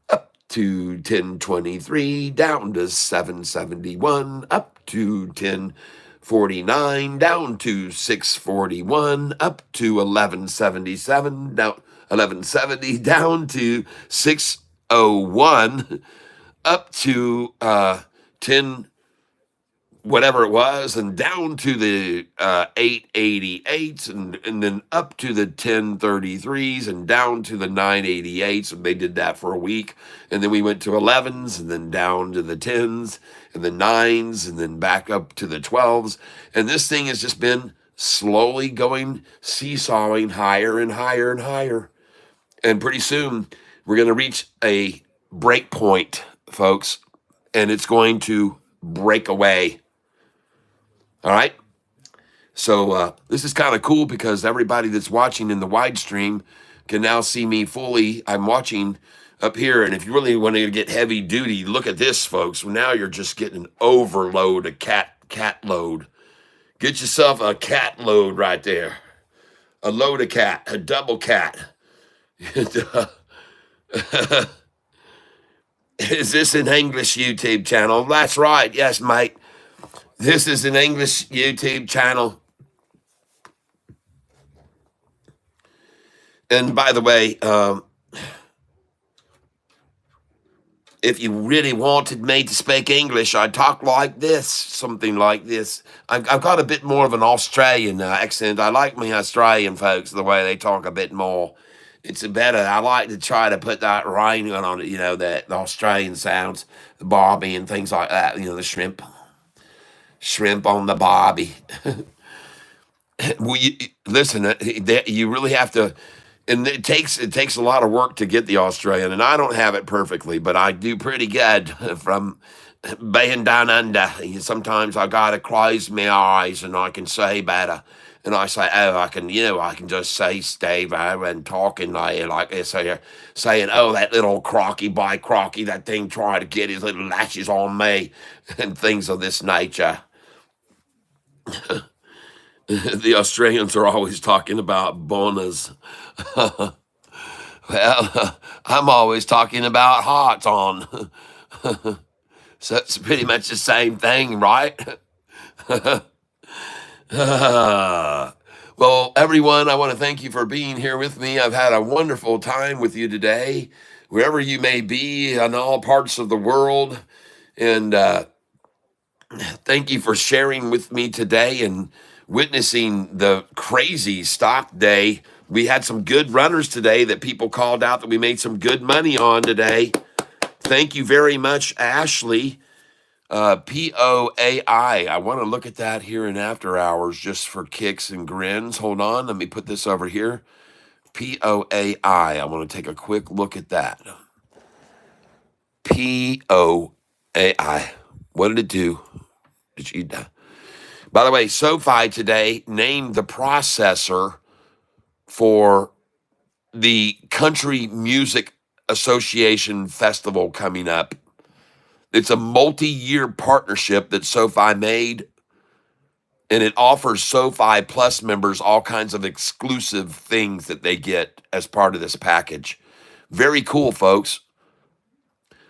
up to 1023, down to 771, up to 1049, down to 641, up to 1177, down 1170, down to 601, up to 10 whatever it was, and down to the 888s, and then up to the 1033s, and down to the 988s. And they did that for a week. And then we went to 11s, and then down to the 10s, and the 9s, and then back up to the 12s. And this thing has just been slowly going, seesawing higher and higher and higher. And pretty soon, we're going to reach a break point, folks, and it's going to break away. All right. So this is kind of cool because everybody that's watching in the wide stream can now see me fully. I'm watching up here. And if you really want to get heavy duty, look at this, folks. Now you're just getting an overload, a cat load. Get yourself a cat load right there. A load of cat, a double cat. Is this an English YouTube channel? That's right. Yes, mate. This is an English YouTube channel. And by the way, if you really wanted me to speak English, I'd talk like this, something like this. I've got a bit more of an Australian accent. I like my Australian folks, the way they talk a bit more. It's better. I like to try to put that ring on it, you know, the Australian sounds, the barbie and things like that, you know, the shrimp on the barbie. Well, listen, you really have to, and it takes a lot of work to get the Australian, and I don't have it perfectly, but I do pretty good from being down under. Sometimes I gotta close my eyes and I can say better. And I say, oh, I can just say Steve and talking like this here, saying, oh, that little crocky by crocky, that thing trying to get his little lashes on me, and things of this nature. The Australians are always talking about boners. Well, I'm always talking about hearts on. So it's pretty much the same thing, right? Well, everyone, I want to thank you for being here with me. I've had a wonderful time with you today, wherever you may be in all parts of the world. And thank you for sharing with me today and witnessing the crazy stock day. We had some good runners today that people called out that we made some good money on today. Thank you very much, Ashley. POAI. I want to look at that here in after hours just for kicks and grins. Hold on. Let me put this over here. POAI. I want to take a quick look at that. POAI. What did it do? By the way, SoFi today named the processor for the Country Music Association Festival coming up. It's a multi-year partnership that SoFi made, and it offers SoFi Plus members all kinds of exclusive things that they get as part of this package. Very cool, folks.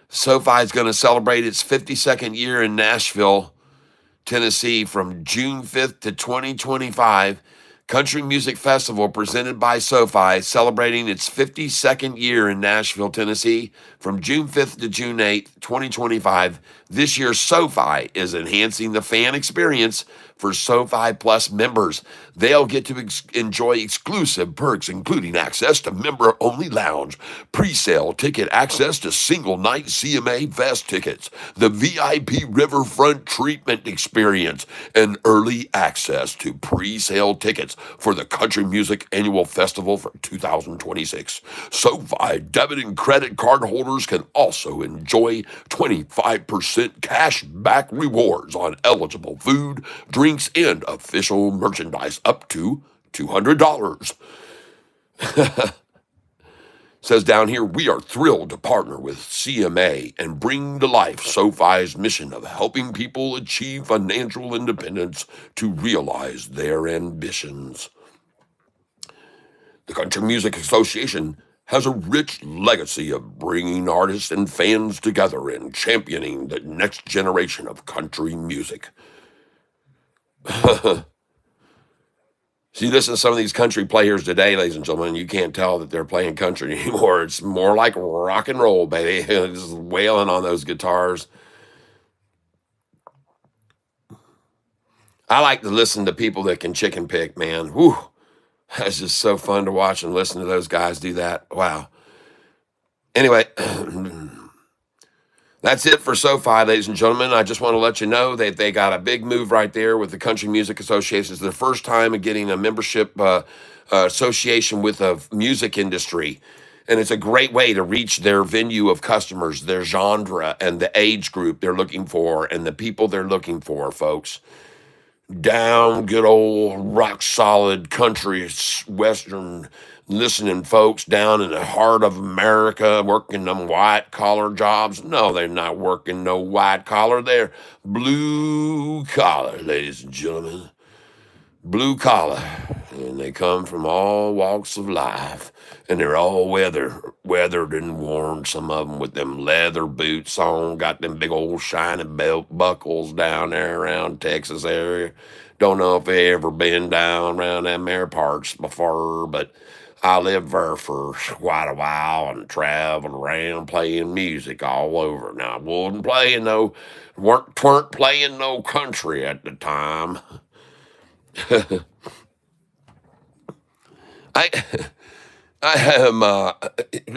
SoFi is going to celebrate its 52nd year in Nashville, Tennessee from June 5th to 2025. Country Music Festival presented by SoFi, celebrating its 52nd year in Nashville, Tennessee from June 5th to June 8th, 2025. This year, SoFi is enhancing the fan experience for SoFi Plus members. They'll get to enjoy exclusive perks, including access to member-only lounge, pre-sale ticket access to single-night CMA Fest tickets, the VIP Riverfront treatment experience, and early access to pre-sale tickets for the Country Music Annual Festival for 2026. SoFi debit and credit card holders can also enjoy 25% 10% cash back rewards on eligible food, drinks, and official merchandise up to $200. Says down here, we are thrilled to partner with CMA and bring to life SoFi's mission of helping people achieve financial independence to realize their ambitions. The Country Music Association has a rich legacy of bringing artists and fans together and championing the next generation of country music. So you listen to some of these country players today, ladies and gentlemen, you can't tell that they're playing country anymore. It's more like rock and roll, baby. Just wailing on those guitars. I like to listen to people that can chicken pick, man. Whew. It's just so fun to watch and listen to those guys do that. Wow. Anyway, that's it for SoFi, ladies and gentlemen. I just want to let you know that they got a big move right there with the Country Music Association. It's their first time in getting a membership association with a music industry. And it's a great way to reach their venue of customers, their genre, and the age group they're looking for, and the people they're looking for, folks. Down, good old rock solid country, western listening folks down in the heart of America working them white collar jobs. No, they're not working no white collar. They're blue collar, ladies and gentlemen. Blue collar. And they come from all walks of life. And they're all weathered and worn, some of them with them leather boots on, got them big old shiny belt buckles down there around Texas area. Don't know if they ever been down around them there parts before, but I lived there for quite a while and traveled around playing music all over. Now, I wasn't playing weren't playing no country at the time. I I am,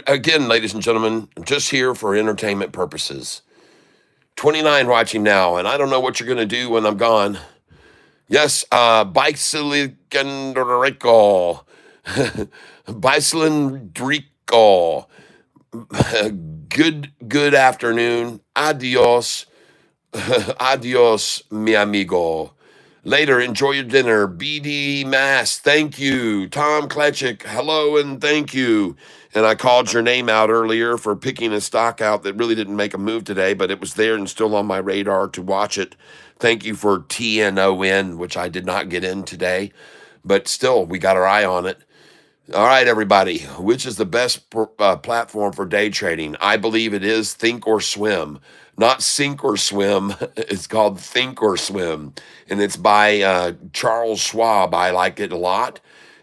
again, ladies and gentlemen, just here for entertainment purposes. 29 watching now, and I don't know what you're going to do when I'm gone. Yes, Bicyclindrico. Bicyclindrico. Good afternoon. Adios. Adios, mi amigo. Later, enjoy your dinner. BD Mass, thank you. Tom Kletchik, hello and thank you. And I called your name out earlier for picking a stock out that really didn't make a move today, but it was there and still on my radar to watch it. Thank you for TNON, which I did not get in today, but still, we got our eye on it. All right, everybody, which is the best platform for day trading? I believe it is Think or Swim. Not Sink or Swim. It's called Think or Swim. And it's by Charles Schwab. I like it a lot.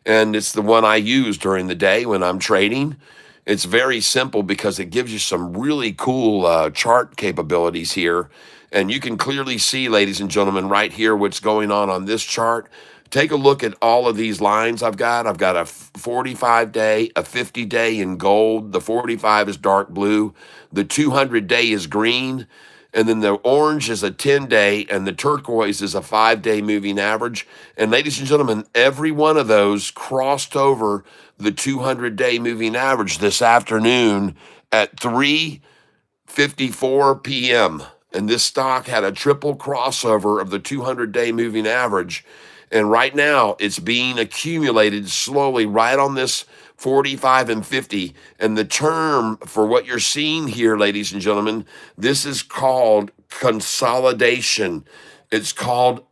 And it's the one I use during the day when I'm trading. It's very simple because it gives you some really cool chart capabilities here. And you can clearly see, ladies and gentlemen, right here what's going on this chart. Take a look at all of these lines I've got. I've got a 45-day, a 50-day in gold. The 45 is dark blue. The 200-day is green. And then the orange is a 10-day, and the turquoise is a 5-day moving average. And ladies and gentlemen, every one of those crossed over the 200-day moving average this afternoon at 3:54 p.m. And this stock had a triple crossover of the 200-day moving average. And right now, it's being accumulated slowly right on this 45 and 50. And the term for what you're seeing here, ladies and gentlemen, this is called consolidation. It's called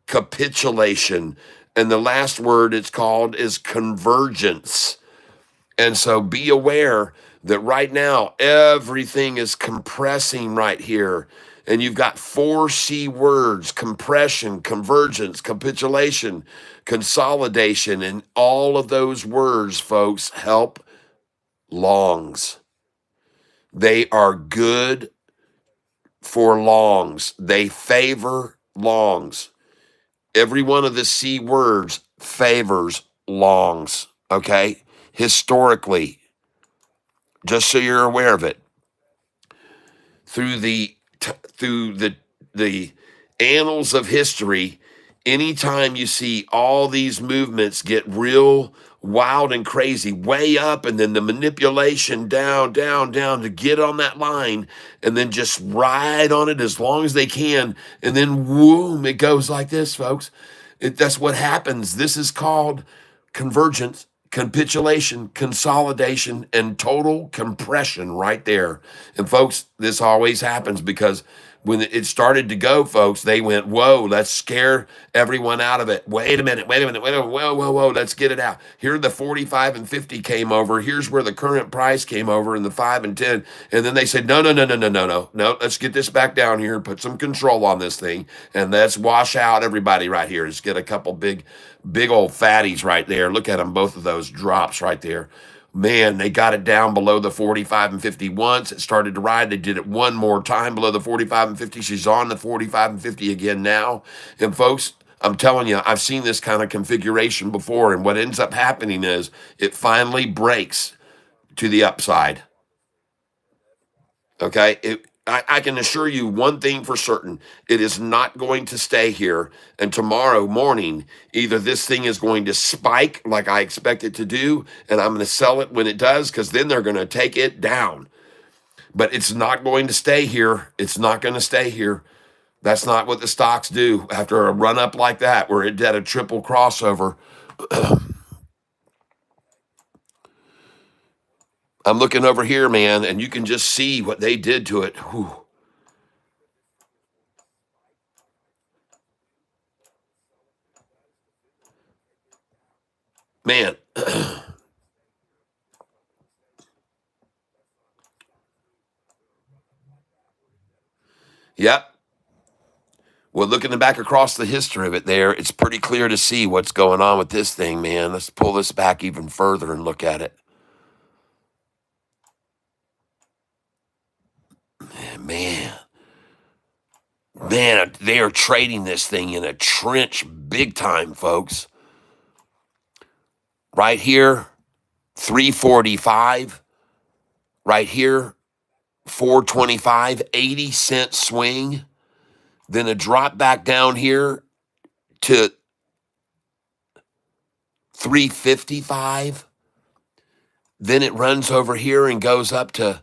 capitulation. And the last word it's called is convergence. And so be aware that right now, everything is compressing right here. And you've got 4 C words: compression, convergence, capitulation, consolidation. And all of those words, folks, help longs. They are good for longs. They favor longs. Every one of the C words favors longs, okay? Historically, just so you're aware of it. Through the annals of history, anytime you see all these movements get real wild and crazy, way up, and then the manipulation down, down, down to get on that line, and then just ride on it as long as they can, and then boom, it goes like this, folks. That's what happens. This is called convergence, capitulation, consolidation, and total compression right there. And folks, this always happens because when it started to go, folks, they went, whoa, let's scare everyone out of it. Wait a minute, wait a minute, wait a minute, whoa, whoa, whoa, let's get it out. Here the 45 and 50 came over. Here's where the current price came over in the 5 and 10. And then they said, no, no, no, no, no, no, no, no, let's get this back down here and put some control on this thing. And let's wash out everybody right here. Let's get a couple big old fatties right there. Look at them, both of those drops right there. Man, they got it down below the 45 and 50 once. It started to ride. They did it one more time below the 45 and 50. She's on the 45 and 50 again now. And folks, I'm telling you, I've seen this kind of configuration before. And what ends up happening is it finally breaks to the upside. Okay. I can assure you one thing for certain. It is not going to stay here. And tomorrow morning, either this thing is going to spike like I expect it to do, and I'm going to sell it when it does, because then they're going to take it down. But it's not going to stay here. It's not going to stay here. That's not what the stocks do after a run up like that, where it did a triple crossover. I'm looking over here, man, and you can just see what they did to it. Whew. Man. Yep. Well, looking back across the history of it there, it's pretty clear to see what's going on with this thing, man. Let's pull this back even further and look at it. Man, they are trading this thing in a trench big time, folks. Right here, 345. Right here, 425, 80-cent swing. Then a drop back down here to 355. Then it runs over here and goes up to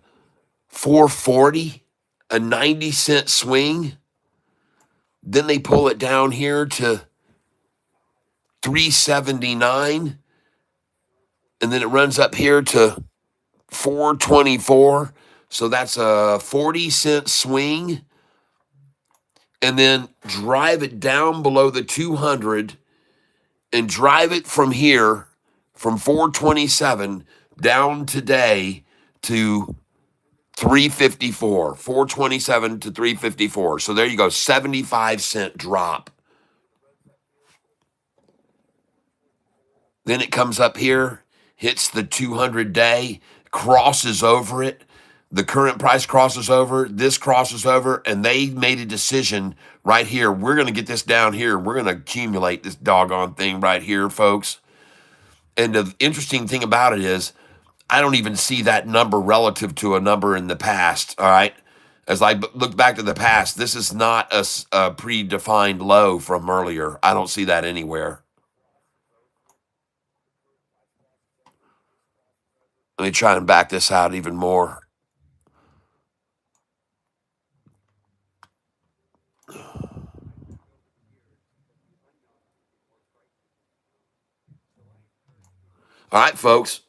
440, a 90-cent swing. Then they pull it down here to 379. And then it runs up here to 424. So that's a 40-cent swing. And then drive it down below the 200 and drive it from here, from 427 down today to 354, 427 to 354. So there you go, 75-cent drop. Then it comes up here, hits the 200-day, crosses over it. The current price crosses over, this crosses over, and they made a decision right here. We're going to get this down here. We're going to accumulate this doggone thing right here, folks. And the interesting thing about it is, I don't even see that number relative to a number in the past, all right? As I look back to the past, this is not a predefined low from earlier. I don't see that anywhere. Let me try and back this out even more. All right, folks.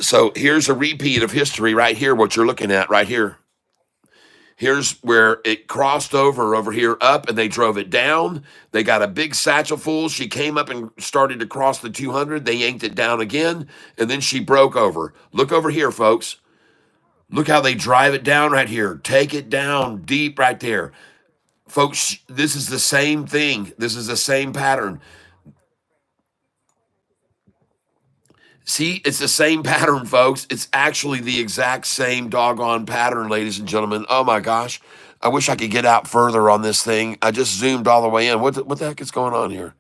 So here's a repeat of history right here, what you're looking at right here. Here's where it crossed over here up, and they drove it down. They got a big satchel full. She came up and started to cross the 200. They yanked it down again, and then she broke over. Look over here, folks. Look how they drive it down right here. Take it down deep right there. Folks, this is the same thing. This is the same pattern. See, it's the same pattern, folks. It's actually the exact same doggone pattern, ladies and gentlemen. Oh my gosh. I wish I could get out further on this thing. I just zoomed all the way in. What the heck is going on here?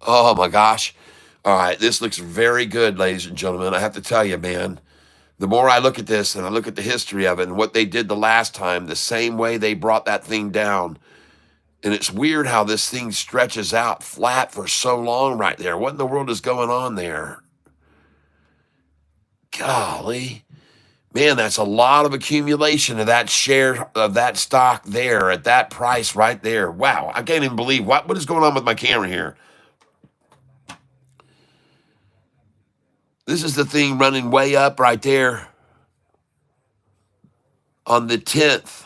Oh my gosh. All right, this looks very good, ladies and gentlemen. I have to tell you, man. The more I look at this and I look at the history of it and what they did the last time, the same way they brought that thing down. And it's weird how this thing stretches out flat for so long right there. What in the world is going on there? Golly. Man, that's a lot of accumulation of that share of that stock there at that price right there. Wow, I can't even believe what is going on with my camera here. This is the thing running way up right there on the 10th.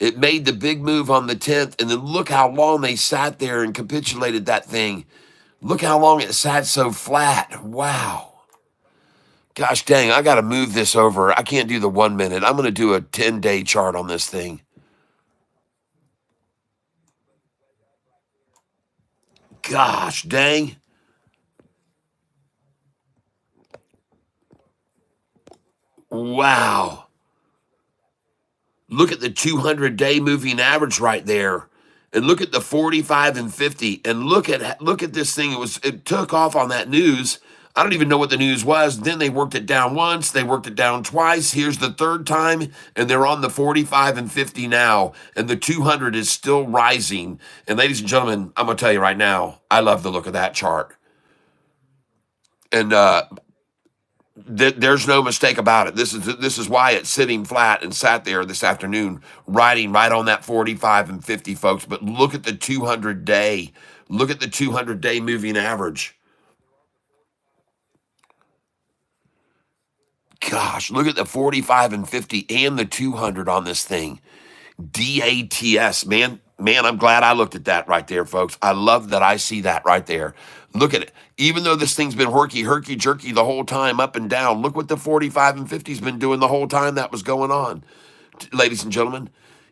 It made the big move on the 10th, and then look how long they sat there and capitulated that thing. Look how long it sat so flat. Wow. Gosh dang, I got to move this over. I can't do the 1 minute. I'm going to do a 10-day chart on this thing. Gosh dang. Wow. Look at the 200-day moving average right there. And look at the 45 and 50. And look at this thing. It took off on that news. I don't even know what the news was. Then they worked it down once. They worked it down twice. Here's the third time. And they're on the 45 and 50 now. And the 200 is still rising. And ladies and gentlemen, I'm going to tell you right now, I love the look of that chart. And there's no mistake about it. This is why it's sitting flat and sat there this afternoon, riding right on that 45 and 50, folks. But look at the 200-day. Look at the 200-day moving average. Gosh, look at the 45 and 50 and the 200 on this thing. DATS, man, I'm glad I looked at that right there, folks. I love that I see that right there. Look at it. Even though this thing's been herky-jerky the whole time, up and down, look what the 45 and 50's been doing the whole time that was going on, ladies and gentlemen.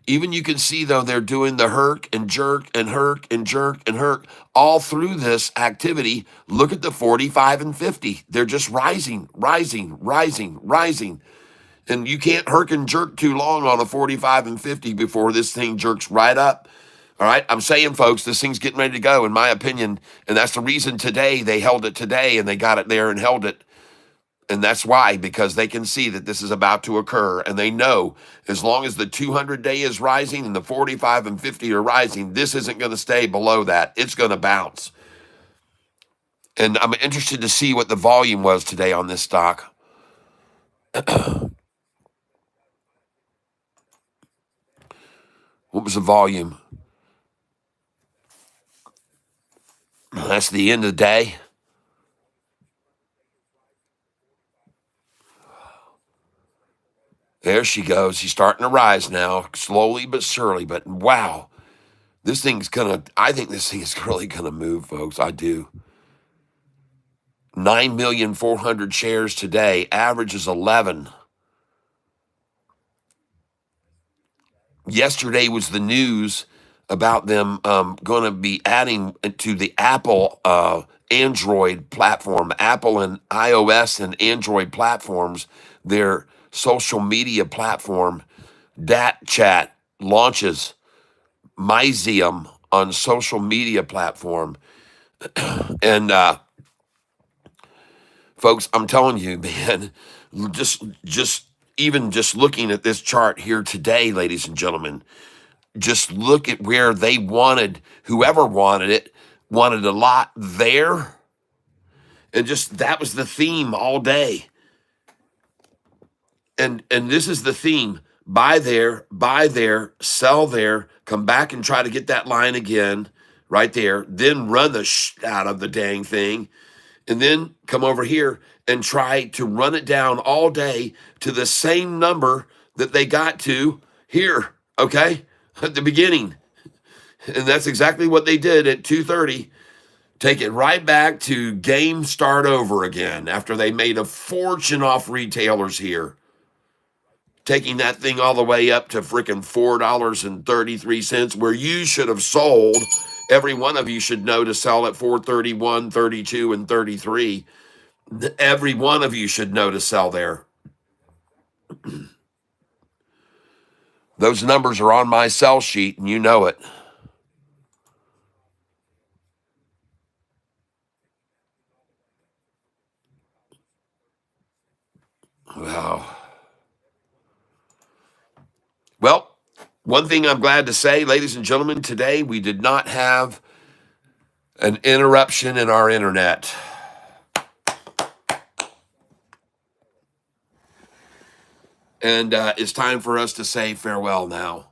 Even you can see, though, they're doing the herk and jerk and herk and jerk and herk all through this activity. Look at the 45 and 50. They're just rising, rising, rising, rising. And you can't herk and jerk too long on a 45 and 50 before this thing jerks right up. All right. I'm saying, folks, this thing's getting ready to go, in my opinion. And that's the reason today they held it today and they got it there and held it. And that's why, because they can see that this is about to occur. And they know as long as the 200-day is rising and the 45 and 50 are rising, this isn't going to stay below that. It's going to bounce. And I'm interested to see what the volume was today on this stock. What was the volume? That's the end of the day. There she goes. She's starting to rise now, slowly but surely. But wow, I think this thing is really going to move, folks. I do. 9,400,000 shares today. Average is 11. Yesterday was the news about them going to be adding to the Apple Android platform, Apple and iOS and Android platforms, their social media platform, Dat Chat launches Myzium on social media platform. And folks, I'm telling you, man, just even just looking at this chart here today, ladies and gentlemen, just look at where they wanted, whoever wanted it, wanted a lot there. And just that was the theme all day. And this is the theme. Buy there, sell there, come back and try to get that line again right there, then run the out of the dang thing, and then come over here and try to run it down all day to the same number that they got to here, okay, at the beginning. And that's exactly what they did at 2:30. Take it right back to game start over again after they made a fortune off retailers here. Taking that thing all the way up to freaking $4.33, where you should have sold. Every one of you should know to sell at 4.31, 32, and 33. Every one of you should know to sell there. Those numbers are on my sell sheet, and you know it. Wow. Well, one thing I'm glad to say, ladies and gentlemen, today we did not have an interruption in our internet. And it's time for us to say farewell now.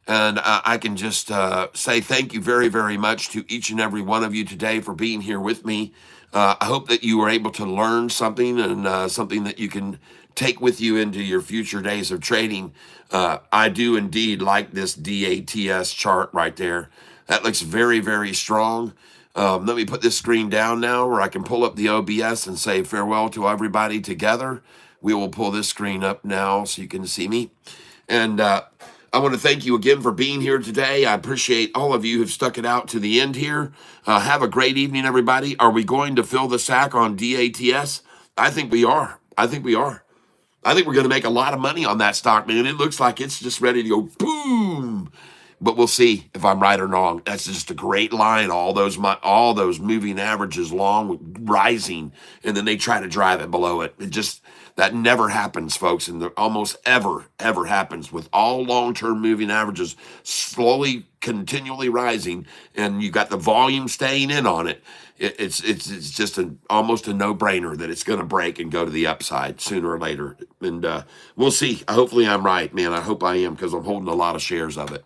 And I can just say thank you very, very much to each and every one of you today for being here with me. I hope that you were able to learn something and something that you can take with you into your future days of trading. I do indeed like this DATS chart right there. That looks very, very strong. Let me put this screen down now where I can pull up the OBS and say farewell to everybody together. We will pull this screen up now so you can see me. And I want to thank you again for being here today. I appreciate all of you who've stuck it out to the end here. Have a great evening, everybody. Are we going to fill the sack on DATS? I think we are. I think we are. I think we're going to make a lot of money on that stock, man. It looks like it's just ready to go boom. But we'll see if I'm right or wrong. That's just a great line. All those moving averages long rising, and then they try to drive it below it. That never happens, folks, and almost ever happens with all long-term moving averages slowly, continually rising, and you got the volume staying in on it. It's just almost a no-brainer that it's going to break and go to the upside sooner or later. And we'll see. Hopefully I'm right, man. I hope I am, because I'm holding a lot of shares of it.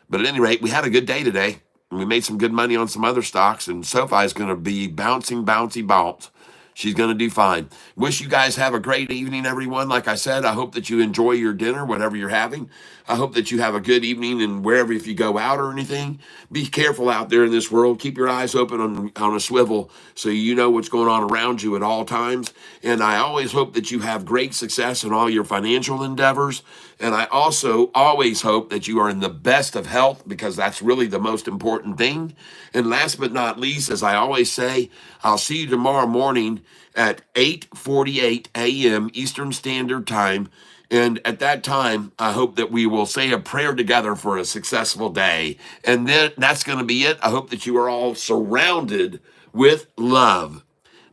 But at any rate, we had a good day today. And we made some good money on some other stocks, and SoFi is going to be bouncing, bouncy, bounce. She's going to do fine. Wish you guys have a great evening, everyone. Like I said, I hope that you enjoy your dinner, whatever you're having. I hope that you have a good evening, and wherever, if you go out or anything, be careful out there in this world. Keep your eyes open on a swivel so you know what's going on around you at all times. And I always hope that you have great success in all your financial endeavors. And I also always hope that you are in the best of health, because that's really the most important thing. And last but not least, as I always say, I'll see you tomorrow morning at 8:48 a.m. Eastern Standard Time. And at that time, I hope that we will say a prayer together for a successful day. And then that's going to be it. I hope that you are all surrounded with love,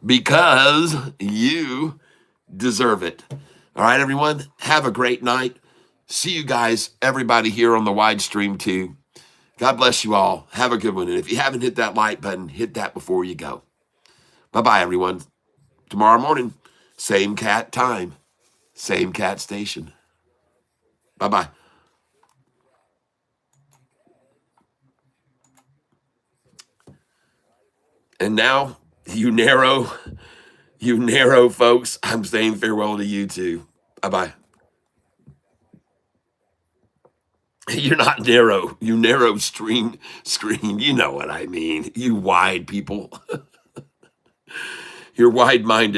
because you deserve it. All right, everyone, have a great night. See you guys, everybody here on the wide stream too. God bless you all. Have a good one. And if you haven't hit that like button, hit that before you go. Bye-bye, everyone. Tomorrow morning, same cat time, same cat station. Bye-bye. And now, you narrow folks, I'm saying farewell to you too. Bye-bye. You're not narrow. You narrow screen. You know what I mean. You wide people. You're wide-minded.